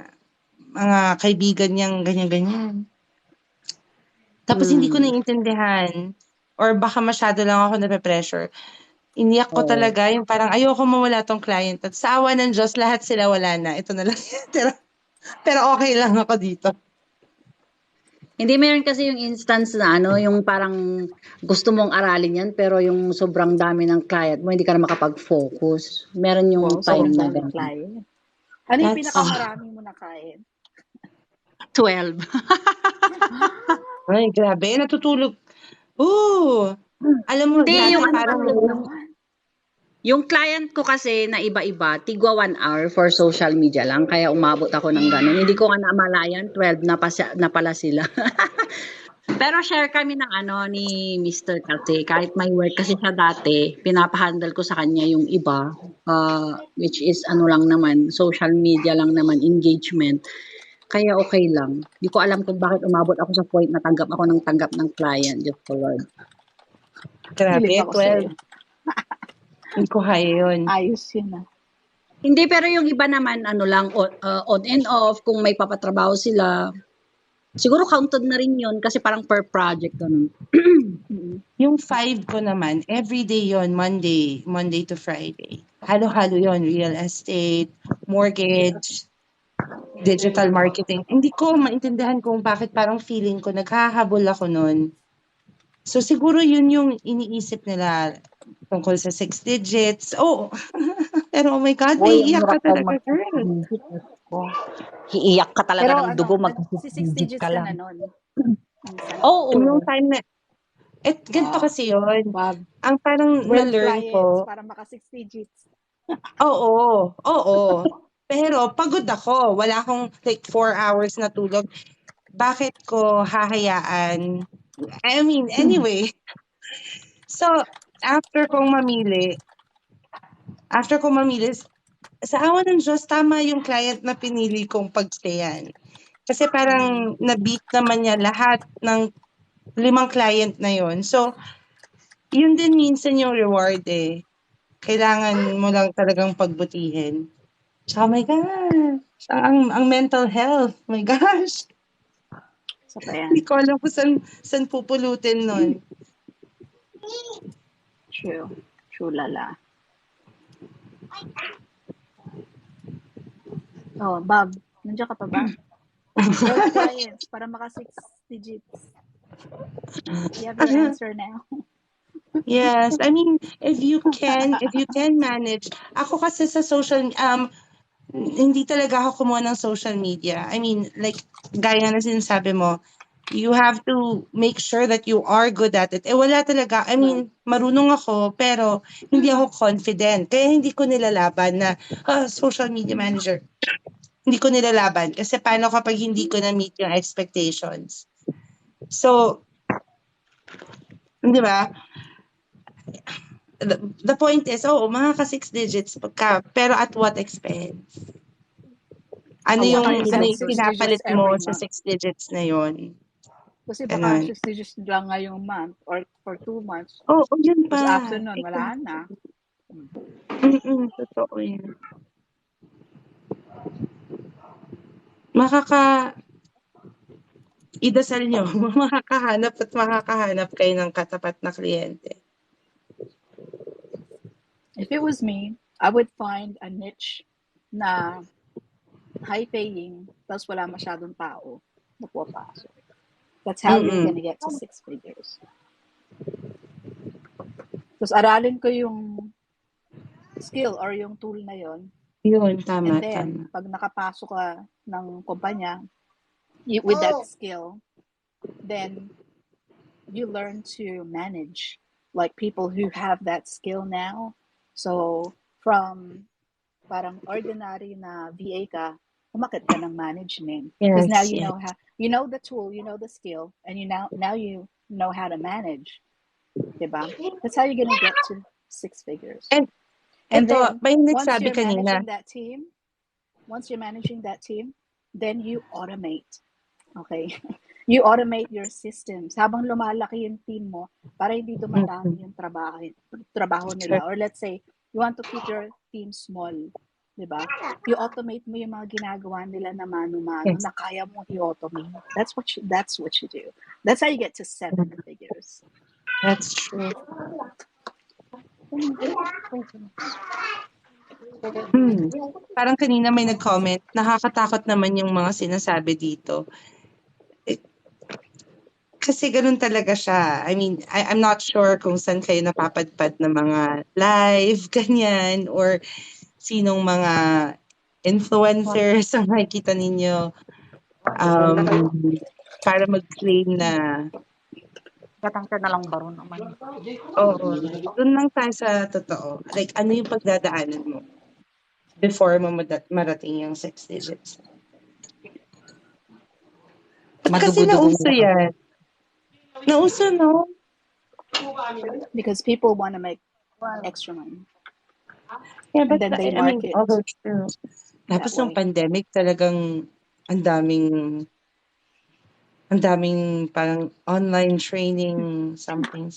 kaibigan niyang ganyan-ganyan. Tapos hindi ko naiintindihan or baka masyado lang ako nape-pressure. Iniyak ko Oo. talaga yung parang ayoko mawala tong client at sa awa ng Diyos lahat sila wala na. Ito na lang pero okay lang ako dito. Hindi, meron kasi yung instance na yung parang gusto mong aralin yan pero yung sobrang dami ng client mo, hindi ka na makapag-focus. Meron yung Wow, time sobrang na daming gano'n. client. Ano yung That's pinakamarami mo na client? 12. ay grabe natutulog. Alam mo Hindi, yung dati Grabe, ano parang kasi, natulog naman. Yung client ko kasi na iba-iba, tigwa 1 hour for social media lang. Kaya umabot ako ng ganun. Hindi ko nga namalayan, 12 na pala sila. Pero share kami ng ni Mr. kasi kahit may work kasi siya dati, pinapahandle ko sa kanya yung iba, which is lang naman, social media lang naman, engagement. Kaya okay lang. Di ko alam kung bakit umabot ako sa point na tanggap ako ng tanggap ng client. Diyos ko Lord. Bilib Grabe, ako sa'yo. 12. Hindi ko kaya yun. Ayos yun ah. Hindi, pero yung iba naman, lang, on and off, kung may papatrabaho sila, siguro counted na rin yun kasi parang per project. Ganun. Yung 5 ko naman, everyday yon, Monday to Friday. Halo-halo yon, real estate, mortgage, digital marketing. Hindi ko maintindihan kung bakit parang feeling ko naghahabol ako nun. So siguro yun yung iniisip nila tungkol sa 6 digits. Oh, pero oh my God, Uy, ang naiiyak ka hirap talaga, mag girl. Iiyak ka talaga Pero ng dugo, si 6 mag-digit digits ka ka lang. na nun. Minsan. Oo. Yung time na, ganito kasi yun. Wow. Ang parang World na-learn clients ko, para maka 6 digits. oo. Pero pagod ako. Wala akong like 4 hours na tulog. Bakit ko hahayaan? I mean, anyway. So, after kong mamili, sa awa ng Diyos, tama yung client na pinili kong pagstayan. Kasi parang na-beat naman niya lahat ng 5 client na yon. So, yun din minsan yung reward eh. Kailangan mo lang talagang pagbutihin. Oh my God. Ang mental health. My gosh. Isa pa yan. Hindi ko alam kung saan pupulutin nun. True. True lala. Oh, Bob. Nandiyan ka pa ba? World clients para maka 6 digits. You have your answer now. Yes, I mean, if you can manage. Ako kasi sa hindi talaga ako kumuha ng social media. I mean, like, gaya na sinasabi mo, you have to make sure that you are good at it. Wala talaga. I mean, marunong ako, pero hindi ako confident. Kaya hindi ko nilalaban na, social media manager. Hindi ko nilalaban. Kasi paano kapag hindi ko na-meet yung expectations? So, di ba? The point is, mga ka 6 digits ka, pero at what expense? Ano Saka yung isang 6 pinapalit digits mo every sa month. 6 digits na yon? Kasi baka Ganun. 6 digits lang ngayong month or for 2 months. Yun Tapos pa. after nun, wala na. Totoo yun. Idasal nyo, makakahanap kayo ng katapat na kliyente. If it was me, I would find a niche na high paying, tapos wala masyadong tao na pupasok. That's how you're gonna get to 6 figures. Tapos aralin ko yung skill or yung tool na yon. Yun, tama, And then, pag nakapasok ka ng kumpanya with that skill, then you learn to manage like people who have that skill now. So, from parang ordinary na VA ka, umakit ka ng management. Because now you know how, you know the tool, you know the skill, and now you know how to manage. Diba? That's how you're gonna get to 6 figures. And then, once you're managing that team, then you automate. Okay? You automate your systems. Habang lumalaki yung team mo, para hindi dumadami yung trabaho nila. Or let's say, you want to keep your team small. Diba? You automate mo yung mga ginagawa nila na mano-mano na kaya mo i-automate. That's what you do. That's how you get to 7 figures. That's true. Parang kanina may nag-comment, nakakatakot naman yung mga sinasabi dito. Kasi ganun talaga siya. I mean, I'm not sure kung saan kayo napapadpad na mga live, ganyan, or sinong mga influencers ang nakikita ninyo para mag-claim na Katang ka na lang baron naman. Oo. Doon lang tayo sa totoo. Like, ano yung pagdadaanan mo before mo marating yung 6 digits? Kasi Madugo-dugong nauso yan. Nauso, no? Because people want to make extra money. Yeah, And but then they I mean, market also true. that Tapos nung way. pandemic, talagang ang daming parang online training, something.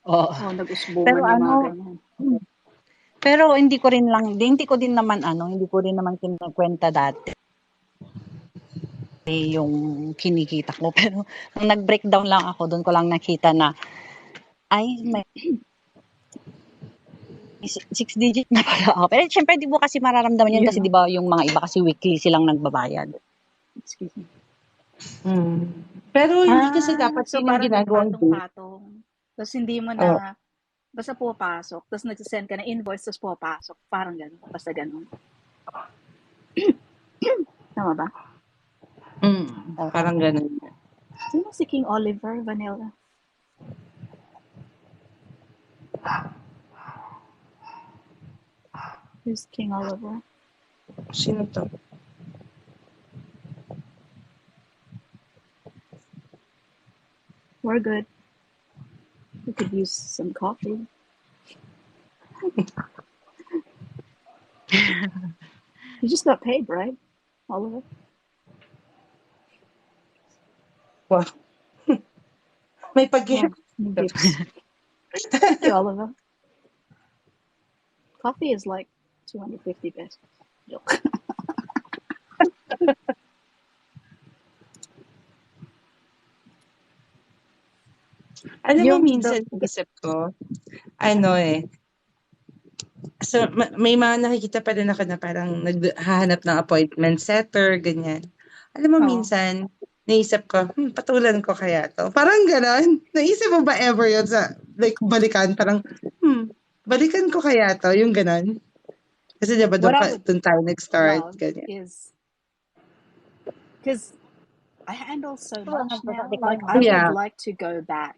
Oo. Oh, Pero nag-usbungan yung mga ganyan. pero hindi ko din naman kinukuwenta dati yung kinikita ko. Pero nung nag-breakdown lang ako, doon ko lang nakita na, ay, may 6 digit na pala ako. Pero syempre, di mo kasi mararamdaman yun kasi Yeah. di ba yung mga iba kasi weekly silang nagbabayad. Excuse me. Pero hindi kasi dapat So yun yung parang ginagawang date. nagpatong-patong. Tapos hindi mo Oh. na, basta pupasok, tapos nagsisend ka na invoice, tapos pupasok. Parang gano'n. Basta gano'n. Tama ba? Parang ganun. Sino si King Oliver Vanilla? Who's King Oliver? Sino to? We're good. We could use some coffee. You just got paid, right, Oliver? Wow. May pag-gift. Yeah, gifts. Thank you, Oliver. Coffee is like 250 pesos. Joke. Alam mo, Yung minsan isip ko, so may mga nakikita pa rin ako na parang naghahanap ng appointment setter, ganyan. Alam mo, minsan, naisip ko, patulan ko kaya to. Parang ganon. Naisip mo ba ever yun sa, like, balikan? Parang, balikan ko kaya to, yung ganon. Kasi diba, what I would doon tayo nag-start, love ganyan. is because I handle so much now. nagsasabi ka Like na. I would Yeah. like to go back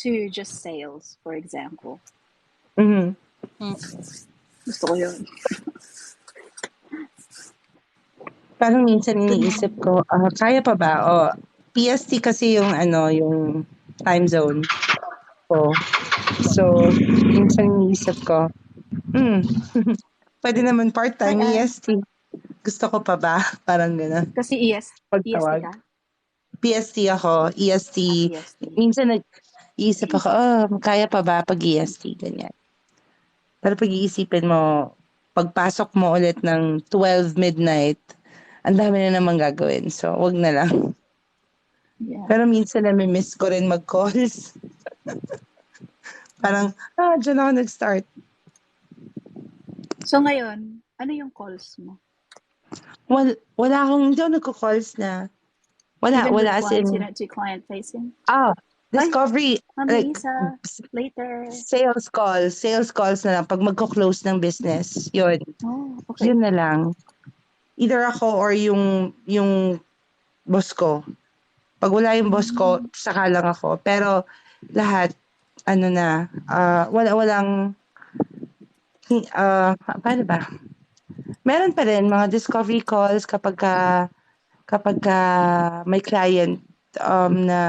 to just sales, for example. Mhm. Gusto ko yun. Parang minsan iniisip ko, kaya pa ba? PST kasi yung yung time zone ko. So, minsan iniisip ko, pwede naman part-time EST. Gusto ko pa ba? Parang gano'n. Kasi EST Pagtawag. ka? PST ako, EST. EST. Minsan nag-iisip ako, kaya pa ba pag EST? Ganyan. Pero pag-iisipin mo, pagpasok mo ulit ng 12 midnight, ang dami na namang gagawin. So, wag na lang. Yeah. Pero minsan nami-miss ko rin mag-calls. Parang, dyan ako nag-start. So ngayon, ano yung calls mo? Wala akong, hindi ako nagko-calls na. Wala Even with as clients, you in, don't do client facing? discovery, Mami like, Isa, later. sales calls na lang. Pag magko-close ng business, yun. Oh, okay. Yun na lang. Either ako or yung boss ko. Pag wala yung boss ko, saka lang ako. Pero lahat, walang, paano ba? Meron pa rin mga discovery calls kapag ka may client na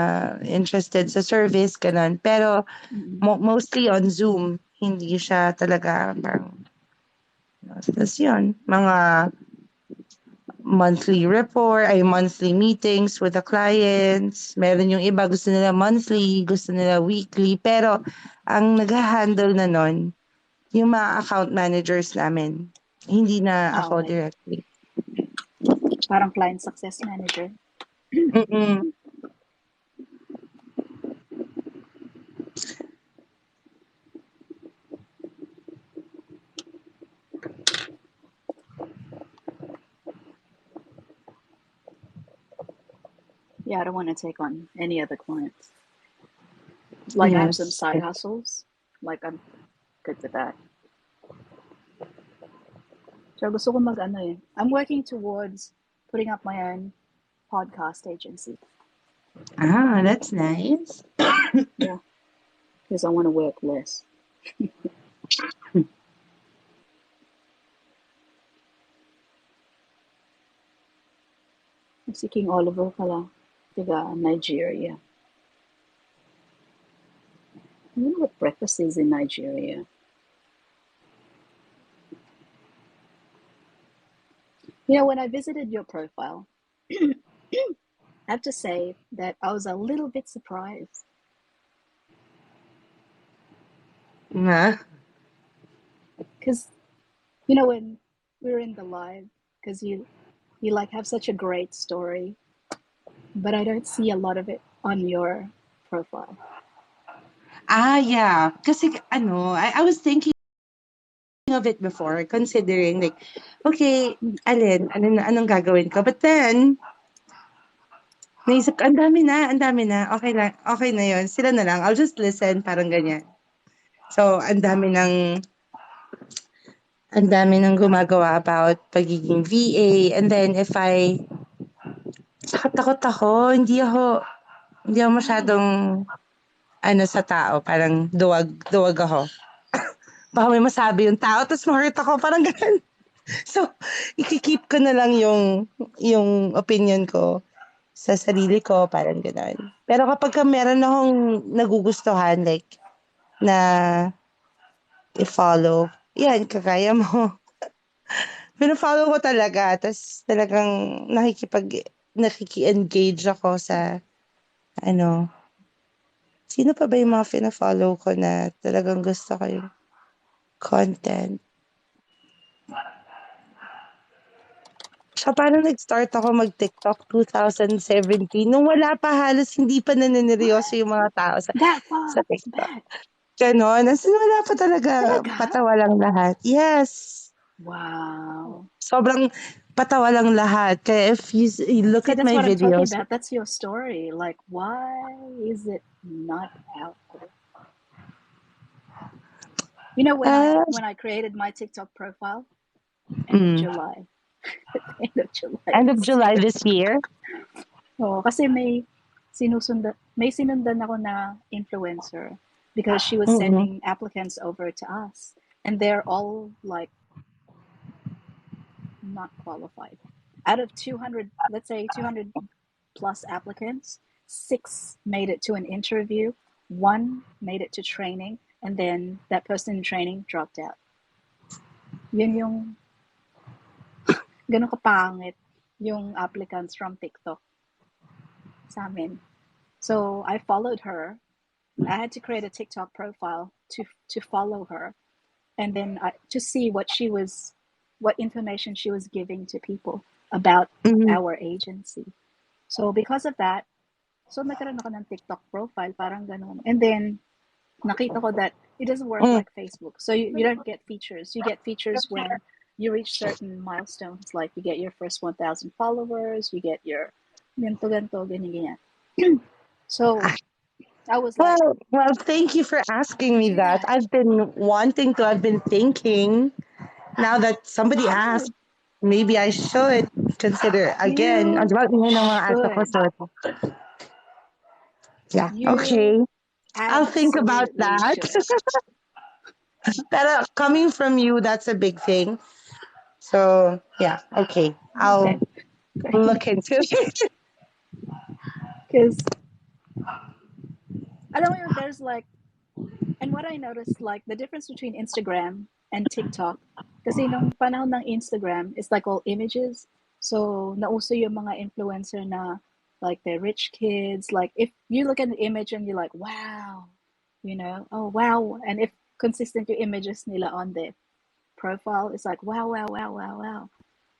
interested sa service, ganun. Pero mostly on Zoom, hindi siya talaga parang, tapos yun, mga monthly meetings with the clients. Meron yung iba, gusto nila monthly, gusto nila weekly. Pero, ang nag-handle na nun, yung mga account managers namin. Hindi na ako Okay. directly. Parang client success manager. Yeah, I don't want to take on any other clients. Like I have some Yes. side hustles. Like I'm good with that. So gusto ko I'm working towards putting up my own podcast agency. That's nice. Yeah, because I want to work less. Si King Oliver pala, taga Nigeria. I wonder what breakfast is in Nigeria. You know, when I visited your profile, I have to say that I was a little bit surprised Nga? because you know when we were in the live, because you like have such a great story, but I don't see a lot of it on your profile. Yeah. Kasi I was thinking of it before, considering like, okay, alin, anong gagawin ko? But then, naisip ko, ang dami na, okay na yun. Sila na lang, I'll just listen, parang ganyan. So, ang dami nang gumagawa about pagiging VA. And then, saka takot ako, hindi ako masyadong, sa tao, parang duwag ako. Baka may masabi yung tao, tapos ma-hurt ako, parang ganun. So, ikikeep ko na lang yung opinion ko sa sarili ko, parang gano'n. Pero kapag meron akong nagugustuhan, like, na i-follow, yan, kagaya mo. Pina-follow ko talaga, tas talagang nakiki-engage ako sa, ano, sino pa ba yung mga fina-follow ko na talagang gusto ko yung content. So, parang nag-start ako mag-TikTok 2017 nung wala pa halos hindi pa naneneryoso yung mga tao That sa far TikTok. back. Gano'n, as in wala pa talaga, Talaga? patawa lang lahat. Yes, Wow. sobrang patawa lang lahat. Kaya if you look See, at that's my what I'm talking videos, about. That's your story. Like, why is it not out there? You know, ah, when I created my TikTok profile, end of mm, July, end of July end of this July year. this year. Oh, kasi may sinundan ako na influencer because she was Mm-mm. sending applicants over to us, and they're all like not qualified. Out of 200, let's say 200 plus applicants, 6 made it to an interview, 1 made it to training, and then that person in training dropped out. Yun yung ganun kapangit yung applicants from TikTok sa amin. So I followed her. I had to create a TikTok profile to follow her, and then to see what information she was giving to people about Mhm. our agency. So because of that, so nagkaroon ako ng TikTok profile, parang ganun. And then nakita ko that it doesn't work Mm. like Facebook. So you don't get features. You get features when you reach certain milestones, like you get your first 1,000 followers, you get your ganto ganto ganyan ganyan. So I was like, Well, thank you for asking me do that. that. I've been thinking, now that You somebody asked, should. maybe I should consider again. Ang You diba, yun ang mga asa ko, should. so, yeah, You okay. I'll think about absolutely that. should. Pero coming from you, that's a big thing. So, yeah, okay. Okay. I'll look into it. Because I don't know, there's like, and what I noticed, like the difference between Instagram and TikTok, kasi nung panahon ng Instagram, it's like all images. So, nauso yung mga influencer na like they're rich kids. Like if you look at the image and you're like, wow, oh wow. And if consistent yung images nila on the profile, it's like, wow, wow, wow, wow, wow.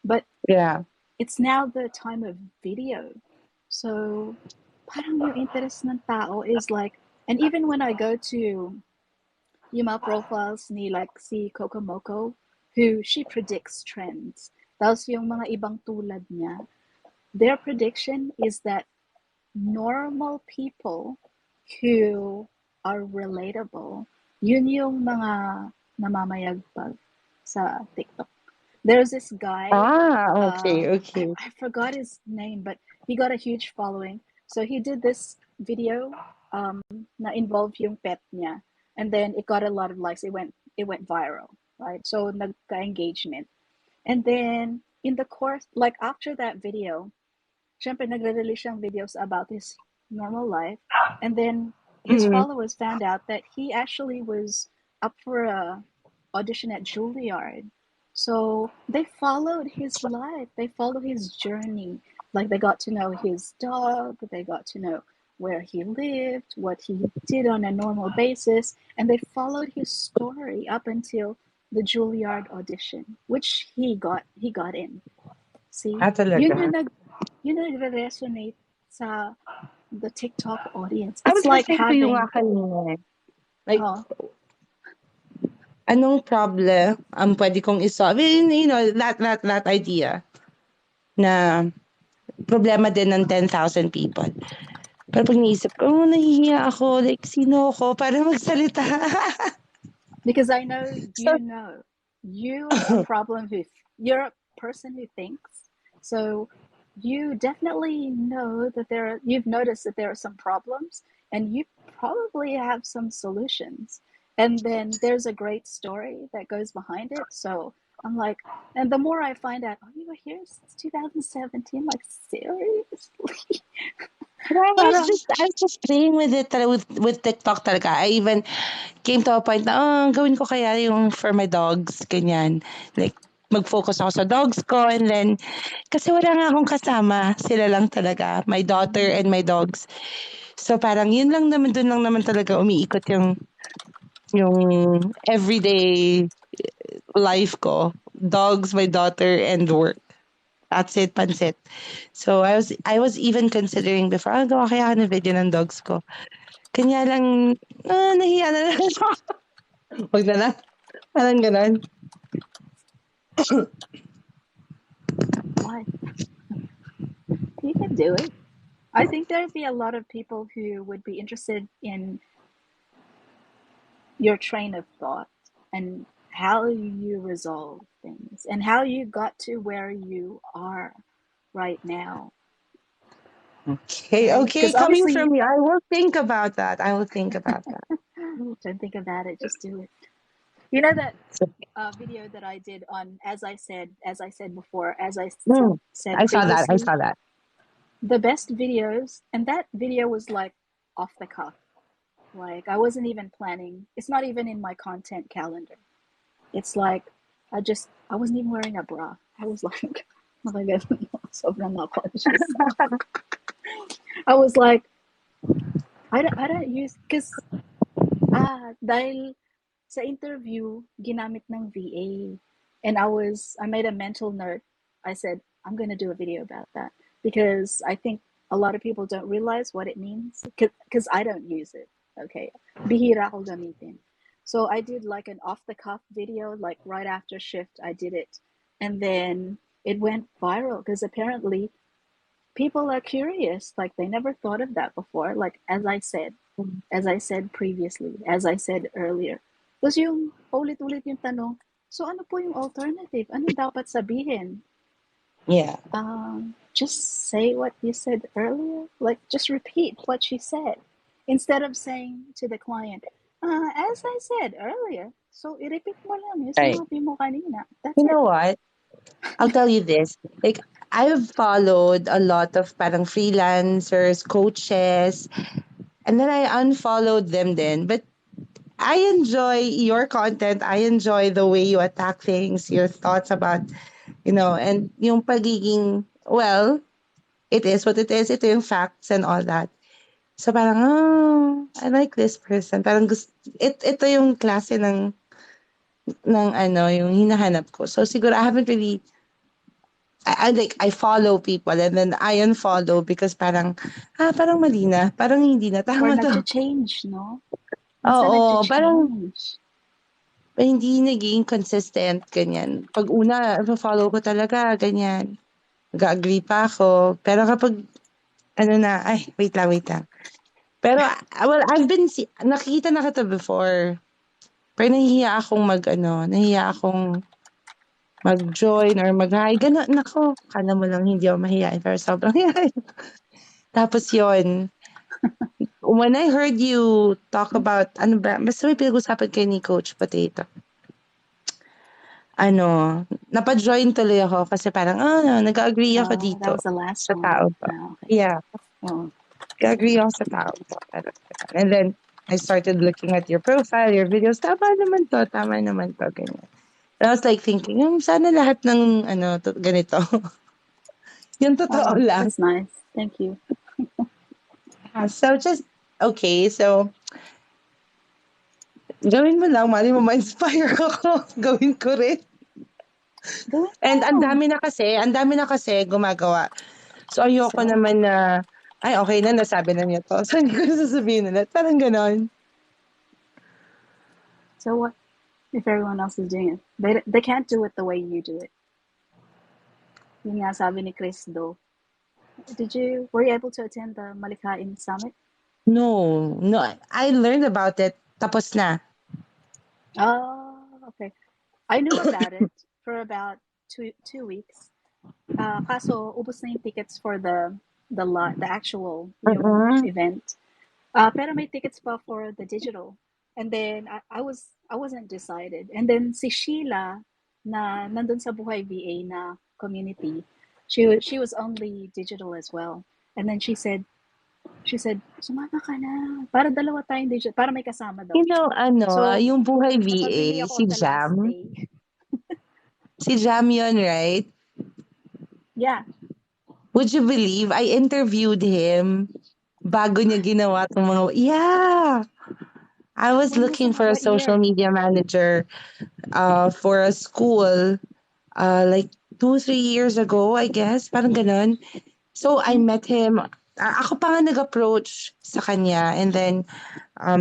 But Yeah. it's now the time of video. So, parang yung interest ng tao is like, and even when I go to yung mga profiles ni like si Kokomoko, who she predicts trends. Tapos yung mga ibang tulad niya, their prediction is that normal people who are relatable, yun yung mga namamayagpag sa TikTok. There's this guy, Okay, okay. I forgot his name, but he got a huge following. So he did this video na involve yung pet niya, and then it got a lot of likes. It went viral, right? So nagka-engagement. And then in the course, like after that video, syempre nagre-release siyang videos about his normal life, and then his Mm. followers found out that he actually was up for a audition at Juilliard. So they followed his life, they followed his journey. Like they got to know his dog, they got to know where he lived, what he did on a normal basis, and they followed his story up until the Juilliard audition, which he got in. See, yun Talaga. yung nagre-resonate sa the TikTok audience. I It's was like listening to you nga having, kanina eh. Like, oh, anong problem ang pwede kong isolve? You know, that idea na problema din ng 10,000 people. Pero pag naisip ko, oh, nahihiya ako. Like, sino ako para magsalita? because I know So, you are a problem who you're a person who thinks. So you definitely know that you've noticed that there are some problems, and you probably have some solutions. And then there's a great story that goes behind it. So I'm like, and the more I find out, oh, you were here since 2017, like seriously? Parang, I was just playing with it with TikTok talaga. I even came to a point na, oh, gawin ko kaya yung for my dogs, ganyan. Like, mag-focus ako sa dogs ko and then, kasi wala nga akong kasama, sila lang talaga, my daughter and my dogs. So parang yun lang naman, dun lang naman talaga umiikot yung everyday life ko. Dogs, my daughter, and work. That's it, pansit. So I was even considering before, gawa kaya ako ng video ng dogs ko. Kanya lang, nahiya na lang ako. Huwag na lang. Parang ganon. why? You can do it. I think there'd be a lot of people who would be interested in your train of thought and how you resolve things and how you got to where you are right now, Okay, right? okay, Because coming obviously, from you, I will think about that. I will think about that. don't think about it, just do it. You know that So, video that I did on, as I said before, as I mm, said I saw that. I previously, saw that. the best videos, and that video was like off the cuff. Like I wasn't even planning. It's not even in my content calendar. It's like I wasn't even wearing a bra. I was like, sobrang conscious. I was like, I don't use, because dahil sa interview ginamit ng VA, and I made a mental note. I said I'm gonna do a video about that because I think a lot of people don't realize what it means, because I don't use it. Okay, bihira ko gamitin. So I did like an off the cuff video, like right after shift. I did it, and then it went viral because apparently people are curious. Like they never thought of that before. Like as I said previously, as I said earlier. Tapos yung paulit-ulit yung tanong, so ano po yung alternative? Ano dapat sabihin? Yeah. Just say what you said earlier. Like just repeat what she said. Instead of saying to the client, as I said earlier, so i-repeat mo lang yung Right. sinabi mo kanina. That's You it. know what? I'll tell you this. Like, I've followed a lot of parang freelancers, coaches, and then I unfollowed them then. But I enjoy your content. I enjoy the way you attack things, your thoughts about, and yung pagiging, well, it is what it is. Ito yung facts and all that. So parang, oh, I like this person. Parang ito yung klase ng ano, yung hinahanap ko. So siguro I haven't really, I follow people and then I unfollow because parang mali na. Parang hindi na. Or Tama to. nag-change, no? Minsan Oo, parang nag-change. hindi naging consistent, ganyan. Pag una, follow ko talaga, ganyan. Nag-agree pa ako. Pero kapag, ay, wait lang. Pero, well, nakikita na kita before. Pero nahihiya akong mag-join or mag-hi. Gano'n, nako, kala mo lang hindi ako mahihain, pero sobrang hihain. Tapos yon when I heard you talk about, ano ba, basta may pinag-usapan kayo ni Coach Potato. Napa-join tuloy ako kasi parang, nag-agree ako Oh, that dito was the last sa one. tao to. Oh, okay. Yeah, Oh, nag-agree ako sa tao to. And then, I started looking at your profile, your videos. Tama naman to, ganyan. And I was like thinking, sana lahat ng, ganito. Yung totoo oh, lang. that's nice. Thank you. So, okay, so, gawin mo lang, mali mo ma-inspire ako. Gawin ko rin. Do it And ang now. dami na kasi gumagawa. So, ayoko So, naman na, ay, okay na, nasabi na niya to. So, hindi ko na sasabihin ulit. Parang ganon. so what if everyone else is doing it? They can't do it the way you do it. Yun nga sabi ni Chris Do. Were you able to attend the Malikain Summit? No, I learned about it. Tapos na. Oh, okay. I knew about it for about two weeks. Kaso, ubos na yung tickets for the actual yung Mm-mm. event. Pero may tickets pa for the digital. And then I wasn't decided. And then si Sheila na nandun sa Buhay VA na community, she was only digital as well. And then she said, sumama ka na. Para dalawa tayong digital. Para may kasama daw You siya. know, So, yung Buhay napabili VA, ako si the last Jam. day. Si Jam yun, right? Yeah. Would you believe, I interviewed him bago niya ginawa itong mga, yeah! I was When was looking that? for a What social year? media manager for a school like 2-3 years ago, I guess. Parang ganon. So, I met him. Ako pa nga nag-approach sa kanya. And then,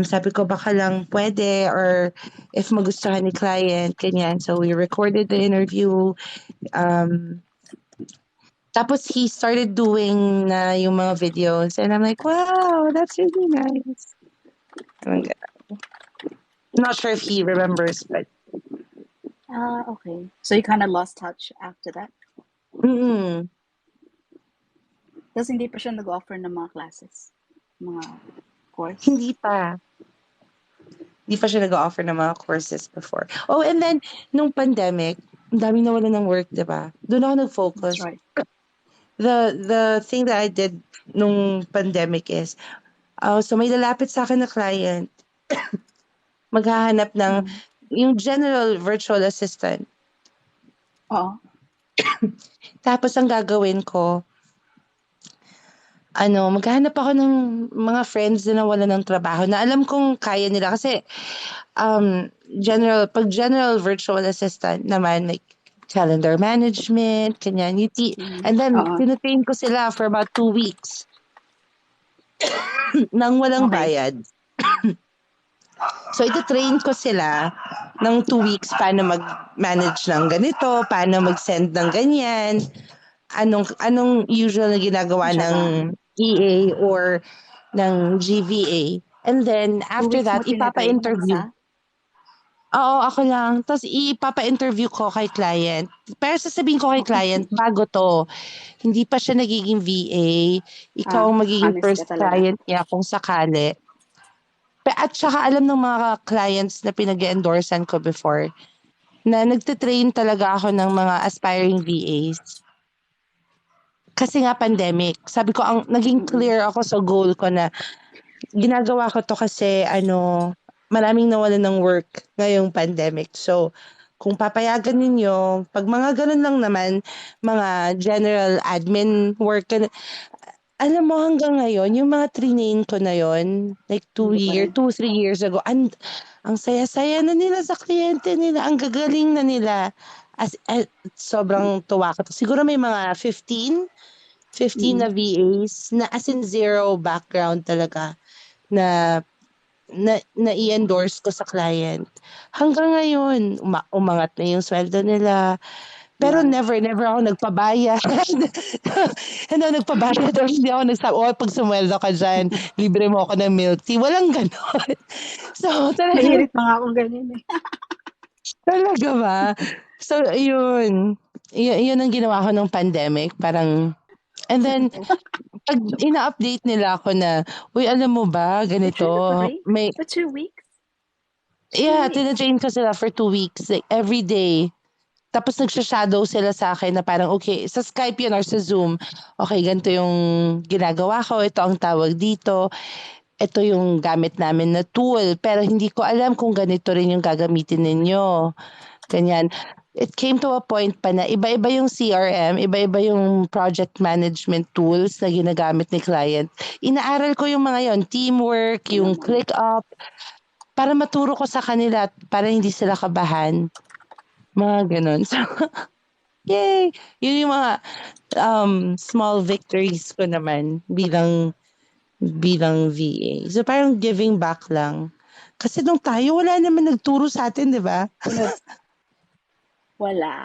sabi ko baka lang pwede or if magustuhan ni client, ganyan. So, we recorded the interview. Tapos, he started doing na yung mga videos. And I'm like, wow, that's really nice. I'm not sure if he remembers, but Okay. So you kind of lost touch after that? mm, Tapos hindi pa siya nag-offer ng mga classes, mga course. hindi pa. Hindi pa siya nag-offer ng mga courses before. Oh, and then, nung pandemic, ang daming nawalan ng work, di ba? Doon ako That's nag-focus. right. The thing that I did nung pandemic is, so may lalapit sa akin na client, maghahanap ng yung general virtual assistant. Oo. Tapos ang gagawin ko, maghahanap ako ng mga friends na nawalan ng trabaho na alam kong kaya nila kasi pag general virtual assistant naman, like calendar management, kanyan, and then Oo. tinatrain ko sila for about 2 weeks nang walang Okay. bayad. So, ito-train ko sila ng 2 weeks paano mag-manage ng ganito, paano mag-send ng ganyan, anong usual na ginagawa ng Tsaka, EA or ng GVA. And then, 2 after weeks mo that, tinatrain ipapa-interview. mag-isa? Oo, ako lang. Tapos ipapa-interview ko kay client. Pero sasabihin ko kay client, bago to. Hindi pa siya nagiging VA. Ikaw ang magiging Honest ka first talaga. client niya kung sakali. At saka alam ng mga clients na pinag-endorsean ko before na nagtitrain talaga ako ng mga aspiring VAs. Kasi nga pandemic. Sabi ko, naging clear ako sa goal ko na ginagawa ko to kasi maraming nawalan ng work ngayong pandemic. So, kung papayagan ninyo, pag mga ganun lang naman, mga general admin work, alam mo hanggang ngayon, yung mga trinain ko na yon like Hindi pa rin. 2-3 years ago, ang saya-saya na nila sa kliyente nila, ang gagaling na nila. Sobrang tuwa ko. Siguro may mga 15 na VAs na as in zero background talaga na i-endorse ko sa client. Hanggang ngayon, umangat na yung sweldo nila. Pero Wow. never ako nagpabayad. Nagpabayad or hindi ako nagsabi, pag sumweldo ka dyan, libre mo ako ng milk tea. Walang ganon. So, talaga, Nahirit pa nga akong ganyan eh. talaga ba? So, yun. Yun ang ginawa ko ng pandemic. Parang, And then, pag ina-update nila ako na, uy, alam mo ba, For ganito, January? may, For 2 weeks? Two yeah, weeks. tina-train ko sila for 2 weeks, like, every day. Tapos nagsha-shadow sila sa akin na parang, okay, sa Skype yun or sa Zoom, okay, ganito yung ginagawa ko, ito ang tawag dito, ito yung gamit namin na tool, pero hindi ko alam kung ganito rin yung gagamitin ninyo. Ganyan. It came to a point pa na iba-iba yung CRM, iba-iba yung project management tools na ginagamit ni client. Inaaral ko yung mga yon, teamwork, Ito yung naman. ClickUp, para maturo ko sa kanila at para hindi sila kabahan. Mga ganun. So, yay! Yun yung mga small victories ko naman bilang VA. So, parang giving back lang. Kasi nung tayo, wala naman nagturo sa atin, di ba? Wala.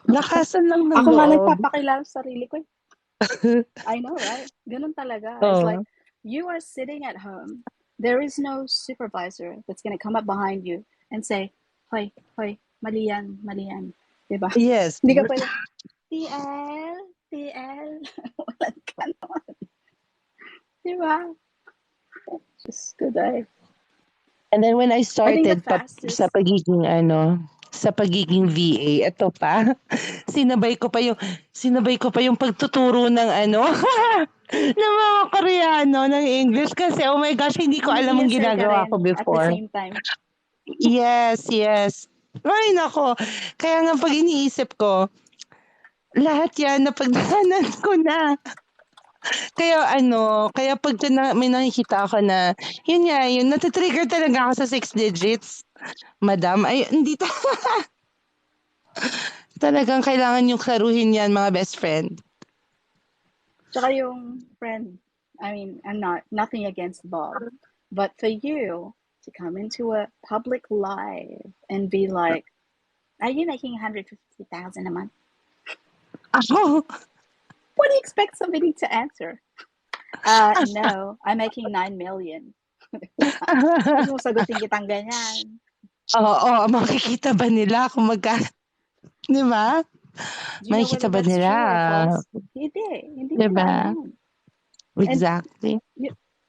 Lakasan lang ng Ako nga loob. nagpapakilala sa sarili ko. I know, right? Ganun talaga. It's like, Oo. you are sitting at home. There is no supervisor that's gonna come up behind you and say, hoy, hoy, mali yan, mali yan. Diba? Yes. Hindi ka pwede, TL, TL. Walang ganon. Diba? Just good day. And then when I I think the started sa fastest, pagiging VA, ito pa, sinabay ko pa yung pagtuturo ng ng mga Koreano ng English kasi oh my gosh, hindi ko alam ang nag-ESL ka ginagawa ko rin at the before. same time. Yes, yes. Ay nako, kaya nga pag iniisip ko, lahat yan napagdaanan ko na. Kaya pag may nakikita ako na, yun nga, yun, natitrigger talaga ako sa 6 digits. Madam, ay, hindi talagang kailangan yung klaruhin yan, mga best friend. Tsaka yung friend, I mean, I'm nothing against Bob, but for you to come into a public live and be like, are you making 150,000 a month? Ako, What do you expect somebody to answer? No, I'm making 9 million. Gusto mo sagutin kitang ganyan. oo, makikita ba nila kung di ba? Do you know Makikita whether ba that's nila? true or false? Hindi Di nila ba? alam. Exactly.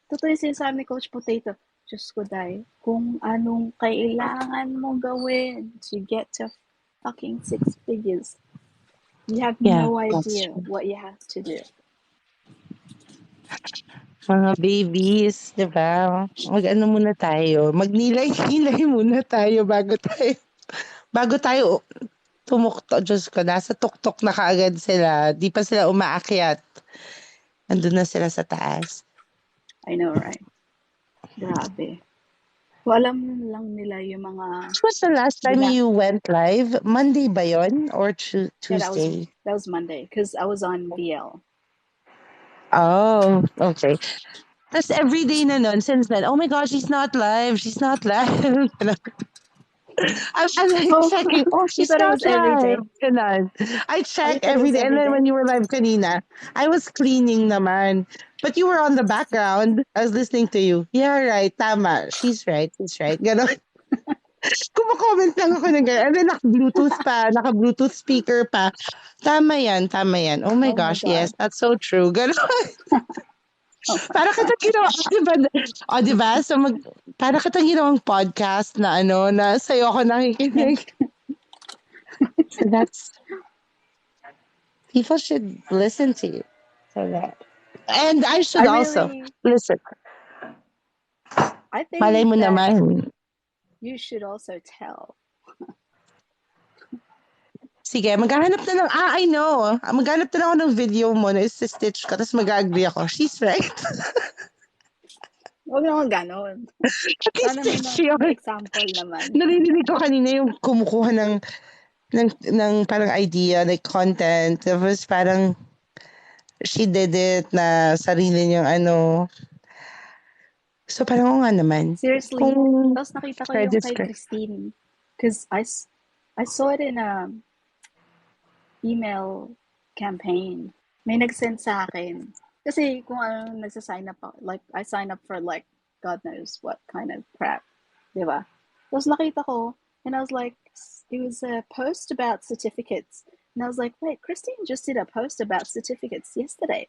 Totoo yung sinasabi ni Coach Potato. Diyos ko, Day, kung anong kailangan mong gawin to get to fucking 6 figures, you have Yeah, no that's idea true. what you have to do. Mga babies, di ba? Mag-ano muna tayo. Magnilay-nilay muna tayo bago tayo tumuktok. Diyos ko, nasa tuktok na kaagad sila. Di pa sila umaakyat. Andun na sila sa taas. I know, right? Grabe. Kung alam lang nila yung mga... What was the last time you went live? Monday ba yun? Or Yeah, Tuesday? that was Monday because I was on VL. Oh, okay. Tapos everyday na nun, since then, oh my gosh, she's not live. She's not live. I'm like Oh, checking, oh, you she's thought it not was every live. day? Ganun. I Oh, you check thought it every was day. And every then day? when you were live kanina, I was cleaning naman. But you were on the background. I was listening to you. Yeah, right. Tama. She's right. She's right. Ganon. Kumu-comment lang ako ng gano'n. And then naka-Bluetooth speaker pa. Tama yan, tama yan. Oh my Oh my gosh, yes, God. that's so true. Ganon. Oh my Para God. kitang ginawa, di ba? O, di ba? So, para kitang ginawang podcast na na sa'yo ako nakikinig. So that's, people should listen to you. So that. And I should also listen. I Malay think mo that naman. you should also tell. Sige, maghahanap na ng, I know. Maghahanap na lang ako ng video mo na stitch ka, tapos mag-agree ako. She's right. Huwag naman ganon. Sana Stitch yun. may example naman. Narinig ko kanina yung kumukuha ng parang idea, like content. Tapos parang she did it na sarili niyang So parang oo nga naman. Seriously. Kung Tapos nakita ko yung credit kay credit. Christine. Because I saw it in a email campaign. May nag-send sa akin. Kasi kung ano nagsa-sign up ako. Like, I sign up for like, God knows what kind of crap. Diba? Tapos nakita ko, and I was like, it was a post about certificates. And I was like, wait, Christine just did a post about certificates yesterday.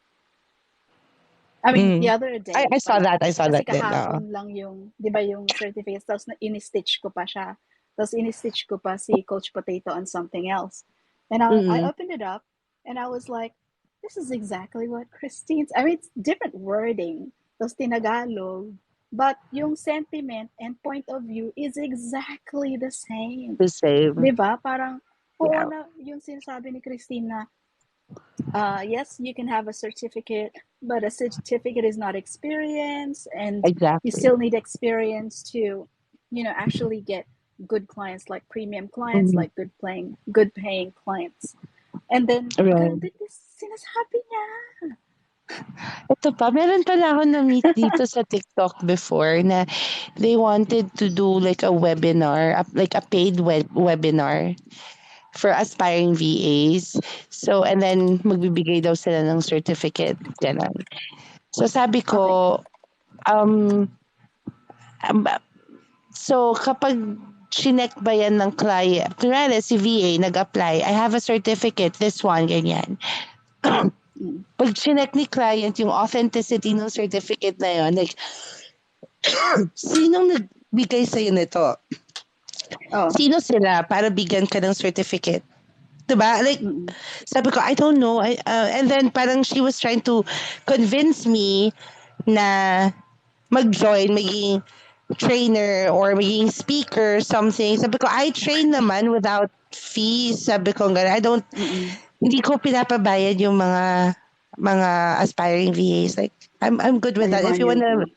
I mean, the Mm. other day I saw pala. that. I saw Kasi that din. Oo. kahapon lang yung, di ba yung certificates, tapos ini-stitch ko pa siya. Tapos ini-stitch ko pa si Coach Potato on something else. And I Mm. opened it up, and I was like, this is exactly what Christine's, I mean, it's different wording. Tapos tinagalog. But yung sentiment and point of view is exactly the same. The same. Di ba? Parang, oo Yeah. na, yung sinasabi ni Christine na, yes, you can have a certificate, but a certificate is not experience, and you Exactly. still need experience to, actually get good clients, like premium clients, Mhm. like good paying clients. And then, Right. ganun din sinasabi niya. Ito pa, meron pala ako na-meet dito sa TikTok before na they wanted to do like a webinar, like a paid webinar for aspiring VAs. So, and then magbibigay daw sila ng certificate. Ganun. So, sabi Okay. ko, um, um, so kapag chinek ba yan ng client, kunwari si VA nag-apply, I have a certificate, this one, ganyan. Mm. Pag chinek ni client yung authenticity ng certificate na yun, like, sinong nagbigay sa'yo nito? Oh. Sino sila para bigyan ka ng certificate? Diba? Like, Mm-mm. sabi ko, I don't know. And then parang she was trying to convince me na mag-join, maging trainer or maging speaker, something. Sabi ko, I train naman without fees. Sabi ko, Mm-mm. hindi ko pinapabayad yung mga aspiring VAs. Like, I'm good with Or that. yung If mga you wanna, newbie.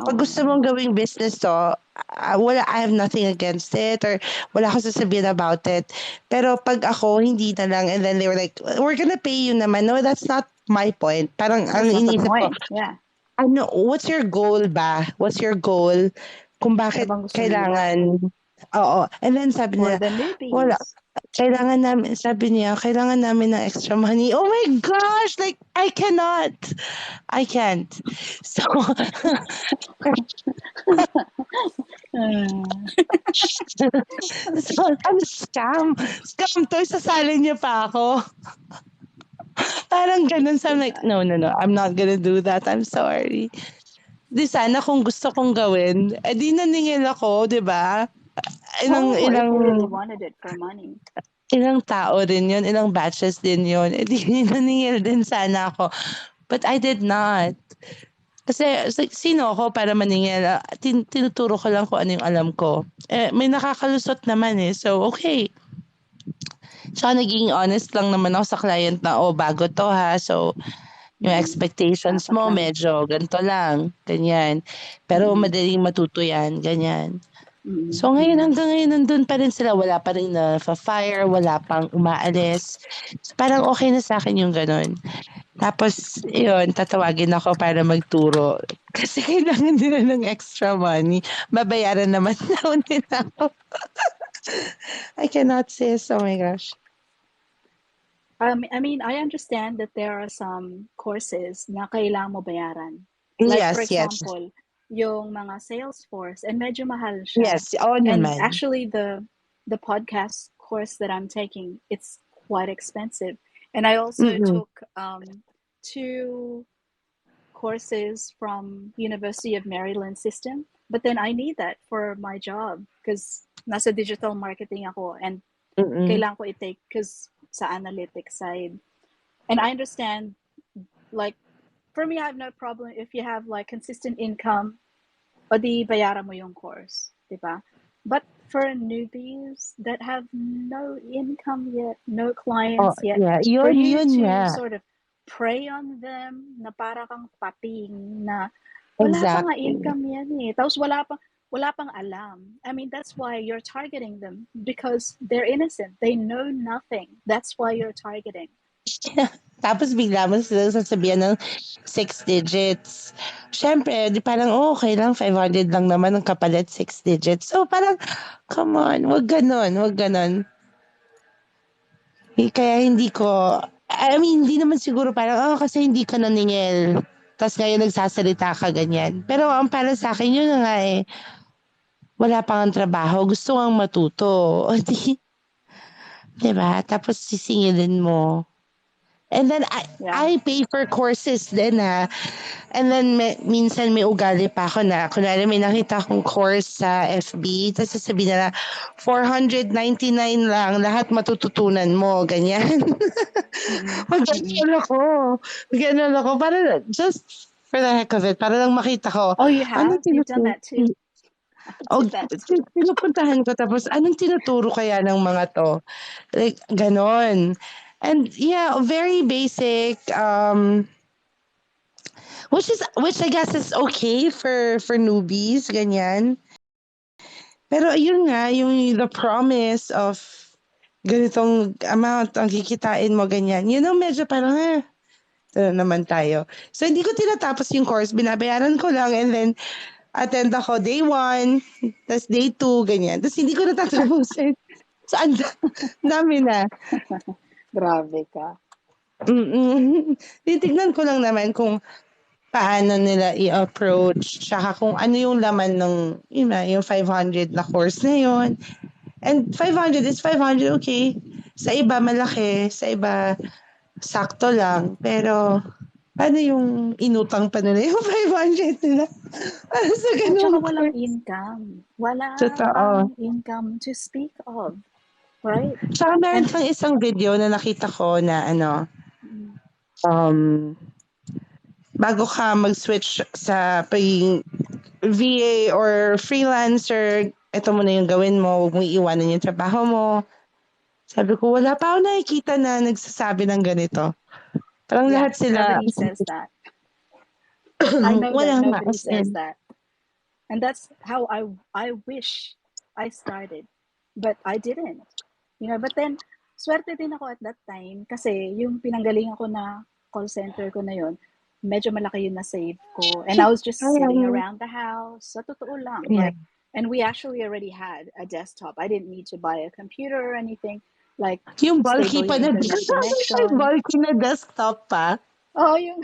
pag Wow. gusto mong gawing business to, I have nothing against it or wala akong sasabihin about it. Pero pag ako, hindi na lang. And then they were like, we're gonna pay you naman. No, that's not my point. Parang ang That's not the iniisip ko, point. Yeah. ano, what's your goal ba? What's your goal? Kung Ano bakit bang gusto nila? kailangan, oo. And then sabi For niya, the wala, newbies. sabi niya, kailangan namin ng extra money. Oh my gosh! Like, I cannot. I can't. So, Mm. so ano, scam. Scam to, sasali niya pa ako. Parang ganun. So I'm like, Diba? no, no, no. I'm not gonna do that. I'm sorry. Di sana kung gusto kong gawin, di naningil ako, di ba? Ilang, Oh, if ilang, you really wanted it for money. ilang tao din yun, ilang batches din yun. Di naningil din sana ako. But I did not. Kasi sino ako para maningil? Tinuturo ko lang kung ano yung alam ko. May nakakalusot naman eh. So, okay. Tsaka naging honest lang naman ako sa client na, oh, bago to ha. So, yung Mm-mm. expectations Dapat mo lang. medyo ganito lang. Ganyan. Pero Mm-mm. madaling matuto yan. Ganyan. Mm-mm. So ngayon, Mm-mm. hanggang ngayon, nandun pa rin sila. Wala pa rin na fire, wala pang umaalis. So, parang okay na sa akin yung ganun. Tapos, yun, tatawagin ako para magturo. Kasi kailangan nila ng extra money. Babayaran naman daw nila ako. I cannot say, oh my gosh. I mean, I understand that there are some courses na kailangan mo bayaran. Like, for Yes, yes. example, yung mga Salesforce, and medyo mahal siya. Yes, oo And naman. actually, the podcast course that I'm taking, it's quite expensive. And I also Mm-mm. took two courses from University of Maryland system, but then I need that for my job because nasa digital marketing ako, and Mm-mm. kailangan ko i-take because sa analytics side. And I understand, like, for me, I have no problem if you have like consistent income, o di bayaran mo yung course, di ba? But for newbies that have no income yet, no Oh, clients yet, yeah. for you Yun to nga. sort of prey on them na para kang pating na wala pa nga Exactly. income yan eh. Tapos wala pang alam. I mean, that's why you're targeting them because they're innocent. They know nothing. That's why you're targeting. Tapos bigla mo silang sasabihan ng 6 digits. Siyempre, di parang, oh, okay lang, 500 lang naman ang kapalit, 6 digits. So parang, come on, wag ganon, wag ganon. Kaya hindi ko, I mean, hindi naman siguro parang, oh, kasi hindi ka naningil. Tapos ngayon nagsasalita ka ganyan. Pero ang para sa akin, yun na nga eh, wala pang ang trabaho, gusto kang matuto. O di, 'Di ba? Tapos sisingilin mo. And then Yeah. I pay for courses din ha. And then minsan may ugali pa ako na kunwari may nakita akong course sa FB tapos sasabihin nila 499 lang lahat matututunan mo ganyan. Mm-mm. Mm-mm. Mag-ganun ako. Mag-ganun ako para just for the heck of it para lang makita ko Oh, you anong have? You've done tinuturo. that too? I O did that too. pinupuntahan ko tapos anong tinuturo kaya ng mga 'to? Like gano'n. And yeah, very basic, which I guess is okay for newbies, ganyan. Pero ayun nga, yung the promise of ganitong amount ang kikitain mo, ganyan. Yun ang medyo parang, ito na naman tayo. So, hindi ko tinatapos yung course. Binabayaran ko lang and then attend ako day 1, tas day 2, ganyan. Tas hindi ko natatapusin. So, ang dami na. Grabe ka. Titignan ko lang naman kung paano nila i-approach, tsaka kung ano yung laman ng, yun na, yung 500 na course na yun. And 500 is 500, okay. Sa iba, malaki. Sa iba, sakto lang. Pero, paano yung inutang pa nila yung 500 nila? Para sa At saka ganung walang course. income. Wala Totoo. kang income to speak of. Right? Tsaka meron And, kang isang video na nakita ko na ano, mm, um, bago ka mag-switch sa pagiging VA or freelancer, ito muna yung gawin mo, huwag mong iiwanan yung trabaho mo. Sabi ko, wala pa ako nakikita na nagsasabi ng ganito. Parang yeah, lahat sila, nobody says that. I know that wala nga, nobody as says in, that. And that's how I wish I started. But I didn't. But then, swerte din ako at that time kasi yung pinanggalingan ko na call center ko na yon, medyo malaki yung na-save ko. And I was just sitting parang, around the house. Sa totoo lang. yeah. And we actually already had a desktop. I didn't need to buy a computer or anything. Like, Yung bulky stable pa yung na, internet may connection. bulky na desktop pa. Oh, yung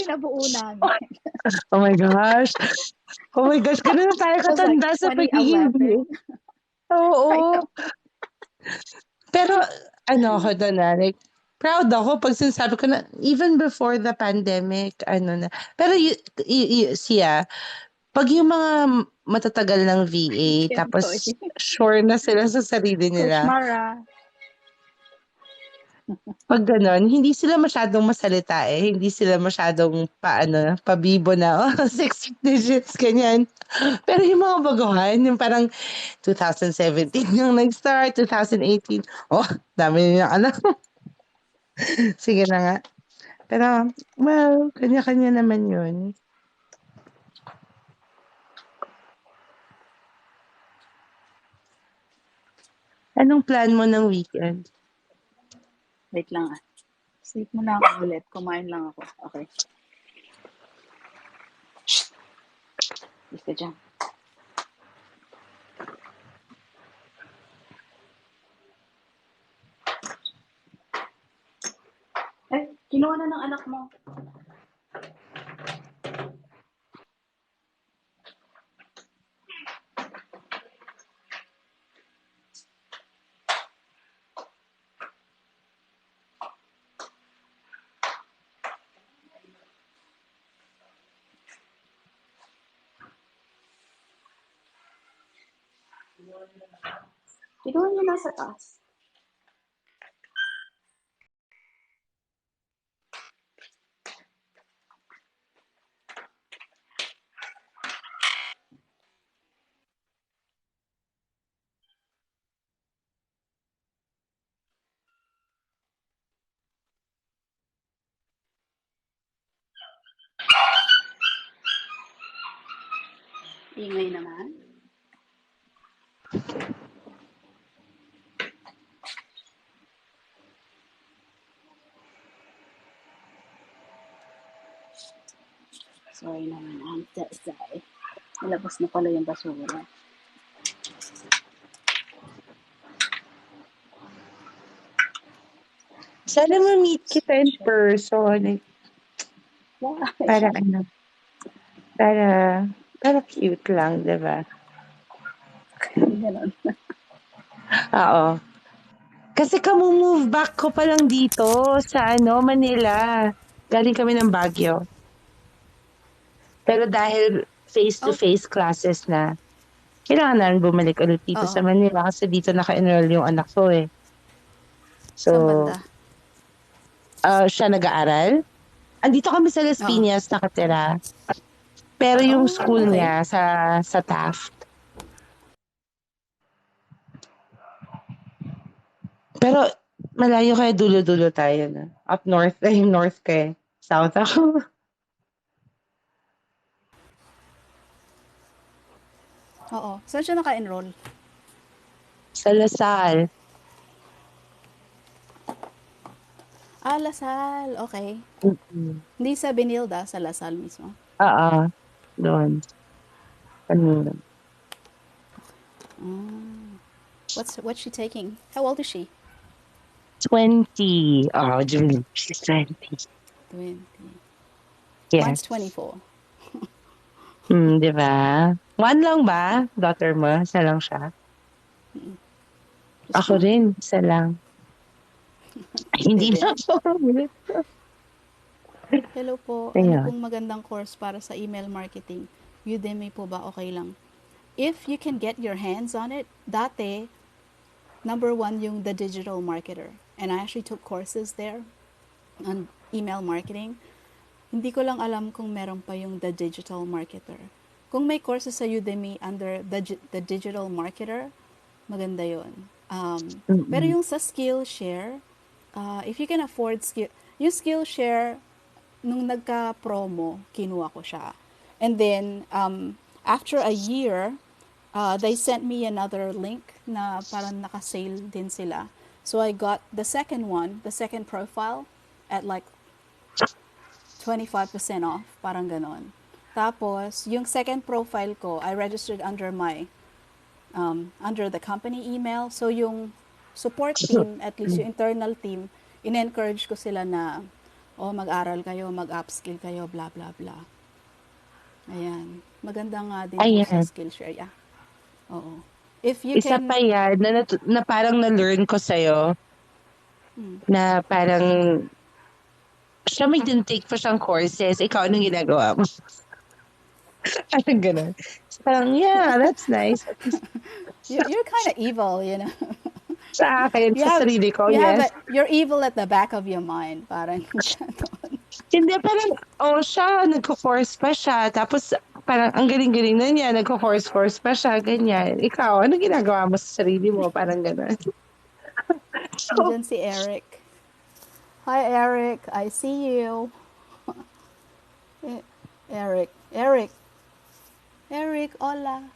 pinabuo namin. Oh my gosh. Oh my gosh, ganun na tayo It was like katanda sa pagiging VA. 2011. I Oo. know. Pero ano ako dun like, proud ako pag sinasabi ko na even before the pandemic, ano na. Pero siya, pag yung mga matatagal ng VA, Kentoy. tapos sure na sila sa sarili Coach nila, Mara. pag gano'n, hindi sila masyadong masalita eh. Hindi sila masyadong pabibo na, oh, 6 digits, ganyan. Pero yung mga baguhan, yung parang 2017 yung nag-start, 2018, oh, dami nilang alam. Sige na nga. Pero, well, kanya-kanya naman yun. Anong plan mo ng weekend? Wait lang ah. Sleep muna ako ulit. Kumain lang ako. Okay. Shh. Ka dyan. Kinuha na ng anak mo. Kinuha niya nasa taas. Ingay naman. Sorry naman. I'm so sorry. Nalabas na pala yung basura. Sana ma-meet kita in person. Why? Para ano, para, para cute lang, di ba? Ganon. Oo. Kasi kamu-move back ko pa lang dito sa Manila. Galing kami ng Baguio. Pero dahil Oh, face-to-face classes na, kailangan namin bumalik ulit dito sa oo. Manila kasi dito naka-enroll yung anak ko eh. Saan So, banda? siya nag-aaral. Andito kami sa Las Oo. Piñas nakatira. Pero yung Oh, school okay. niya sa Taft. Pero malayo kaya dulo-dulo tayo na. Up north, north kaya. South ako. Oo. Saan siya naka-enroll? Sa Lasal. Ah, Lasal. Okay. Mm. Hindi sa Benilda, sa Lasal mismo. Oo. Doon. Kanina. What's she taking? How old is she? 20. Oh, June. She's 20. 20. Mine's Yes. 24. Di ba? One lang ba? Daughter mo? Isa lang siya? Just Ako one. rin. Isa lang. Hindi Hindi na din. ako. Hello po. Ano Ayun. pong magandang course para sa email marketing? Udemy po ba okay lang? If you can get your hands on it, dati, number one yung The Digital Marketer. And I actually took courses there on email marketing. Hindi ko lang alam kung meron pa yung The Digital Marketer. Kung may courses sa Udemy under the Digital Marketer, maganda yun. Pero Mm-mm. yung sa Skillshare, if you can afford yung Skillshare, nung nagka-promo, kinuha ko siya. And then, after a year, they sent me another link na parang naka-sale din sila. So I got the second one, the second profile, at like 25% off, parang ganon. Tapos, yung second profile ko, I registered under the company email. So, yung support team, at least yung internal team, in-encourage ko sila na, mag-aral kayo, mag-upskill kayo, blah, blah, blah. Ayan. Maganda nga din po sa Ayan. Skillshare. Yeah. Oo. If you Isa pa can, yan na parang na-learn ko sa'yo na parang siya may din-take pa siyang courses. Ikaw, anong ginagawa mo? Parang ganun. So, parang, yeah, that's nice. At least you're kind of evil, you know. sa akin, you sa have, sarili ko, yes. you're evil at the back of your mind. Parang ganon. Hindi, parang, siya, nagko-course pa siya. Tapos, parang, ang galing-galing na niya, nagko-course pa siya, ganyan. Ikaw, ano ginagawa mo sa sarili mo? Parang gano'n. So, Nandyan si Eric. Hi, Eric. I see you. Eric. Eric, hola.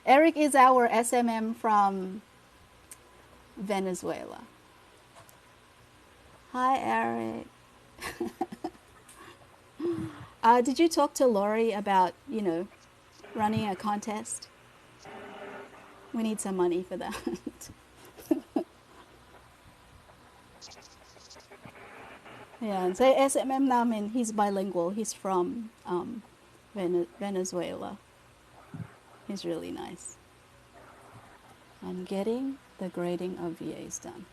Eric is our SMM from Venezuela. Hi, Eric. Did you talk to Lori about, running a contest? We need some money for that. Yeah, sa SMM namin, he's bilingual. He's from Venezuela. He's really nice. I'm getting the grading of VAs done.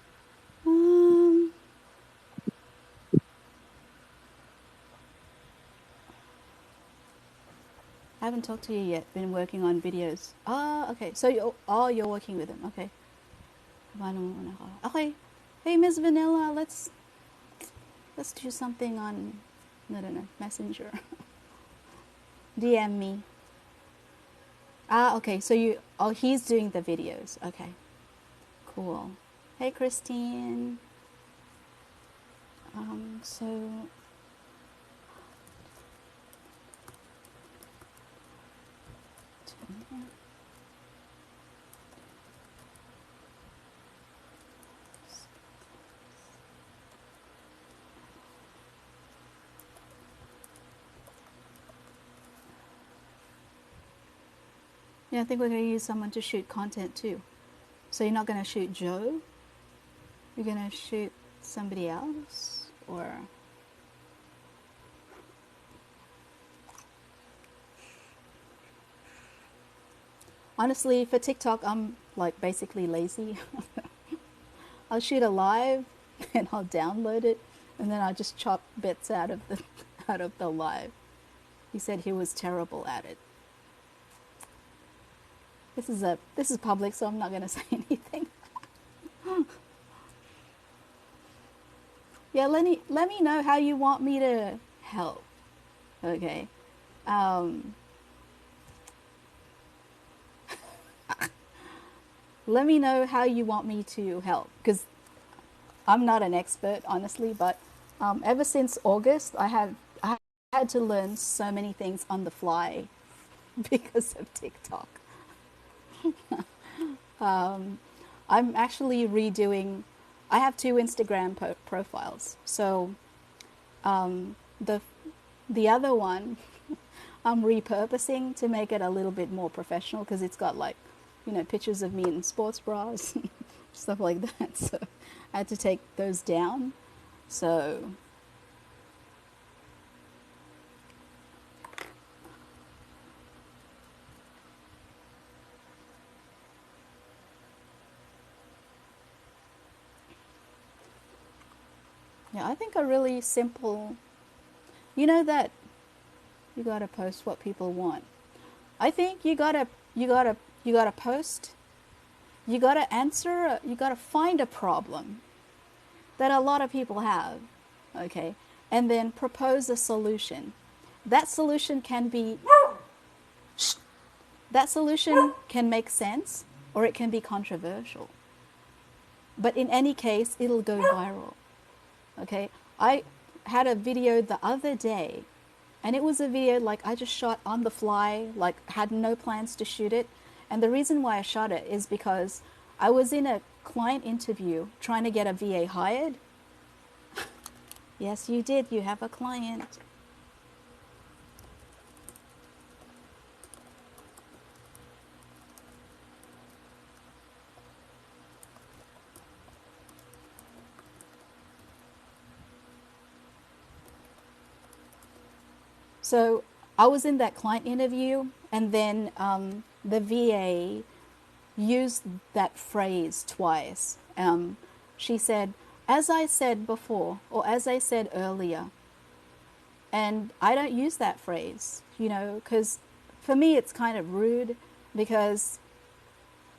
I haven't talked to you yet. Been working on videos. Okay. So you're working with him. Okay. Okay. Hey, Miss Vanilla, let's do something on, I don't know, Messenger. DM me. Okay. So he's doing the videos. Okay. Cool. Hey, Christine. So yeah, I think we're going to use someone to shoot content too. So you're not going to shoot Joe? You're going to shoot somebody else? Or... Honestly, for TikTok, like basically lazy. I'll shoot a live and I'll download it and then I'll just chop bits out of the out of the live. He said he was terrible at it. This is public, so I'm not going to say anything. Yeah, let me know how you want me to help. Okay. Let me know how you want me to help, because I'm not an expert, honestly, but ever since August, I had to learn so many things on the fly because of TikTok. I'm actually redoing. I have two Instagram profiles, so the the other one I'm repurposing to make it a little bit more professional because it's got like, pictures of me in sports bras, stuff like that. So I had to take those down. So yeah, I think a really simple, that you gotta post what people want. I think you gotta post. You gotta answer. You gotta find a problem that a lot of people have, okay, and then propose a solution. That solution can be. That solution can make sense, or it can be controversial. But in any case, it'll go viral. Okay, I had a video the other day, and it was a video like I just shot on the fly, like had no plans to shoot it. And the reason why I shot it is because I was in a client interview trying to get a VA hired. Yes, you did. You have a client. So I was in that client interview, and then the VA used that phrase twice. She said, as I said before, or as I said earlier. And I don't use that phrase, because for me it's kind of rude, because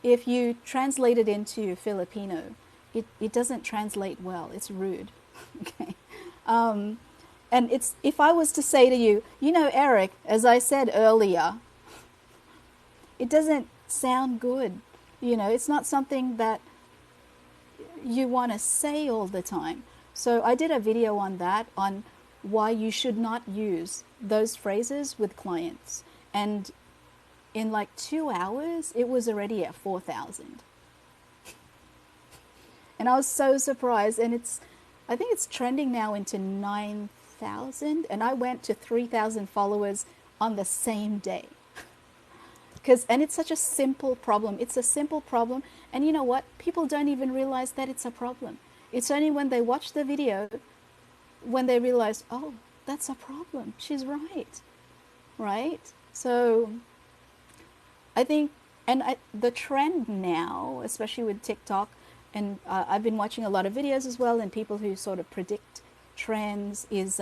if you translate it into Filipino, it doesn't translate well. It's rude. Okay. And it's, if I was to say to you, Eric, as I said earlier, it doesn't sound good. It's not something that you want to say all the time. So I did a video on that, on why you should not use those phrases with clients. And in like 2 hours, it was already at 4,000. And I was so surprised. And I think it's trending now into 9,000. And I went to 3,000 followers on the same day. And it's such a simple problem. It's a simple problem. And you know what? People don't even realize that it's a problem. It's only when they watch the video when they realize, oh, that's a problem. She's right. Right? So I think, and the trend now, especially with TikTok, and I've been watching a lot of videos as well, and people who sort of predict trends, is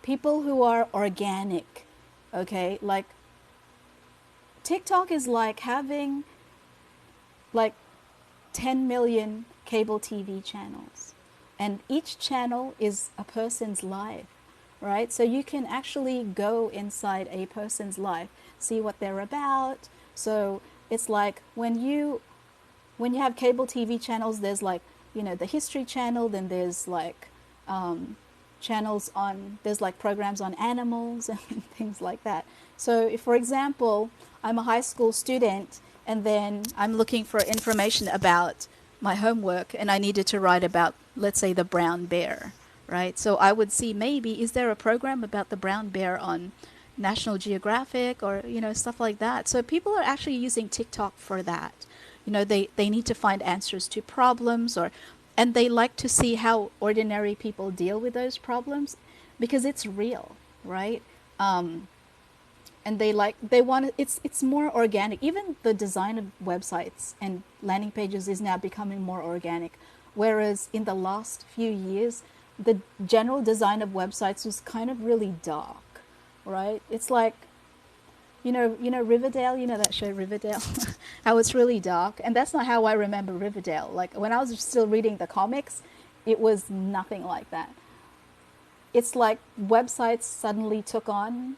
people who are organic. Okay? Like, TikTok is like having like 10 million cable TV channels, and each channel is a person's life, right? So you can actually go inside a person's life, see what they're about. So it's like when you have cable TV channels, there's like, the History Channel, then there's like channels on, there's like programs on animals and things like that. So if, for example, I'm a high school student and then I'm looking for information about my homework and I needed to write about, let's say, the brown bear, right? So I would see, maybe, is there a program about the brown bear on National Geographic, or, stuff like that. So people are actually using TikTok for that. They need to find answers to problems, and they like to see how ordinary people deal with those problems because it's real, right? And and they want it's more organic. Even the design of websites and landing pages is now becoming more organic, whereas in the last few years the general design of websites was kind of really dark, right? It's like, Riverdale, that show Riverdale, how it's really dark. And that's not how I remember Riverdale. Like when I was still reading the comics, it was nothing like that. It's like websites suddenly took on,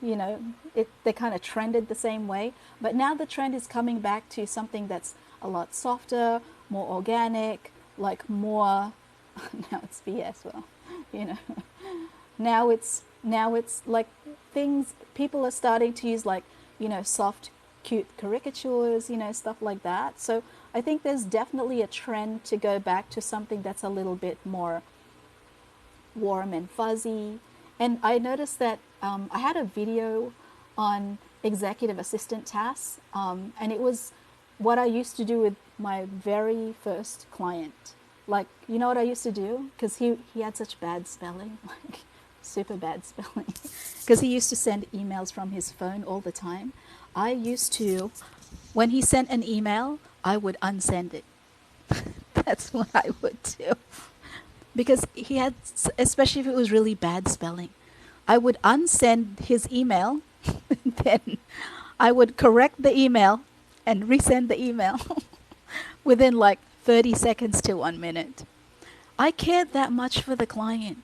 they kind of trended the same way. But now the trend is coming back to something that's a lot softer, more organic, like more, now it's BS, well, you know. Now it's like things people are starting to use, like, soft, cute caricatures, stuff like that. So I think there's definitely a trend to go back to something that's a little bit more warm and fuzzy. And I noticed that I had a video on executive assistant tasks, and it was what I used to do with my very first client. Like, you know what I used to do? Because he had such bad spelling, like super bad spelling, because he used to send emails from his phone all the time. I used to, when he sent an email, I would unsend it. That's what I would do. Because he had, especially if it was really bad spelling, I would unsend his email, then I would correct the email and resend the email within like 30 seconds to 1 minute. I cared that much for the client.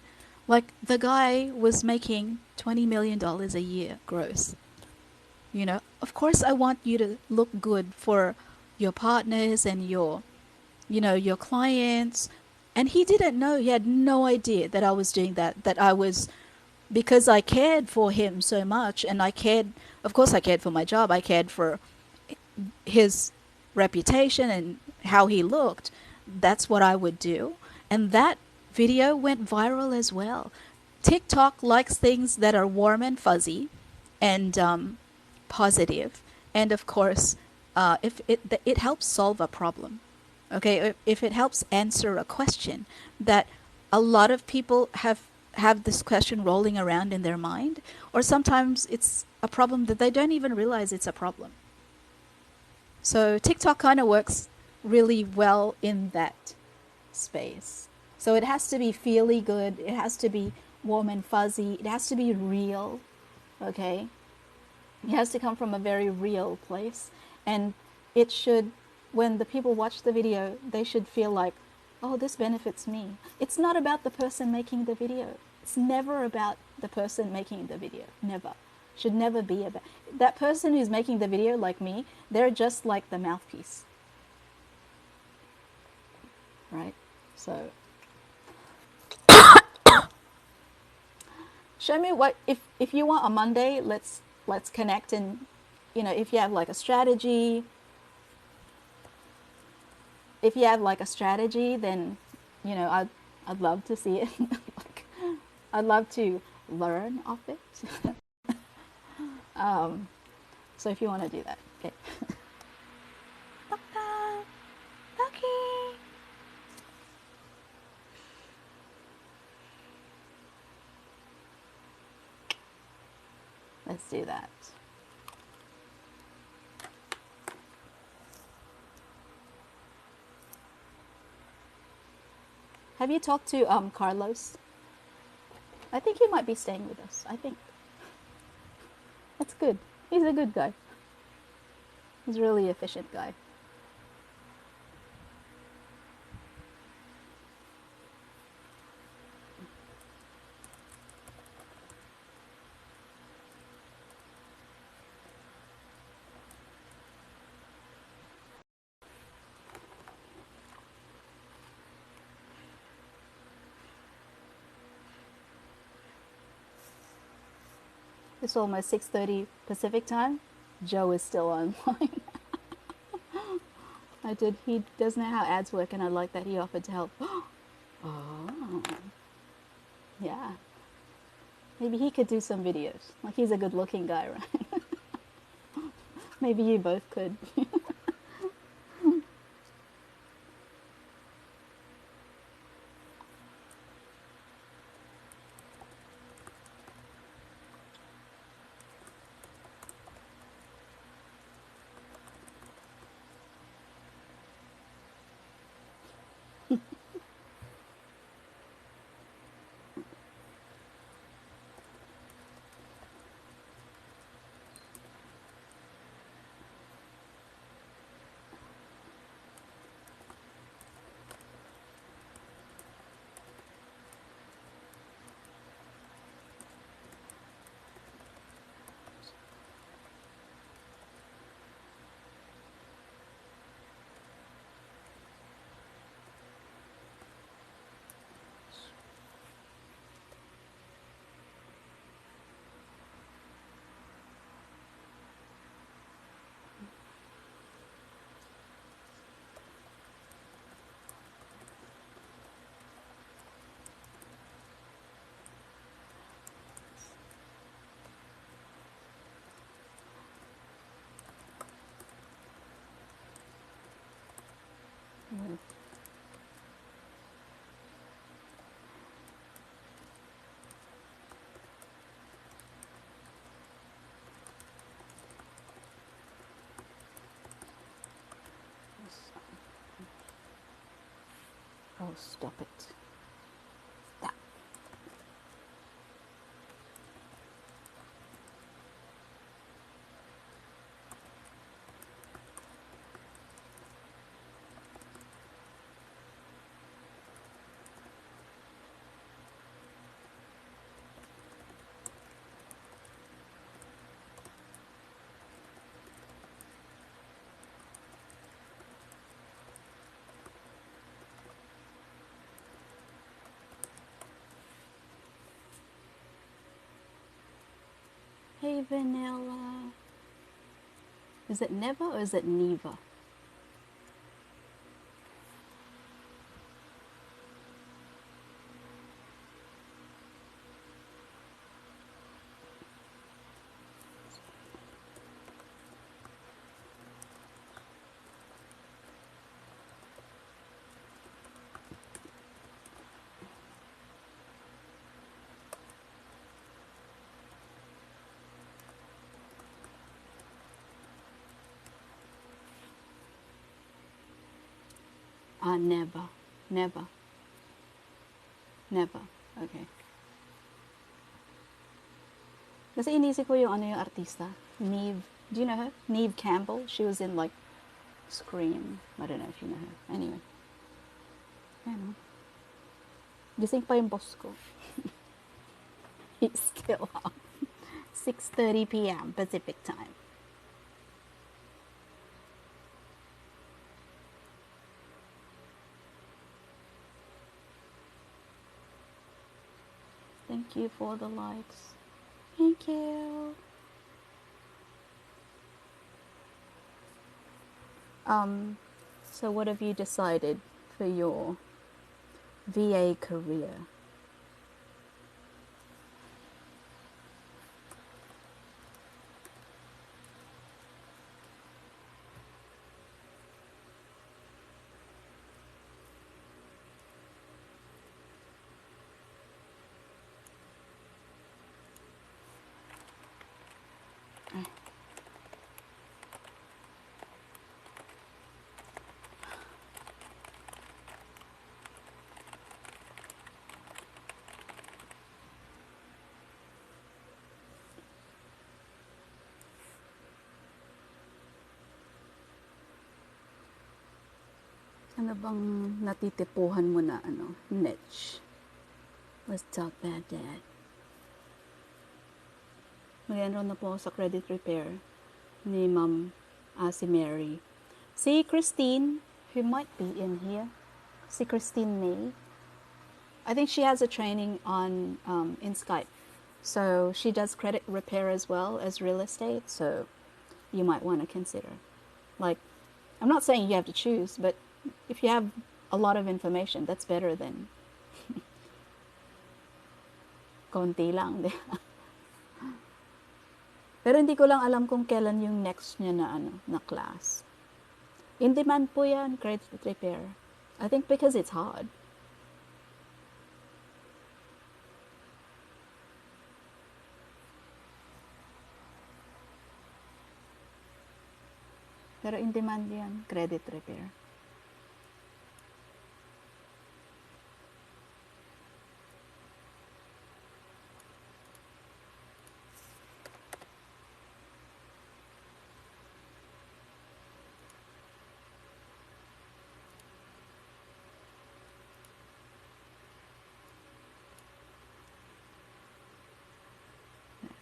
Like, the guy was making $20 million a year gross. Of course I want you to look good for your partners and your clients. And he didn't know, he had no idea that I was doing that I was, because I cared for him so much, and of course I cared for my job, I cared for his reputation and how he looked. That's what I would do. And that video went viral as well. TikTok likes things that are warm and fuzzy and positive. And of course, if it helps solve a problem. Okay, if it helps answer a question that a lot of people have this question rolling around in their mind, or sometimes it's a problem that they don't even realize it's a problem. So TikTok kind of works really well in that space. So it has to be feely good, it has to be warm and fuzzy, it has to be real, okay? It has to come from a very real place. And it should, when the people watch the video, they should feel like, oh, this benefits me. It's not about the person making the video. It's never about the person making the video. Never. Should never be about. That person who's making the video, like me, they're just like the mouthpiece. Right? So show me what, if you want a Monday, let's connect. And if you have like a strategy, then I'd love to see it. Like, I'd love to learn off it. So if you want to do that, okay. Okay. Let's do that. Have you talked to Carlos? I think he might be staying with us. I think. That's good. He's a good guy. He's a really efficient guy. It's almost 6:30 Pacific time. Joe is still online. He doesn't know how ads work, and I like that he offered to help. Oh, yeah. Maybe he could do some videos. Like, he's a good-looking guy, right? Maybe you both could. stop it. Stop. Hey, Vanilla. Is it Neva or is it Neva? Never. Never. Never. Okay. Kasi inisip ko yung ano yung artista. Neve. Do you know her? Neve Campbell. She was in like Scream. I don't know if you know her. Anyway. Ayan o. Gising pa yung boss ko. He's still up. 6:30 p.m. Pacific time. Thank you for the likes. Thank you. So what have you decided for your VA career? Ano bang natitipuhan mo na niche? Let's talk about that. Mag-enroll na po ako sa credit repair ni Ma'am si Mary. Si Christine, who might be in here, si Christine May, I think she has a training on in Skype. So she does credit repair as well as real estate, so you might want to consider. Like, I'm not saying you have to choose, but if you have a lot of information, that's better than konti lang. Pero hindi ko lang alam kung kailan yung next niya na class. In demand po yan, credit repair. I think because it's hard. Pero in demand yan, credit repair.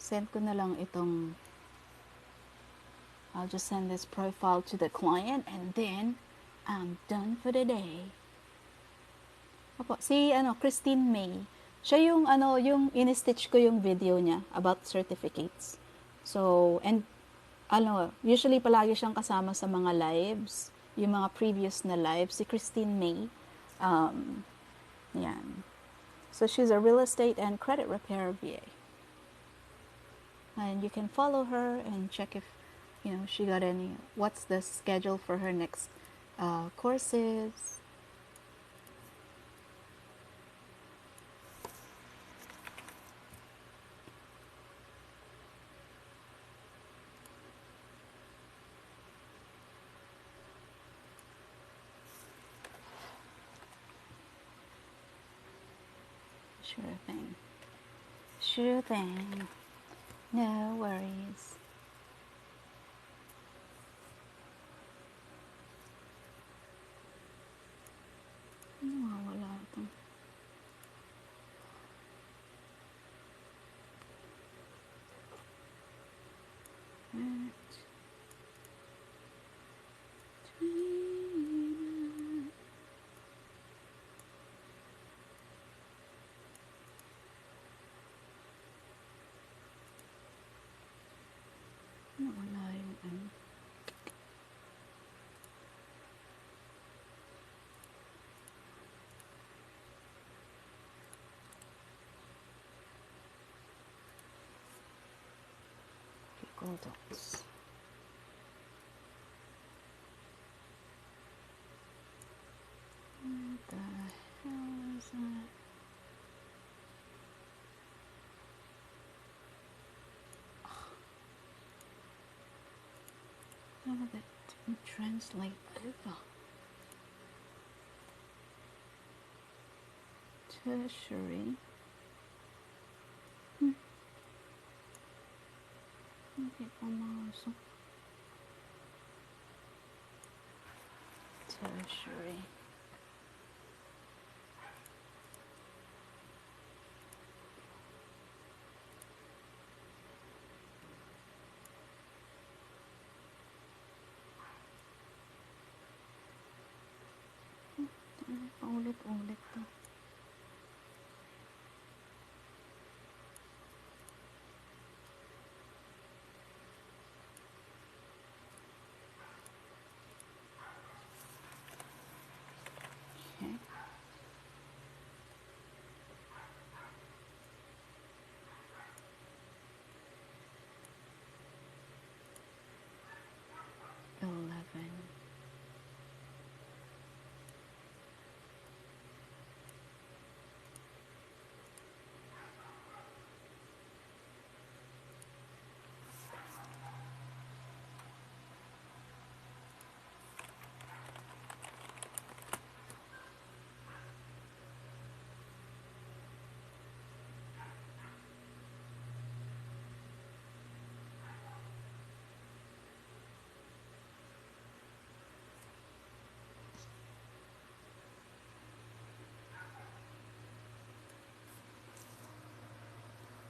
Send ko na lang itong, I'll just send this profile to the client and then I'm done for the day. Opo, si Christine May. Siya yung yung in-stitch ko yung video niya about certificates. So, and usually palagi siyang kasama sa mga lives, yung mga previous na lives, si Christine May. Yan. So she's a real estate and credit repair VA. And you can follow her and check if she got what's the schedule for her next courses. Sure thing. Sure thing. No worries. Wala ito. Wala yung ano. Pickle dots. What the hell is that? How did that didn't translate over? Tertiary. Hindi pa mausok. Tertiary. Paulit-ulit to. Okay. Eleven.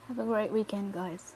Have a great weekend, guys.